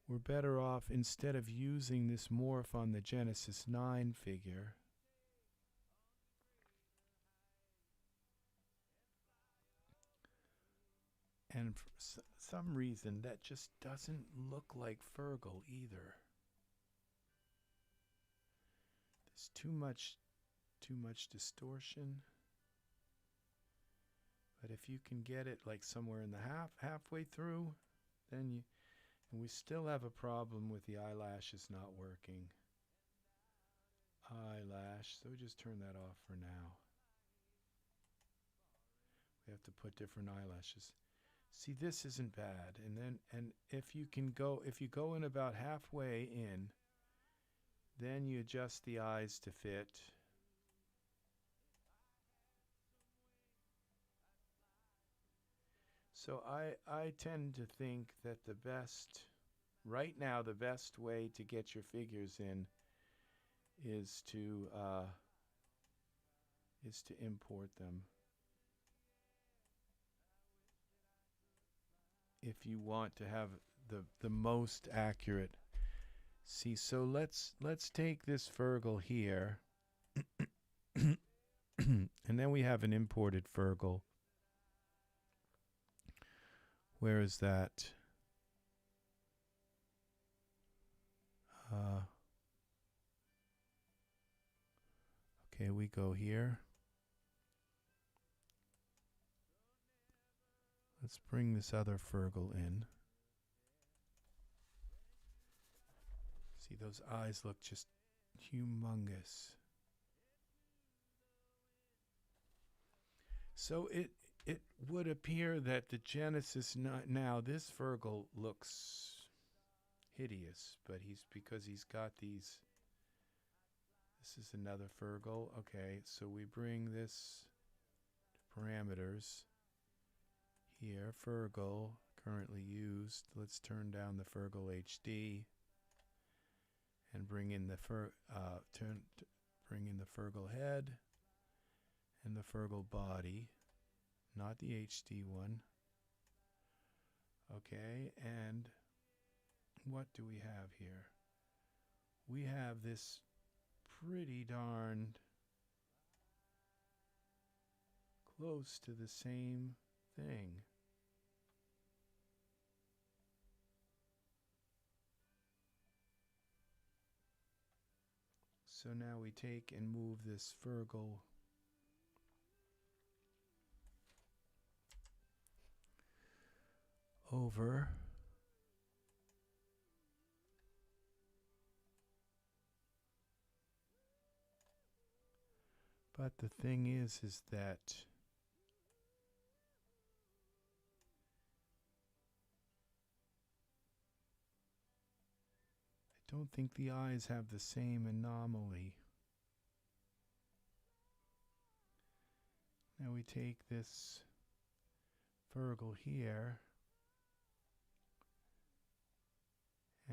we're better off, instead of using this morph on the Genesis 9 figure, and for some reason that just doesn't look like Fergal either. There's too much distortion. But if you can get it like somewhere in the halfway through, then and we still have a problem with the eyelashes not working. Eyelash, so we just turn that off for now. We have to put different eyelashes. See, this isn't bad. And if you go in about halfway in, then you adjust the eyes to fit. So I tend to think that right now the best way to get your figures in is to import them. If you want to have the most accurate. See, so let's take this Fergal here, and then we have an imported Fergal. Where is that? Okay, we go here. Let's bring this other Fergal in. See, those eyes look just humongous. So it would appear that the Genesis now, this Fergal looks hideous, but because he's got these. This is another Fergal. Okay, so we bring this to parameters here. Fergal currently used. Let's turn down the Fergal HD and bring in the bring in the Fergal head and the Fergal body, not the HD one. Okay, and what do we have here? We have this pretty darned close to the same thing. So now we take and move this Fergal over. But the thing is that I don't think the eyes have the same anomaly. Now we take this Fergal here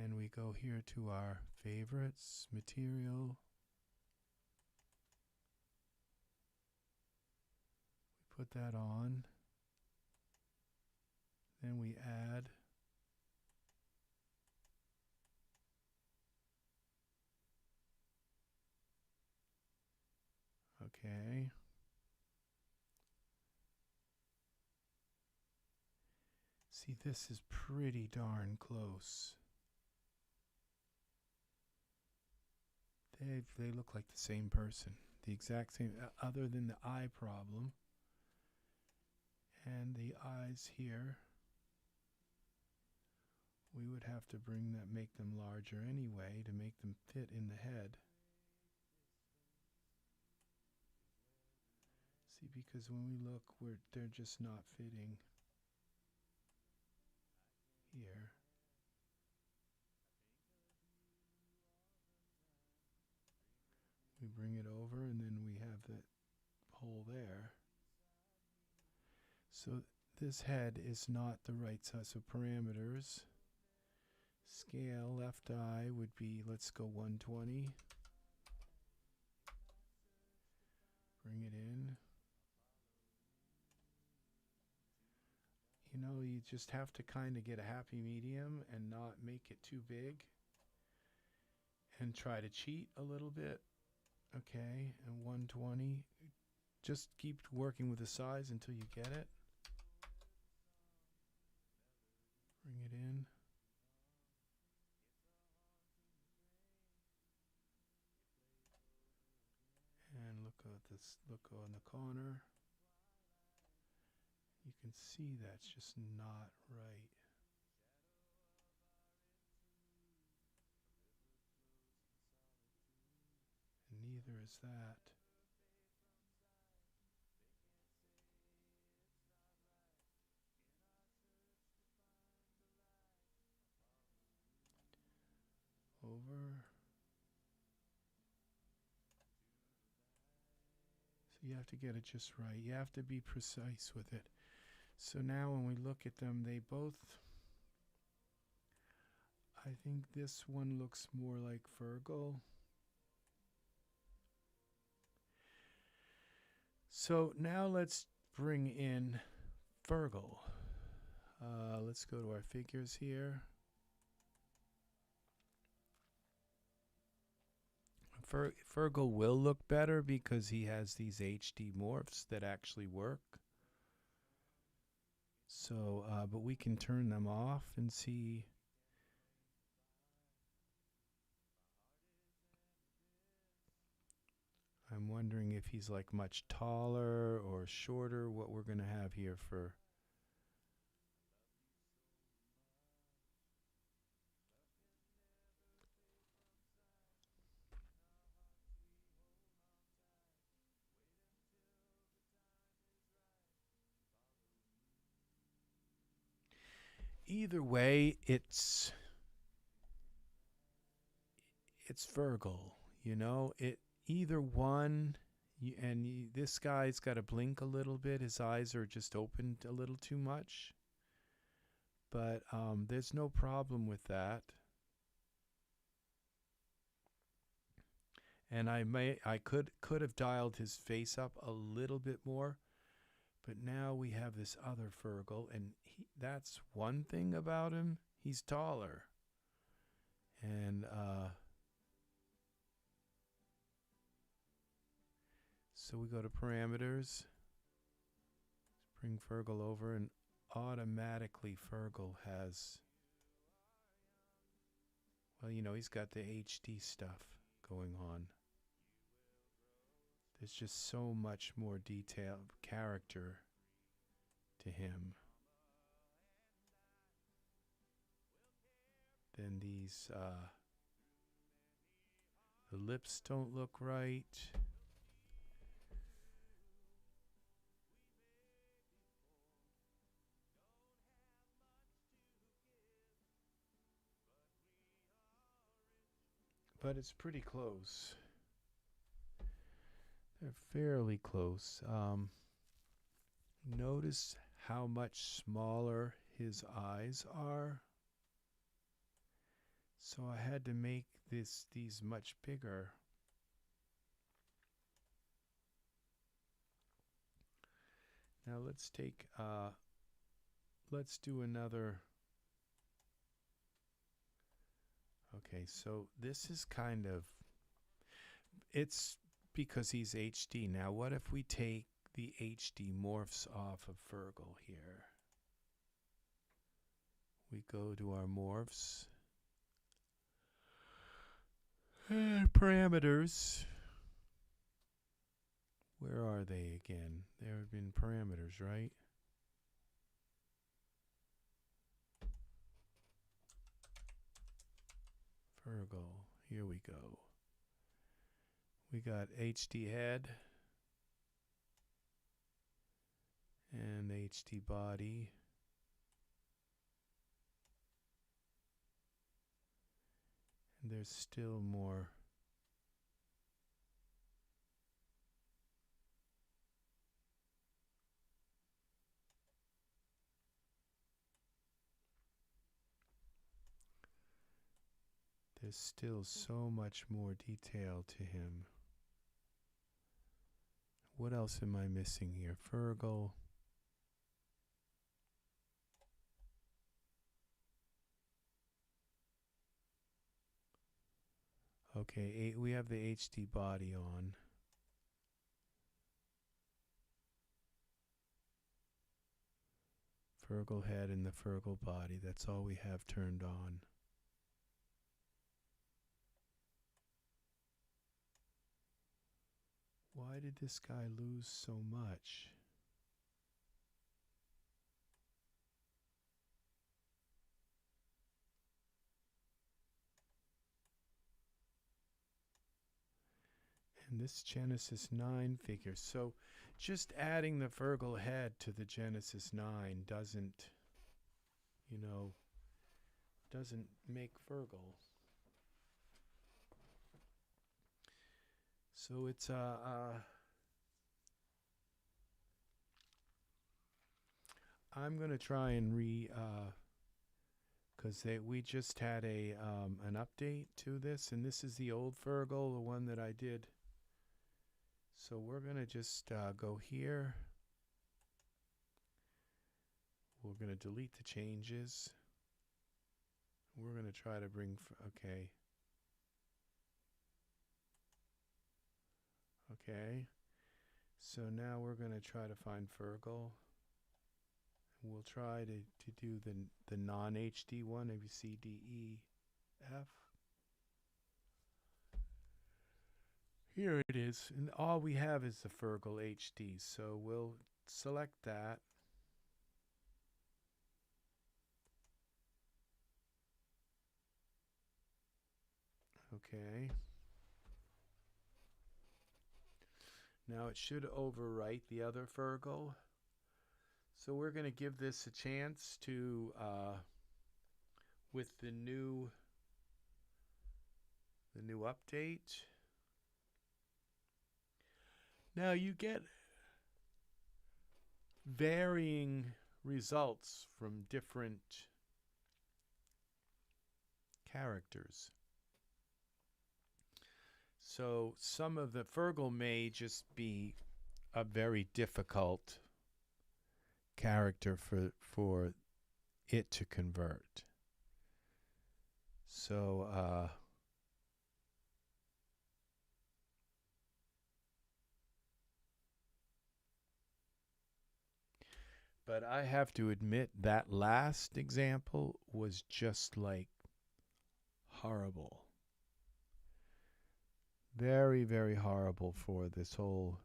and we go here to our favorites, material. We put that on. Then we add okay. See, this is pretty darn close. They look like the same person, the exact same, other than the eye problem. And the eyes here, we would have to make them larger anyway to make them fit in the head. See, because when we look, they're just not fitting here. We bring it over and then we have that hole there. So this head is not the right size. So parameters, scale, left eye would be, let's go 120. Bring it in. You know, you just have to kind of get a happy medium and not make it too big. And try to cheat a little bit. Okay, and 120. Just keep working with the size until you get it. Bring it in. And look at this, look on the corner. You can see that's just not right. And neither is that. Over. So you have to get it just right. You have to be precise with it. So now when we look at them, they both, I think this one looks more like Fergal. So now let's bring in Fergal. Let's go to our figures here. Fergal will look better because he has these HD morphs that actually work. So, but we can turn them off and see. I'm wondering if he's like much taller or shorter, what we're going to have here for. Either way, it's Fergal, you know. It either one, this guy's got to blink a little bit. His eyes are just opened a little too much, but there's no problem with that. And I could have dialed his face up a little bit more, but now we have this other Fergal, and that's one thing about him. He's taller, and so we go to parameters, bring Fergal over, and automatically Fergal has, well, you know, he's got the HD stuff going on. There's just so much more detailed character to him than these. The lips don't look right. But it's pretty close. They're fairly close. Notice how much smaller his eyes are. So I had to make these much bigger. Now let's do another. Okay, so this is kind of, it's because he's HD. Now what if we take the HD morphs off of Fergal here? We go to our morphs. And parameters. Where are they again? There have been parameters, right? Fergal. Here we go. We got HD head and HD body. And there's still more. There's still so much more detail to him. What else am I missing here? Fergal. Okay, we have the HD body on. Fergal head and the Fergal body. That's all we have turned on. Why did this guy lose so much? And this Genesis 9 figure. So just adding the Fergal head to the Genesis 9 doesn't, you know, doesn't make Fergal. So it's I'm gonna try and because we just had an update to this, and this is the old Fergal, the one that I did. So we're gonna just go here. We're gonna delete the changes. We're gonna try to bring okay. Okay, so now we're going to try to find Fergal. We'll try to do the non-HD one. Maybe C, D, E, F. Here it is. And all we have is the Fergal HD. So we'll select that. Okay. Now it should overwrite the other Fergal. So we're going to give this a chance to, with the new update. Now you get varying results from different characters. So some of the Fergal may just be a very difficult character for it to convert. So but I have to admit that last example was just like horrible. Very, very horrible for this whole.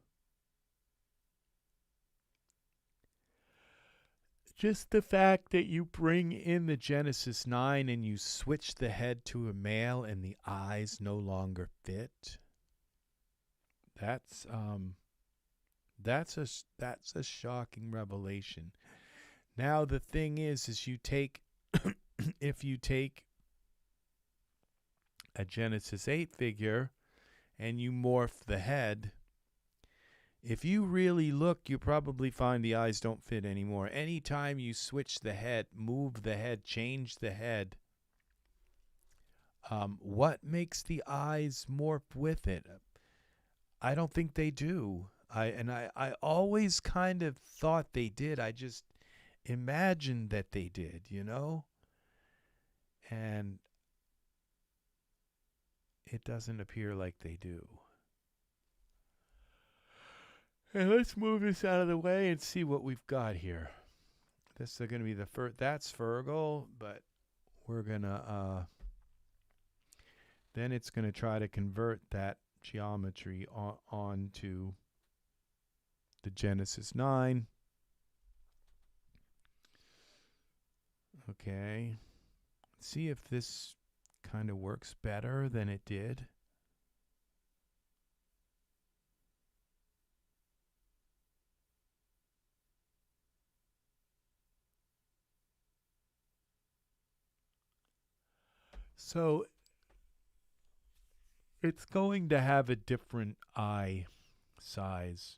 Just the fact that you bring in the Genesis 9 and you switch the head to a male and the eyes no longer fit. That's a shocking revelation. Now the thing is you take if you take a Genesis 8 figure and you morph the head, if you really look, you probably find the eyes don't fit anymore. Anytime you switch the head, move the head, change the head, what makes the eyes morph with it? I don't think they do. I always kind of thought they did. I just imagined that they did, you know? And it doesn't appear like they do. And let's move this out of the way and see what we've got here. This is going to be the first. That's Fergal, but we're going to, then it's going to try to convert that geometry onto the Genesis 9. Okay. See if this kind of works better than it did. So it's going to have a different eye size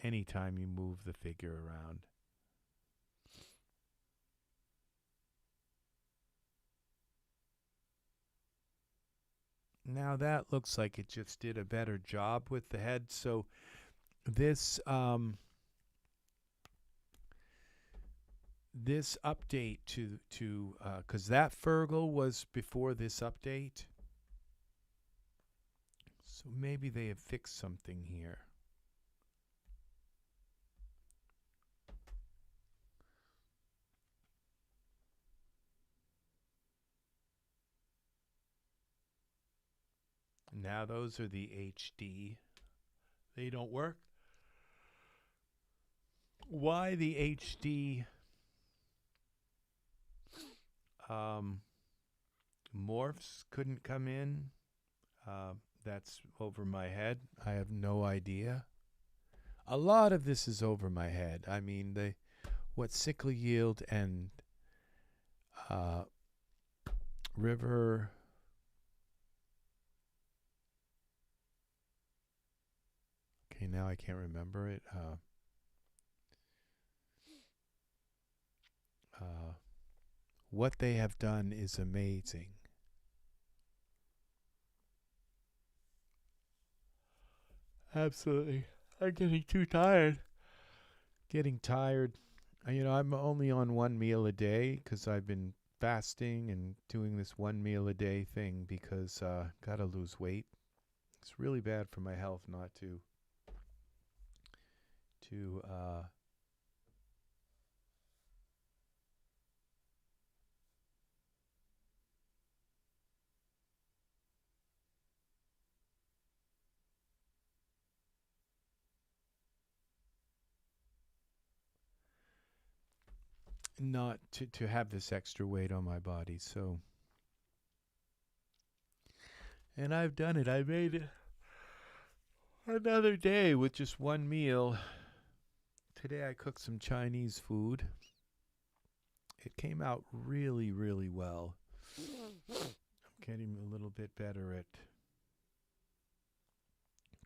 anytime you move the figure around. Now that looks like it just did a better job with the head. So this this update to because that Fergal was before this update, so maybe they have fixed something here. Now those are the HD. They don't work. Why the HD morphs couldn't come in, that's over my head. I have no idea. A lot of this is over my head. I mean, what sickle yield and river. Okay, now I can't remember it. What they have done is amazing. Absolutely. I'm getting too tired. Getting tired. You know, I'm only on one meal a day because I've been fasting and doing this one meal a day thing because gotta lose weight. It's really bad for my health not to not to have this extra weight on my body. So, and I've done it. I made it another day with just one meal. Today I cooked some Chinese food. It came out really, really well. I'm getting a little bit better at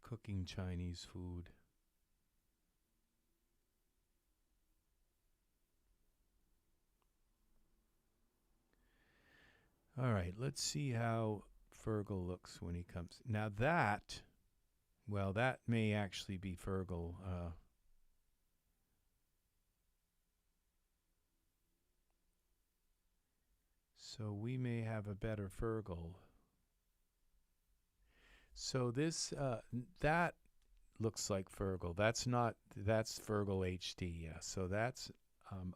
cooking Chinese food. All right, let's see how Fergal looks when he comes. Now that, well, that may actually be Fergal. So we may have a better Fergal. So this, that looks like Fergal. That's not, that's Fergal HD. Yeah. So that's,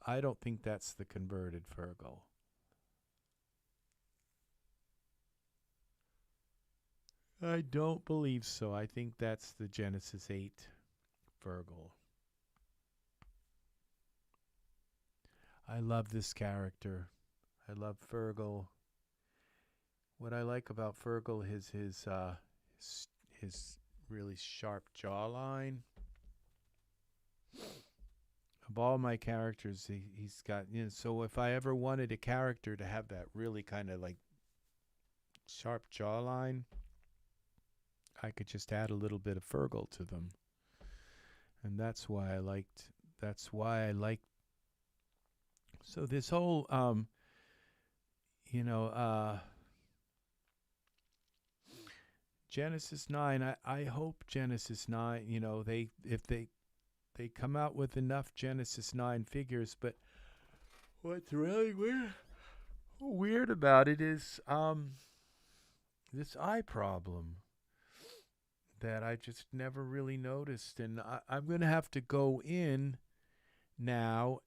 I don't think that's the converted Fergal. I don't believe so. I think that's the Genesis 8 Fergal. I love this character. I love Fergal. What I like about Fergal is his really sharp jawline. Of all my characters, he's got, you know, so if I ever wanted a character to have that really kind of like sharp jawline, I could just add a little bit of Fergal to them. And that's why I liked, so this whole, you know, Genesis 9, I hope Genesis 9, you know, if they come out with enough Genesis 9 figures, but what's really weird about it is this eye problem that I just never really noticed, and I'm going to have to go in now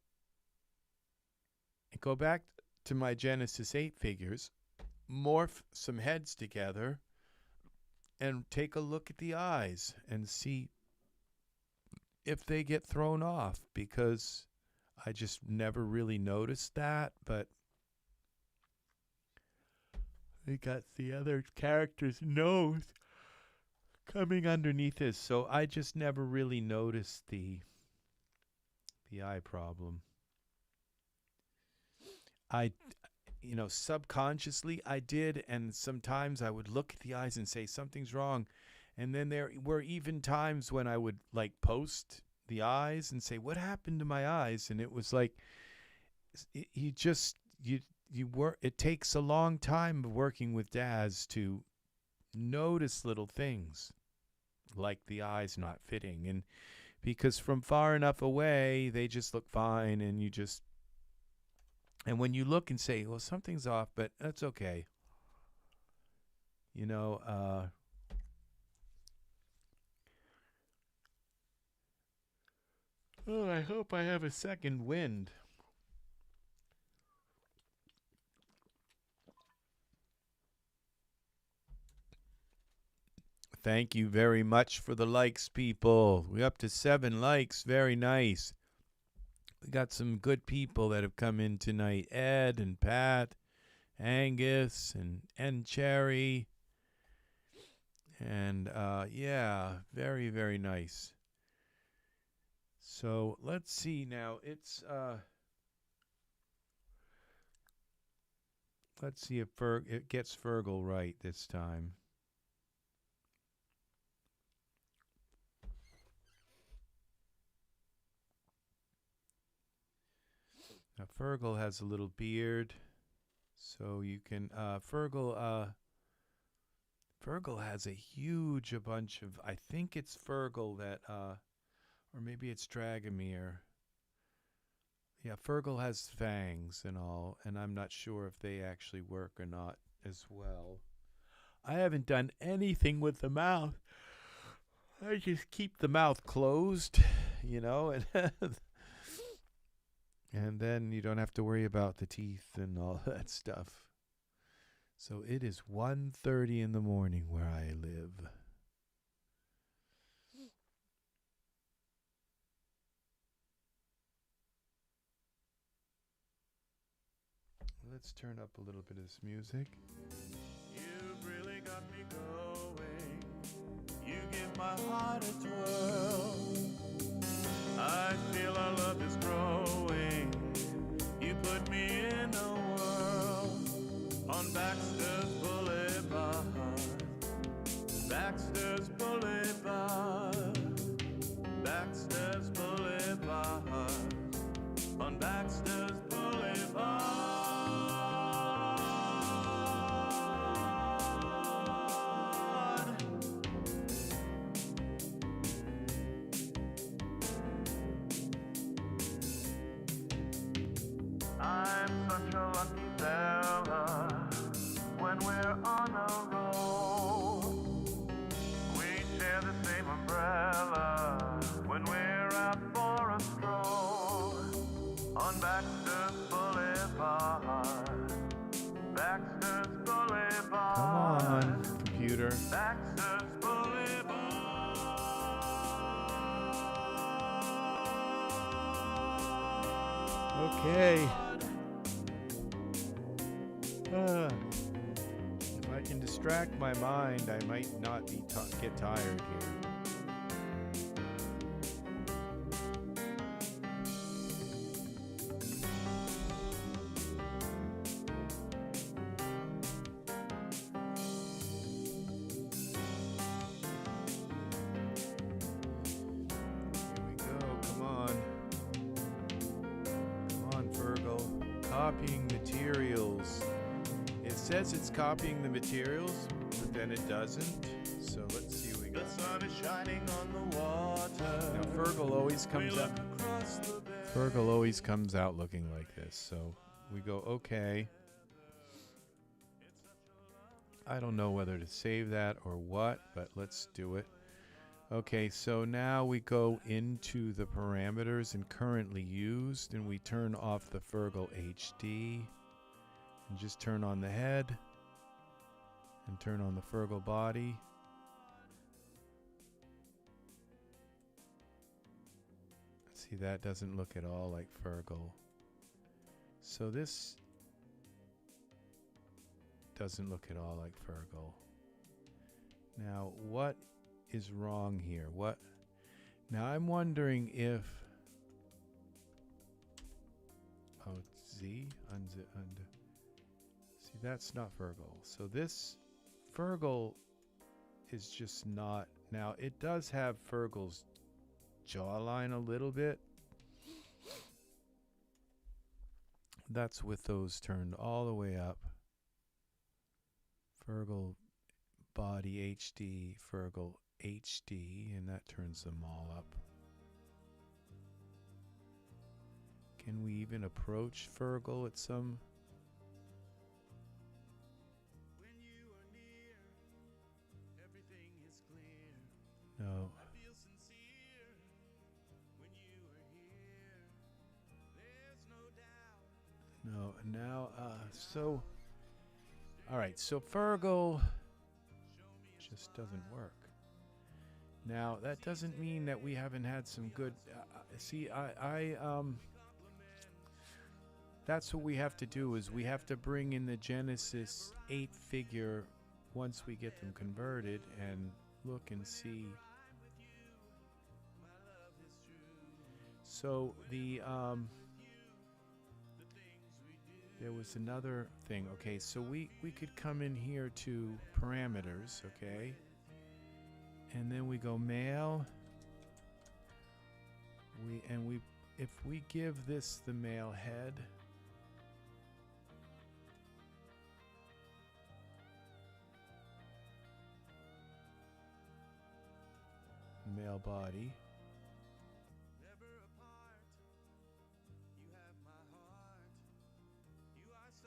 and go back to my Genesis 8 figures, morph some heads together, and take a look at the eyes and see if they get thrown off, because I just never really noticed that. But we got the other character's nose coming underneath this, so I just never really noticed the eye problem. You know, subconsciously I did, and sometimes I would look at the eyes and say something's wrong, and then there were even times when I would like post the eyes and say, what happened to my eyes? And it was like, it takes a long time of working with Daz to notice little things like the eyes not fitting, and because from far enough away they just look fine, and and when you look and say, well, something's off, but that's okay, you know. Oh, I hope I have a second wind. Thank you very much for the likes, people. We're up to 7 likes. Very nice. We got some good people that have come in tonight. Ed and Pat, Angus and Cherry. And yeah, very, very nice. So let's see now. It's let's see if it gets Fergal right this time. Now Fergal has a little beard, so you can Fergal has a bunch of, I think it's Fergal that or maybe it's Dragomir. Yeah, Fergal has fangs and all, and I'm not sure if they actually work or not as well. I haven't done anything with the mouth. I just keep the mouth closed, you know, and and then you don't have to worry about the teeth and all that stuff. So it is 1:30 in the morning where I live. let's turn up a little bit of this music. You've really got me going. You give my heart a twirl. I feel our love is growing. You put me in a whirl on Baxter's Boulevard. Baxter's Boulevard. Baxter's Boulevard. On Baxter's Boulevard. I'm such a lucky fella when we're on a roll. We share the same umbrella when we're out for a stroll on Baxter's Boulevard. Baxter's Boulevard. Come on, computer. Baxter's Boulevard. Okay. If I can distract my mind, I might not be get tired here. Copying materials. It says it's copying the materials, but then it doesn't. So let's see what we got. The sun is shining on the water. Now Fergal always comes out. Fergal always comes out looking like this. So we go okay. I don't know whether to save that or what, but let's do it. Okay, so now we go into the parameters and currently used, and we turn off the Fergal HD and just turn on the head and turn on the Fergal body. See, that doesn't look at all like Fergal. So this doesn't look at all like Fergal. Now, what is wrong here? What? Now I'm wondering if Z unzip undo. See, that's not Fergal. So this Fergal is just not. Now it does have Fergal's jawline a little bit. That's with those turned all the way up. Fergal body HD, Fergal HD, and that turns them all up. Can we even approach Fergal at some? When you are near, everything is clear. No. I feel sincere. When you are here, there's no doubt. No. Now, so. All right. So Fergal just doesn't work. Now that doesn't mean that we haven't had some good. See, that's what we have to do, is we have to bring in the Genesis 8 figure once we get them converted and look and see. So the there was another thing. Okay, so we could come in here to parameters, okay, and then we go male. If we give this the male head, male body,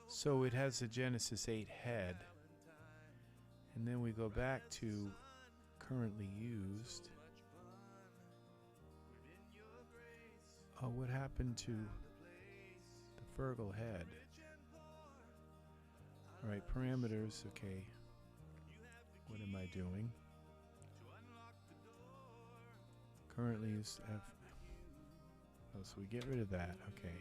so it has a Genesis 8 head, and then we go back to currently used. Oh, what happened to the Fergal head? All right, parameters. Okay, what am I doing? Currently use F. Oh, so we get rid of that. Okay.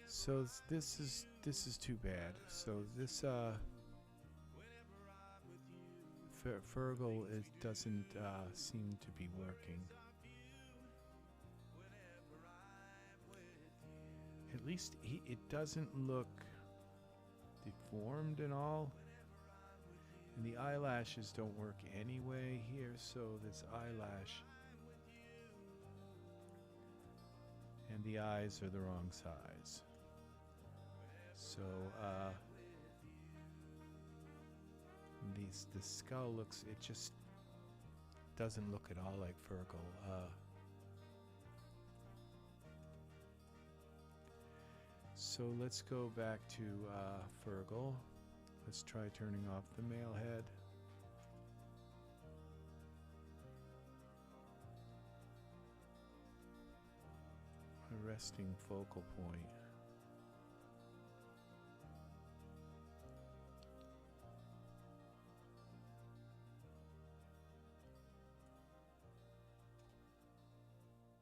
So this is too bad. So this Fergal doesn't seem to be working. At least it doesn't look deformed and all. And the eyelashes don't work anyway here, so this eyelash and the eyes are the wrong size. So the skull looks, it just doesn't look at all like Fergal. So let's go back to Fergal. Let's try turning off the male head. A resting focal point.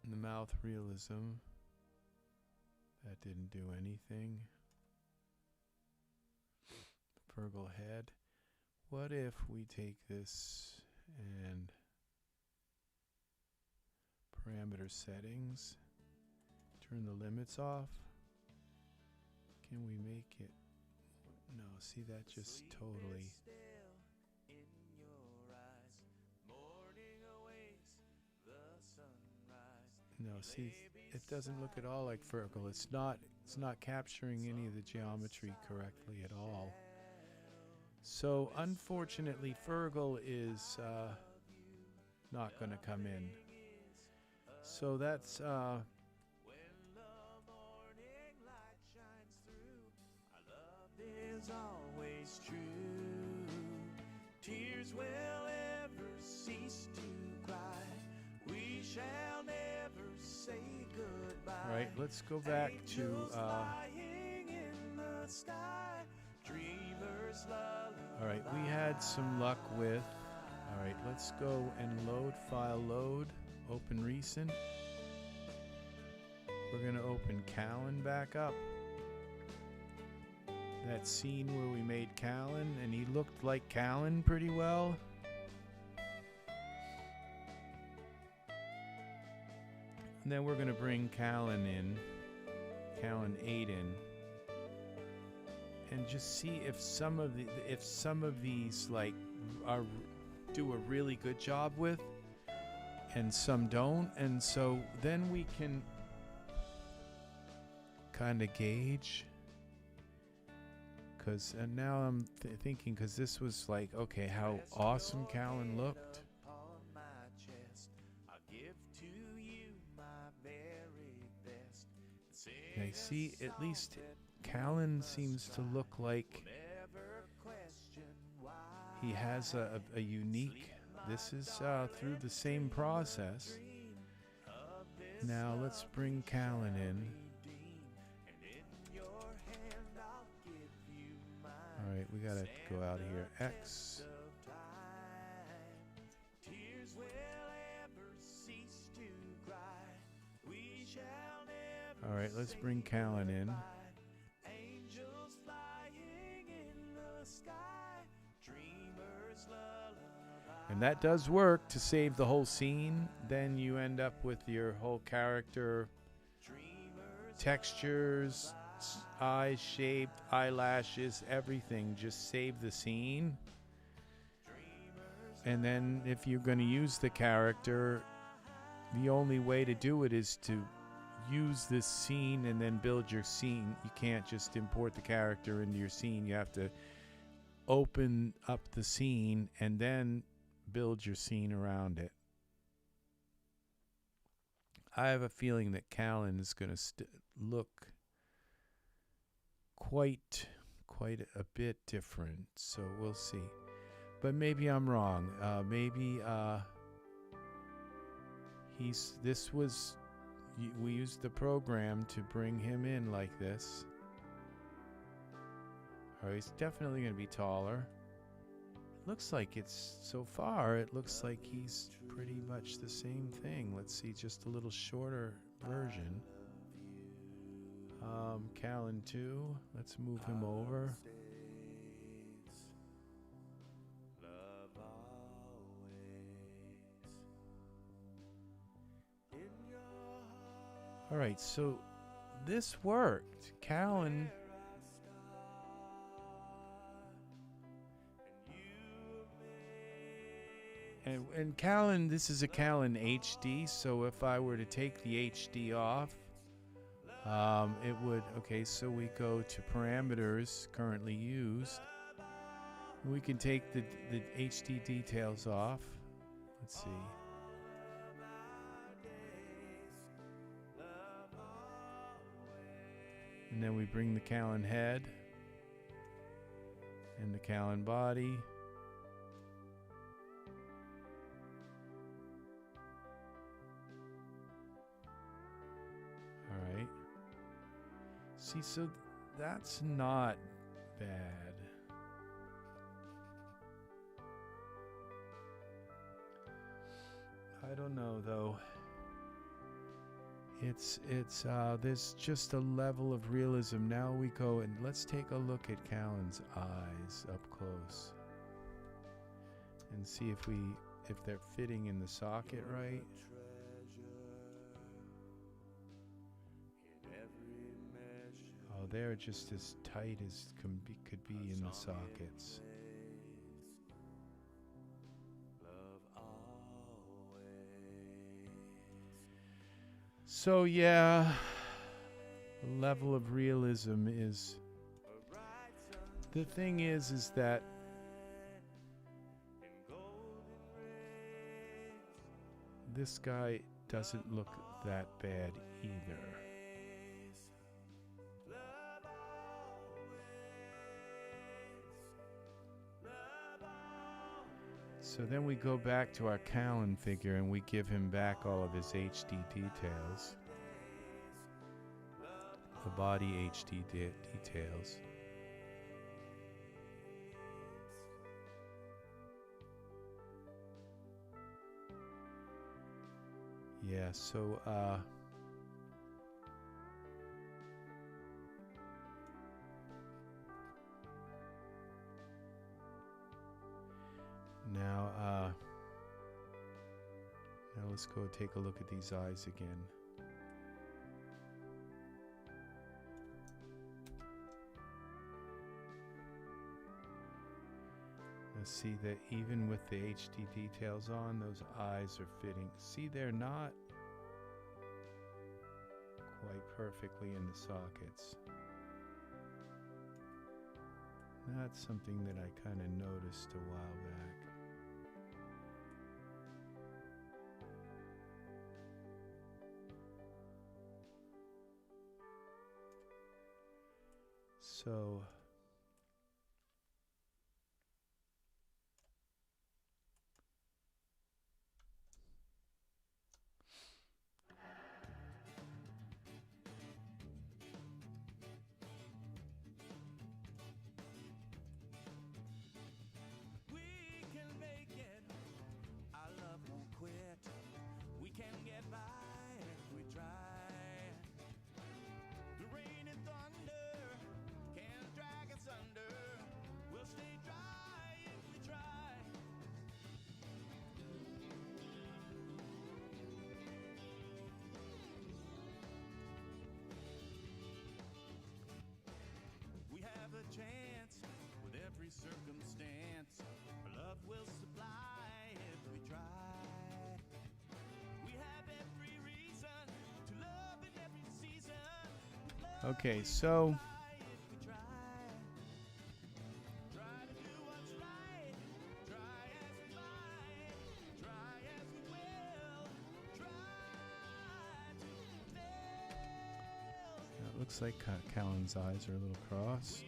The mouth realism. That didn't do anything. Fergal head. What if we take this and parameter settings, turn the limits off? Can we make it? No, see, that just totally. No, see, it doesn't look at all like Fergal. It's not capturing any of the geometry correctly at all. So unfortunately, Fergal is not going to come in. So that's is always true. Tears will ever cease to cry. We shall never say goodbye. all right. Let's go back to Flying in the sky. Dreamers all right. We had some luck with. All right. Let's go and load file. Load. Open recent. We're going to open Callan back up. That scene where we made Callan, and he looked like Callan pretty well. And then we're going to bring Callan in, Callan 8 in, and just see if some of these like do a really good job with, and some don't, and so then we can kind of gauge. Because now I'm thinking, because this was like, okay, how awesome Callan looked. I see, at least Callan seems to look like he has a unique, this is through the same process. Now let's bring Callan in. Alright, we gotta go out of here. X. Alright, let's bring Callan in. And that does work to save the whole scene. Then you end up with your whole character, textures, eyes shaped, eyelashes, everything. Just save the scene. And then if you're going to use the character, the only way to do it is to use this scene and then build your scene. You can't just import the character into your scene. You have to open up the scene and then build your scene around it. I have a feeling that Callan is going to look quite a bit different, so we'll see. But maybe I'm wrong. Maybe we used the program to bring him in like this. All right, he's definitely going to be taller. Looks like it's, so far, it looks like he's pretty much the same thing. Let's see, just a little shorter version. Callan 2. Let's move him over. All right, so this worked. Callan. And Callan, this is a Callan HD, so if I were to take the HD off, it would, okay, so we go to parameters currently used. We can take the HD details off. Let's see. And then we bring the Callan head and the Callan body. All right. See, so that's not bad. I don't know though. There's just a level of realism. Now we go and let's take a look at Callan's eyes up close and see if they're fitting in the socket right. Oh, they're just as tight as could be in the sockets. So yeah, the level of realism is, the thing is that this guy doesn't look that bad either. So then we go back to our Callan figure and we give him back all of his HD details. The body HD details. Yeah, so now let's go take a look at these eyes again. Let's see that even with the HD details on, those eyes are fitting. See, they're not quite perfectly in the sockets. That's something that I kind of noticed a while back. So chance with every circumstance. Love will supply if we try. We have every reason to love in every season. okay, so Try to do what's right. Try as we might. Try as we will. Try to fail. it looks like Callan's eyes are a little crossed.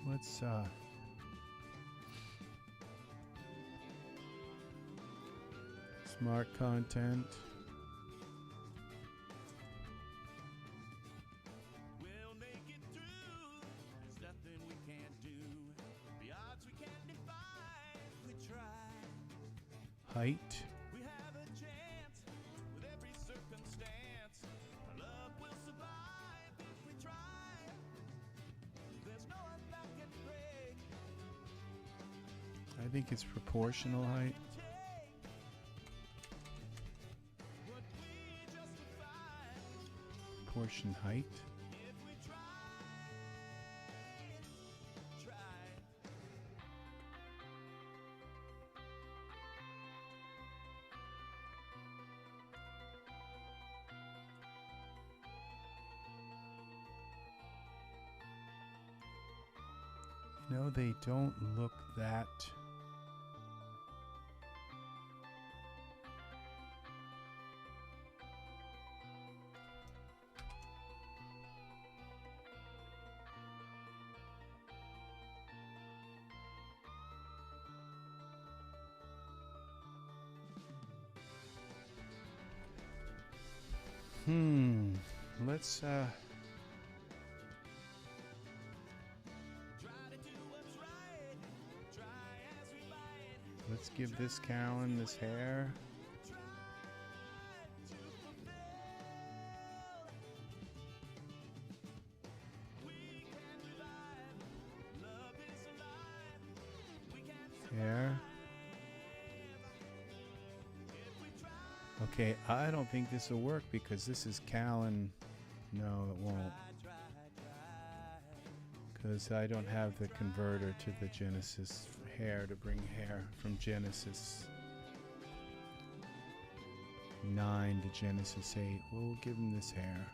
Let's Smart content. We'll make it through. There's nothing we can't do. The odds we can't defy. We try. Height. We have a chance with every circumstance. Our love will survive if we try. There's no one that can break. I think it's proportional height. What we justify Proportion height. if we try. No, they don't look that. Let's Try to do what's right. Try as we might. let's give this Callan this hair. Try to fulfill. We can revive. Love is alive. We can Hair. if we try. Okay, I don't think this will work because this is Callan. No, it won't. Because I don't have the converter to the Genesis hair to bring hair from Genesis 9 to Genesis 8. We'll give him this hair.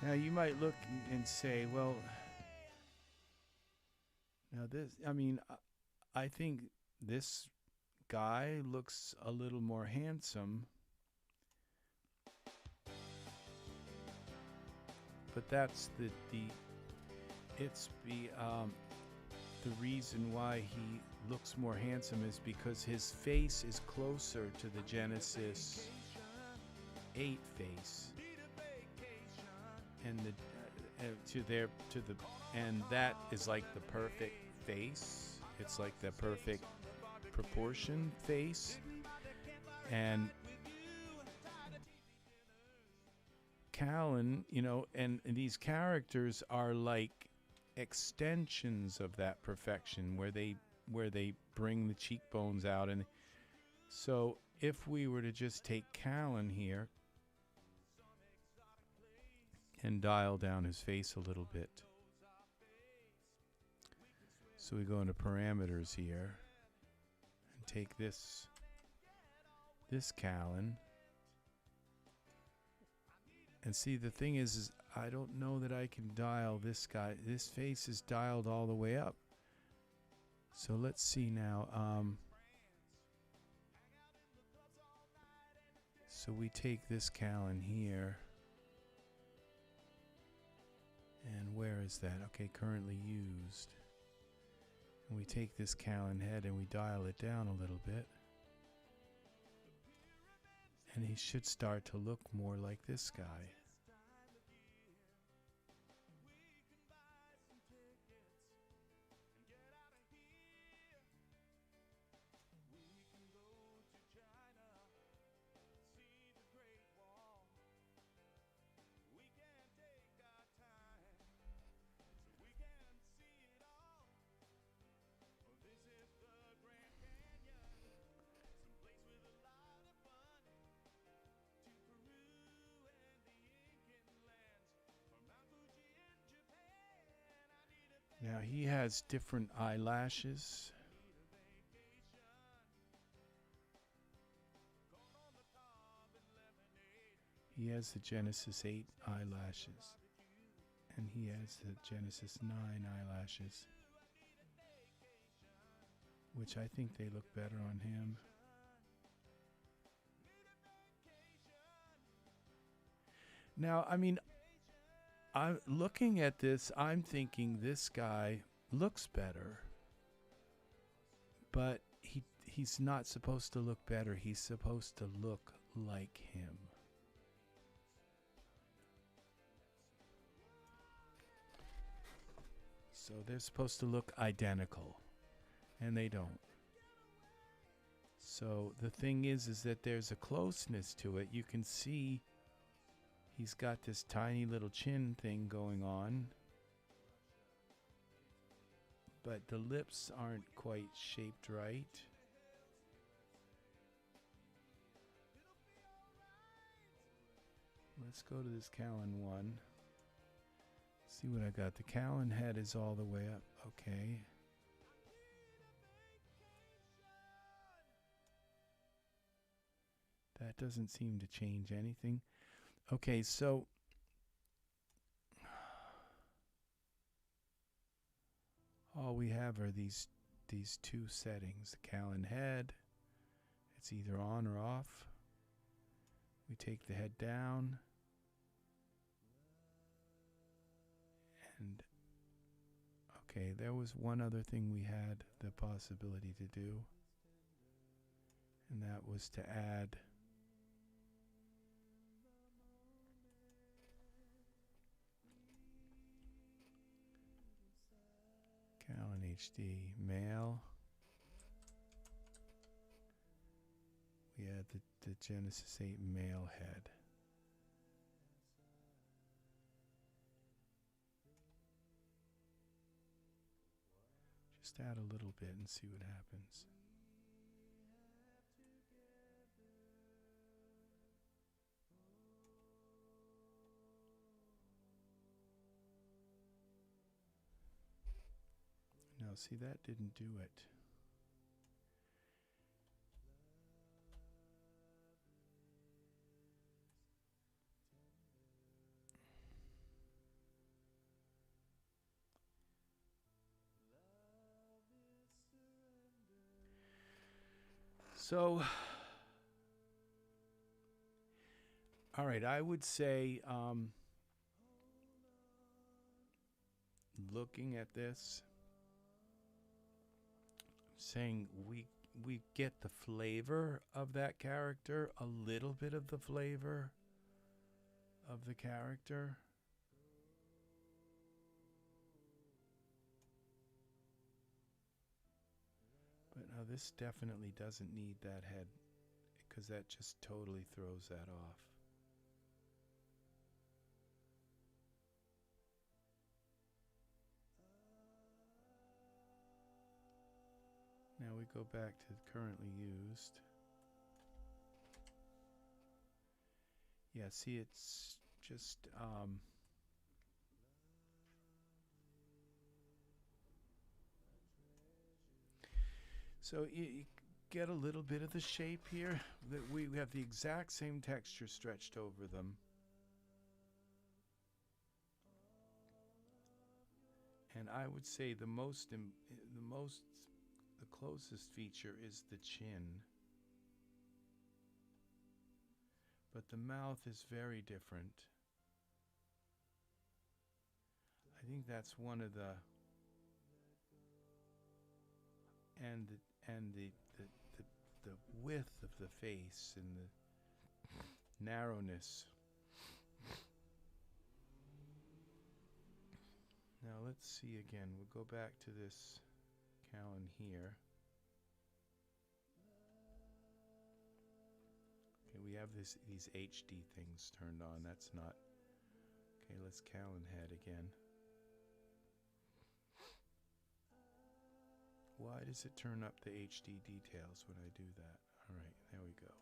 Now you might look and say, well, now this, I mean, I think this guy looks a little more handsome. But that's the reason why he looks more handsome is because his face is closer to the Genesis 8 face. And and that is like the perfect face. It's like the perfect proportion face. And Callan, you know, and these characters are like extensions of that perfection where they bring the cheekbones out. And so if we were to just take Callan here and dial down his face a little bit. So we go into parameters here and take this Callan. And see, the thing is I don't know that I can dial this guy. This face is dialed all the way up. So let's see now. So we take this Callan here. And where is that? Okay, currently used. And we take this Callan head and we dial it down a little bit. And he should start to look more like this guy. Now he has different eyelashes. He has the Genesis 8 eyelashes. And he has the Genesis 9 eyelashes. Which I think they look better on him. Now, I mean, I'm looking at this, I'm thinking this guy looks better, but he's not supposed to look better. He's supposed to look like him. So they're supposed to look identical, and they don't. So the thing is that there's a closeness to it. You can see he's got this tiny little chin thing going on, but the lips aren't quite shaped right. Let's go to this Callan one. See what I got. The Callan head is all the way up. Okay. That doesn't seem to change anything. Okay, so all we have are these two settings. The Callan head, it's either on or off. We take the head down. And okay, there was one other thing we had the possibility to do, and that was to add Callan HD male. We add the Genesis 8 male head. Just add a little bit and see what happens. No, see, that didn't do it. So, all right, I would say, looking at this, saying we get the flavor of that character, a little bit of the flavor of the character. But no, this definitely doesn't need that head, because that just totally throws that off. Now we go back to currently used. Yeah, see, it's just so you get a little bit of the shape here. That we have the exact same texture stretched over them. And I would say the closest feature is the chin. But the mouth is very different. I think that's one of the and the width of the face and the narrowness. Now let's see again. We'll go back to this Callan here. Okay, we have these HD things turned on. That's not okay. Let's Callan head again. Why does it turn up the HD details when I do that? All right, there we go.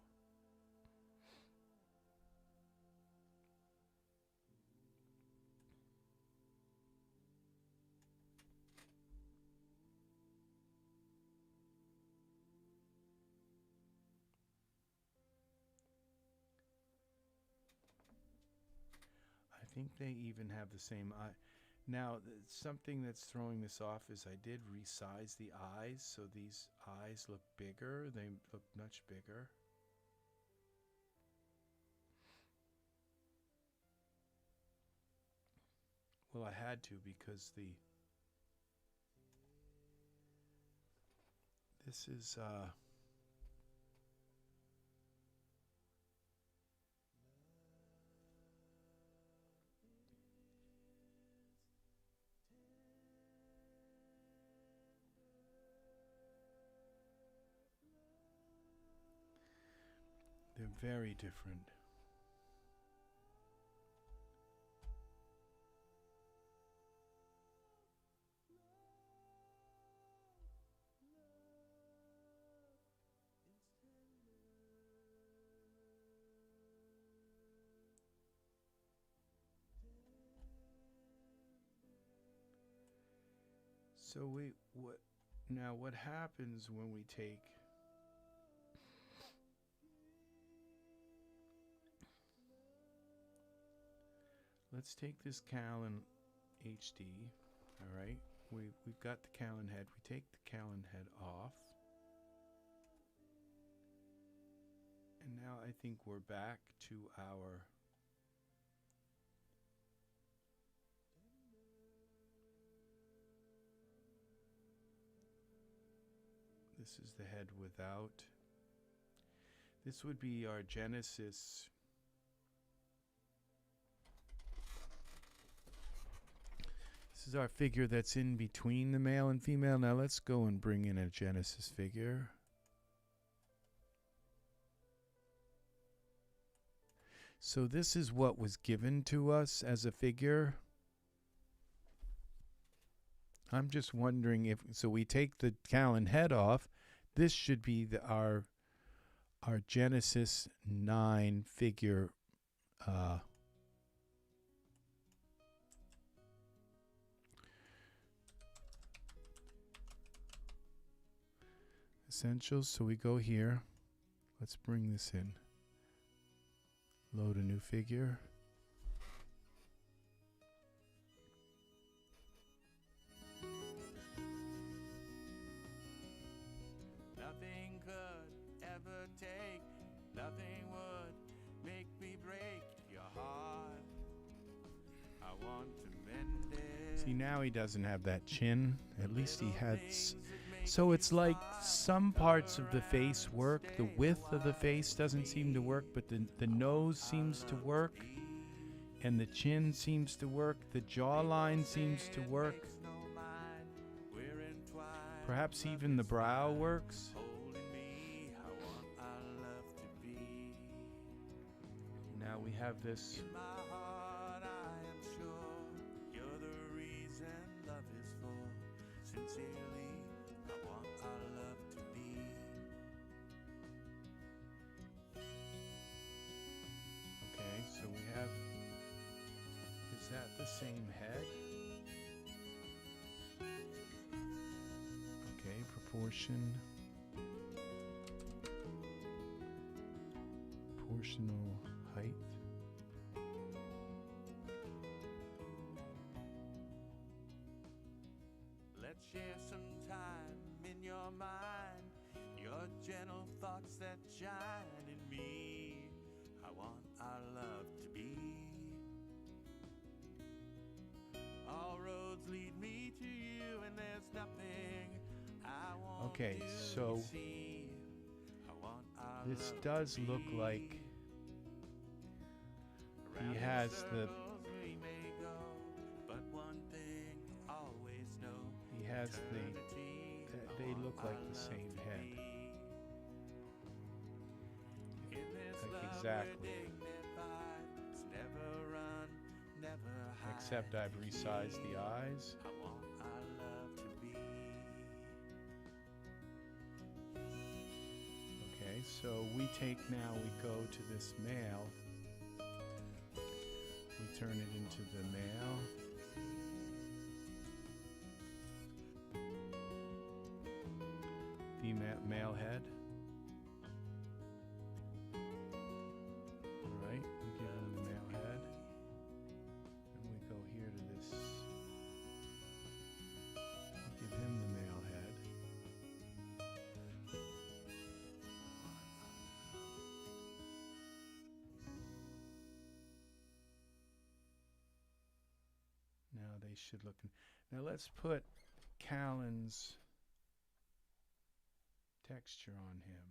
I think they even have the same eye. Now, something that's throwing this off is I did resize the eyes, so these eyes look bigger. They look much bigger. Well, I had to because this is they're very different. So what happens when we take let's take this Callan HD, all right? We've got the Callan head. We take the Callan head off. And now I think we're back to our this is the head without. This would be our Genesis. This is our figure that's in between the male and female. Now let's go and bring in a Genesis figure. So this is what was given to us as a figure. I'm just wondering if, so we take the Callan head off. This should be our Genesis 9 figure. Essentials. So we go here. Let's bring this in. Load a new figure. Nothing could ever take, nothing would make me break your heart. I want to mend it. See, now he doesn't have that chin. At least he had. So it's like some parts of the face work. The width of the face doesn't seem to work, but the nose seems to work. And the chin seems to work. The jawline seems to work. Perhaps even the brow works. Now we have this. In my heart, I am sure you're the reason love is for. Sincerely, I want our love to be. Okay, so we have. Is that the same head? Okay, proportion. Proportional height. Let's share some time in your mind, your gentle thoughts that shine in me. I want our love to be. All roads lead me to you, and there's nothing I won't Okay, do. so You see, I want our this love does to look be. like Around he in has the circles we may go, but one thing always know. he has the Eternity, they I look want like our the love same to head. be. In this Like love exactly. we're dignified. It's never run, never hide. Except I've resized the eyes. I want our love to be. Okay, so we go to this male. We turn it into the male. Female male head. Alright, we give him the male head. And we go here to this. We give him the male head. Now they should look. Now let's put Callan's texture on him.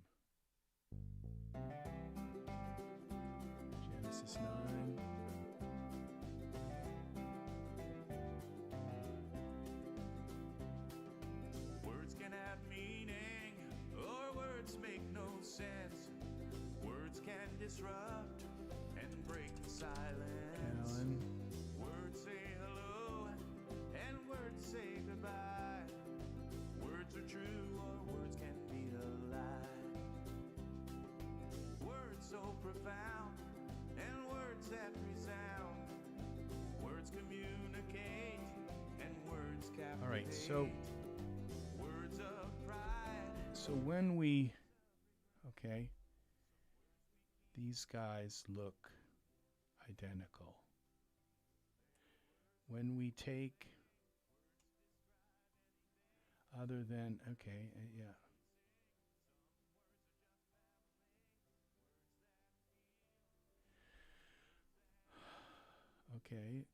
Genesis 9. Words can have meaning, or words make no sense. Words can disrupt and break the silence. Callan. Words say hello, and words say goodbye. Words are true, or words can be a lie. Words so profound, and words that resound. Words communicate, and words captivate. All right, so Words of pride. so when we, okay, these guys look identical. When we take, other than, okay, yeah. Okay.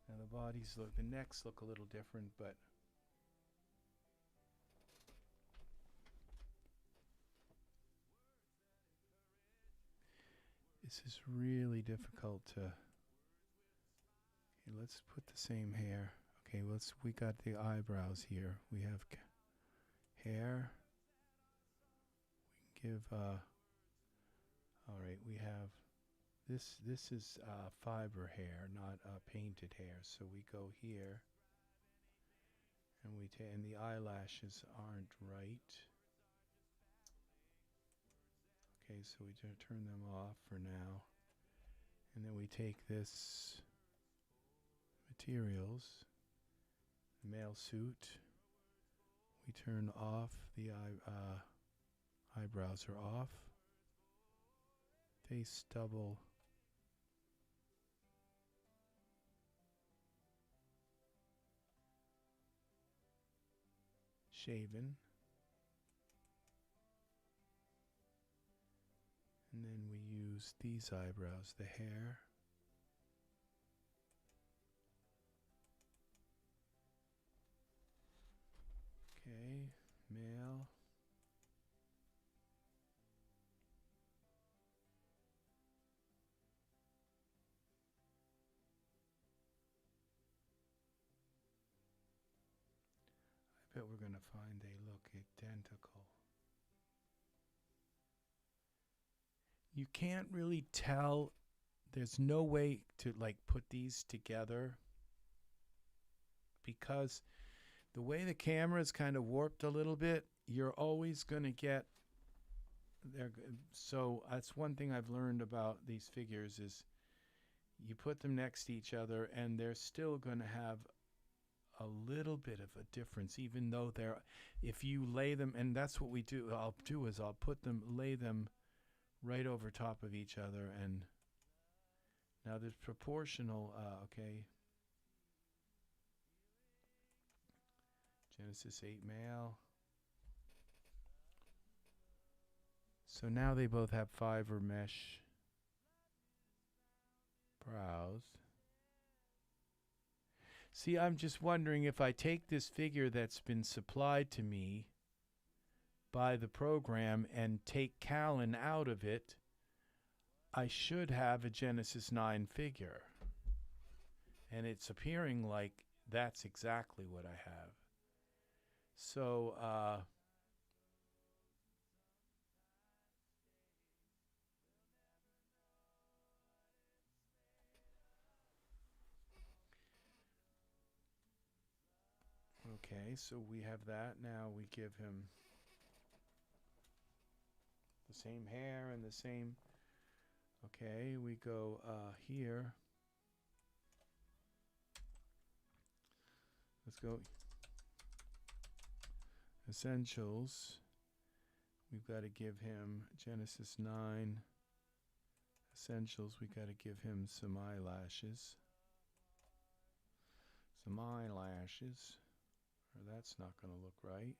Now the bodies look, the necks look a little different, but this is really difficult to. Okay, let's put the same hair. Okay, we got the eyebrows here. We have hair. We can give, all right, we have this is fiber hair, not painted hair. So we go here, and and the eyelashes aren't right. Okay, so we turn them off for now, and then we take this materials, the male suit. We turn off the eyebrows are off. Face stubble. Shaven. And then we use these eyebrows, the hair. Okay, male. I bet we're going to find they look identical. You can't really tell. There's no way to like put these together because the way the camera is kind of warped a little bit, you're always going to get there. So that's one thing I've learned about these figures is you put them next to each other and they're still going to have a little bit of a difference, even though they're, if you lay them, and that's what we do, I'll lay them right over top of each other, and now there's proportional, okay. Genesis 8 male. So now they both have fiber mesh brows. See, I'm just wondering if I take this figure that's been supplied to me by the program and take Callan out of it, I should have a Genesis 9 figure. And it's appearing like that's exactly what I have. So, okay, so we have that. Now we give him the same hair and the same. Okay, we go here. Let's go essentials. We've got to give him Genesis 9 essentials. We got to give him some eyelashes. some eyelashes, or that's not going to look right.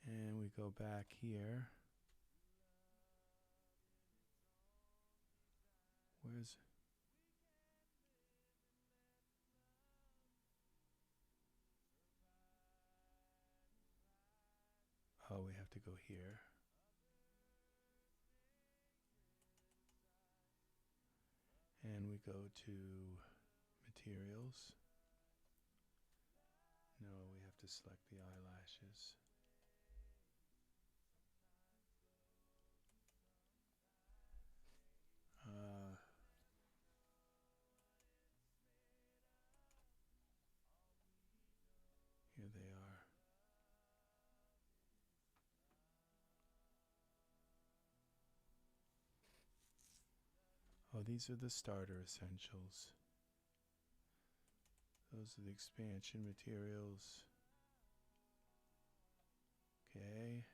And we go back here. Where's... Oh, we have to go here. And we go to materials. No, we have to select the eyelashes. Here they are. Oh, these are the starter essentials. Those are the expansion materials. Okay.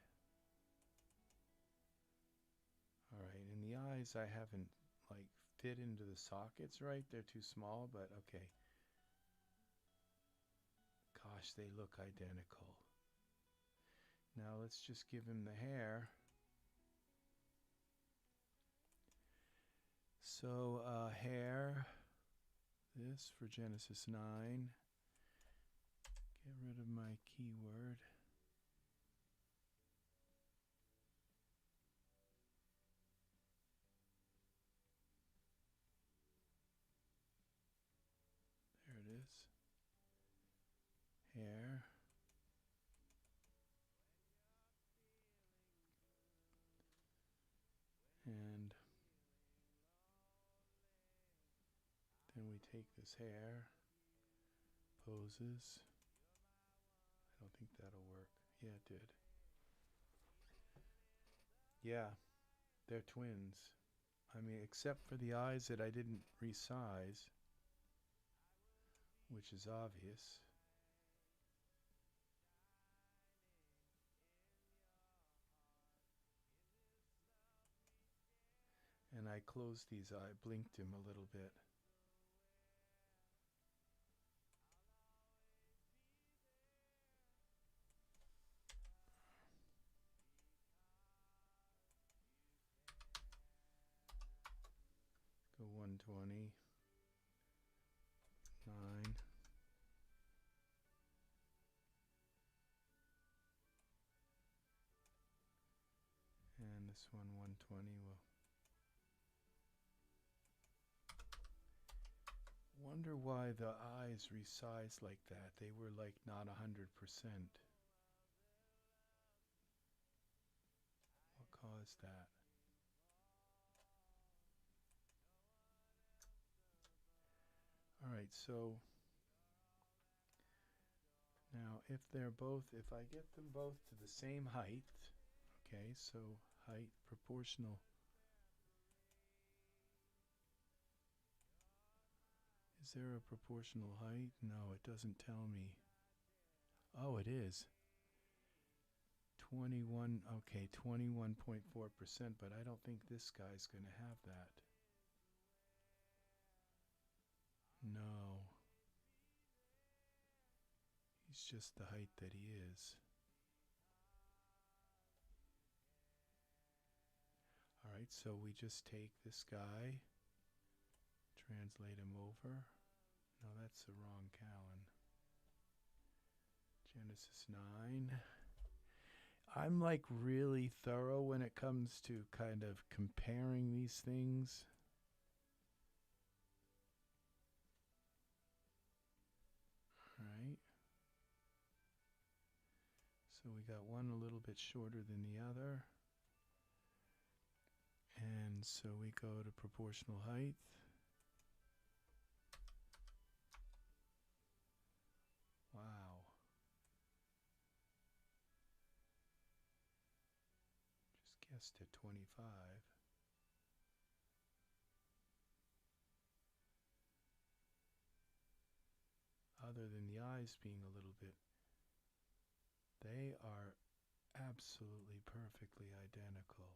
Alright, and the eyes I haven't like fit into the sockets right. They're too small, but okay. Gosh, they look identical. Now let's just give him the hair. So hair, this for Genesis 9. Get rid of my keyword. There it is. Hair. And then we take this hair, poses. I don't think that'll work. Yeah, it did. Yeah, they're twins. I mean, except for the eyes that I didn't resize, which is obvious. And I closed these eyes, blinked him a little bit. Go 120, 9. And this one 120 will. Wonder why the eyes resized like that. They were like not 100%. What caused that? Alright, so now if they're both, if I get them both to the same height, okay, so height proportional. Is there a proportional height? No, it doesn't tell me. Oh, it is. 21, okay, 21.4%, but I don't think this guy's going to have that. No. He's just the height that he is. Alright, so we just take this guy, translate him over. No, that's the wrong Callan. Genesis 9. I'm like really thorough when it comes to kind of comparing these things. Alright. So we got one a little bit shorter than the other. And so we go to proportional height. Wow. Just guessed at 25. Other than the eyes being a little bit, they are absolutely perfectly identical.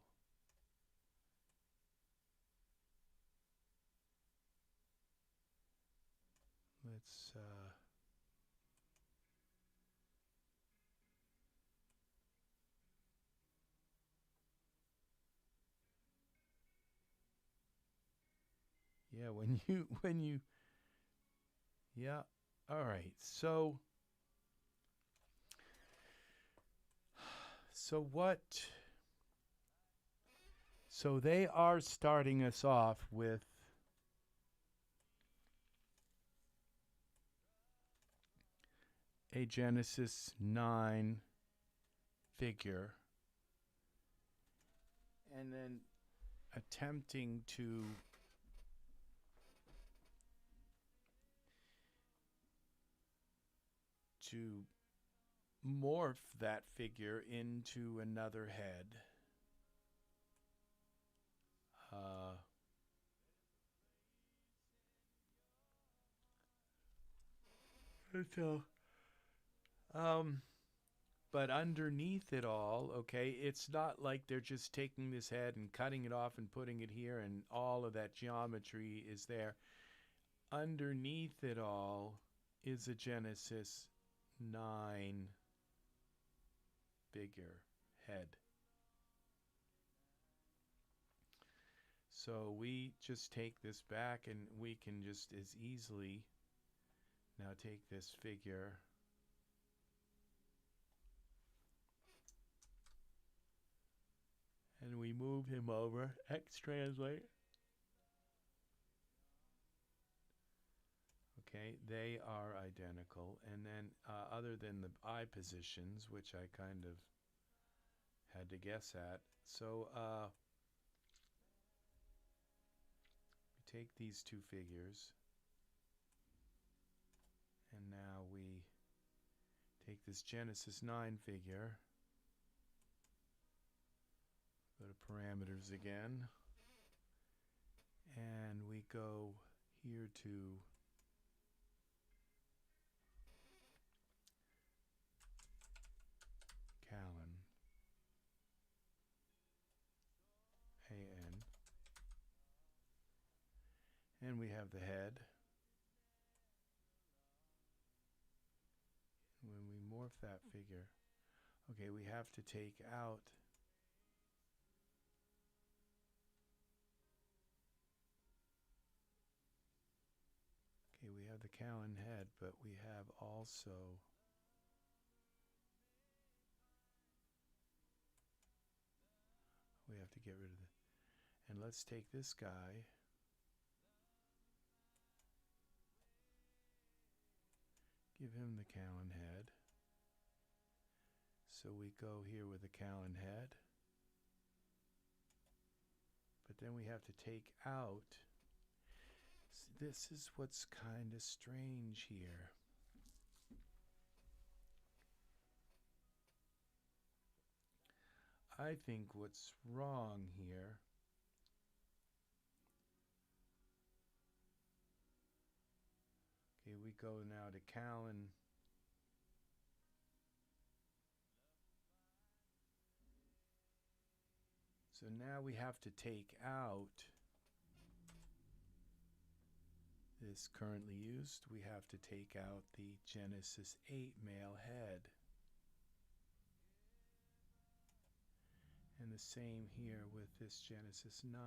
Let's Yeah, when you yeah. All right. So what? So they are starting us off with a Genesis 9 figure, and then attempting to morph that figure into another head. So, but underneath it all, okay, it's not like they're just taking this head and cutting it off and putting it here and all of that geometry is there. Underneath it all is a Genesis 9 figure head. So we just take this back and we can just as easily now take this figure and we move him over, X translate. Okay, they are identical. And then other than the eye positions, which I kind of had to guess at. So we take these two figures. And now we take this Genesis 9 figure. Go to parameters again. And we go here to Callan. AN. And we have the head. When we morph that figure, okay, we have to take out we have the Callan head, but we have also we have to get rid of the, and let's take this guy, give him the Callan head. So we go here with the Callan head, but then we have to take out. This is what's kind of strange here. I think what's wrong here okay, we go now to Callan. So now we have to take out this currently used. We have to take out the Genesis 8 male head. And the same here with this Genesis 9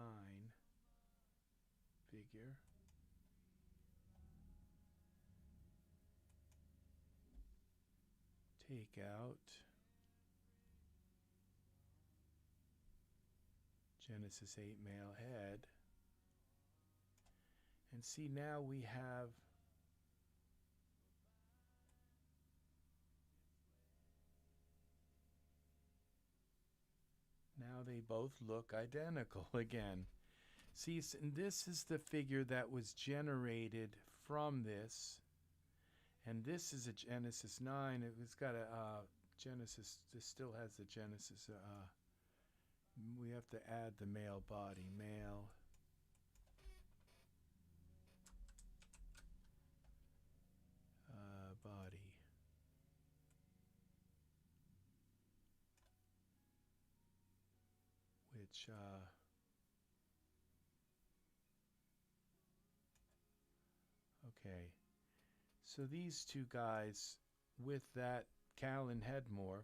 figure. Take out Genesis 8 male head. And see, now we have now they both look identical again. See, and this is the figure that was generated from this. And this is a Genesis 9. It's got a Genesis, this still has the Genesis. We have to add the male body, male. Body. Which, okay. So these two guys with that Callan head morph.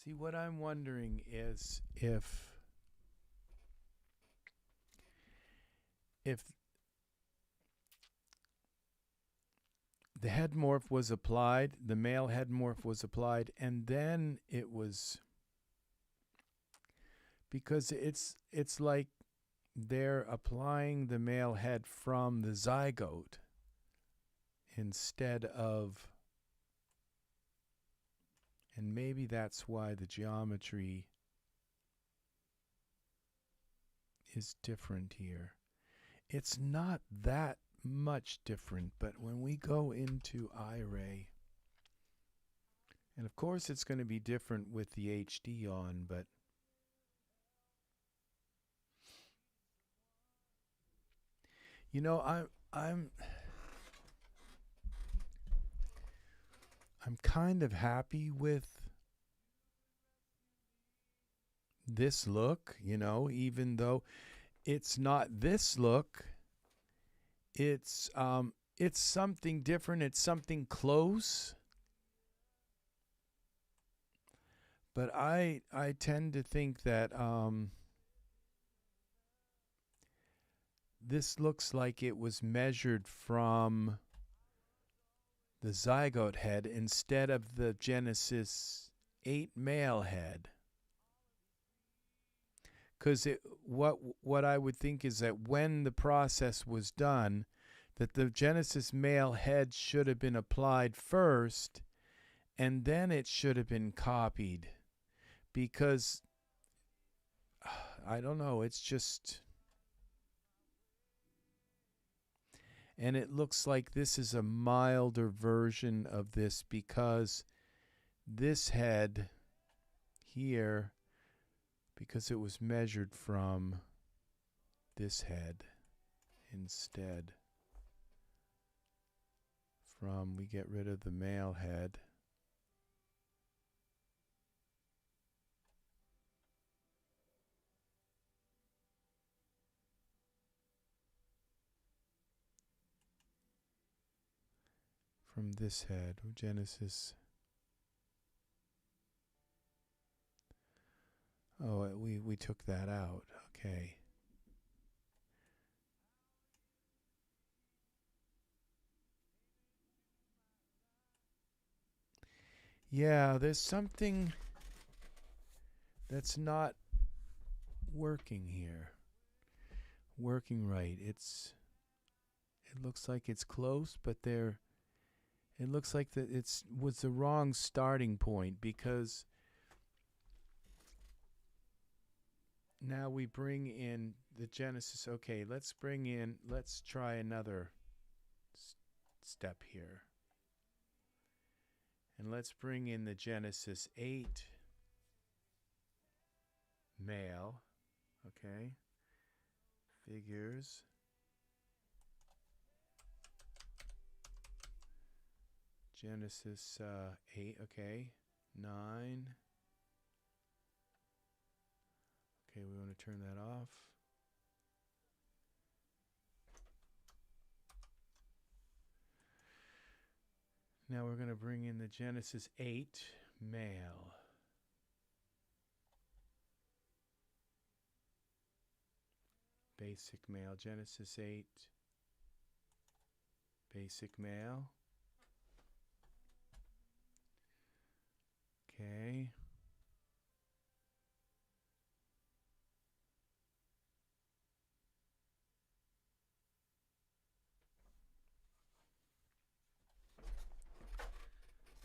See, what I'm wondering is if if the head morph was applied, the male head morph was applied, and then it was, because it's like they're applying the male head from the zygote instead of, and maybe that's why the geometry is different here. It's not that much different, but when we go into Iray, and of course it's going to be different with the HD on, but you know, I'm kind of happy with this look, you know, even though it's not this look. It's something different. It's something close. But I tend to think that this looks like it was measured from the zygote head instead of the Genesis 8 male head. Because what I would think is that when the process was done, that the Genesis male head should have been applied first, and then it should have been copied. Because, I don't know, it's just... And it looks like this is a milder version of this, because this head here, because it was measured from this head instead. We get rid of the male head. From this head, Genesis. Oh, we took that out. Okay. Yeah, there's something that's not working here. Working right. It looks like it's close, but it looks like that was the wrong starting point, because now we bring in the Genesis. Okay, let's try another step here. And let's bring in the Genesis 8 male. Okay. Figures. Genesis 8. Okay. 9. Okay, we want to turn that off. Now we're going to bring in the Genesis 8 male. Basic male. Genesis 8 basic male. Okay.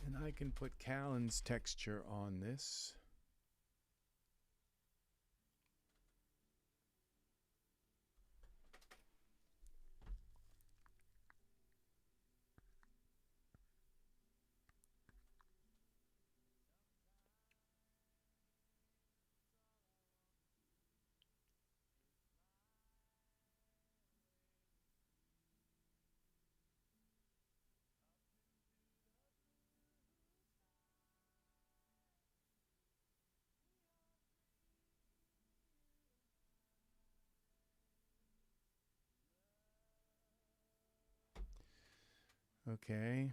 And I can put Callan's texture on this. Okay.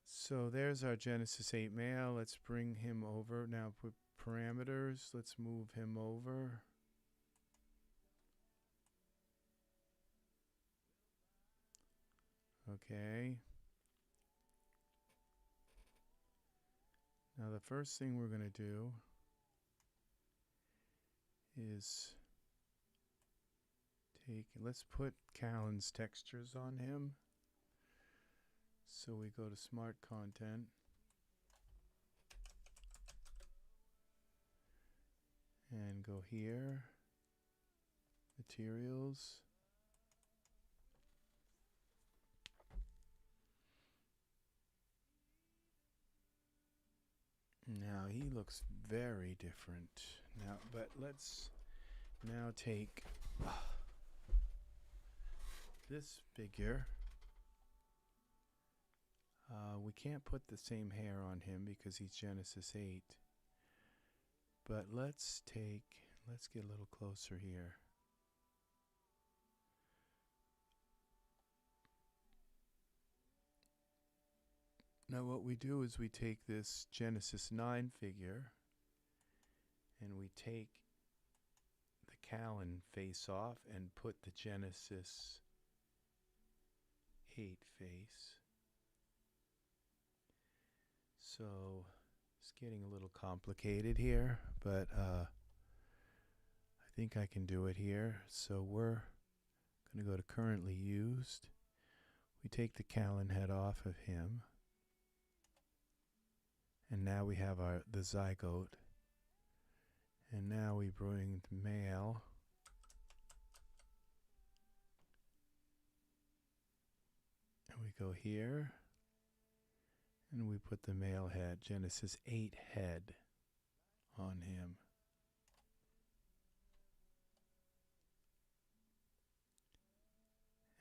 So there's our Genesis 8 male. Let's bring him over. Now put parameters. Let's move him over. Okay. Now the first thing we're going to do is let's put Callan's textures on him. So we go to Smart Content. And go here, Materials. Now he looks very different. Now, but let's now take this figure. We can't put the same hair on him because he's Genesis 8. But let's get a little closer here. Now what we do is we take this Genesis 9 figure and we take the Callan face off and put the Genesis 8 face. So it's getting a little complicated here, but I think I can do it here. So we're going to go to currently used. We take the Callan head off of him. And now we have the zygote. And now we bring the male. And we go here. And we put the male head, Genesis 8 head, on him.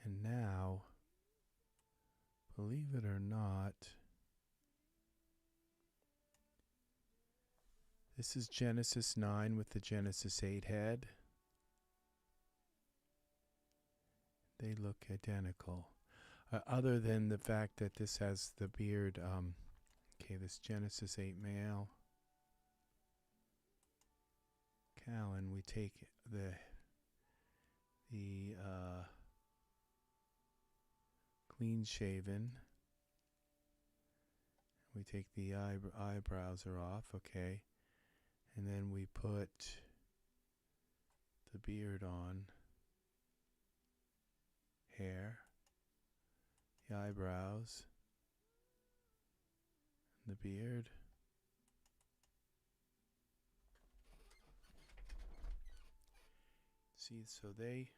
And now, believe it or not, this is Genesis 9 with the Genesis 8 head. They look identical. Other than the fact that this has the beard, okay, this Genesis 8 male. Callan, we take the clean shaven. We take the eyebrows are off, okay. And then we put the beard on, hair, the eyebrows, and the beard. See, so they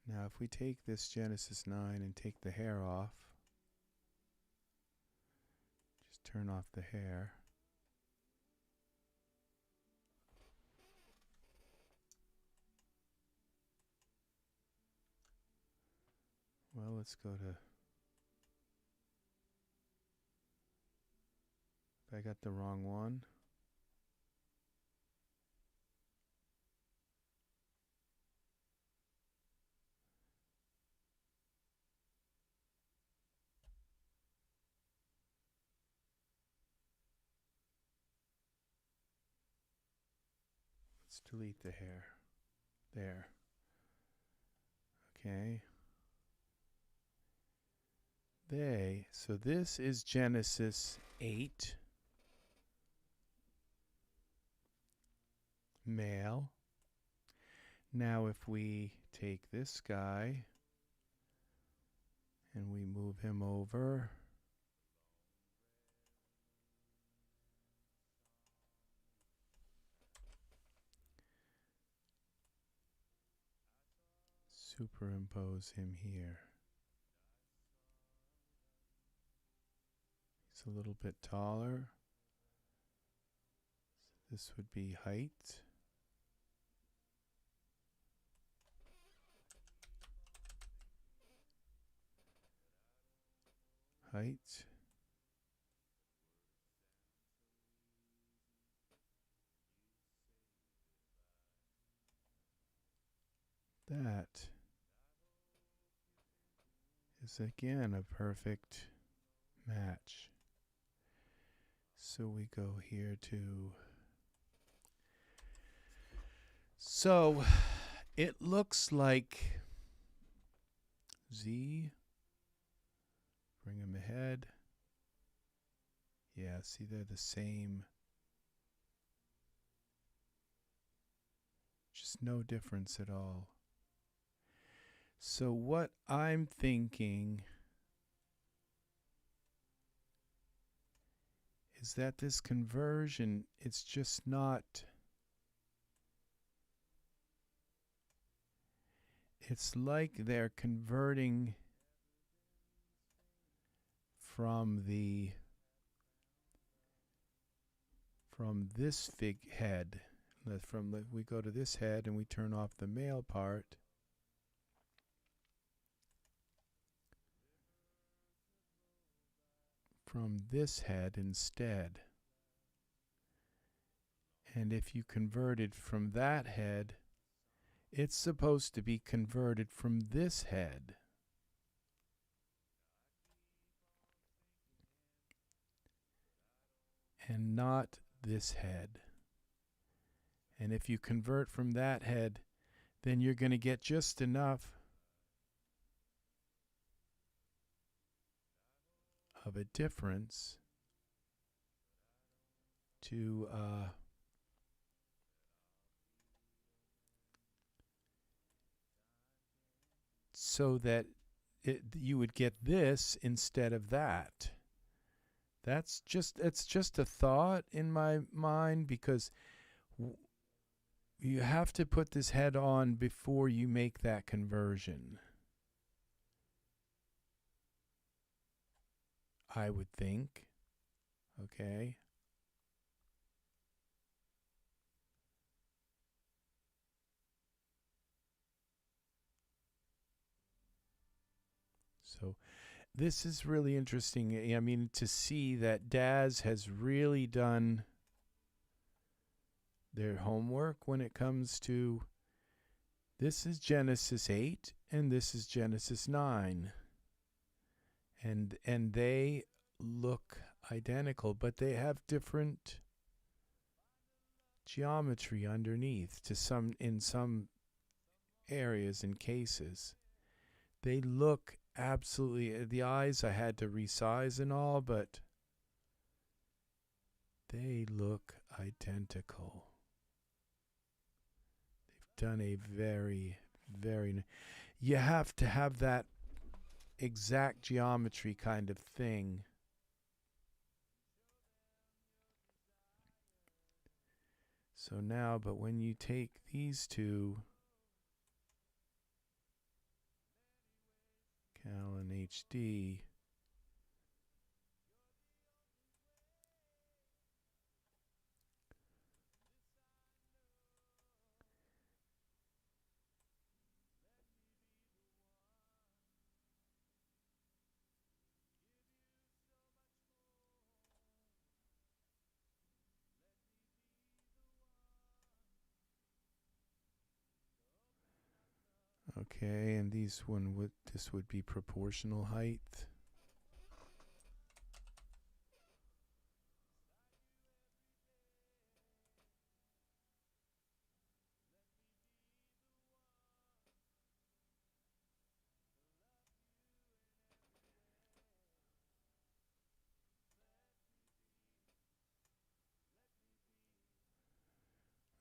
now if we take this Genesis 9 and take the hair off, just turn off the hair. Well, let's go to, I got the wrong one. Let's delete the hair. There. Okay. So this is Genesis 8. Male. Now if we take this guy and we move him over, superimpose him here. He's a little bit taller. So this would be height. Height. That is again a perfect match. So we go here to So it looks like Z. Bring them ahead. Yeah, see, they're the same. Just no difference at all. So what I'm thinking is that this conversion, it's just not, it's like they're converting from this fig head. We go to this head and we turn off the male part. From this head instead. And if you convert it from that head, it's supposed to be converted from this head. And not this head. And if you convert from that head, then you're going to get just enough of a difference to so that you would get this instead of that. It's just a thought in my mind, because you have to put this head on before you make that conversion, I would think. Okay. So this is really interesting. I mean, to see that Daz has really done their homework when it comes to, this is Genesis 8 and this is Genesis 9. And they look identical, but they have different geometry underneath in some areas and cases. They look absolutely, the eyes I had to resize and all, but they look identical. They've done a very, very, you have to have that exact geometry kind of thing. So now, but when you take these two, Callan HD, okay, and this would be proportional height.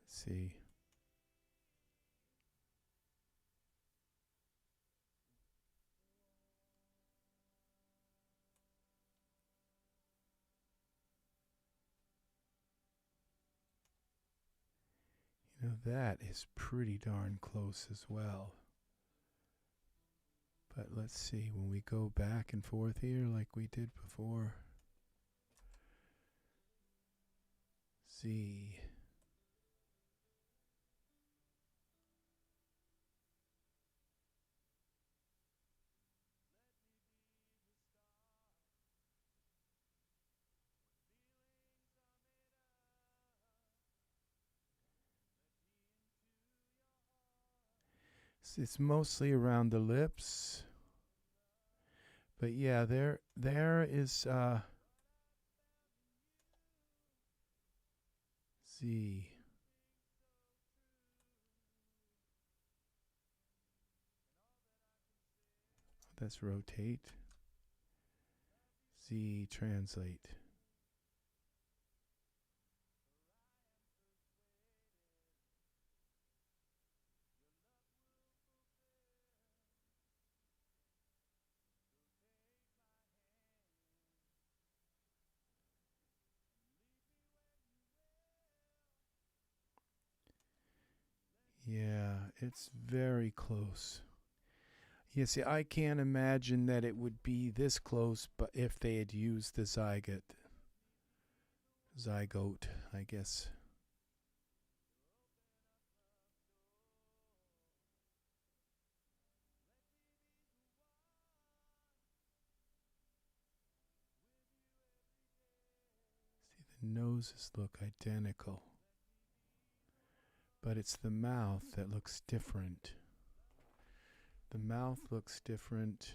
Let's see. You know, that is pretty darn close as well. But let's see, when we go back and forth here like we did before. Z. It's mostly around the lips. But yeah, there is Z. That's rotate. Z translate. Yeah, it's very close. Yeah, see, I can't imagine that it would be this close, but if they had used the zygote, I guess. See, the noses look identical, but it's the mouth that looks different. The mouth looks different.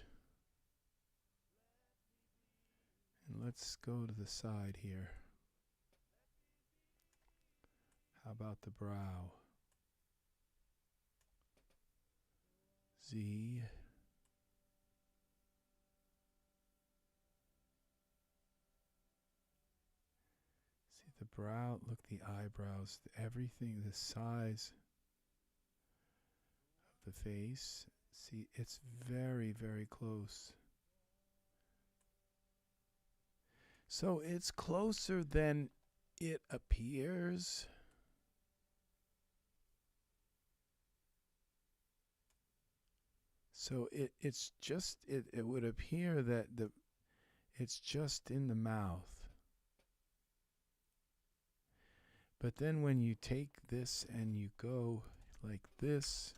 And let's go to the side here. How about the brow? Z. See the brow, look, the eyebrows, everything, the size of the face. See, it's very, very close. So it's closer than it appears. So it's just, it would appear that it's just in the mouth. But then when you take this and you go like this,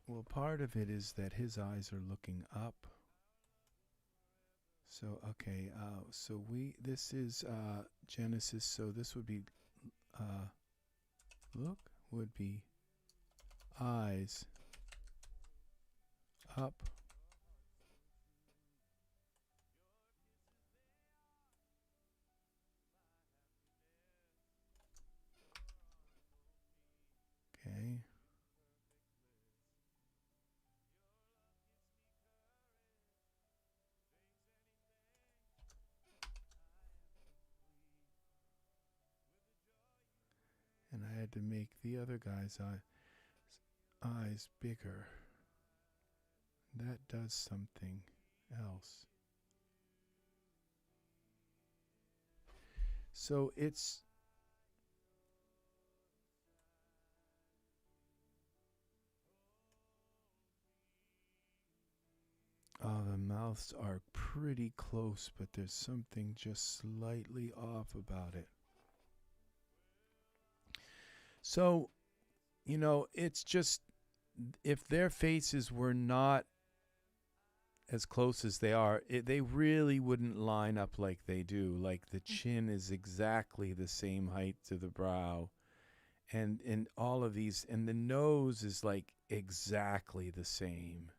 well, part of it is that his eyes are looking up. So, okay, so this is Genesis, so this would be, look, would be eyes up. Okay. And I had to make the other guy's eyes bigger. That does something else. So it's the mouths are pretty close, but there's something just slightly off about it. So, you know, it's just, if their faces were not as close as they are, they really wouldn't line up like they do. Like the chin is exactly the same height to the brow, and all of these, and the nose is like exactly the same.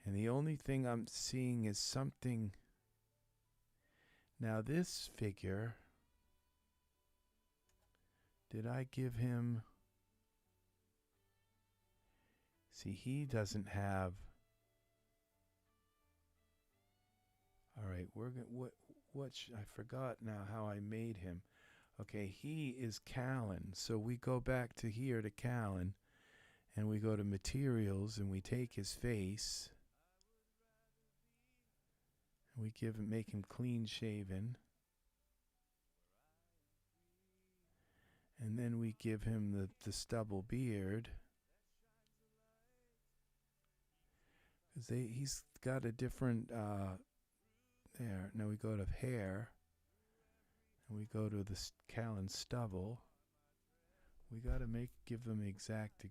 And the only thing I'm seeing is something. Now this figure, did I give him? See, he doesn't have. All right, we're gonna I forgot now how I made him. Okay, he is Callan. So we go back to here to Callan, and we go to materials, and we take his face, and we make him clean shaven, and then we give him the stubble beard. He's got a different there. Now we go to hair, and we go to the Callan stubble. We got to give them exact.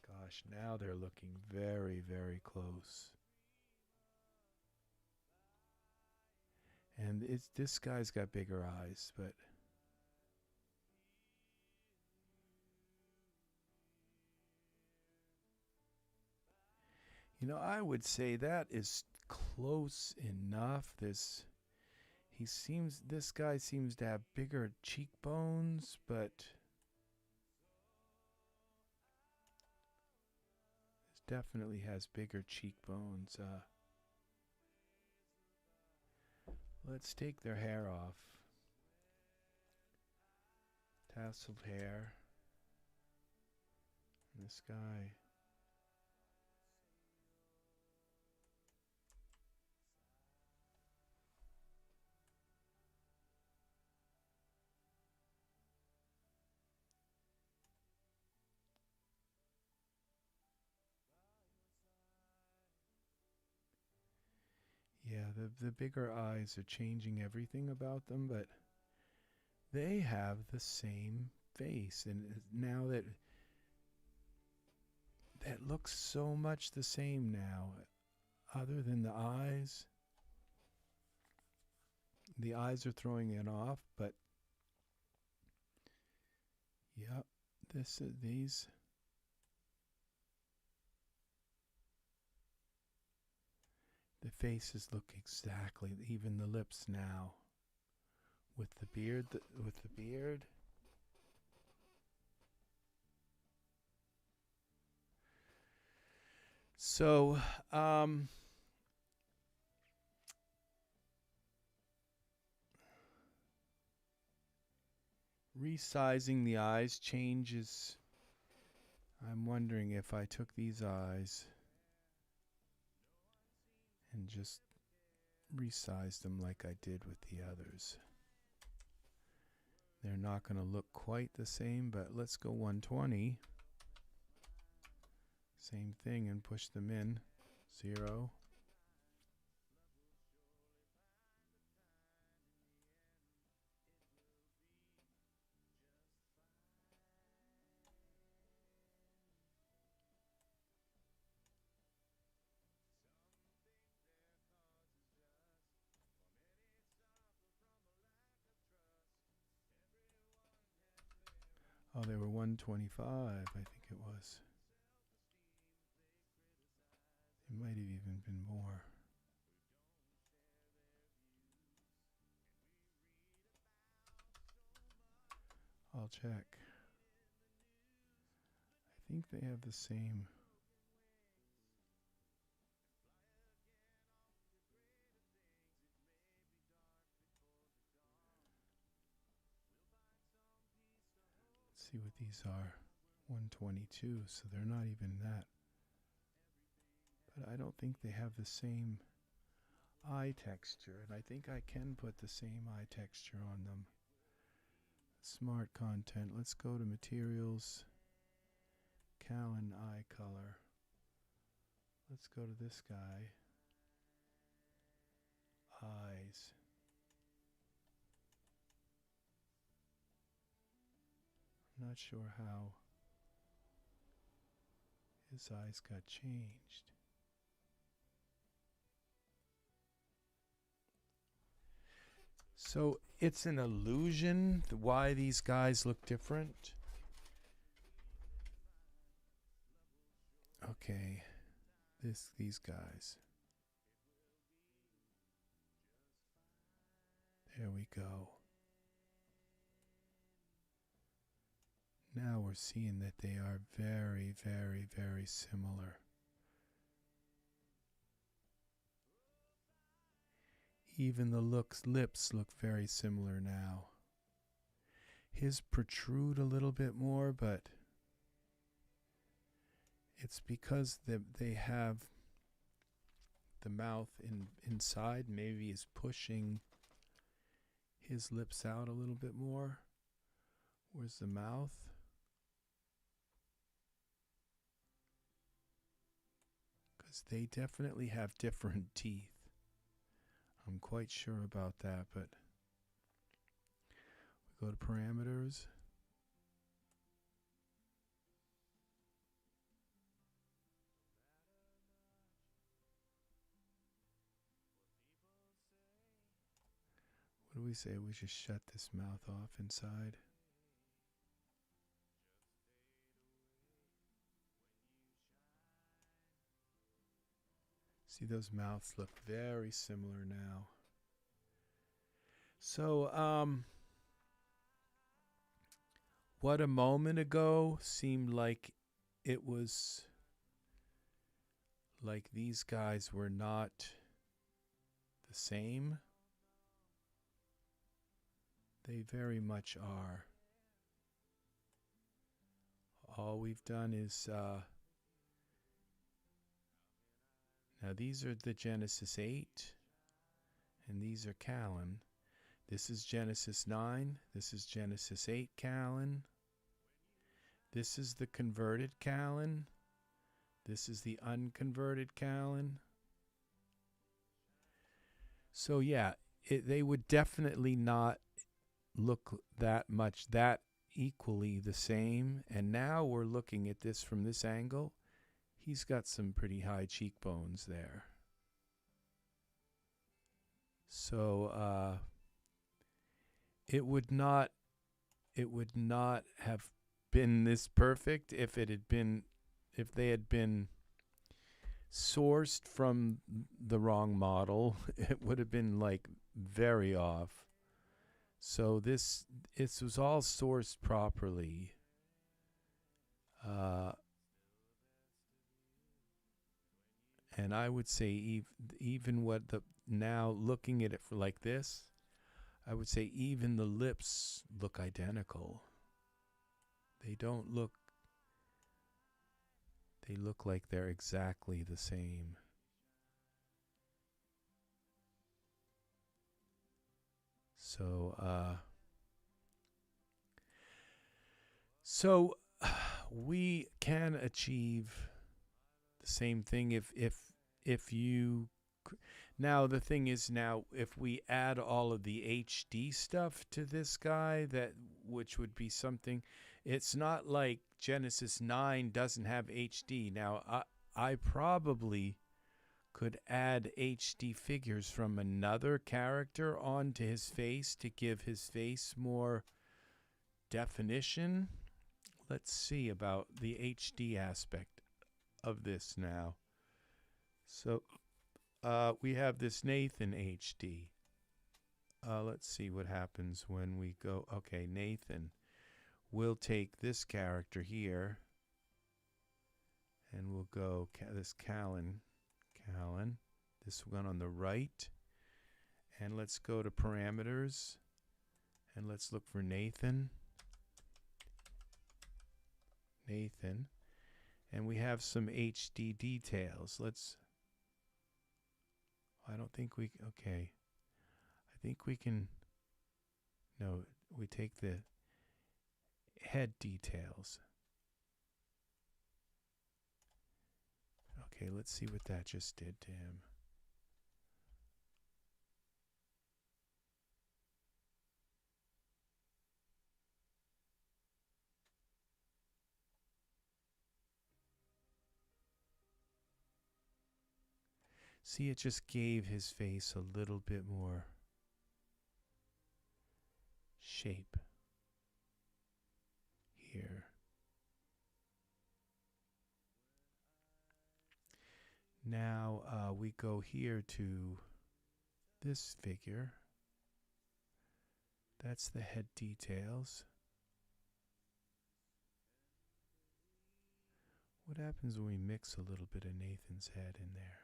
Gosh, now they're looking very, very close. And this guy's got bigger eyes, but you know, I would say that is close enough. This guy seems to have bigger cheekbones, but this definitely has bigger cheekbones. Let's take their hair off. Tasseled hair. This guy. Yeah, the bigger eyes are changing everything about them, but they have the same face. And now that looks so much the same now, other than the eyes. The eyes are throwing it off, but yep, these. The faces look exactly, even the lips now. With the beard, So, resizing the eyes changes. I'm wondering if I took these eyes and just resized them like I did with the others. They're not going to look quite the same, but let's go 120. Same thing and push them in. 0. Oh, they were 125, I think it was. It might have even been more. I'll check. I think they have the same. Let's see what these are. 122, so they're not even that. But I don't think they have the same eye texture, and I think I can put the same eye texture on them. Smart content. Let's go to materials. Callan eye color. Let's go to this guy. Eyes. I'm not sure how his eyes got changed. So it's an illusion why these guys look different. Okay, these guys. There we go. Now we're seeing that they are very, very, very similar. Even the lips look very similar now. His protrude a little bit more, but it's because they have the mouth inside. Maybe is pushing his lips out a little bit more. Where's the mouth? Because they definitely have different teeth. I'm quite sure about that, but we go to parameters. do we say? We just shut this mouth off inside. See, those mouths look very similar now. So, what a moment ago seemed like it was like these guys were not the same. They very much are. All we've done is now these are the Genesis 8 and these are Callan. This is Genesis 9. This is Genesis 8 Callan. This is the converted Callan. This is the unconverted Callan. So yeah, they would definitely not look that equally the same. And now we're looking at this from this angle. He's got some pretty high cheekbones there. So it would not have been this perfect if they had been sourced from the wrong model. It would have been like very off. So this was all sourced properly. And I would say even now looking at it like this, I would say even the lips look identical. They look like they're exactly the same. So we can achieve the same thing if you. Now the thing is, now if we add all of the HD stuff to this guy, which would be something. It's not like Genesis 9 doesn't have HD. Now I probably could add HD figures from another character onto his face to give his face more definition. Let's see about the HD aspect of this now. So we have this Nathan HD. Let's see what happens when we go. Okay, Nathan. We'll take this character here and we'll go this Callan, this one on the right, and let's go to parameters and let's look for Nathan, and we have some HD details. I think we can, no, we take the head details. Okay, let's see what that just did to him. See, it just gave his face a little bit more shape here. Now we go here to this figure. That's the head details. What happens when we mix a little bit of Nathan's head in there?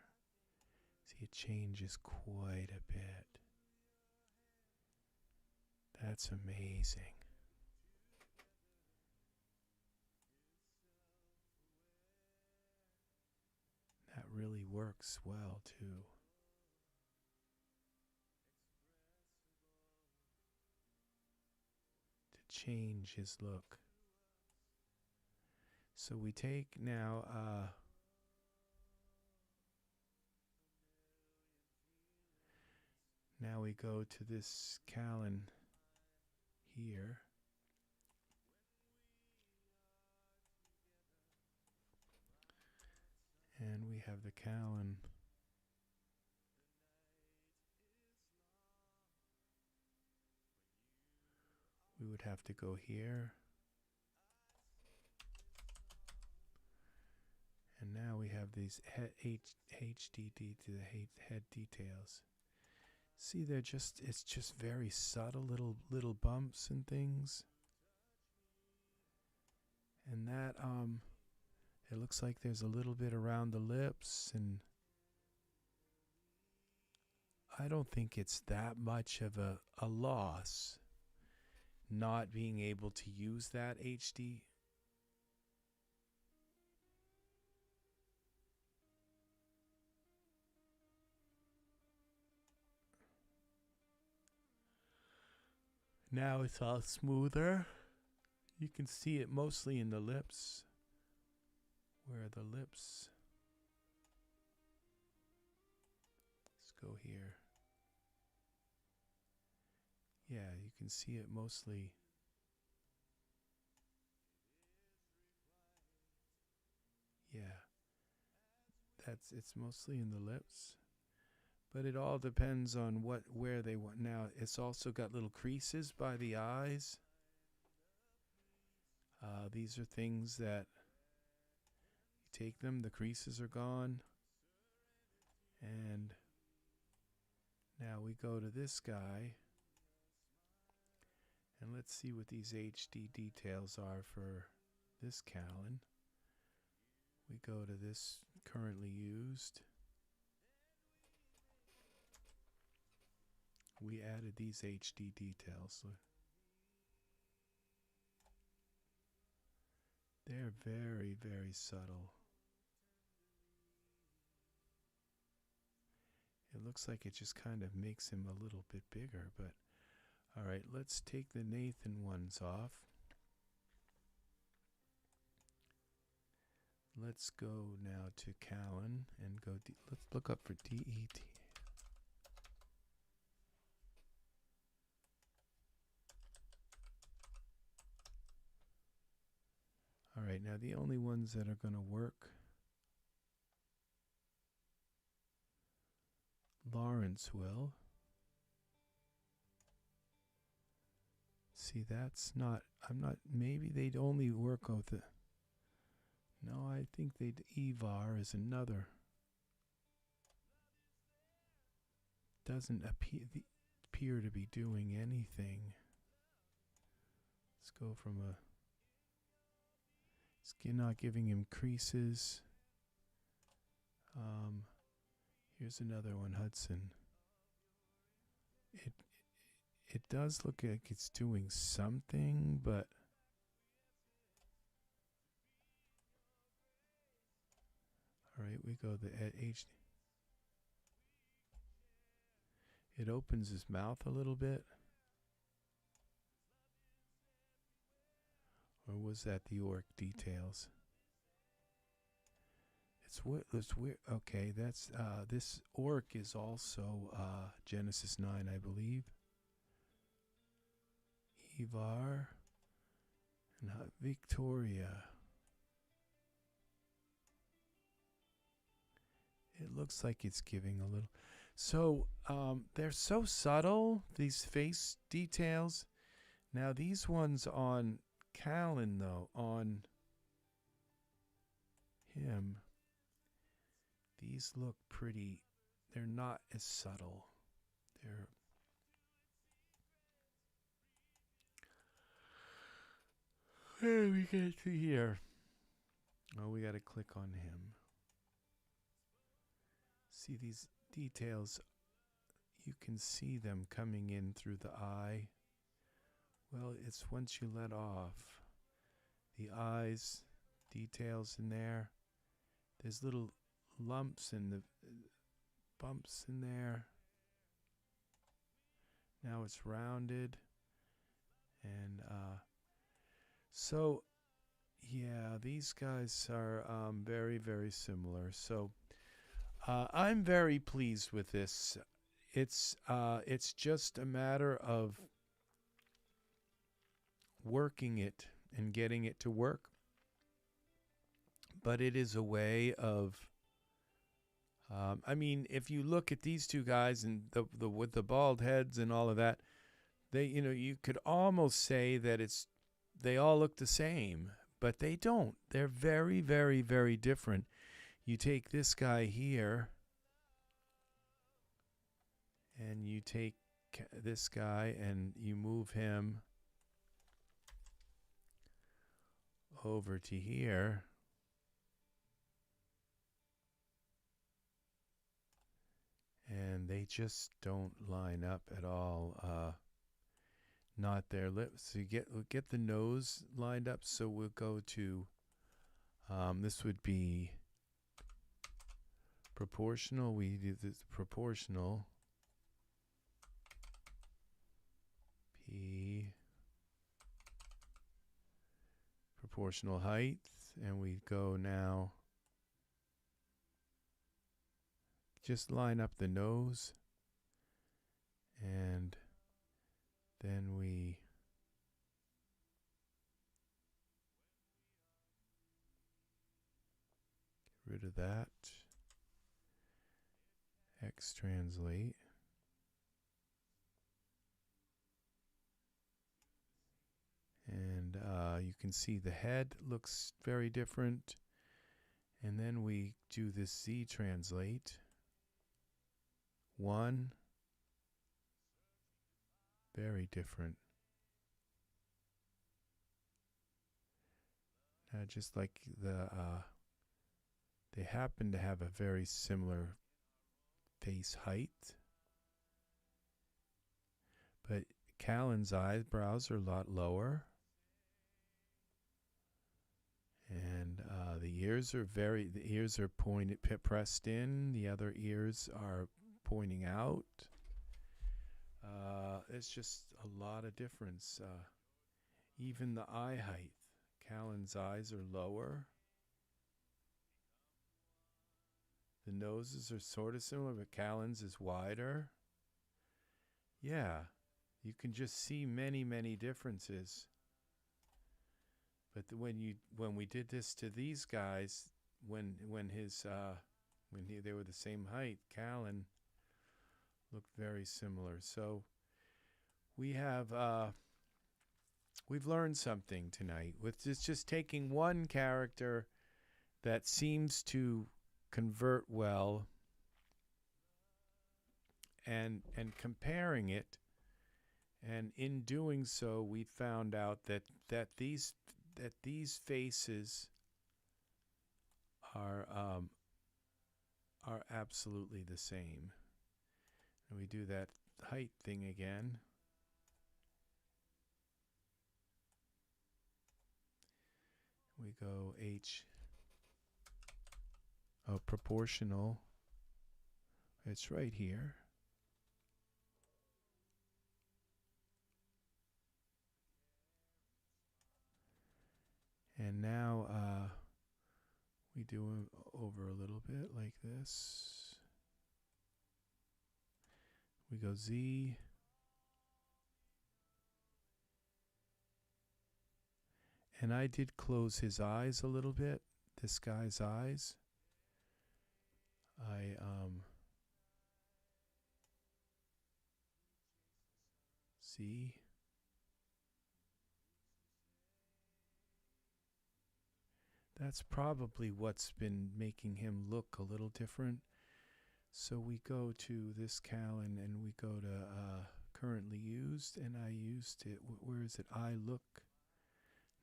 See, it changes quite a bit. That's amazing. That really works well, too. To change his look. So we take now, now we go to this Callan here. And we have the Callan. would have to go here. And now we have these HDD to the head details. See, it's just very subtle little bumps and things. And that it looks like there's a little bit around the lips, and I don't think it's that much of a loss not being able to use that HD. Now it's all smoother. You can see it mostly in the lips. Where are the lips? Let's go here. Yeah, you can see it mostly. Yeah. It's mostly in the lips. But it all depends on where they want. Now, it's also got little creases by the eyes. These are things that you take them, the creases are gone. And now we go to this guy. And let's see what these HD details are for this Callan. We go to this currently used. We added these HD details. They're very, very subtle. It looks like it just kind of makes him a little bit bigger, but all right, let's take the Nathan ones off. Let's go now to Callan and go, let's look up for DET. All right, now the only ones that are going to work, Lawrence will. See, that's not, maybe they'd only work with it. No, I think EVAR is another. Doesn't appear to be doing anything. Let's go from a skin, not giving him creases. Here's another one, Hudson. It does look like it's doing something, but all right, we go the HD. It opens his mouth a little bit. Or was that the orc details? It's weird. Okay, that's this orc is also Genesis 9, I believe. Ivar and Victoria. It looks like it's giving a little. So they're so subtle, these face details. Now these ones on Callan, though, on him, these look pretty. They're not as subtle. They're where do we get to here? Oh, we got to click on him. See these details, you can see them coming in through the eye. Well, it's once you let off. The eyes, details in there. There's little lumps and the bumps in there. Now it's rounded. And so, yeah, these guys are very, very similar. So I'm very pleased with this. It's just a matter of working it and getting it to work. But it is a way of, I mean, if you look at these two guys and the with the bald heads and all of that, They, you could almost say that they all look the same, but they don't. They're very, very, very different. You take this guy here, and you take this guy, and you move him over to here. And they just don't line up at all. Not their lips. So you get the nose lined up. So we'll go to, this would be proportional. We do this proportional. P. Proportional height. And we go now. Just line up the nose. And then we get rid of that. X translate. And you can see the head looks very different. And then we do this Z translate. 1. Very different. Now, just like they happen to have a very similar face height, but Callan's eyebrows are a lot lower, and the ears are pointed, pressed in. The other ears are pointing out. It's just a lot of difference. Even the eye height. Callan's eyes are lower. The noses are sort of similar, but Callan's is wider. Yeah, you can just see many, many differences. But when we did this to these guys, when they were the same height, Callan looked very similar. So we've learned something tonight with just taking one character that seems to convert well and comparing it, and in doing so we found out that these faces are absolutely the same. And we do that height thing again. We go H. Proportional. It's right here. And now we do them over a little bit like this. We go Z. And I did close his eyes a little bit, this guy's eyes. See? That's probably what's been making him look a little different. So we go to this Callan and we go to currently used, and I used it. Where is it? Eye look,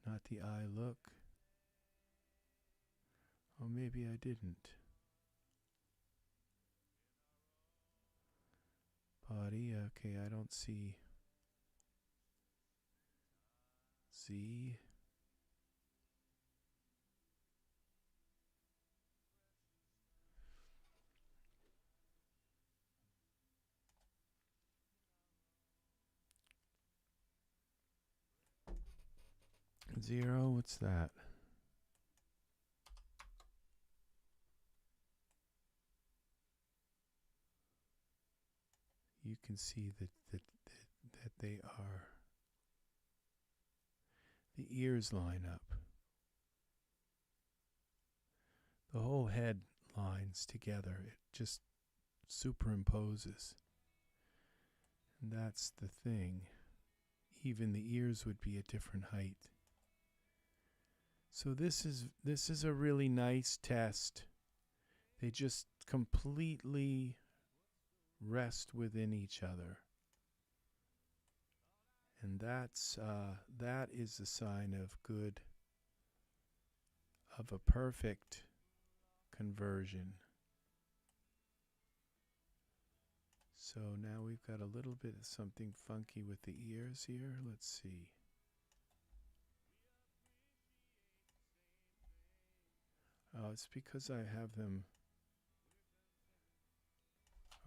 not the eye look. Oh, maybe I didn't. Body, okay, I don't see Z. Zero, what's that? You can see that they are, the ears line up. The whole head lines together. It just superimposes. And that's the thing. even the ears would be a different height. So this is a really nice test. They just completely rest within each other. And that is a sign of a perfect conversion. So now we've got a little bit of something funky with the ears here. Let's see. Oh, it's because I have them.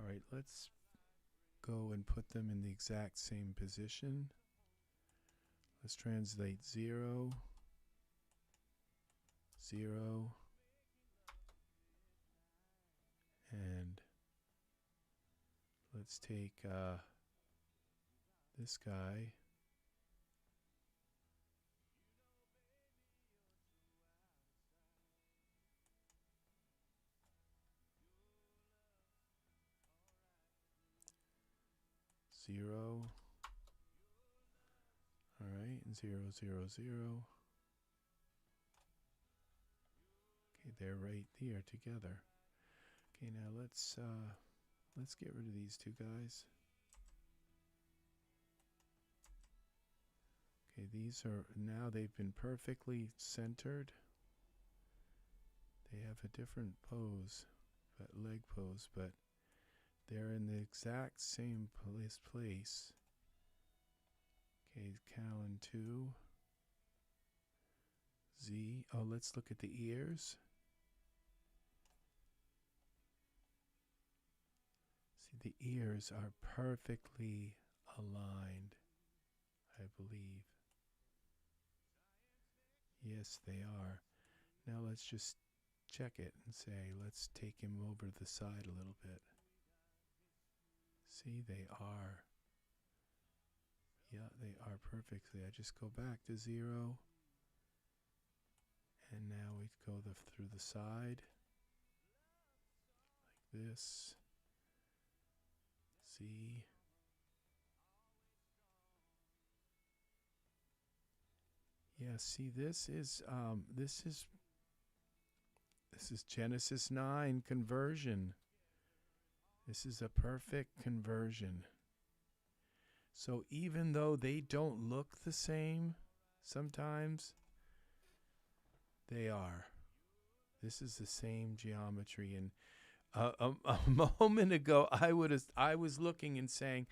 All right, let's go and put them in the exact same position. Let's translate 0, 0, and let's take this guy. Zero. All right, and 0, 0, 0. Okay, they're right there together. Okay, now let's get rid of these two guys. Okay, these are now they've been perfectly centered. They have a different pose, but leg pose, but they're in the exact same place. Okay, Callan 2. Z. Oh, let's look at the ears. See, the ears are perfectly aligned, I believe. Yes, they are. Now let's just check it and say, let's take him over to the side a little bit. See, they are. Yeah, they are perfectly. I just go back to 0. And now we go through the side. Like this. See. Yeah, see, this is Genesis 9 conversion. This is a perfect conversion. So even though they don't look the same sometimes, they are. This is the same geometry. And a moment ago, I was looking and saying,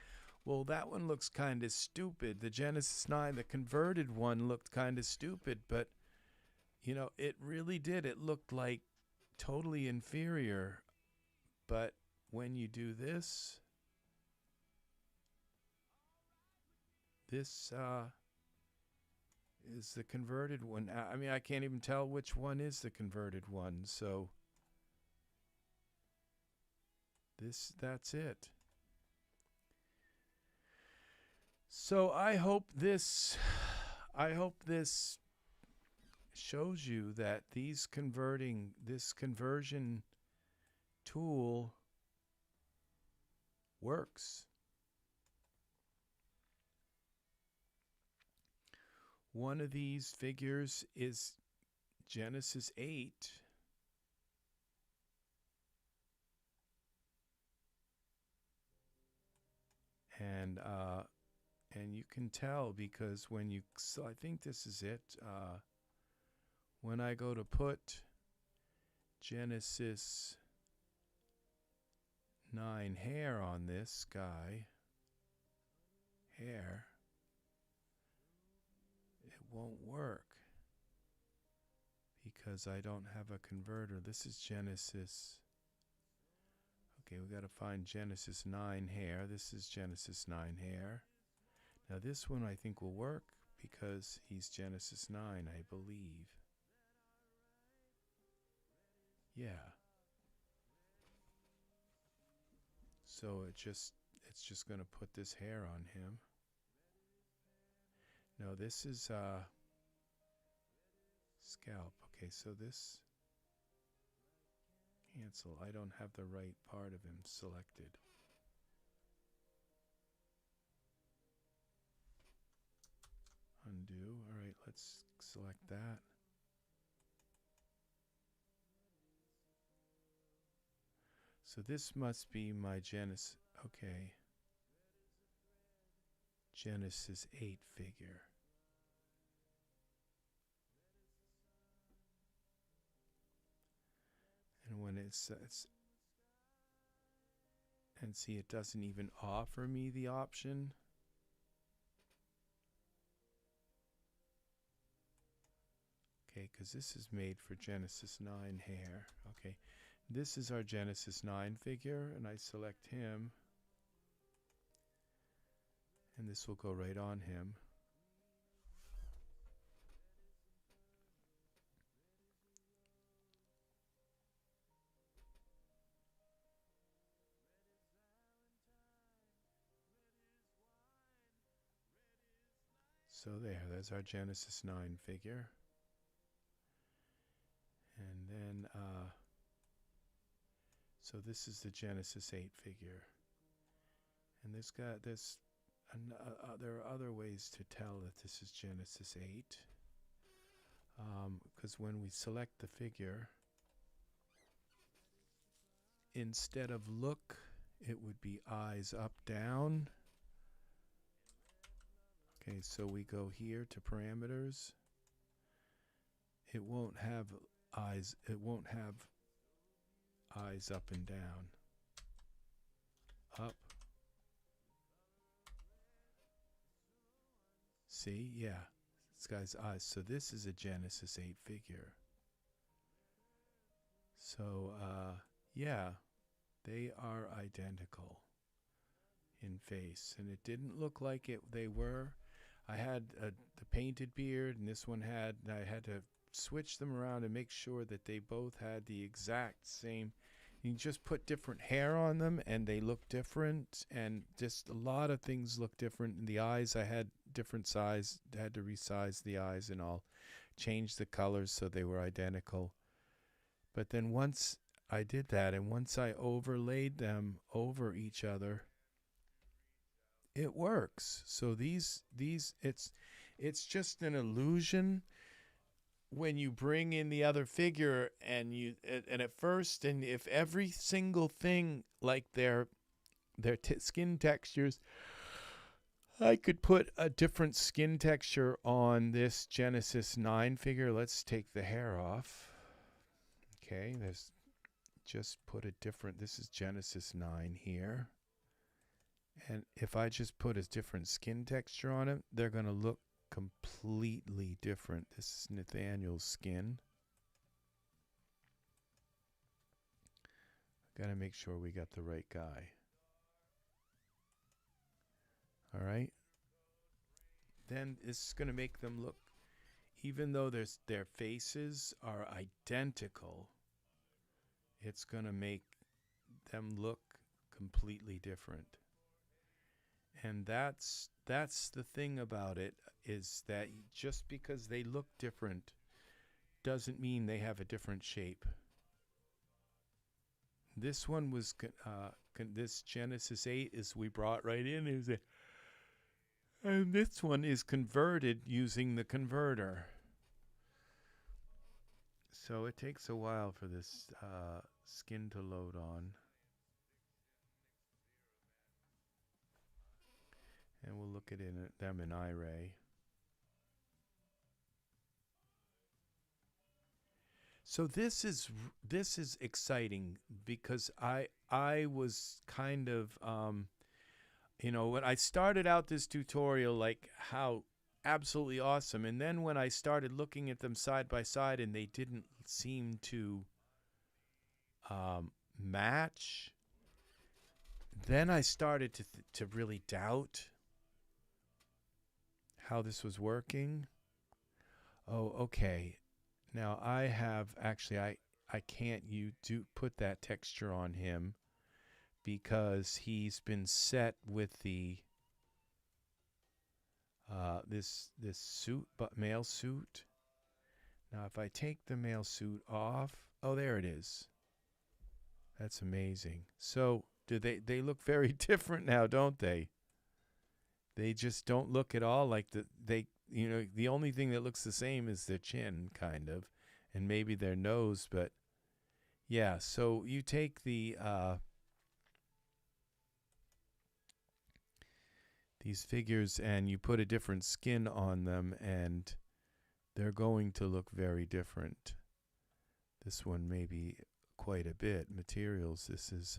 well, that one looks kind of stupid. The Genesis 9, the converted one, looked kind of stupid. But, you know, it really did. It looked like totally inferior. But when you do this, this is the converted one. I mean, I can't even tell which one is the converted one. So that's it. So I hope this shows you that this conversion tool works. One of these figures is Genesis 8. And you can tell because when you, so I think this is it. When I go to put Genesis 9 hair on this guy, hair, it won't work because I don't have a converter. This is Genesis. Okay, we got to find Genesis 9 hair. This is Genesis 9 hair. Now this one I think will work because he's Genesis 9, I believe. Yeah. So it's just going to put this hair on him. No, this is scalp. Okay, so this cancel. I don't have the right part of him selected. let's select that. So this must be my Genesis. Okay. Genesis 8 figure. And when it's and see, it doesn't even offer me the option. Okay, because this is made for Genesis 9 hair. Okay, this is our Genesis 9 figure, and I select him. And this will go right on him. So there's our Genesis 9 figure. And then, so this is the Genesis 8 figure. And there are other ways to tell that this is Genesis 8. Because when we select the figure, instead of look, it would be eyes up, down. Okay, so we go here to parameters. It won't have eyes. It won't have eyes up and down. Up. See, yeah, this guy's eyes. So this is a Genesis 8 figure. So yeah, they are identical in face, and it didn't look like they were. I had the painted beard, and this one had. I had to switch them around and make sure that they both had the exact same. You just put different hair on them, and they look different, and just a lot of things look different. The eyes, I had different size. I had to resize the eyes and all, change the colors so they were identical. But then once I did that, and once I overlaid them over each other, it works. So these it's just an illusion when you bring in the other figure, and at first, and if every single thing, like their skin textures, I could put a different skin texture on this Genesis 9 figure. Let's take the hair off. Okay, there's just put a different. This is Genesis 9 here. And if I just put a different skin texture on it, they're going to look completely different. This is Nathaniel's skin. Got to make sure we got the right guy. All right. Then it's going to make them look, even though their faces are identical, it's going to make them look completely different. And that's the thing about it, is that just because they look different doesn't mean they have a different shape. This one was this Genesis 8 is we brought right in. And this one is converted using the converter. So it takes a while for this skin to load on. And we'll look at them in Iray. So this is exciting, because I was kind of when I started out this tutorial, like, how absolutely awesome, and then when I started looking at them side by side and they didn't seem to match, then I started to really doubt how this was working. Oh, okay. Now I have actually I can't put that texture on him, because he's been set with the this suit, but male suit. Now if I take the male suit off, oh, there it is. That's amazing. So they look very different now, don't they? They just don't look at all like the only thing that looks the same is their chin, kind of, and maybe their nose. But yeah, so you take these figures and you put a different skin on them, and they're going to look very different. This one maybe quite a bit. Materials, this is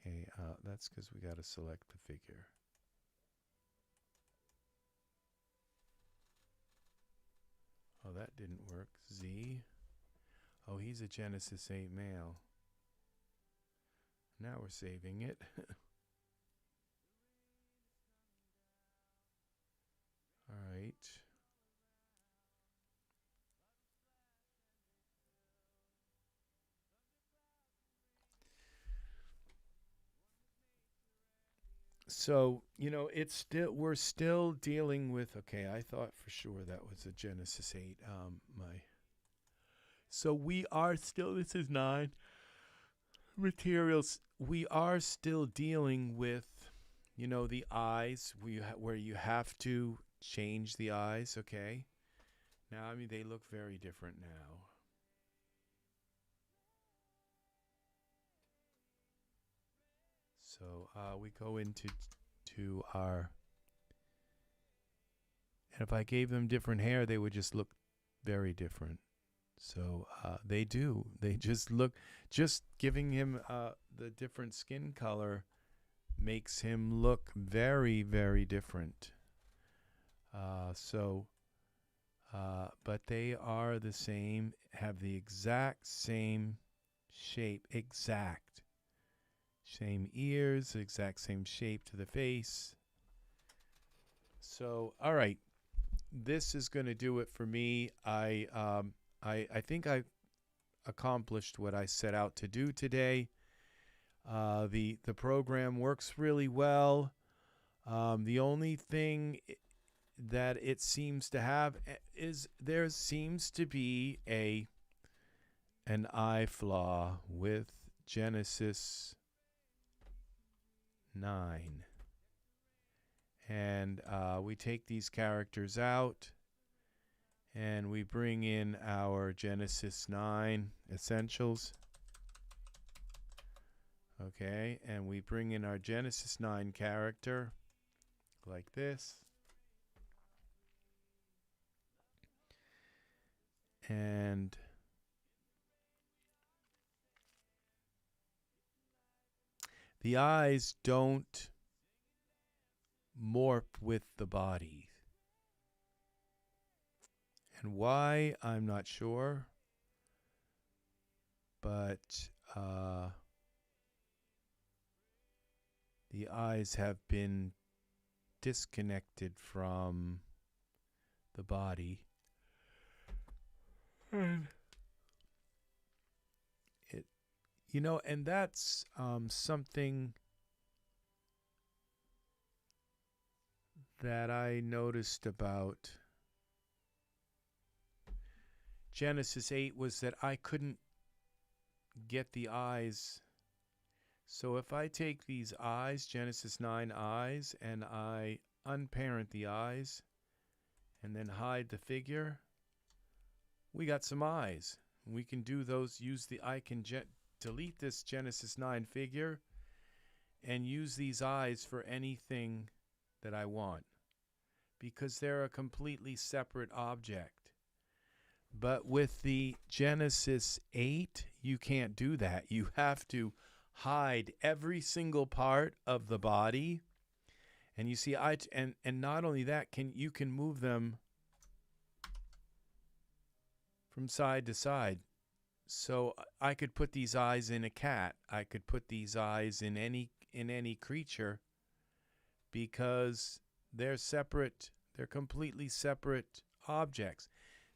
okay, that's because we got to select the figure. Oh, that didn't work. Z. Oh, he's a Genesis 8 male. Now we're saving it. All right. So, we're still dealing with, okay, I thought for sure that was a Genesis 8. So we are still, this is 9 materials. We are still dealing with, the eyes, where you have to change the eyes, okay? Now, I mean, they look very different now. So we go into our, and if I gave them different hair, they would just look very different. So they do. They just look, just giving him the different skin color makes him look very, very different. But they are the same, have the exact same shape, same ears, exact same shape to the face. So, all right, this is going to do it for me. I think I accomplished what I set out to do today. The program works really well. The only thing that it seems to have is there seems to be an eye flaw with Genesis 9. And we take these characters out and we bring in our Genesis 9 essentials. Okay, and we bring in our Genesis 9 character like this. And the eyes don't morph with the body. And why, I'm not sure. But the eyes have been disconnected from the body. And and that's something that I noticed about Genesis 8 was that I couldn't get the eyes. So if I take these eyes, Genesis 9 eyes, and I unparent the eyes and then hide the figure, we got some eyes. We can do those, I can delete this Genesis 9 figure and use these eyes for anything that I want because they're a completely separate object. But with the Genesis 8, you can't do that. You have to hide every single part of the body. And you see, and not only that, you can move them from side to side. So I could put these eyes in a cat. I could put these eyes in any creature because they're separate. They're completely separate objects.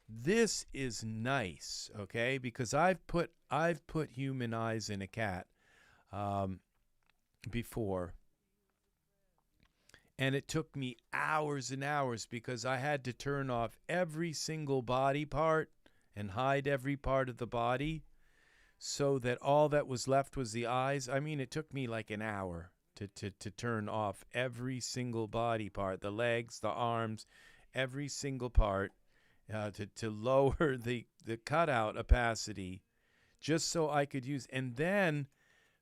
This is nice, okay? Because I've put human eyes in a cat before. And it took me hours and hours because I had to turn off every single body part and hide every part of the body so that all that was left was the eyes. I mean, it took me like an hour to turn off every single body part, the legs, the arms, every single part, to lower the cutout opacity, just so I could use. And then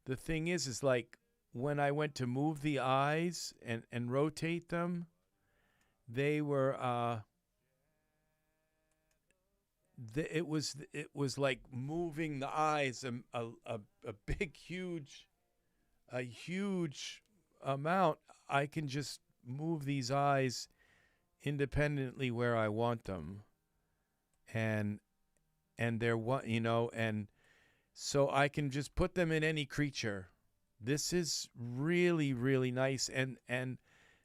the thing is like when I went to move the eyes and rotate them, they were it was like moving the eyes a big huge amount. I can just move these eyes independently where I want them, and they're what, you know, and so I can just put them in any creature. This is really, really nice. And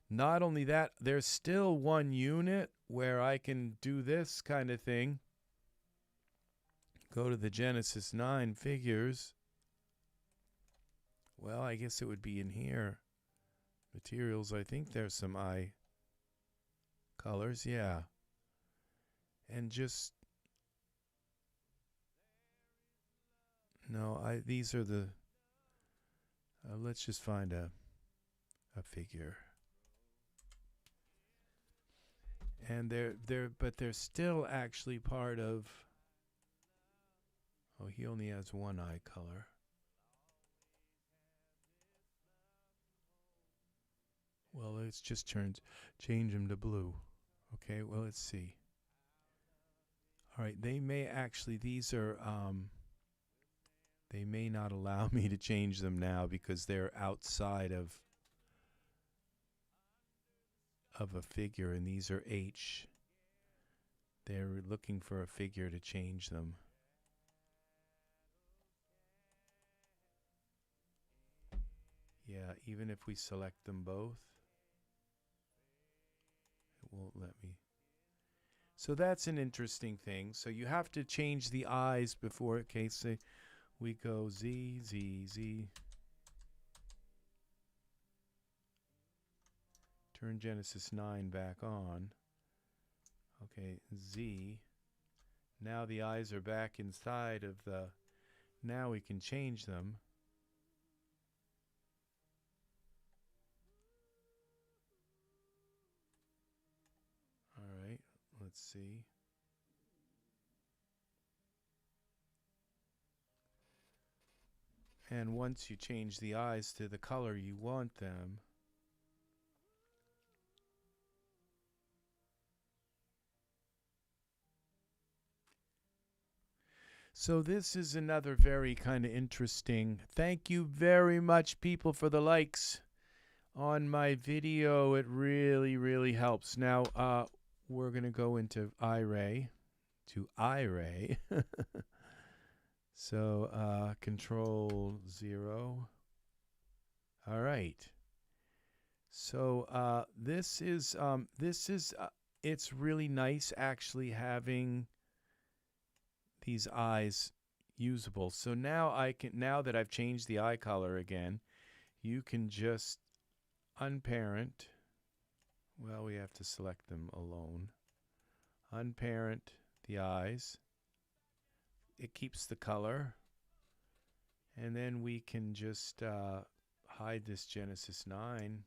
not only that, there's still one unit where I can do this kind of thing. Go to the Genesis 9 figures. Well, I guess it would be in here. Materials, I think there's some eye colors, yeah. And just, no, these are the, let's just find a figure. And they're still actually part of, oh, he only has one eye color. Well, let's just change him to blue. Okay, well, let's see. All right, they may actually, these are, they may not allow me to change them now because they're outside of a figure, and these are H. They're looking for a figure to change them. Yeah, even if we select them both, it won't let me. So that's an interesting thing. So you have to change the eyes before, okay, say we go Z, Z, Z. Turn Genesis 9 back on. Okay, Z. Now the eyes are back inside of the, now we can change them. All right, let's see. And once you change the eyes to the color you want them, so this is another very kind of interesting. Thank you very much, people, for the likes on my video. It really, really helps. Now, we're going to go into Iray, So, Control 0. All right. So, this is it's really nice actually having these eyes usable. So now now that I've changed the eye color again, you can just unparent. Well, we have to select them alone. Unparent the eyes. It keeps the color. And then we can just hide this Genesis 9,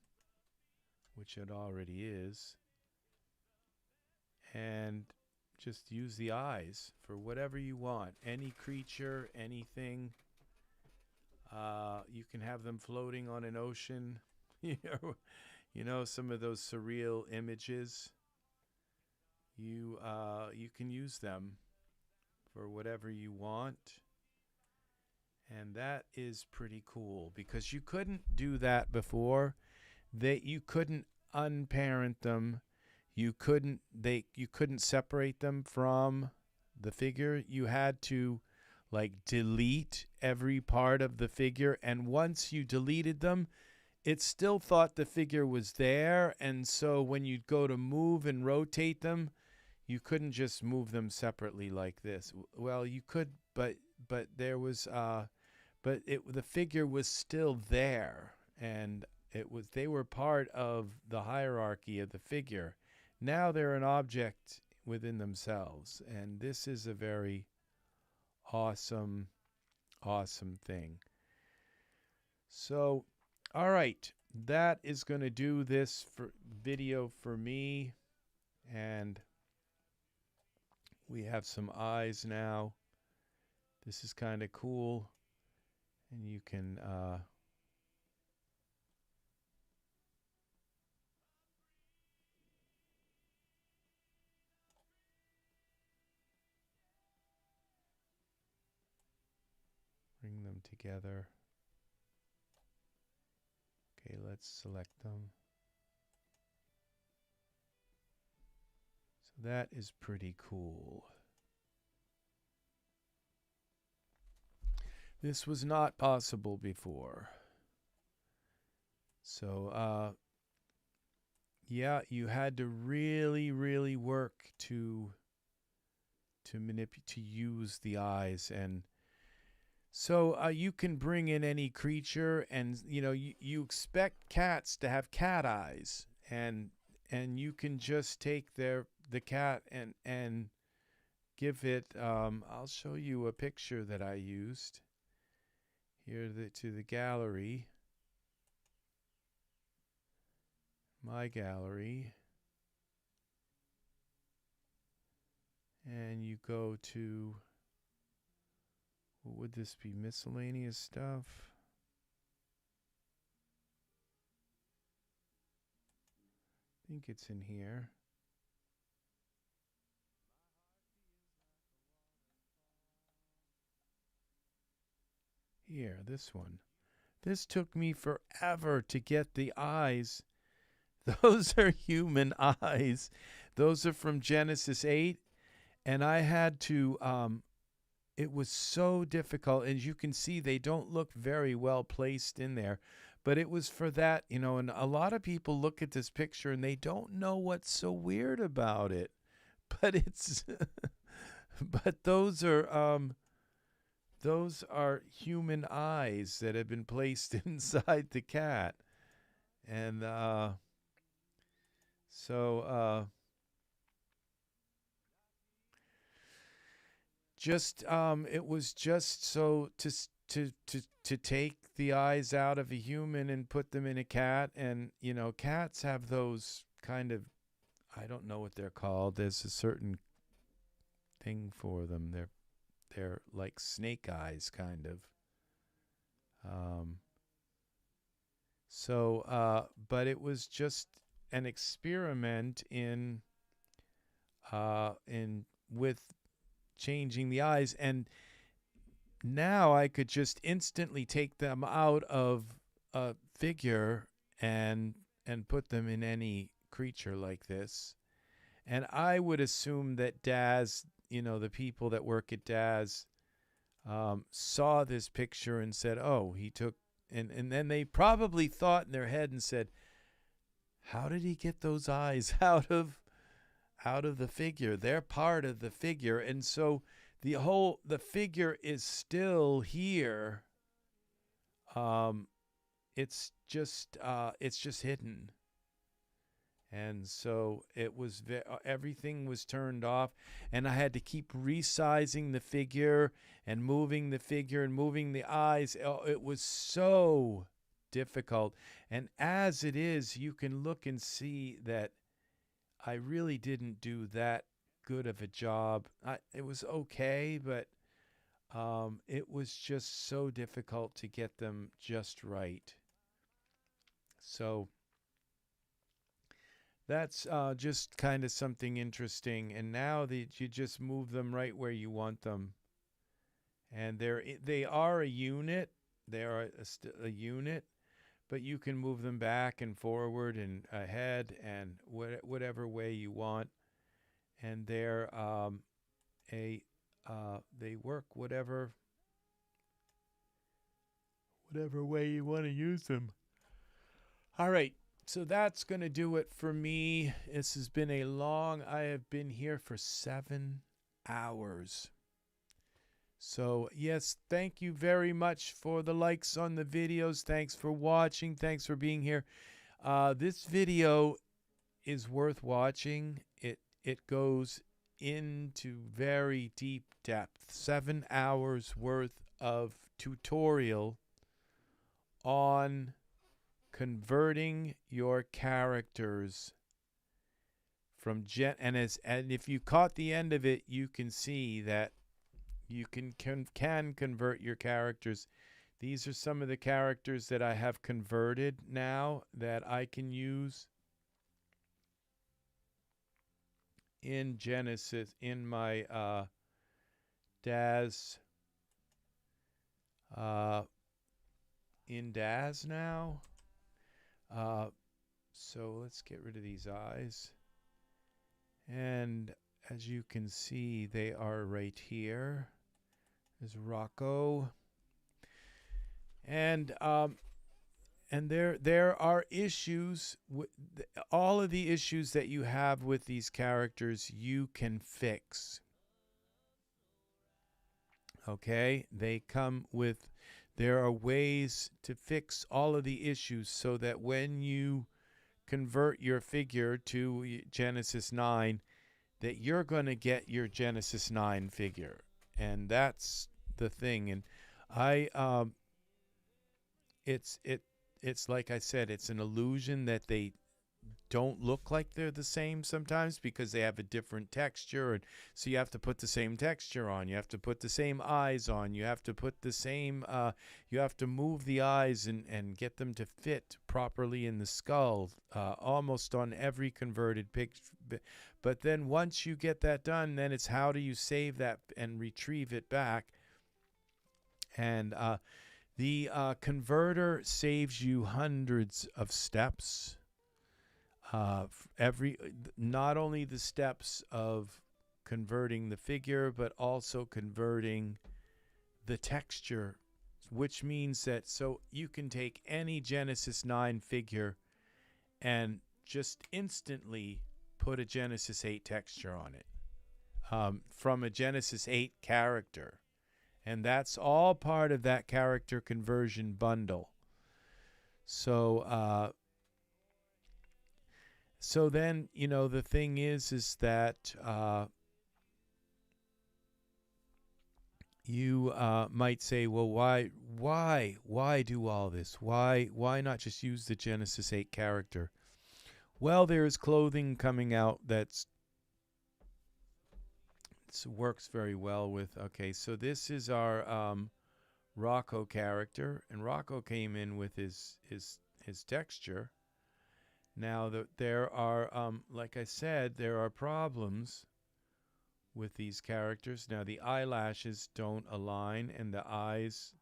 which it already is, and just use the eyes for whatever you want. Any creature, anything. You can have them floating on an ocean. You know, some of those surreal images. You can use them for whatever you want. And that is pretty cool because you couldn't do that before. You couldn't unparent them. You couldn't separate them from the figure. You had to like delete every part of the figure, and once you deleted them, it still thought the figure was there, and so when you'd go to move and rotate them, you couldn't just move them separately like this. Well, you could, but there was the figure was still there, and they were part of the hierarchy of the figure. Now they're an object within themselves, and this is a very awesome thing. So All right, that is going to do this video for me, and we have some eyes now. This is kind of cool, and you can bring them together. Okay, let's select them. So that is pretty cool. This was not possible before. So, yeah, you had to really, really work to use the eyes. And so you can bring in any creature, and you expect cats to have cat eyes, and you can just take the cat and give it. I'll show you a picture that I used here to the gallery, my gallery, and you go to, what would this be, miscellaneous stuff? I think it's in here. Here, this one. This took me forever to get the eyes. Those are human eyes. Those are from Genesis 8. And I had to, it was so difficult. As you can see, they don't look very well placed in there. But it was for that, and a lot of people look at this picture and they don't know what's so weird about it. But it's, but those are human eyes that have been placed inside the cat. And so it was just so to take the eyes out of a human and put them in a cat. And cats have those kind of, I don't know what they're called. There's a certain thing for them. They're like snake eyes, kind of. But it was just an experiment in with changing the eyes, and now I could just instantly take them out of a figure and put them in any creature like this. And I would assume that Daz, the people that work at Daz, saw this picture and said, oh, he took, and then they probably thought in their head and said, how did he get those eyes out of the figure? They're part of the figure. And so the figure is still here. It's just hidden. And so it was, everything was turned off, and I had to keep resizing the figure and moving the figure and moving the eyes. It was so difficult. And as it is, you can look and see that I really didn't do that good of a job. It was okay, but it was just so difficult to get them just right. So that's just kind of something interesting. And now that you just move them right where you want them, and they are a unit. They are a unit, but you can move them back and forward and ahead and whatever way you want. And they're they work whatever way you want to use them. All right. So that's going to do it for me. This has been I have been here for 7 hours. So, yes, thank you very much for the likes on the videos. Thanks for watching. Thanks for being here. This video is worth watching. It goes into very deep depth. 7 hours worth of tutorial on converting your characters from and if you caught the end of it, you can see that you can convert your characters. These are some of the characters that I have converted now that I can use in Genesis, in my DAZ, in DAZ now. So let's get rid of these eyes. And as you can see, they are right here. There's Rocco. And there are issues with all of the issues that you have with these characters you can fix. Okay? There are ways to fix all of the issues so that when you convert your figure to Genesis 9, that you're going to get your Genesis 9 figure. And that's the thing. And it's like I said, it's an illusion that they don't look like they're the same sometimes because they have a different texture, and so you have to put the same texture on, you have to put the same eyes on, you have to put the same you have to move the eyes and get them to fit properly in the skull, almost on every converted picture. But then once you get that done, then it's how do you save that and retrieve it back. And the converter saves you hundreds of steps. Not only the steps of converting the figure, but also converting the texture, which means that so you can take any Genesis 9 figure and just instantly put a Genesis 8 texture on it from a Genesis 8 character. And that's all part of that character conversion bundle. So then, the thing is that you might say, well, why do all this? Why not just use the Genesis 8 character? Well, there's clothing coming out that's works very well with. Okay, so this is our Rocco character, and Rocco came in with his texture. Now there are, like I said, there are problems with these characters. Now the eyelashes don't align, and the eyes.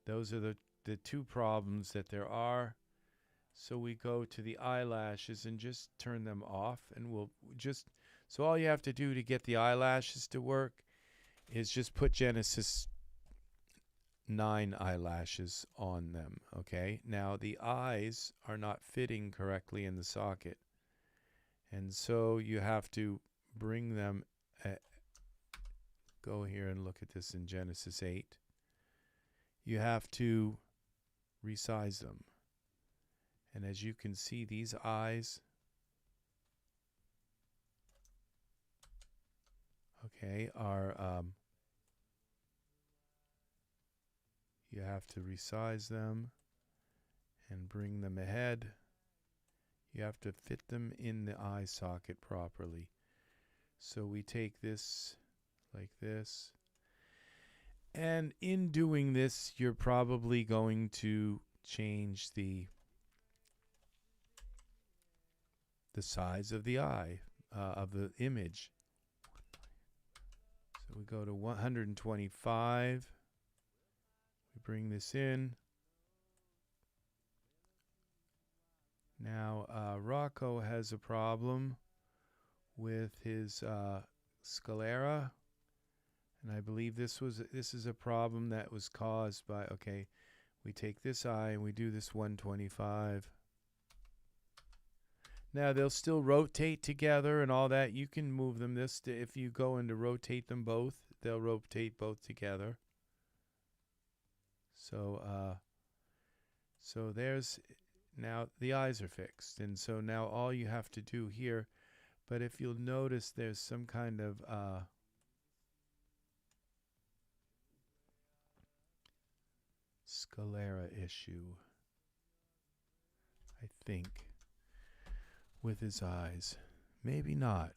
Those are the two problems that there are. So we go to the eyelashes and just turn them off, and we'll just. So all you have to do to get the eyelashes to work is just put Genesis 9 eyelashes on them. Okay, now the eyes are not fitting correctly in the socket, and so you have to bring them. Go here and look at this in Genesis 8. You have to resize them, and as you can see, these eyes, okay, are you have to resize them and bring them ahead. You have to fit them in the eye socket properly. So we take this like this. And in doing this, you're probably going to change the size of the eye, of the image. So we go to 125. We bring this in. Now, Rocco has a problem with his sclera, and I believe this is a problem that was caused by. Okay, we take this eye and we do this 125. Now they'll still rotate together and all that. You can move them. If you go in to rotate them both, they'll rotate both together. So there's now the eyes are fixed, and so now all you have to do here. But if you'll notice, there's some kind of sclera issue. I think, with his eyes. Maybe not.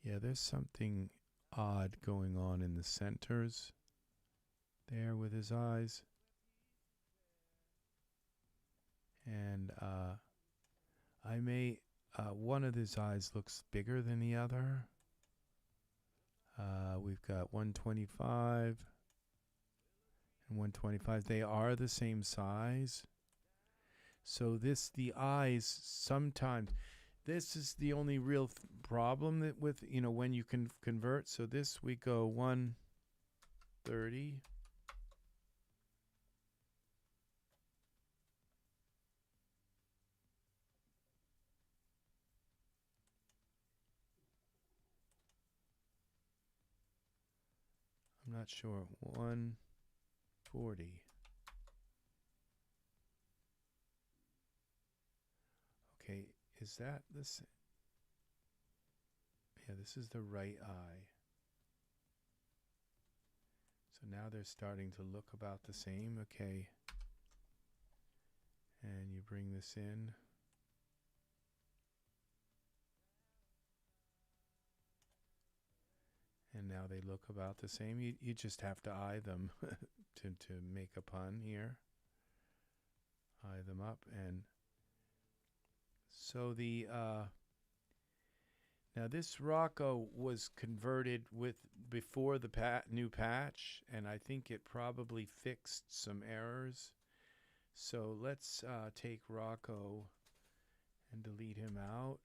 Yeah, there's something odd going on in the centers there with his eyes. And one of his eyes looks bigger than the other. We've got 125 and 125. They are the same size. So the eyes sometimes, this is the only real problem that with, when you can convert. So this we go 130. I'm not sure. 140. Okay, is that this? Yeah, this is the right eye. So now they're starting to look about the same. Okay. And you bring this in. And now they look about the same. You just have to eye them to make a pun here. Eye them up. And so now this Rocco was converted before the new patch, and I think it probably fixed some errors. So let's take Rocco and delete him out.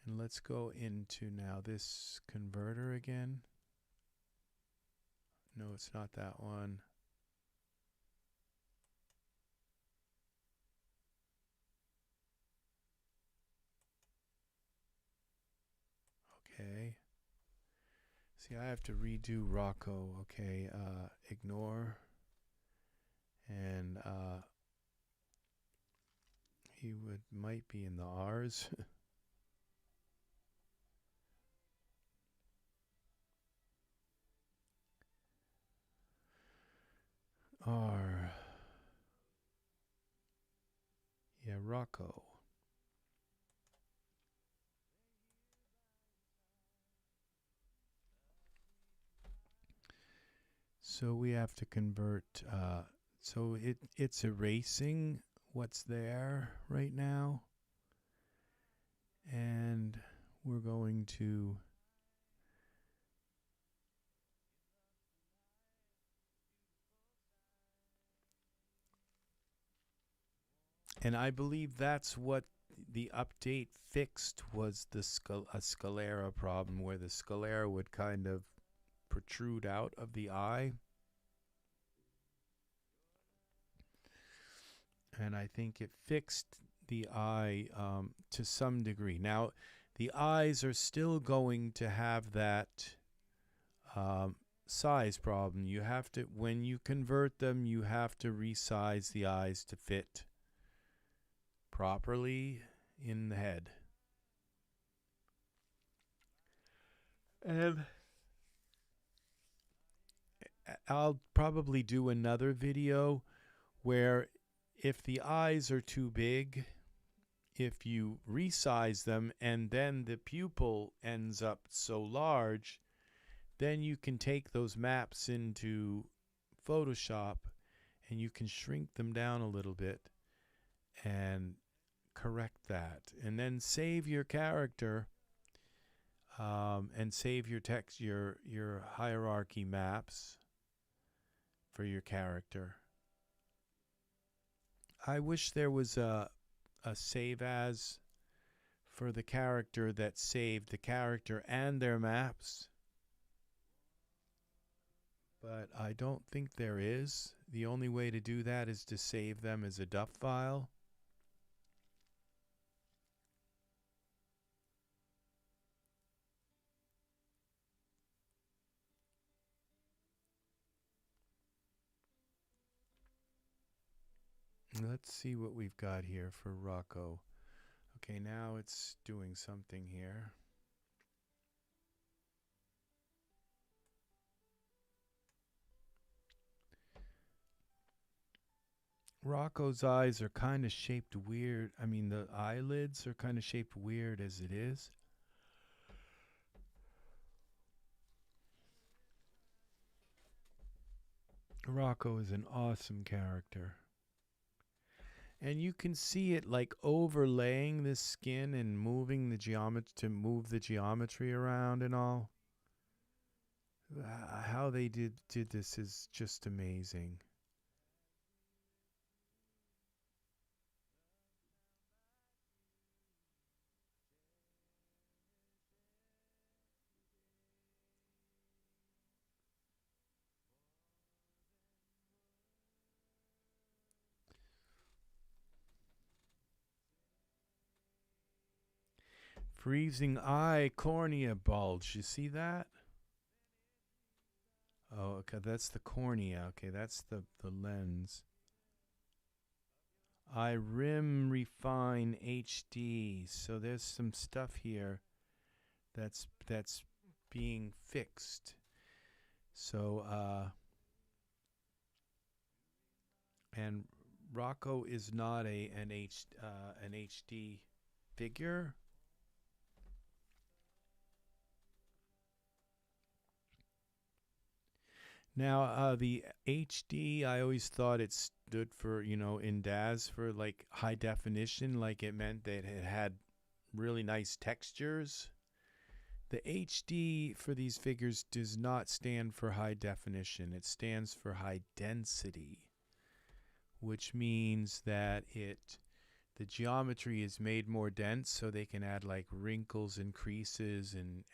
And let's go into now this converter again. No, it's not that one. Okay. See, I have to redo Rocco. Okay, ignore. And he might be in the R's. R. Yeah, Rocco. So we have to convert. So it's erasing what's there right now. And we're going to and I believe that's what the update fixed, was the sclera problem, where the sclera would kind of protrude out of the eye. And I think it fixed the eye to some degree. Now, the eyes are still going to have that size problem. You have to, when you convert them, you have to resize the eyes to fit properly in the head. And I'll probably do another video where if the eyes are too big, if you resize them and then the pupil ends up so large, then you can take those maps into Photoshop and you can shrink them down a little bit and correct that. And then save your character and save your text, your hierarchy maps for your character. I wish there was a save as for the character that saved the character and their maps, but I don't think there is. The only way to do that is to save them as a DUF file. Let's see what we've got here for Rocco. Okay, now it's doing something here. Rocco's eyes are kind of shaped weird. I mean, the eyelids are kind of shaped weird as it is. Rocco is an awesome character. And you can see it like overlaying this skin and moving the geometry to move the geometry around and all. How they did this is just amazing. Freezing eye cornea bulge. You see that? Oh, okay, that's the cornea. Okay, that's the lens. Eye rim refine HD. So there's some stuff here that's being fixed. So and Rocco is not an HD figure. Now, the HD, I always thought it stood for, you know, in DAS for like high definition, like it meant that it had really nice textures. The HD for these figures does not stand for high definition. It stands for high density, which means that the geometry is made more dense, so they can add like wrinkles and creases and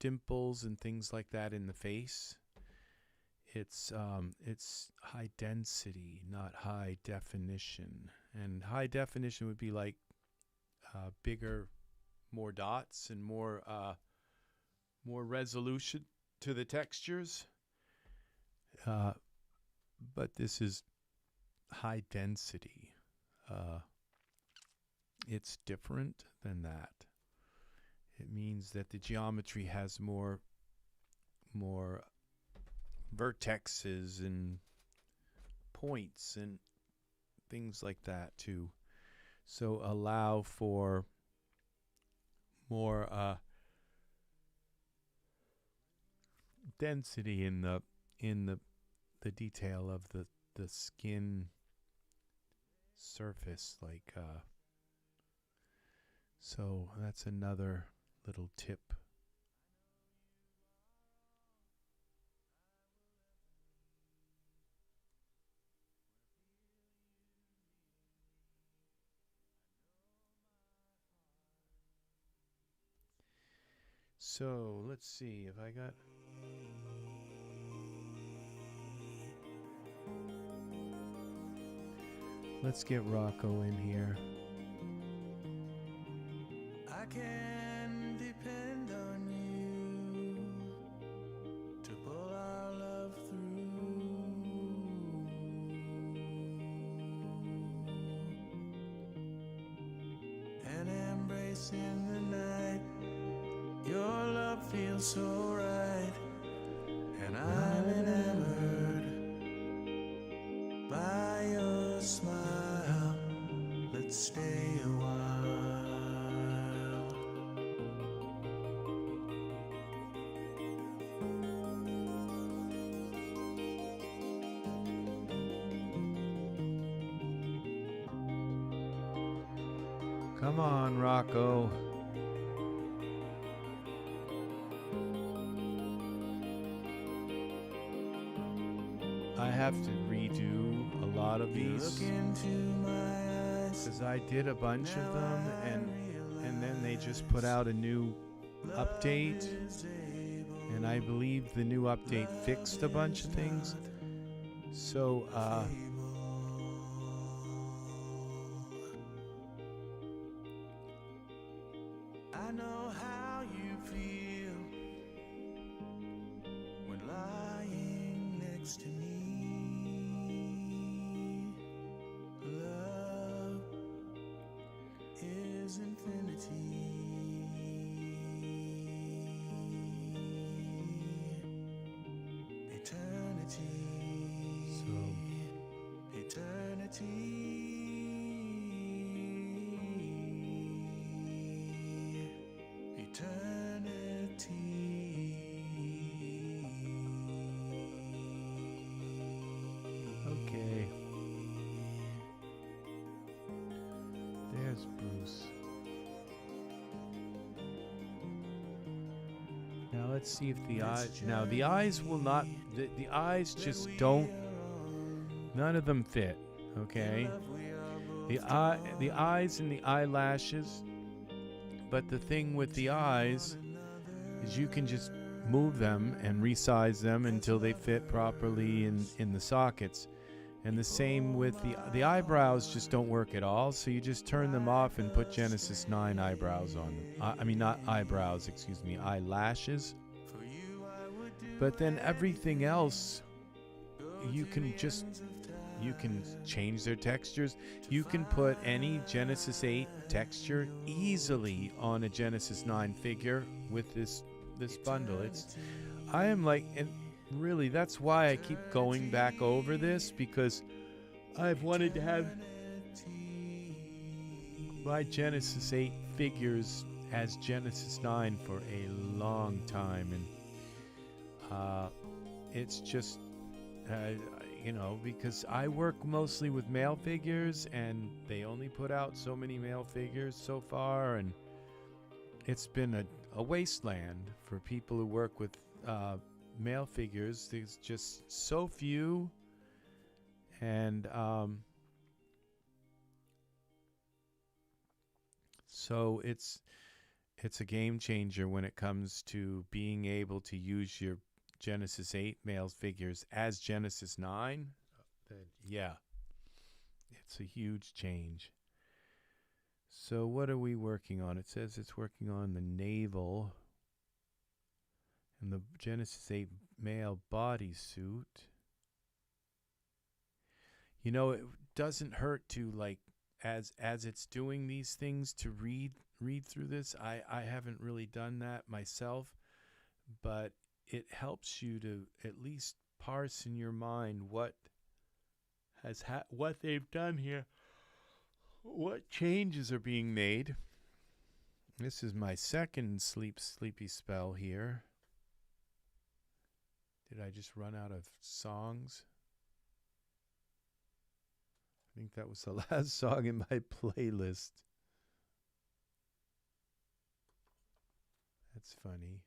dimples and things like that in the face. It's high density, not high definition. And high definition would be like bigger, more dots and more resolution to the textures. But this is high density. It's different than that. It means that the geometry has more vertexes and points and things like that to so allow for more density in the detail of the skin surface, like so that's another little tip. So let's see if I got. Let's get Rocco in here. I can depend on you to pull our love through, and embracing the night. Your love feels so right, and I'm enamored by your smile. Let's stay a while. Come on, Rocco. I have to redo a lot of these because I did a bunch of them and then they just put out a new update, and I believe the new update fixed a bunch of things. So I know how you feel when lying next to me. Love is infinity. Eternity. So let's see if the eyes. Now the eyes will not. The eyes just don't. None of them fit. Okay. The eyes and the eyelashes. But the thing with the eyes is you can just move them and resize them until they fit properly in the sockets. And the same with the eyebrows just don't work at all, so you just turn them off and put Genesis 9 eyebrows on them. I mean, not eyebrows, excuse me, eyelashes. But then everything else, you can change their textures. You can put any Genesis 8 texture easily on a Genesis 9 figure with this bundle. I am like, and really, that's why I keep going back over this, because I've wanted to have my Genesis 8 figures as Genesis 9 for a long time, and it's just, because I work mostly with male figures, and they only put out so many male figures so far, and it's been a wasteland for people who work with male figures. There's just so few, and so it's a game changer when it comes to being able to use your Genesis 8 male figures as Genesis 9. Yeah, it's a huge change. So what are we working on? It says it's working on the navel and the Genesis 8 male bodysuit. It doesn't hurt to, like, as it's doing these things, to read through this. I haven't really done that myself, but it helps you to at least parse in your mind what they've done here, what changes are being made. This is my second sleepy spell here. Did I just run out of songs? I think that was the last song in my playlist. That's funny.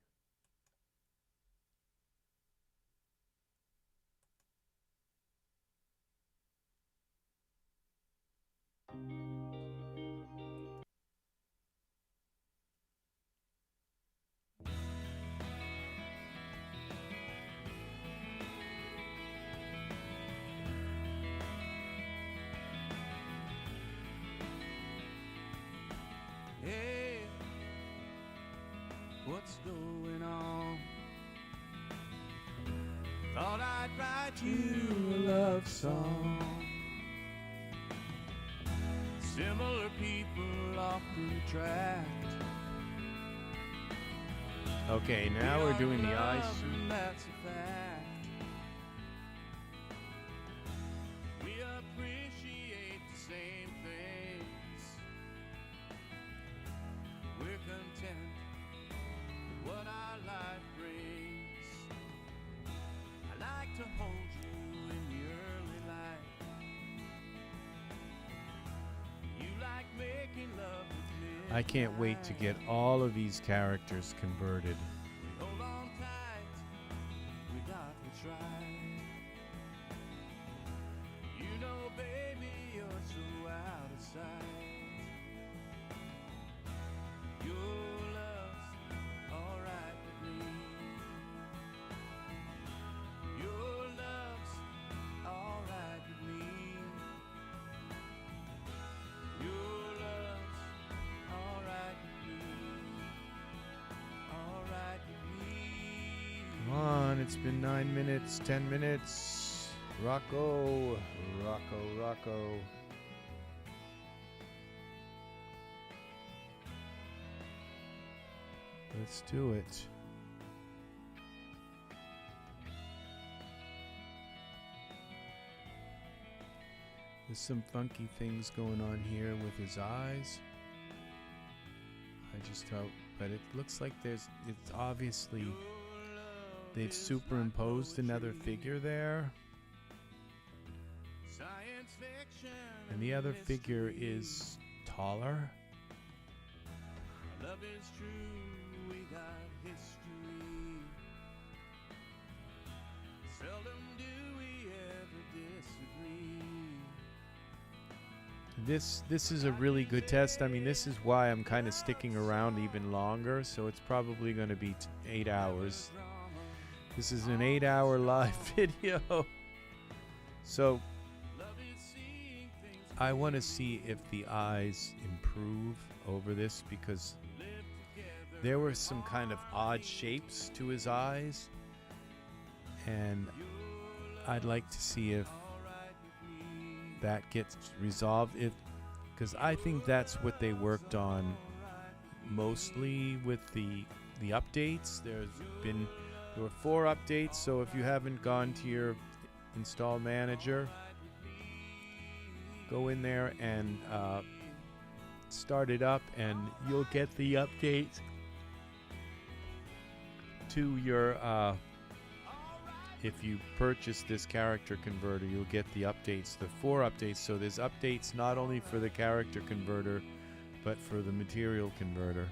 Hey, what's going on? Thought I'd write you a love song. Similar people often attract. Okay, now we're doing the eyes. That's a fact. We appreciate the same things. We're content with what our life brings. I like to hold you in the early light. You like making love with me. I can't wait to get all of these characters converted. Hold on tight, we got what's right. You know, baby, you're so out of sight. Your love's alright with me. Your love's alright with me. Your love's alright with me. Alright with me. Come on, it's been 9 minutes, 10 minutes. Rocco. Let's do it. There's some funky things going on here with his eyes. I just hope, but it looks like it's obviously they've superimposed another figure there. Science fiction And the other figure is taller. Love is true, we got history. this is a really good test. I mean, this is why I'm kind of sticking around even longer. So it's probably going to be 8 hours. This is an 8-hour live video. So I want to see if the eyes improve over this, because there were some kind of odd shapes to his eyes, and I'd like to see if that gets resolved, because I think that's what they worked on mostly with the updates. There were 4 updates, so if you haven't gone to your install manager, go in there and start it up, and you'll get the updates to your if you purchase this character converter, you'll get the updates, the 4 updates. So there's updates not only for the character converter, but for the material converter.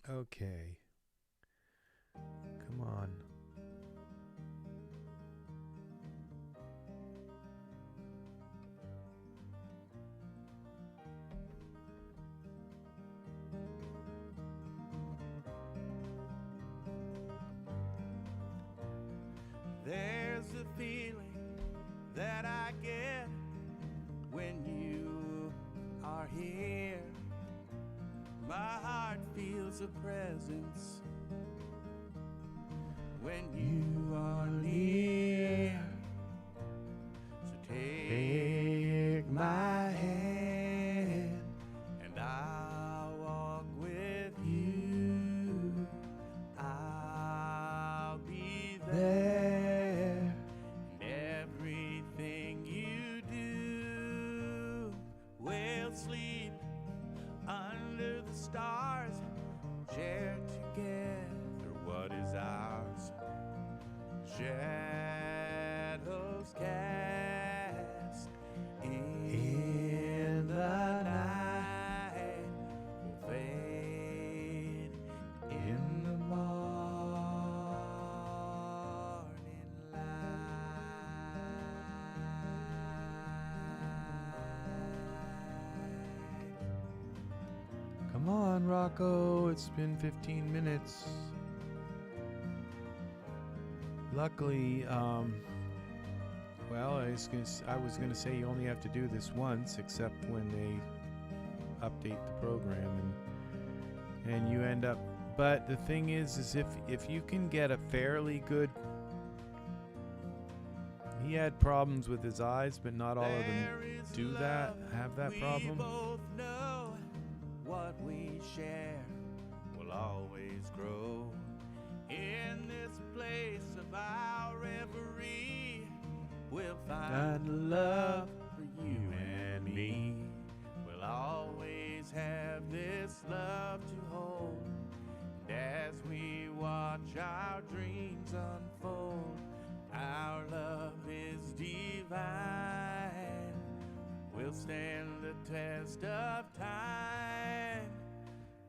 Okay. Come on. There's a feeling that I get when you are here. My heart feels a presence when you are near. So take my hand and I'll walk with you. I'll be there, and everything you do. We'll sleep under the stars, share together what is ours. Shadows cast in the night will fade in the morning light. Come on, Rocco. It's been 15 minutes. Luckily, well, I was gonna say you only have to do this once, except when they update the program, and you end up. But the thing is if you can get a fairly good. He had problems with his eyes, but not all of them do that. Have that problem. We both know what we share will always grow. In this place of our reverie, we'll find love for you and me. We'll always have this love to hold. And as we watch our dreams unfold, our love is divine. We'll stand the test of time.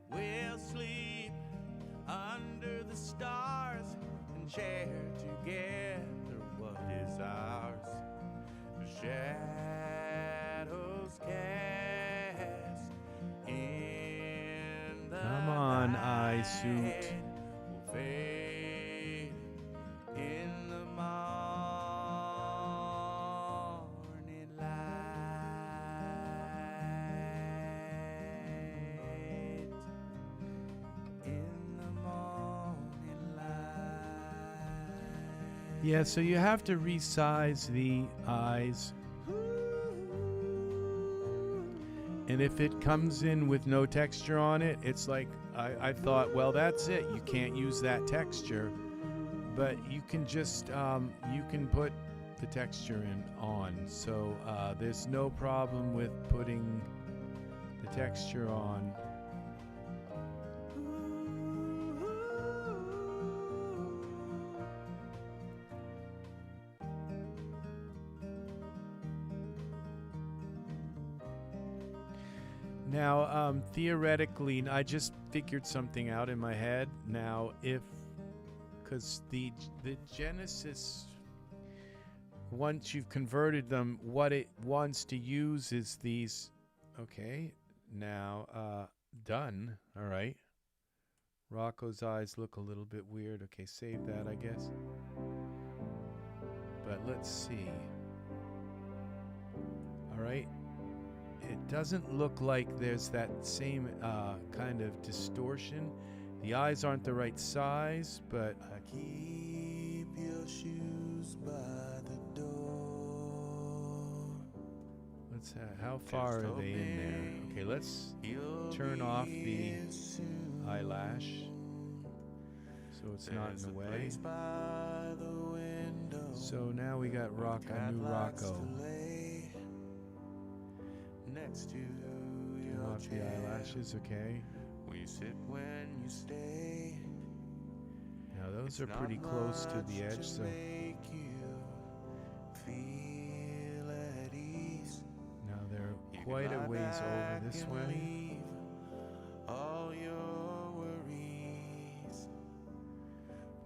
We'll sleep under the stars and share together what is ours. The shadows cast in the Come on, eye suit. night will fade in the morning light. In the morning light. Yeah, so you have to resize the eyes. And if it comes in with no texture on it, it's like, I thought, well, that's it. You can't use that texture. But you can just, you can put the texture in on. So there's no problem with putting the texture on. Now, theoretically, I just figured something out in my head. Now, because the Genesis, once you've converted them, what it wants to use is these. Okay, now, done. All right. Rocco's eyes look a little bit weird. Okay, save that, I guess. But let's see. All right. It doesn't look like there's that same kind of distortion. The eyes aren't the right size, but Keep your shoes by the door. let's how far are they in there? Okay, let's turn off the eyelash so it's not in the way. So now we got a new Rocco. Next to Turn off the eyelashes, okay. We sit when you stay. Now those are pretty close to the edge, so Make you feel at ease. now they're quite a ways over this way. Leave all your worries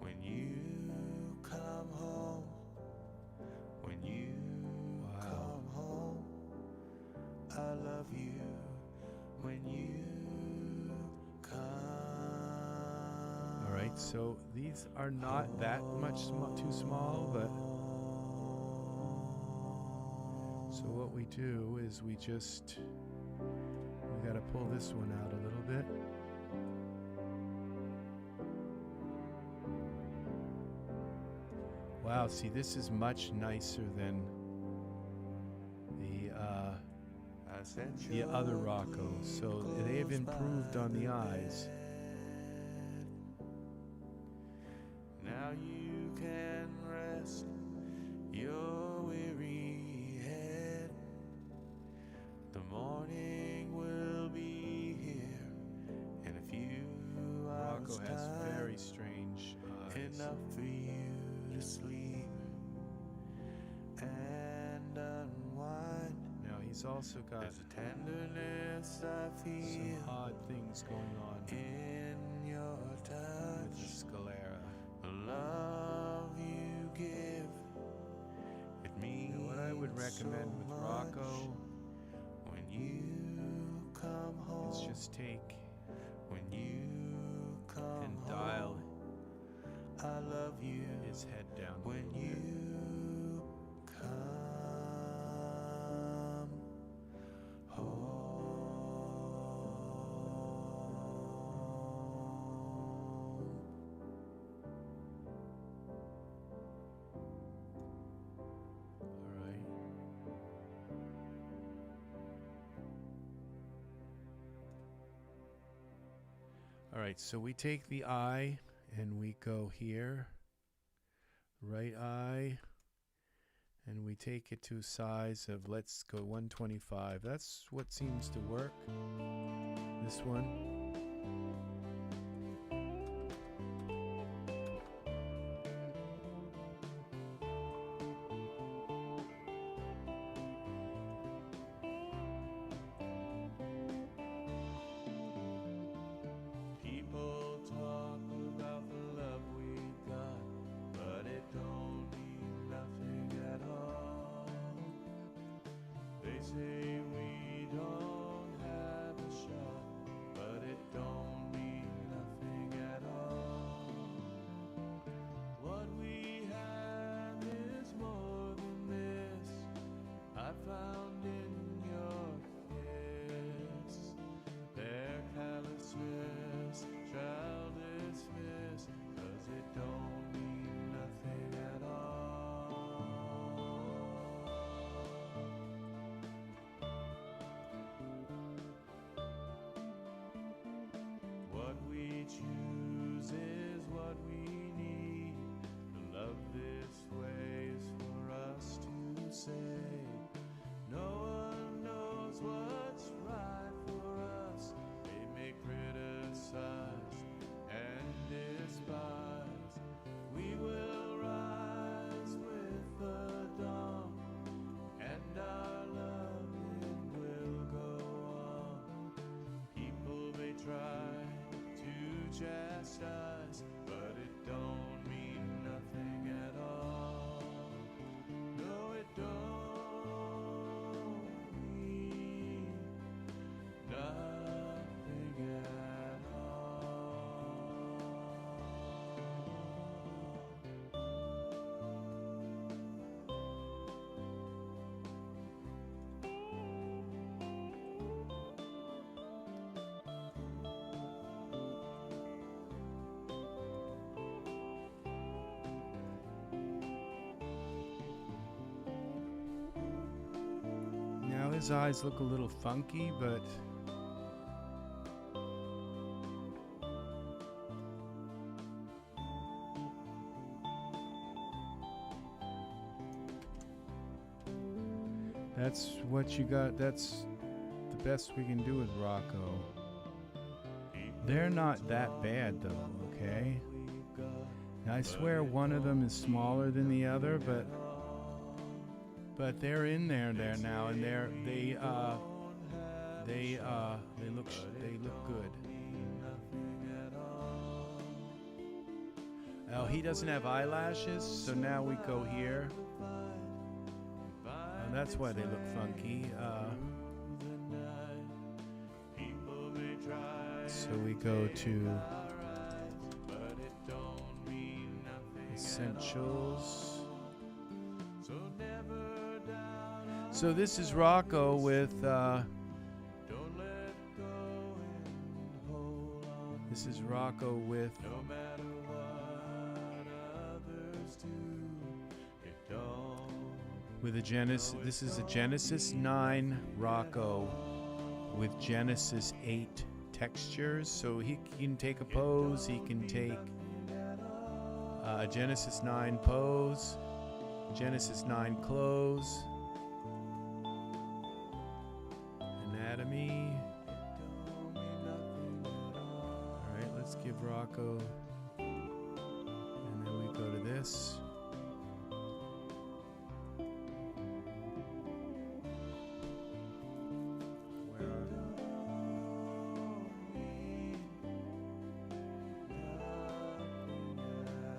when you come home. When you come home, I love you. When you come. All right, so these are not that much too small, but so what we do is we got to pull this one out a little bit. Wow, see, this is much nicer than the other Rocco. So they have improved on the eyes. Now you can rest your weary head. The morning will be here in a few hours. Rocco has very strange eyes. Enough for you to sleep and unwind. Now he's also got There's a tenderness I feel some odd things going on in your with the touch. sclera. The love you give, it means Now what I would recommend so with much. Rocco When you come home, is just take when you come and home, dial I love you. his head down a When little bit. you come home. All right. All right, so we take the eye and we go here, right eye, and we take it to a size of, let's go 125. That's what seems to work. This one. People talk about the love we got, but it don't mean nothing at all. They say we don't have a shot, but it don't mean nothing at all. What we have is more than this. I found in your kiss their callousness, childishness, 'cause it don't mean nothing at all. his eyes look a little funky, but that's what you got. That's the best we can do with Rocco. They're not that bad though, okay? Now, I swear one of them is smaller than the other, but they're in there now, and they look good. Oh, he doesn't have eyelashes, so now we go here. That's why they look funky. So we go to Essentials. So this is Rocco with with a Genesis. This is a Genesis 9 Rocco with Genesis 8 textures. So he can take a pose. He can take a Genesis 9 pose, Genesis 9 close, anatomy. All right, let's give Rocco, and then we go to this.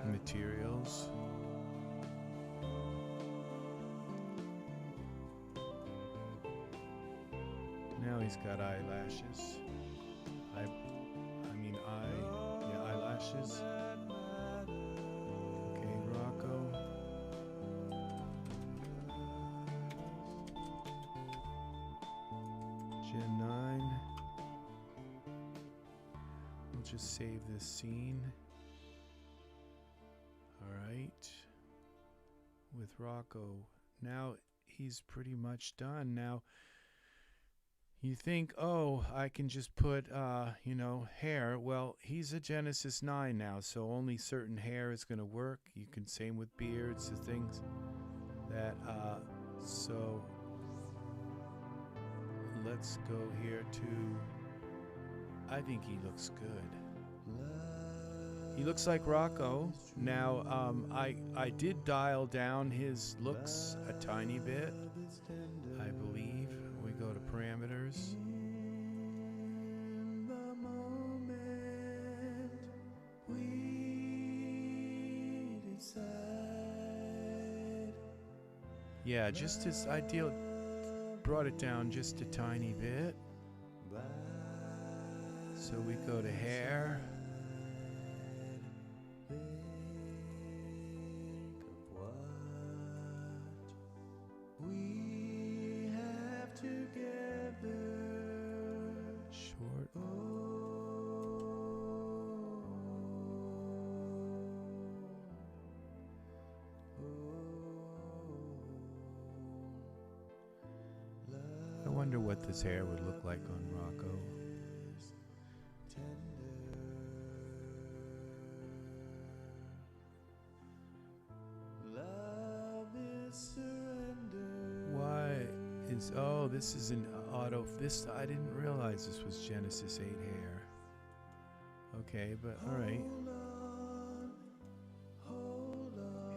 Materials. Now he's got eyelashes. Eyelashes. Okay, Rocco. Gen 9. We'll just save this scene. With Rocco. Now he's pretty much done. Now you think, oh, I can just put, hair. Well, he's a Genesis 9 now, so only certain hair is going to work. You can, same with beards, the things that, so let's go here to, I think he looks good. He looks like Rocco. Now, I did dial down his looks a tiny bit, I believe. We go to parameters. Yeah, just as ideal. Brought it down just a tiny bit. So we go to hair. I wonder what this hair would look like on Rocco. Why is, oh, this is an auto, this, I didn't realize this was Genesis 8 hair. Okay, but alright.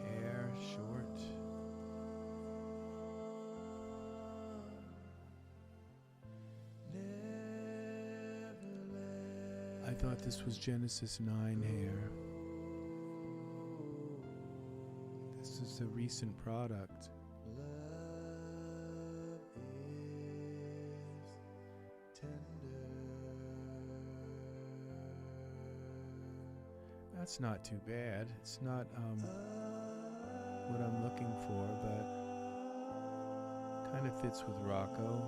Hair, short. I thought this was Genesis 9 hair. This is a recent product. That's not too bad. It's not what I'm looking for, but kind of fits with Rocco.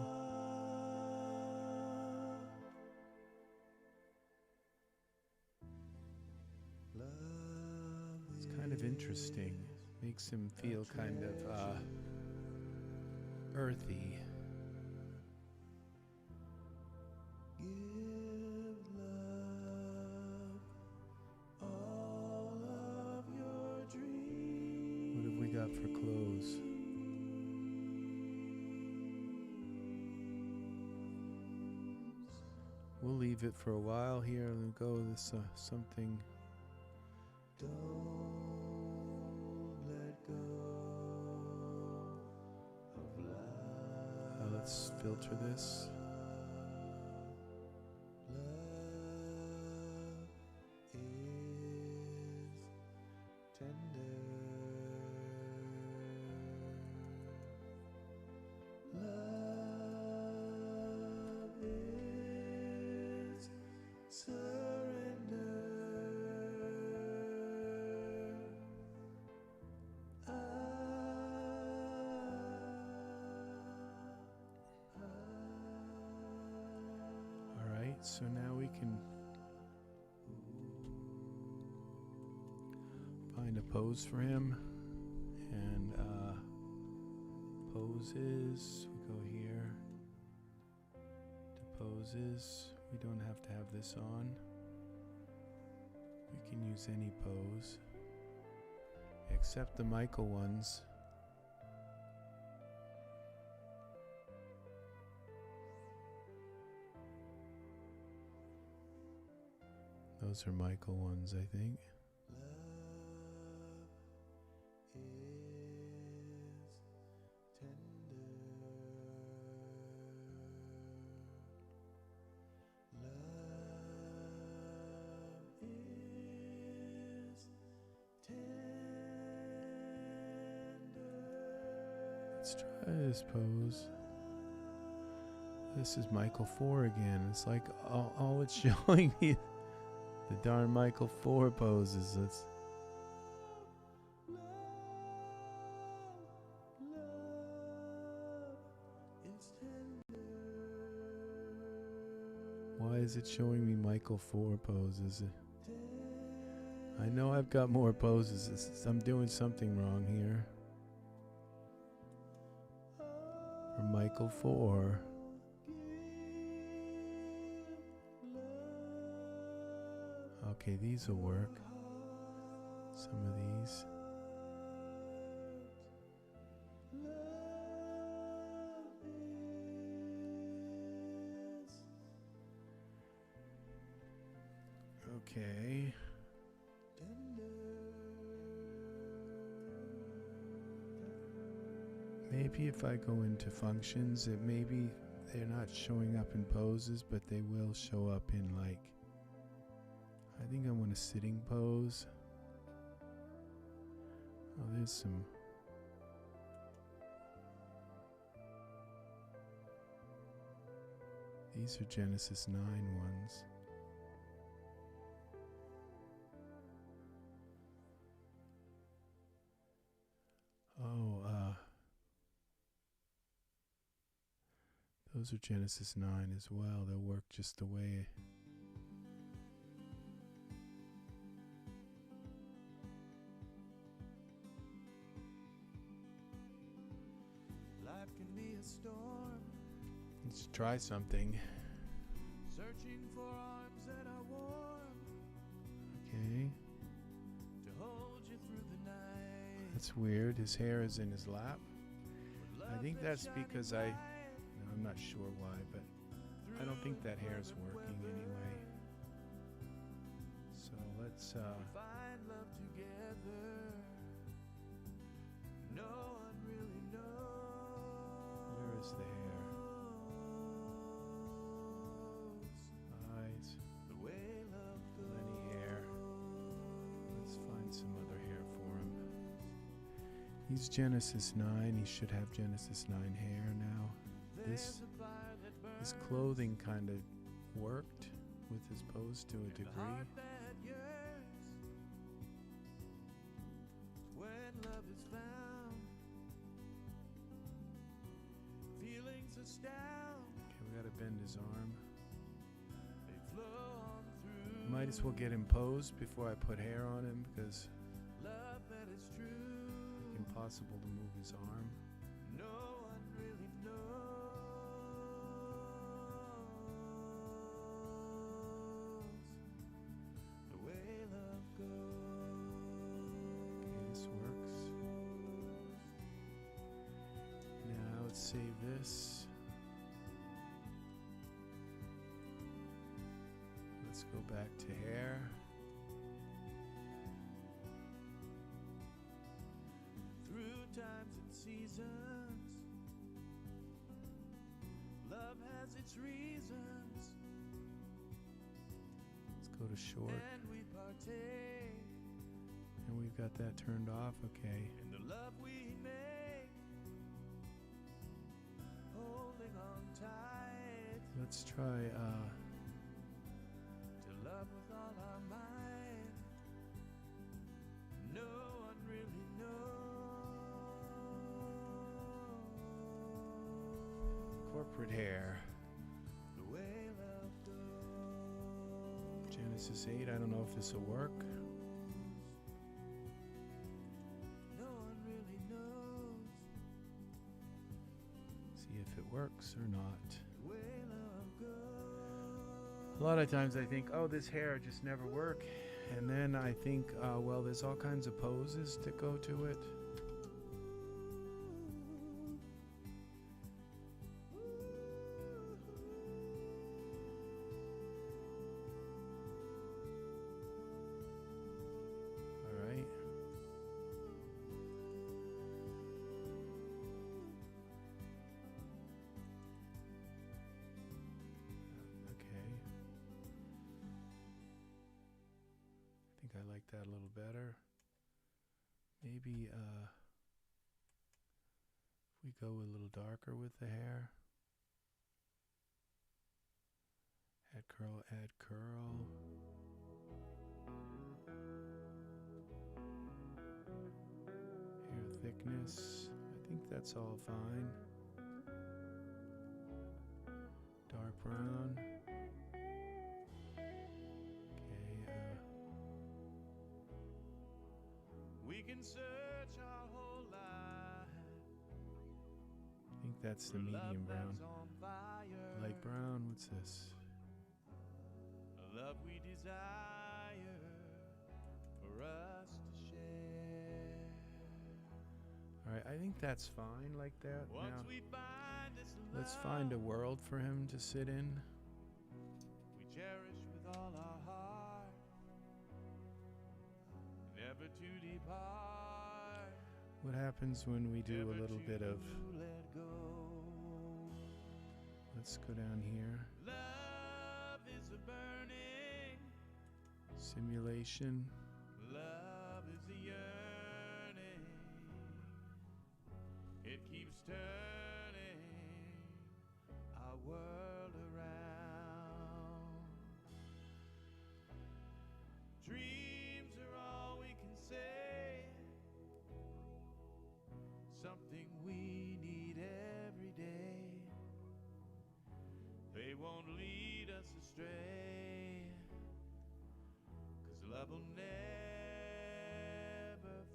It's kind of interesting. Makes him feel kind of earthy. Give love all of your dreams. What have we got for clothes? We'll leave it for a while here and go with this, something. Don't let go of love. Let's filter this. Love is tender. Love is surrender. All right, so now we can find a pose for him, and poses, we go here to poses. We don't have to have this on. We can use any pose except the Michael ones. Those are Michael ones, I think. Let's try this pose. This is Michael 4 again. It's like all it's showing me the darn Michael 4 poses. Let's. Why is it showing me Michael 4 poses? I know I've got more poses. I'm doing something wrong here. For Michael 4. Okay, these will work. Some of these. Okay. Maybe if I go into functions, it maybe they're not showing up in poses, but they will show up in, like, I think I want a sitting pose. Oh, there's some. These are Genesis 9 ones. Oh, those are Genesis 9 as well. They'll work just the way. Life can be a storm. Let's try something. Searching for arms that are warm. Okay. To hold you through the night. That's weird. His hair is in his lap. I think that's because I'm not sure why, but I don't think that hair is working anyway. So let's find love together. No one really knows. where is the hair? Eyes. The way love Any hair. Let's find some other hair for him. He's Genesis 9. He should have Genesis 9 hair now. His clothing kind of worked with his pose to a degree. When love is found, feelings astound. Okay, we gotta bend his arm. They flow on through. Might as well get him posed before I put hair on him, because Love that is true. it's impossible to move his arm. No one really knows. save this. Let's go back to hair. Through times and seasons, love has its reasons, Let's go to short. and we partake And we've got that turned off. Okay. in the love we make, holding on tight Let's try to love with all our might. No one really knows corporate hair. the way love goes. Genesis 8. I don't know if this will work. No one really knows See if it works or not. the way love goes. A lot of times I think, oh, this hair just never work. And then I think, well, there's all kinds of poses that go to it. All right. Okay. I think I like that a little better. Maybe if we go a little darker with the hair. Add curl, add curl. Hair thickness. I think that's all fine. Dark brown. Okay, We can search our whole life. I think that's the for love medium brown. that's on fire. Light brown, what's this? A love we desire for us to share. Alright, I think that's fine like that. Once Now, we find this let's love find a world for him to sit in. we cherish with all our heart, never to depart, What happens when we do a never little to bit of, let go. let's go down here, Love is a burning, simulation. love is a yearning. It keeps turning our world around. Dreams are all we can say, something we need every day. They won't lead us astray, 'cause love will never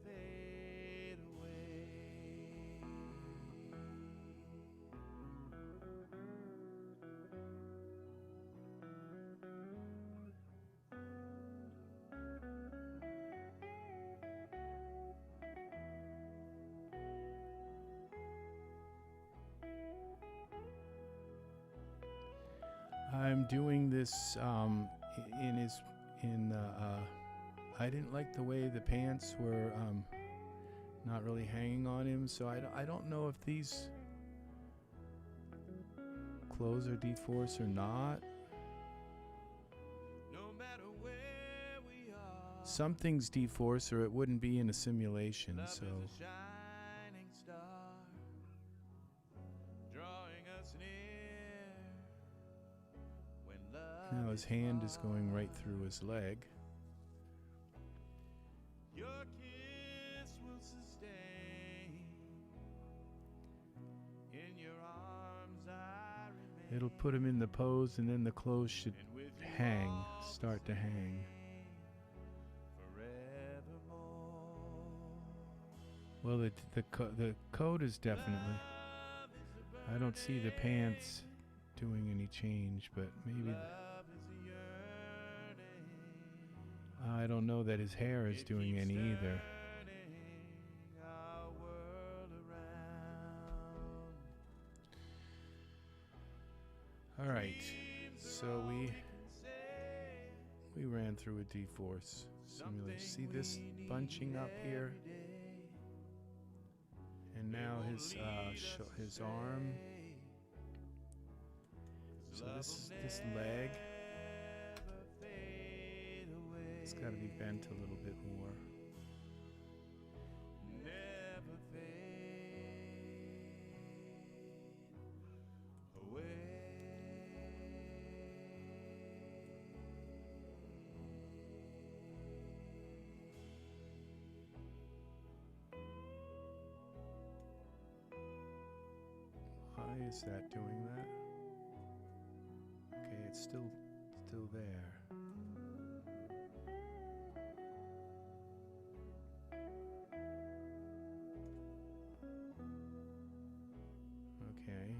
fade away. I'm doing this I didn't like the way the pants were not really hanging on him, so I don't know if these clothes are dForce or not. No matter where we are, Something's dForce or it wouldn't be in a simulation, love so is a shining star, drawing us near. When love now his hand is going right through his leg. your kiss will sustain. In your arms I remain. It'll put him in the pose and then the clothes should And with you hang, all start to hang. forevermore. Well, the coat is definitely. Love is a I don't see the pants doing any change, but maybe. love is a yearning. I don't know that his hair is It doing keeps any either. turning our world around. All right, so we ran through a dForce simulation. See this bunching up here, and now his arm. So this leg, it's got to be bent a little bit more. Why is that doing that? Okay, it's still there. Okay.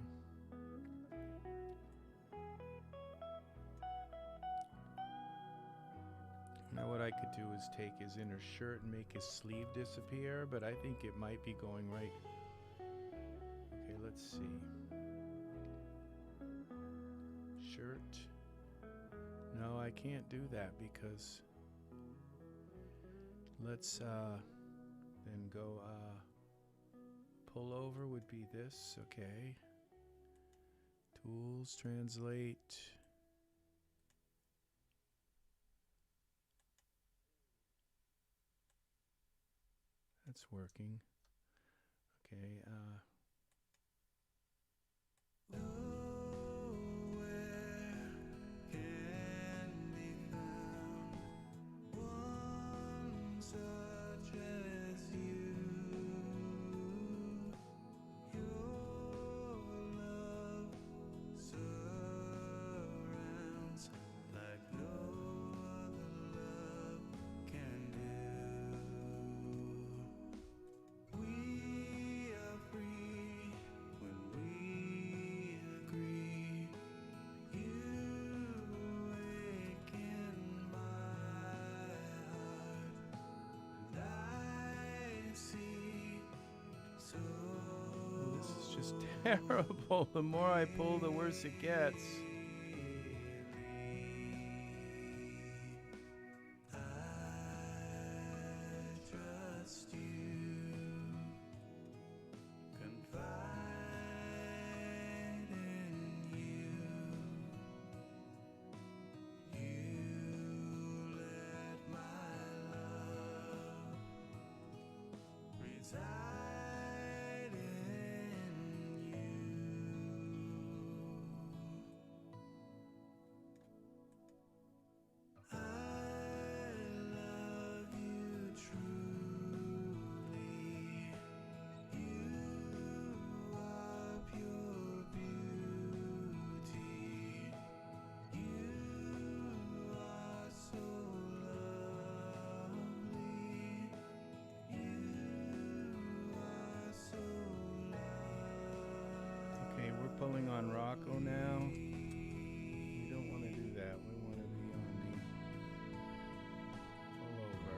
Now what I could do is take his inner shirt and make his sleeve disappear, but I think it might be going right. Okay, let's see. Shirt. No, I can't do that because let's then go pull over would be this. Okay. Tools, translate. That's working. Okay, this is just terrible. The more I pull, the worse it gets. Pulling on Rocco now. We don't want to do that. We want to be on the pull over.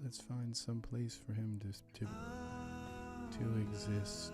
Let's find some place for him to exist.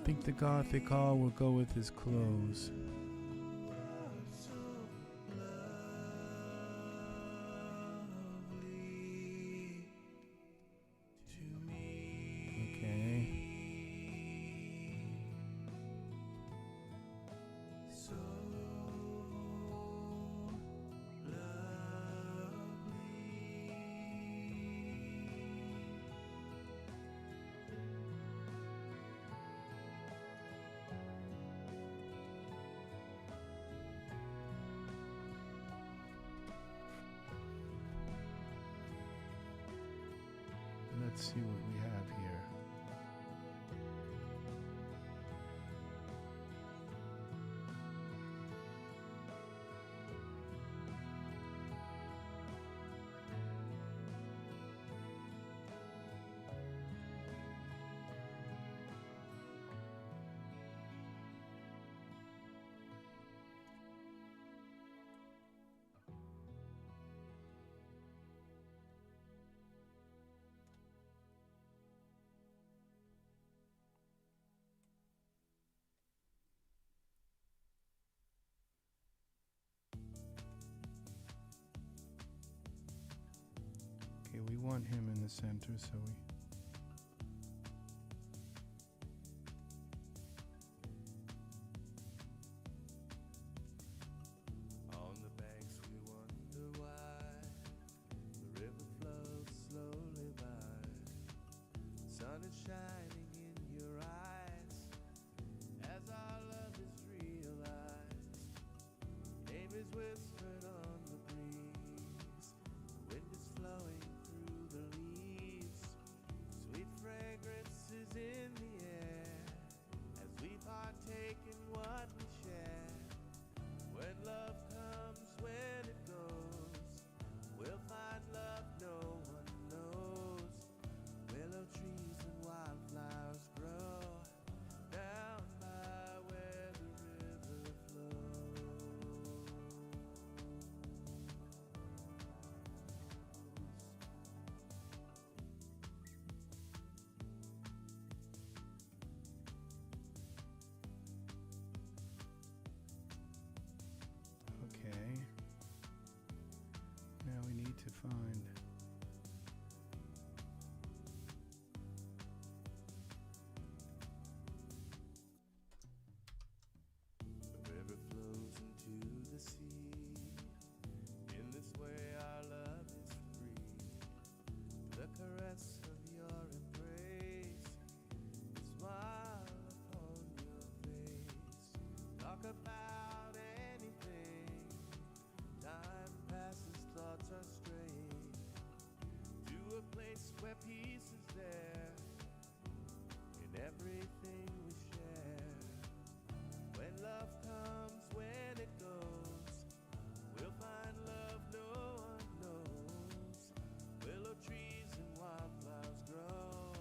think the Gothic all will go with his clothes. Let's see what we have here. Okay, we want him in the center, so we... On the banks we wonder why the river flows slowly by. Sun is shining in your eyes as our love is realized. Name is whispered on the breeze. The wind is flowing through the leaves. Sweet fragrance is in the air as we partake in what we share. When love comes, when it goes, we'll find love no one knows. Willow trees and wildflowers grow down by where the river flows. Okay. Now we need to find... The river flows into the sea. In this way our love is free. The caress of your embrace, the smile upon your face. Talk about anything. Time passes, thoughts are straying to a place where peace is there in everything we share. When love comes, when it goes, we'll find love no one knows. Willow trees and wildflowers grow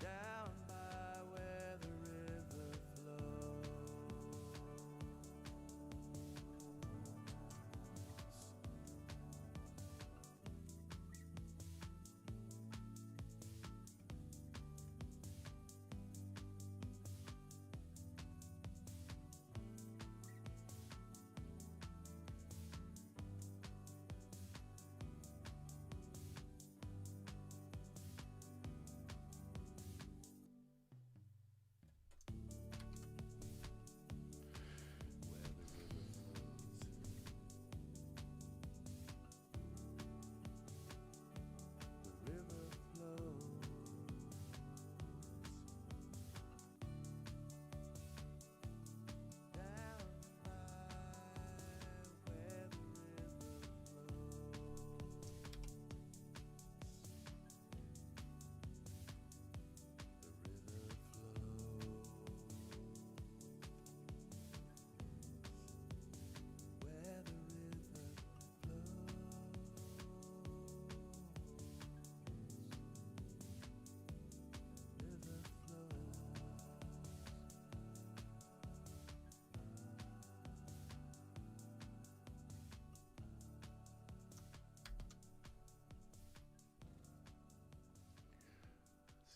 down by where the river flows.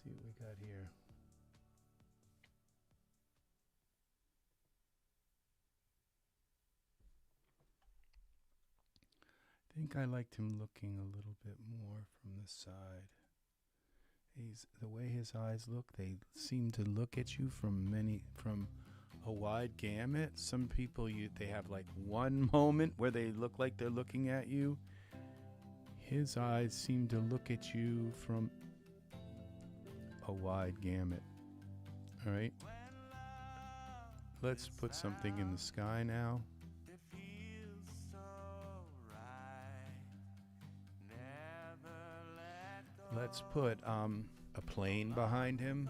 See what we got here. think I liked him looking a little bit more from the side. The way his eyes look, they seem to look at you from a wide gamut. Some people, they have like one moment where they look like they're looking at you. His eyes seem to look at you from a wide gamut. All right. Let's put something in the sky now. Let's put a plane behind him.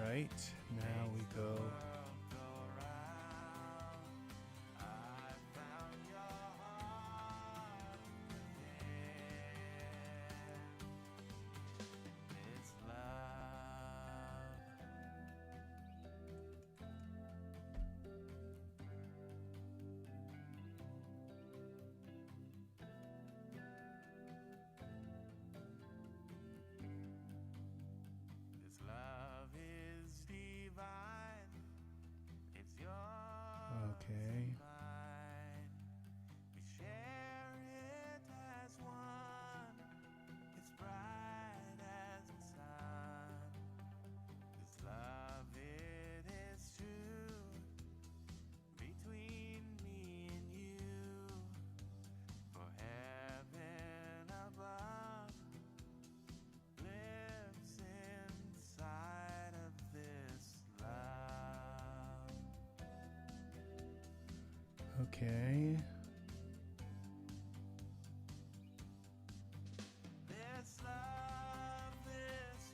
Right, now we go. Okay. Okay. This love is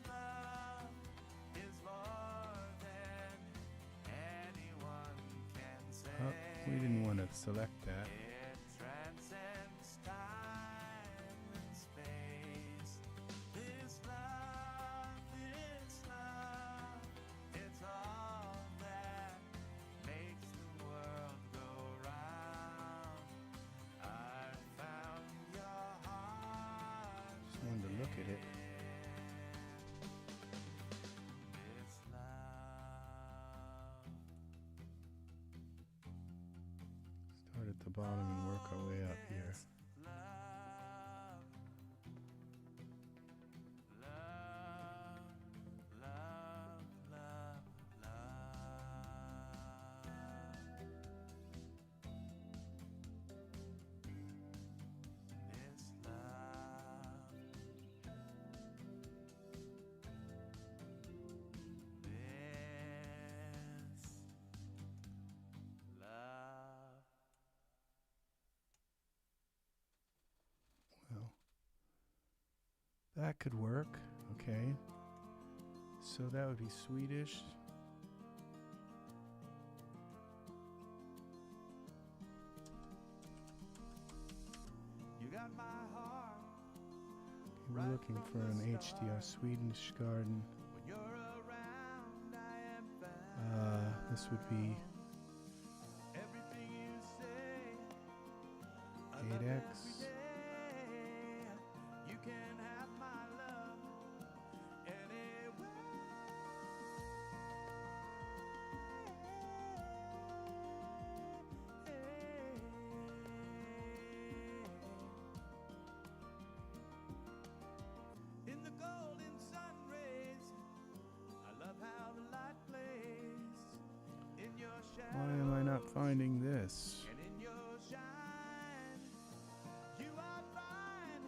more than anyone can say. Oh, we didn't want to select that. It transcends time and space. This love, it's all that makes the world go round. I found your heart. Just wanted to look at it. This love. Start at the bottom and work our way up here. That could work. Okay. So that would be Swedish. You got my heart. Okay, we're looking for an HDR Swedish garden. When you're around, I am found. This would be Everything you say, I love 8X. every day. You can have my love anyway. finding this. And in your shine, you are fine.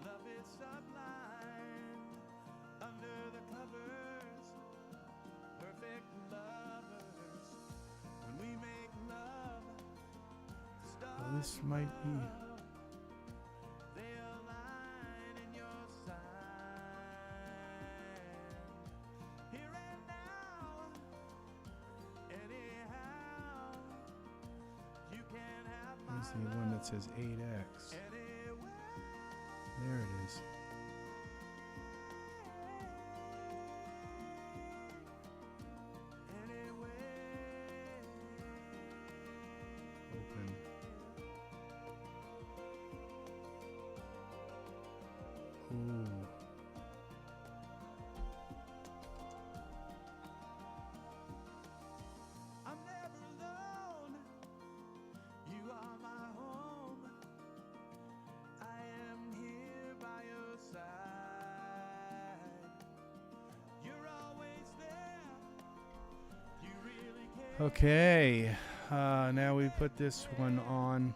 Love is sublime. Under the covers, perfect lovers. When we make love, the stars Well, this might be. above, they align in your sign. Here and now, anyhow, you can have my Where's the one that says 8x? anyway. There it is. Open. Ooh. I'm never alone. You are my home. I am here by your side. You're always there. You really care. Okay. Now we put this one on.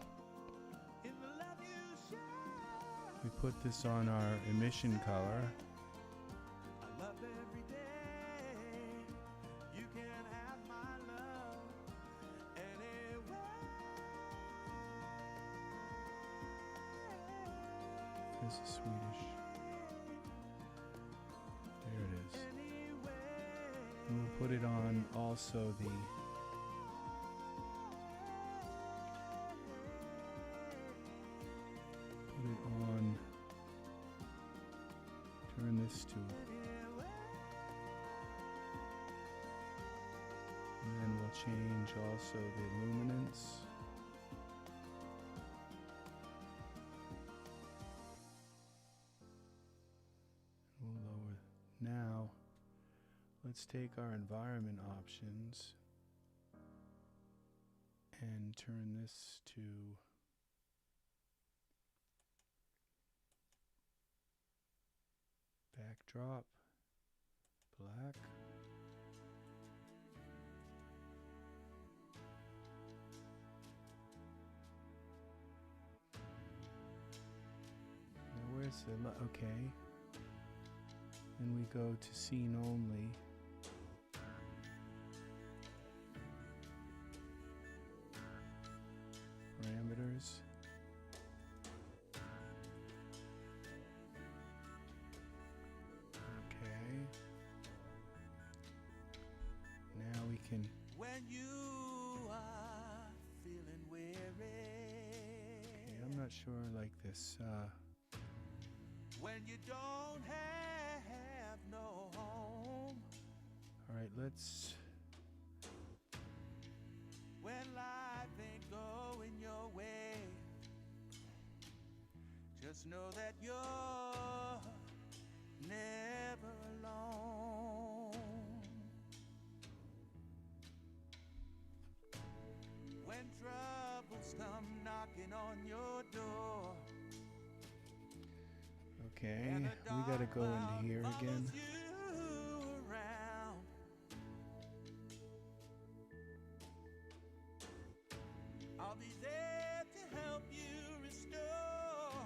In the love you share. We put this on our emission color. I love every day. You can have my love anyway. This is Swedish. There it is. And we'll put it on also the put it on, turn this to, and then we'll change also the luminance. We'll lower. Now, let's take our environment options and turn this to backdrop, black. Now where's the, okay. Then we go to scene only. Parameters. Okay. Now we can. When you are feeling weary. Okay, I'm not sure I like this. When you don't have no home. All right, let's. When life ain't going your way. Just know that you're never alone. When troubles come knocking on your door. Okay, and the we gotta dark go into cloud here follows again. you around. I'll be there to help you restore.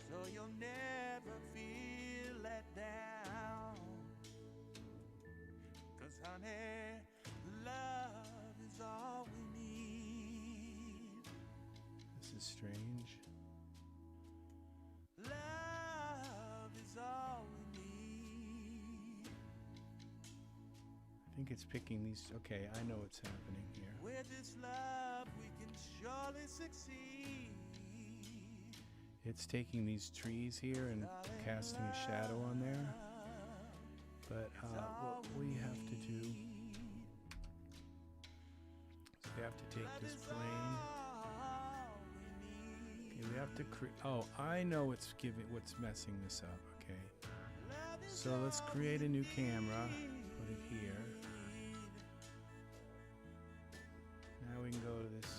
So you'll never feel let down. 'Cause honey, love is all we need. This is strange. Love is all we need. I think it's picking these. Okay, I know what's happening here. With this love, we can surely succeed. It's taking these trees here and casting a shadow on there. But what we have to do is we have to take this plane. Okay, we have to create. Oh, I know what's messing this up. Okay, so let's create a new camera. Put it here. Now we can go to this.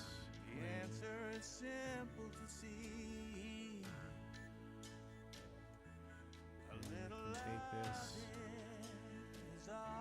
The answer is simple to see. A little Take this. love is all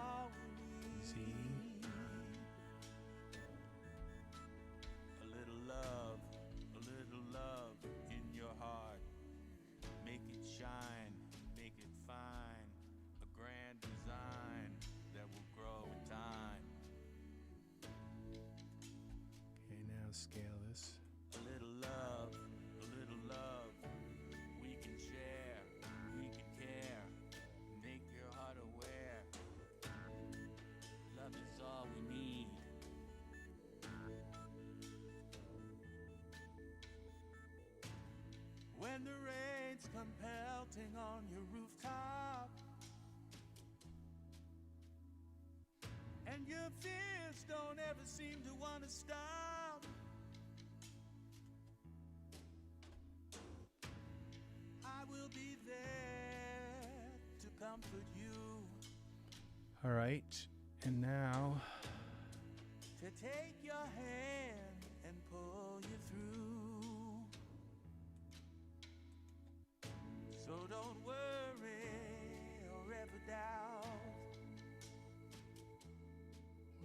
let's scale this. A little love, we can share, we can care, make your heart aware. Love is all we need. When the rains come pelting on your rooftop, and your fears don't ever seem to want to stop, I will be there to comfort you, All right, and now to take your hand and pull you through. So don't worry or ever doubt.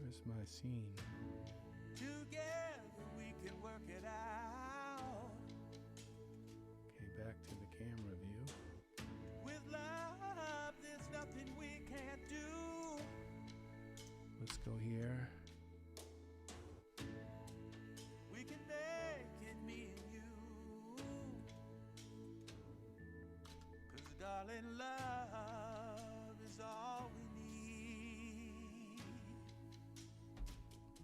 where's my scene? Together we can work it out. Okay, back to the camera view. With love, there's nothing we can't do. Let's go here. We can make it, me and you. 'Cause darling, love is all we need.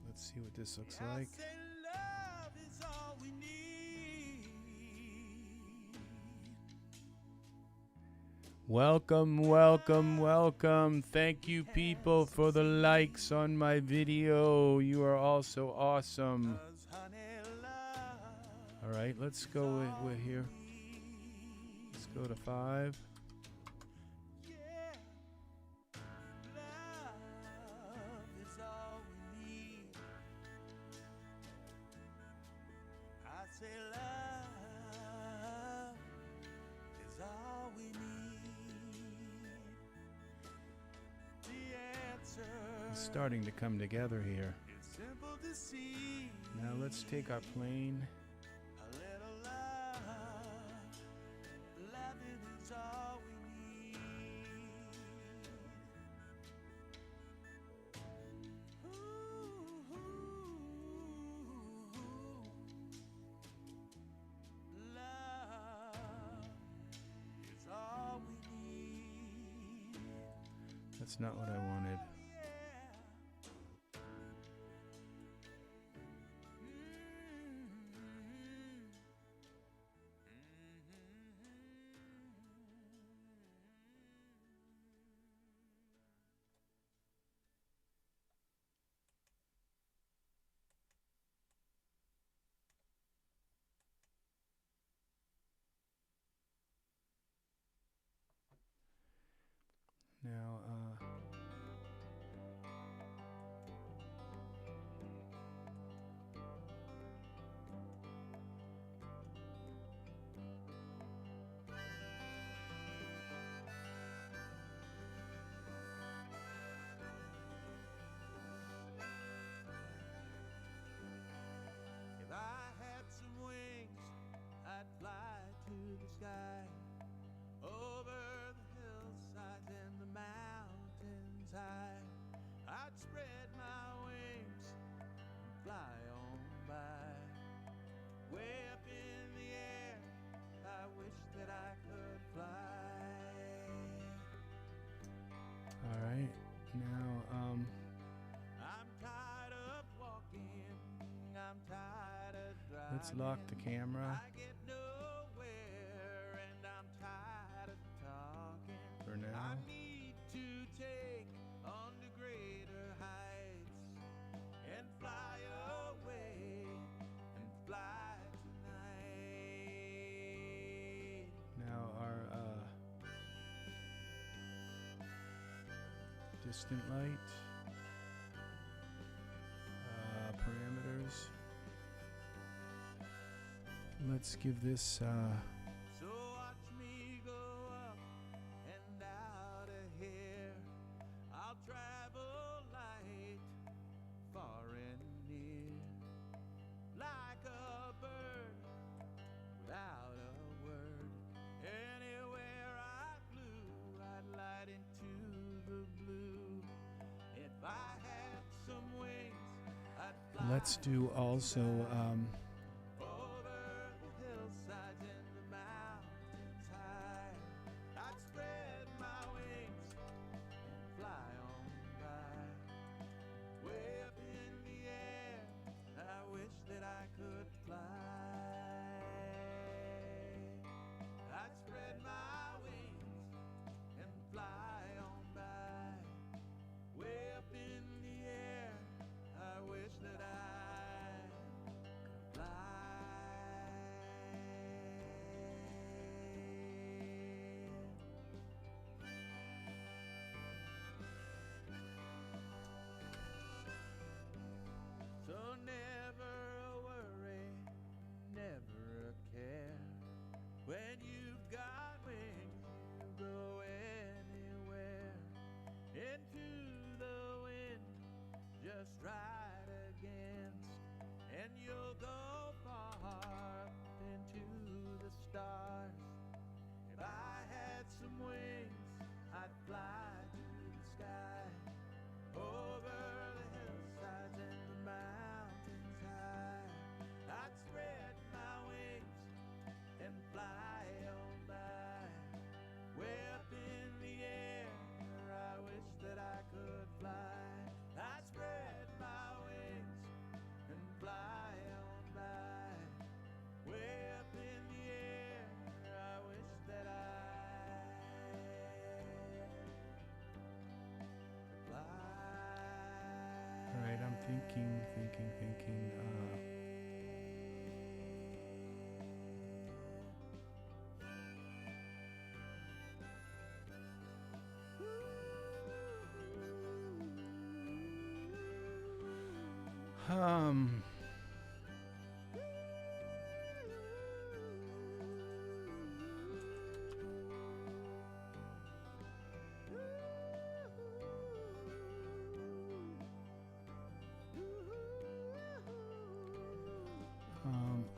Let's see what this looks I like. say love is all we need. Welcome, welcome, welcome. Thank you, people, for the likes on my video. You are all so awesome. 'Cause honey, love All right, let's go with here. Let's go to 5. yeah. Love is all we need. I say love is all we need. The answer It's starting to come together here. is simple to see. Now let's take our plane. A little love, loving is all we need. Ooh, love is all we need. That's not what I wanted. Oh, yeah. Now, If I had some wings, I'd fly to the sky, over the hillsides and the mountains high. I'd spread my wings and fly on by. Way up in the air, I wish that I could fly. all right. Now, I'm tired of walking, I'm tired of driving. let's lock the camera I get nowhere and I'm tired of talking. for now. I need to take on to greater heights and fly away and fly tonight. Now our distant light, parameters. Let's give this So watch me go up and out of here. I'll travel light, far and near, like a bird without a word. Anywhere I flew, I'd light into the blue. If I had some wings, I'd fly let's do also Over the hillsides and the mountains high, I'd spread my wings and fly on by. Way up in the air, I wish that I could fly. I'd spread my wings and fly on by. Way up in the air, I wish that I could fly. So never a worry, never a care. When you've got wings, you go anywhere. Into the wind, just right against, and you'll go far up into the stars. If I had some wings, I'd fly to the sky. Over the hillsides and the mountains high, I'd spread my wings and fly on by. Way up in the air, I wish that I could fly. I'd spread my wings and fly on by. Way up in the air, I wish that I could fly. all right, I'm thinking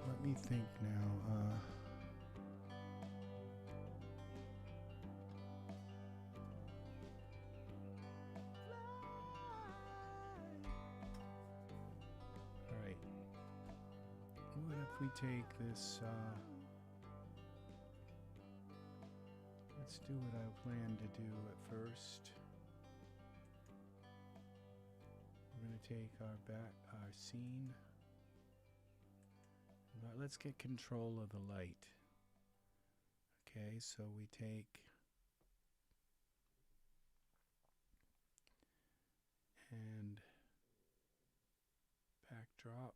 let me think now. All right. What if we take this? Let's do what I planned to do at first. We're going to take our scene. Let's get control of the light. Okay, so we take and backdrop.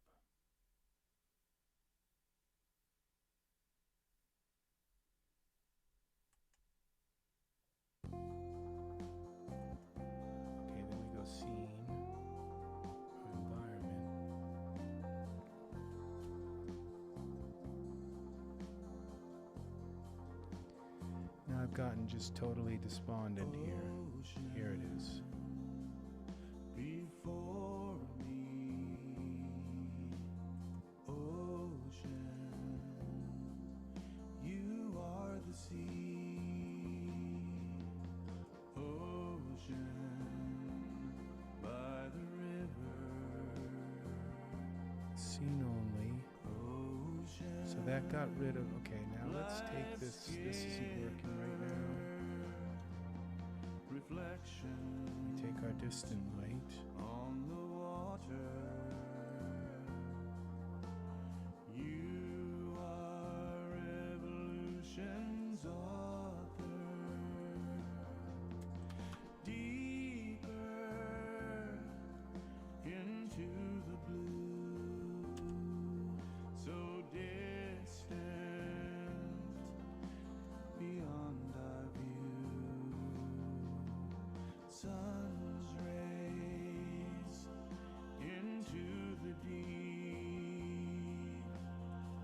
Okay, then we go scene, environment. Now I've gotten just totally despondent here. Here it is. Before me, ocean, you are the sea. Ocean, by the river. Scene only. Ocean, So that got rid of. Okay, now let's take this. This isn't working right now. reflection We take our distant light. on the water. You are revolution's author. Deeper into the blue, so distant beyond our view. Sun's rays into the deep.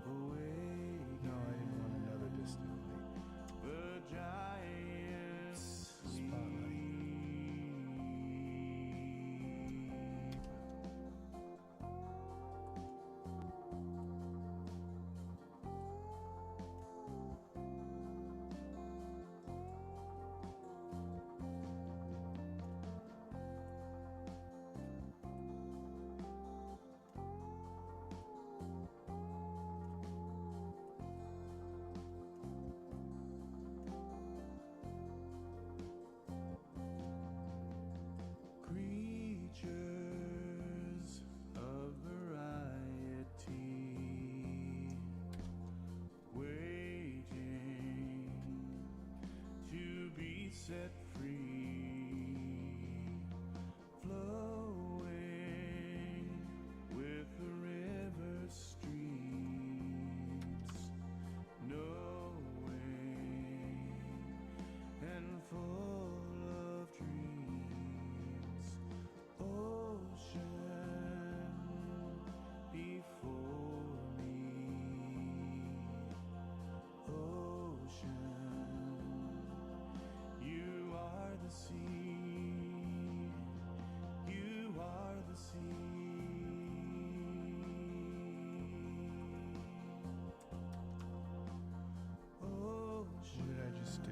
Away. No, I didn't want another distant light. set free, flowing with the river streams, knowing and full of dreams, ocean before me, ocean, you are the sea, you are the sea. What did I just do?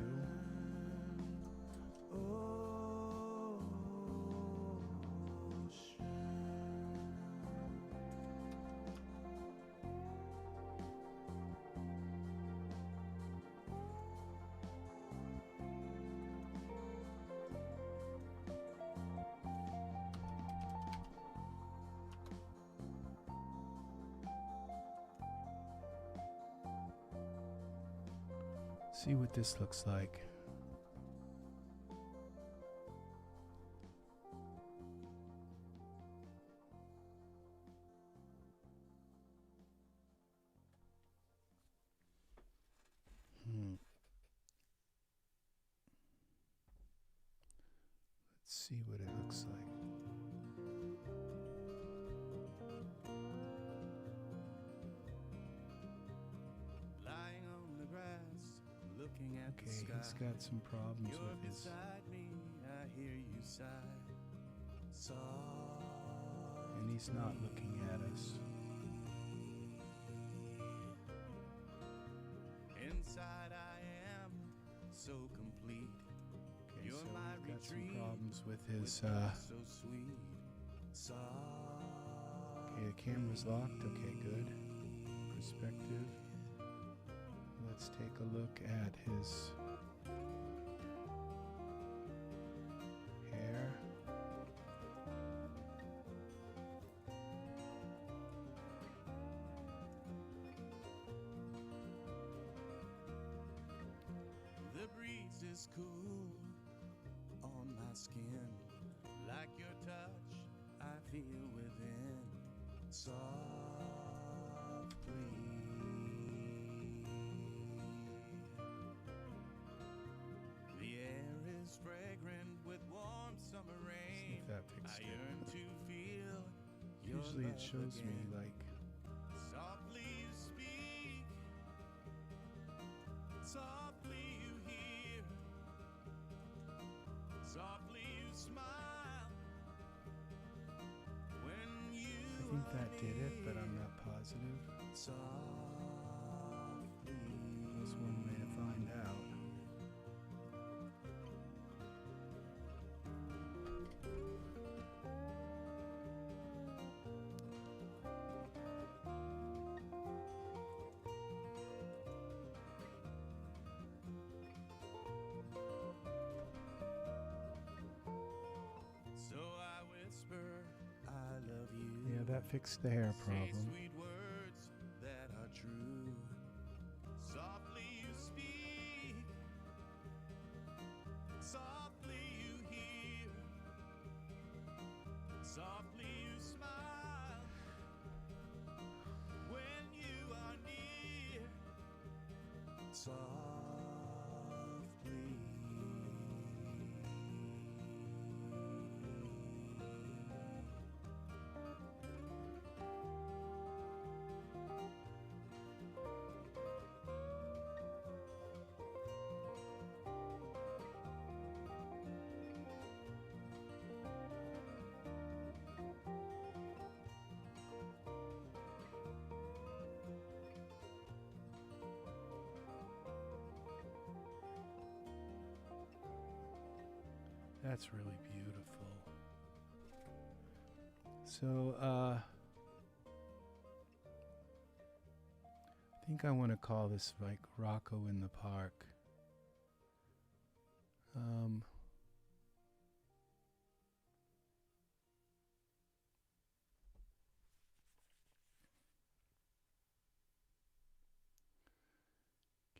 See what this looks like. Let's see what it looks like. Lying on the grass, looking at the Okay, sky. he's got some problems You're with his. beside me, I hear you sigh. Soft. And he's not looking at us. Inside I am so complete. Okay, You're so my we've got some retreat, problems with his. so sweet. Okay, the camera's locked. Okay, good. Perspective. Let's take a look at his hair. The breeze is cool on my skin, like your touch I feel within, softly. The air is fragrant with warm summer See rain. if that fixed I it. yearn to feel your Usually it love shows me again. like Softly you speak, softly you hear, softly you smile. When you I think that did it, but I'm not positive. softly. That's one way to find out. So I whisper, I love you. Yeah, that fixed the hair Say problem. sweet words that are true. Softly you speak, softly you hear, softly you smile. When you are near, softly. That's really beautiful. So, I think I want to call this like Rocco in the Park.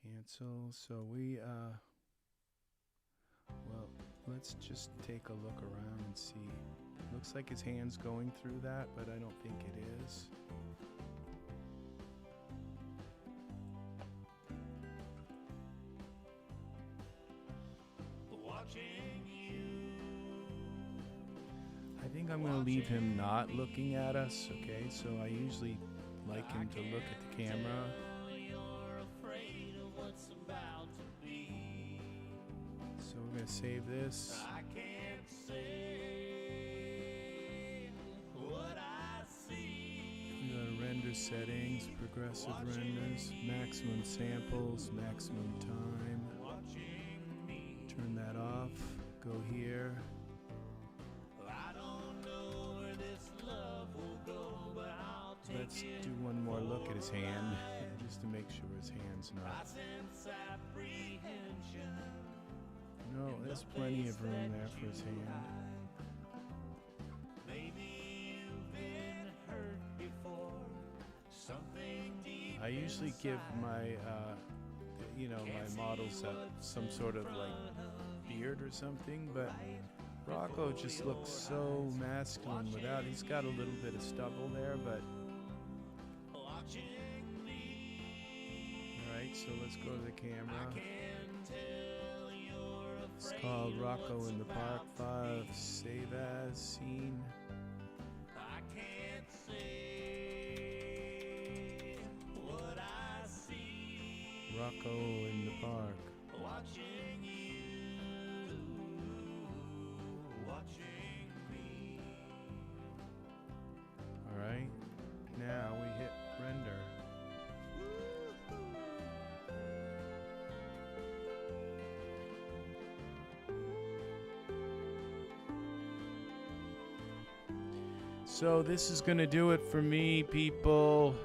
Cancel. So we Well, let's just take a look around and see. Looks like his hand's going through that, but I don't think it is. I think I'm going to leave him not looking at us, okay? So I usually like him to look at the camera. So we're going to save this. We go to render settings, progressive renders, maximum samples, maximum time. Turn that off. Go here. Let's do one more look at his hand, just to make sure his hand's not. No, there's plenty of room there for his hand. I usually give my, my models some sort of like beard or something, but Rocco just looks so masculine without. He's got a little bit of stubble there, but. Alright, so let's go to the camera. It's called Rocco in the Park 5. Save as scene. Rocco in the park. Alright, now we hit render. So this is going to do it for me, people.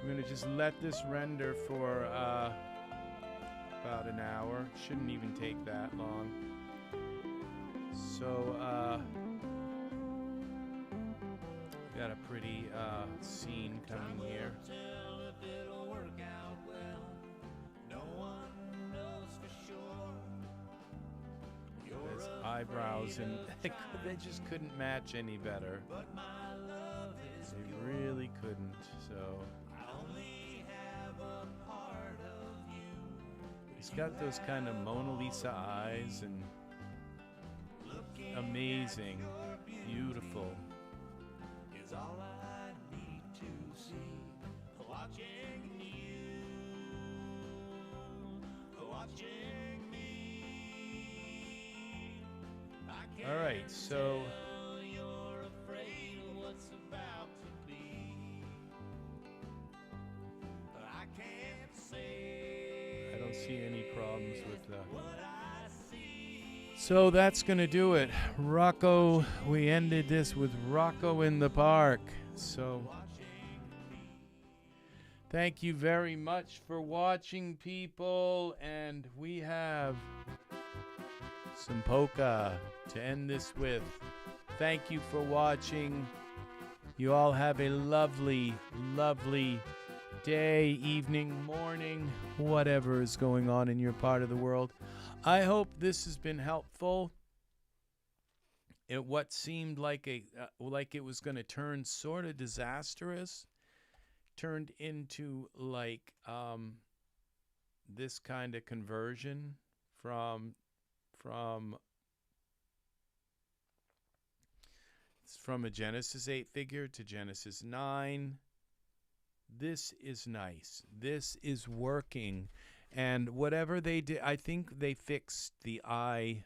I'm going to just let this render for about an hour. Shouldn't even take that long. So, got a pretty scene coming here. His eyebrows, and they just couldn't match any better. They really couldn't, so. He's got those kind of Mona Lisa eyes, and amazing, beautiful. Is all I need to see. Watching you, watching me. All right, so you're afraid of what's about to be. I can't say. I don't see any problems with that. So that's going to do it. Rocco, we ended this with Rocco in the Park. So thank you very much for watching, people. And we have some polka to end this with. Thank you for watching. You all have a lovely, lovely day, evening, morning, whatever is going on in your part of the world. I hope this has been helpful. What seemed like it was going to turn sort of disastrous turned into like this kind of conversion from a Genesis 8 figure to Genesis 9. This is nice. This is working. And whatever they did, I think they fixed the eye,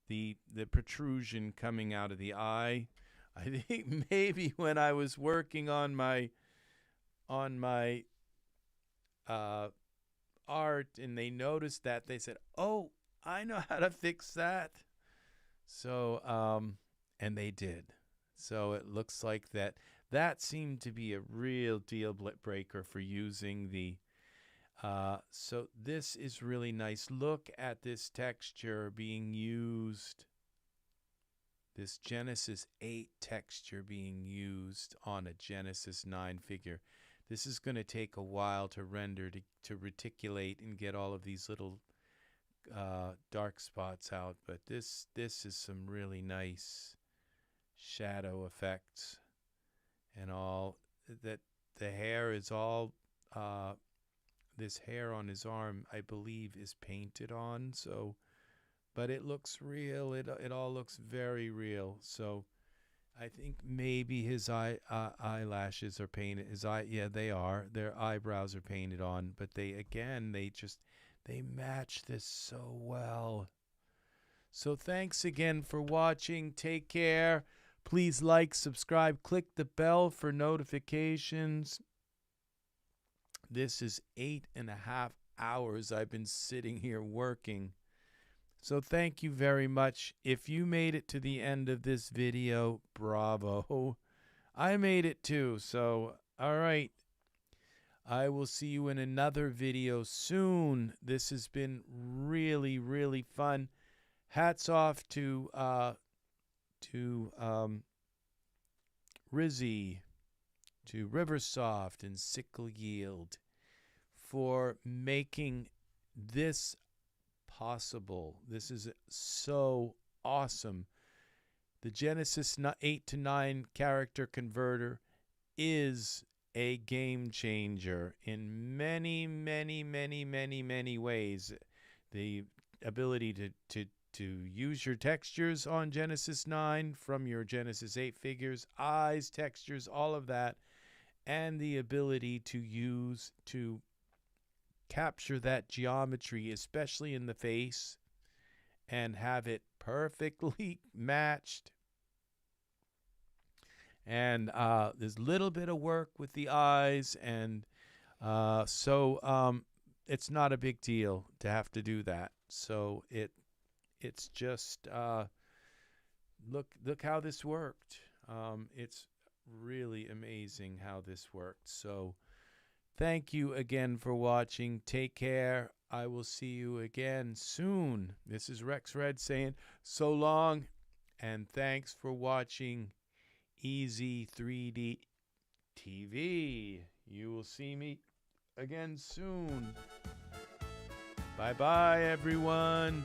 the protrusion coming out of the eye. I think maybe when I was working on my art and they noticed that, they said, "Oh, I know how to fix that." So and they did. So it looks like that seemed to be a real deal breaker for using the so this is really nice. Look at this texture being used. This Genesis 8 texture being used on a Genesis 9 figure. This is going to take a while to render, to reticulate and get all of these little dark spots out, but this is some really nice shadow effects and all. That the hair is all this hair on his arm, I believe, is painted on, so but it looks real. It all looks very real. So I think maybe his eyelashes are painted. Yeah, they are. Their eyebrows are painted on, but they match this so well. So thanks again for watching. Take care. Please like, subscribe, click the bell for notifications. This is 8.5 hours I've been sitting here working. So thank you very much. If you made it to the end of this video, bravo. I made it too. So, all right. I will see you in another video soon. This has been really, really fun. Hats off to Rizzy, to Riversoft and Sickle Yield for making this possible. This is so awesome. The Genesis 8 to 9 character converter is a game changer in many, many, many, many, many ways. The ability to use your textures on Genesis 9 from your Genesis 8 figures, eyes, textures, all of that, and the ability to capture that geometry, especially in the face, and have it perfectly matched. And there's a little bit of work with the eyes, and so it's not a big deal to have to do that. So it's just look how this worked. It's really amazing how this worked. So thank you again for watching. Take care. I will see you again soon. This is Rex Red saying so long, and thanks for watching EZ3DTV. You will see me again soon. Bye-bye, everyone.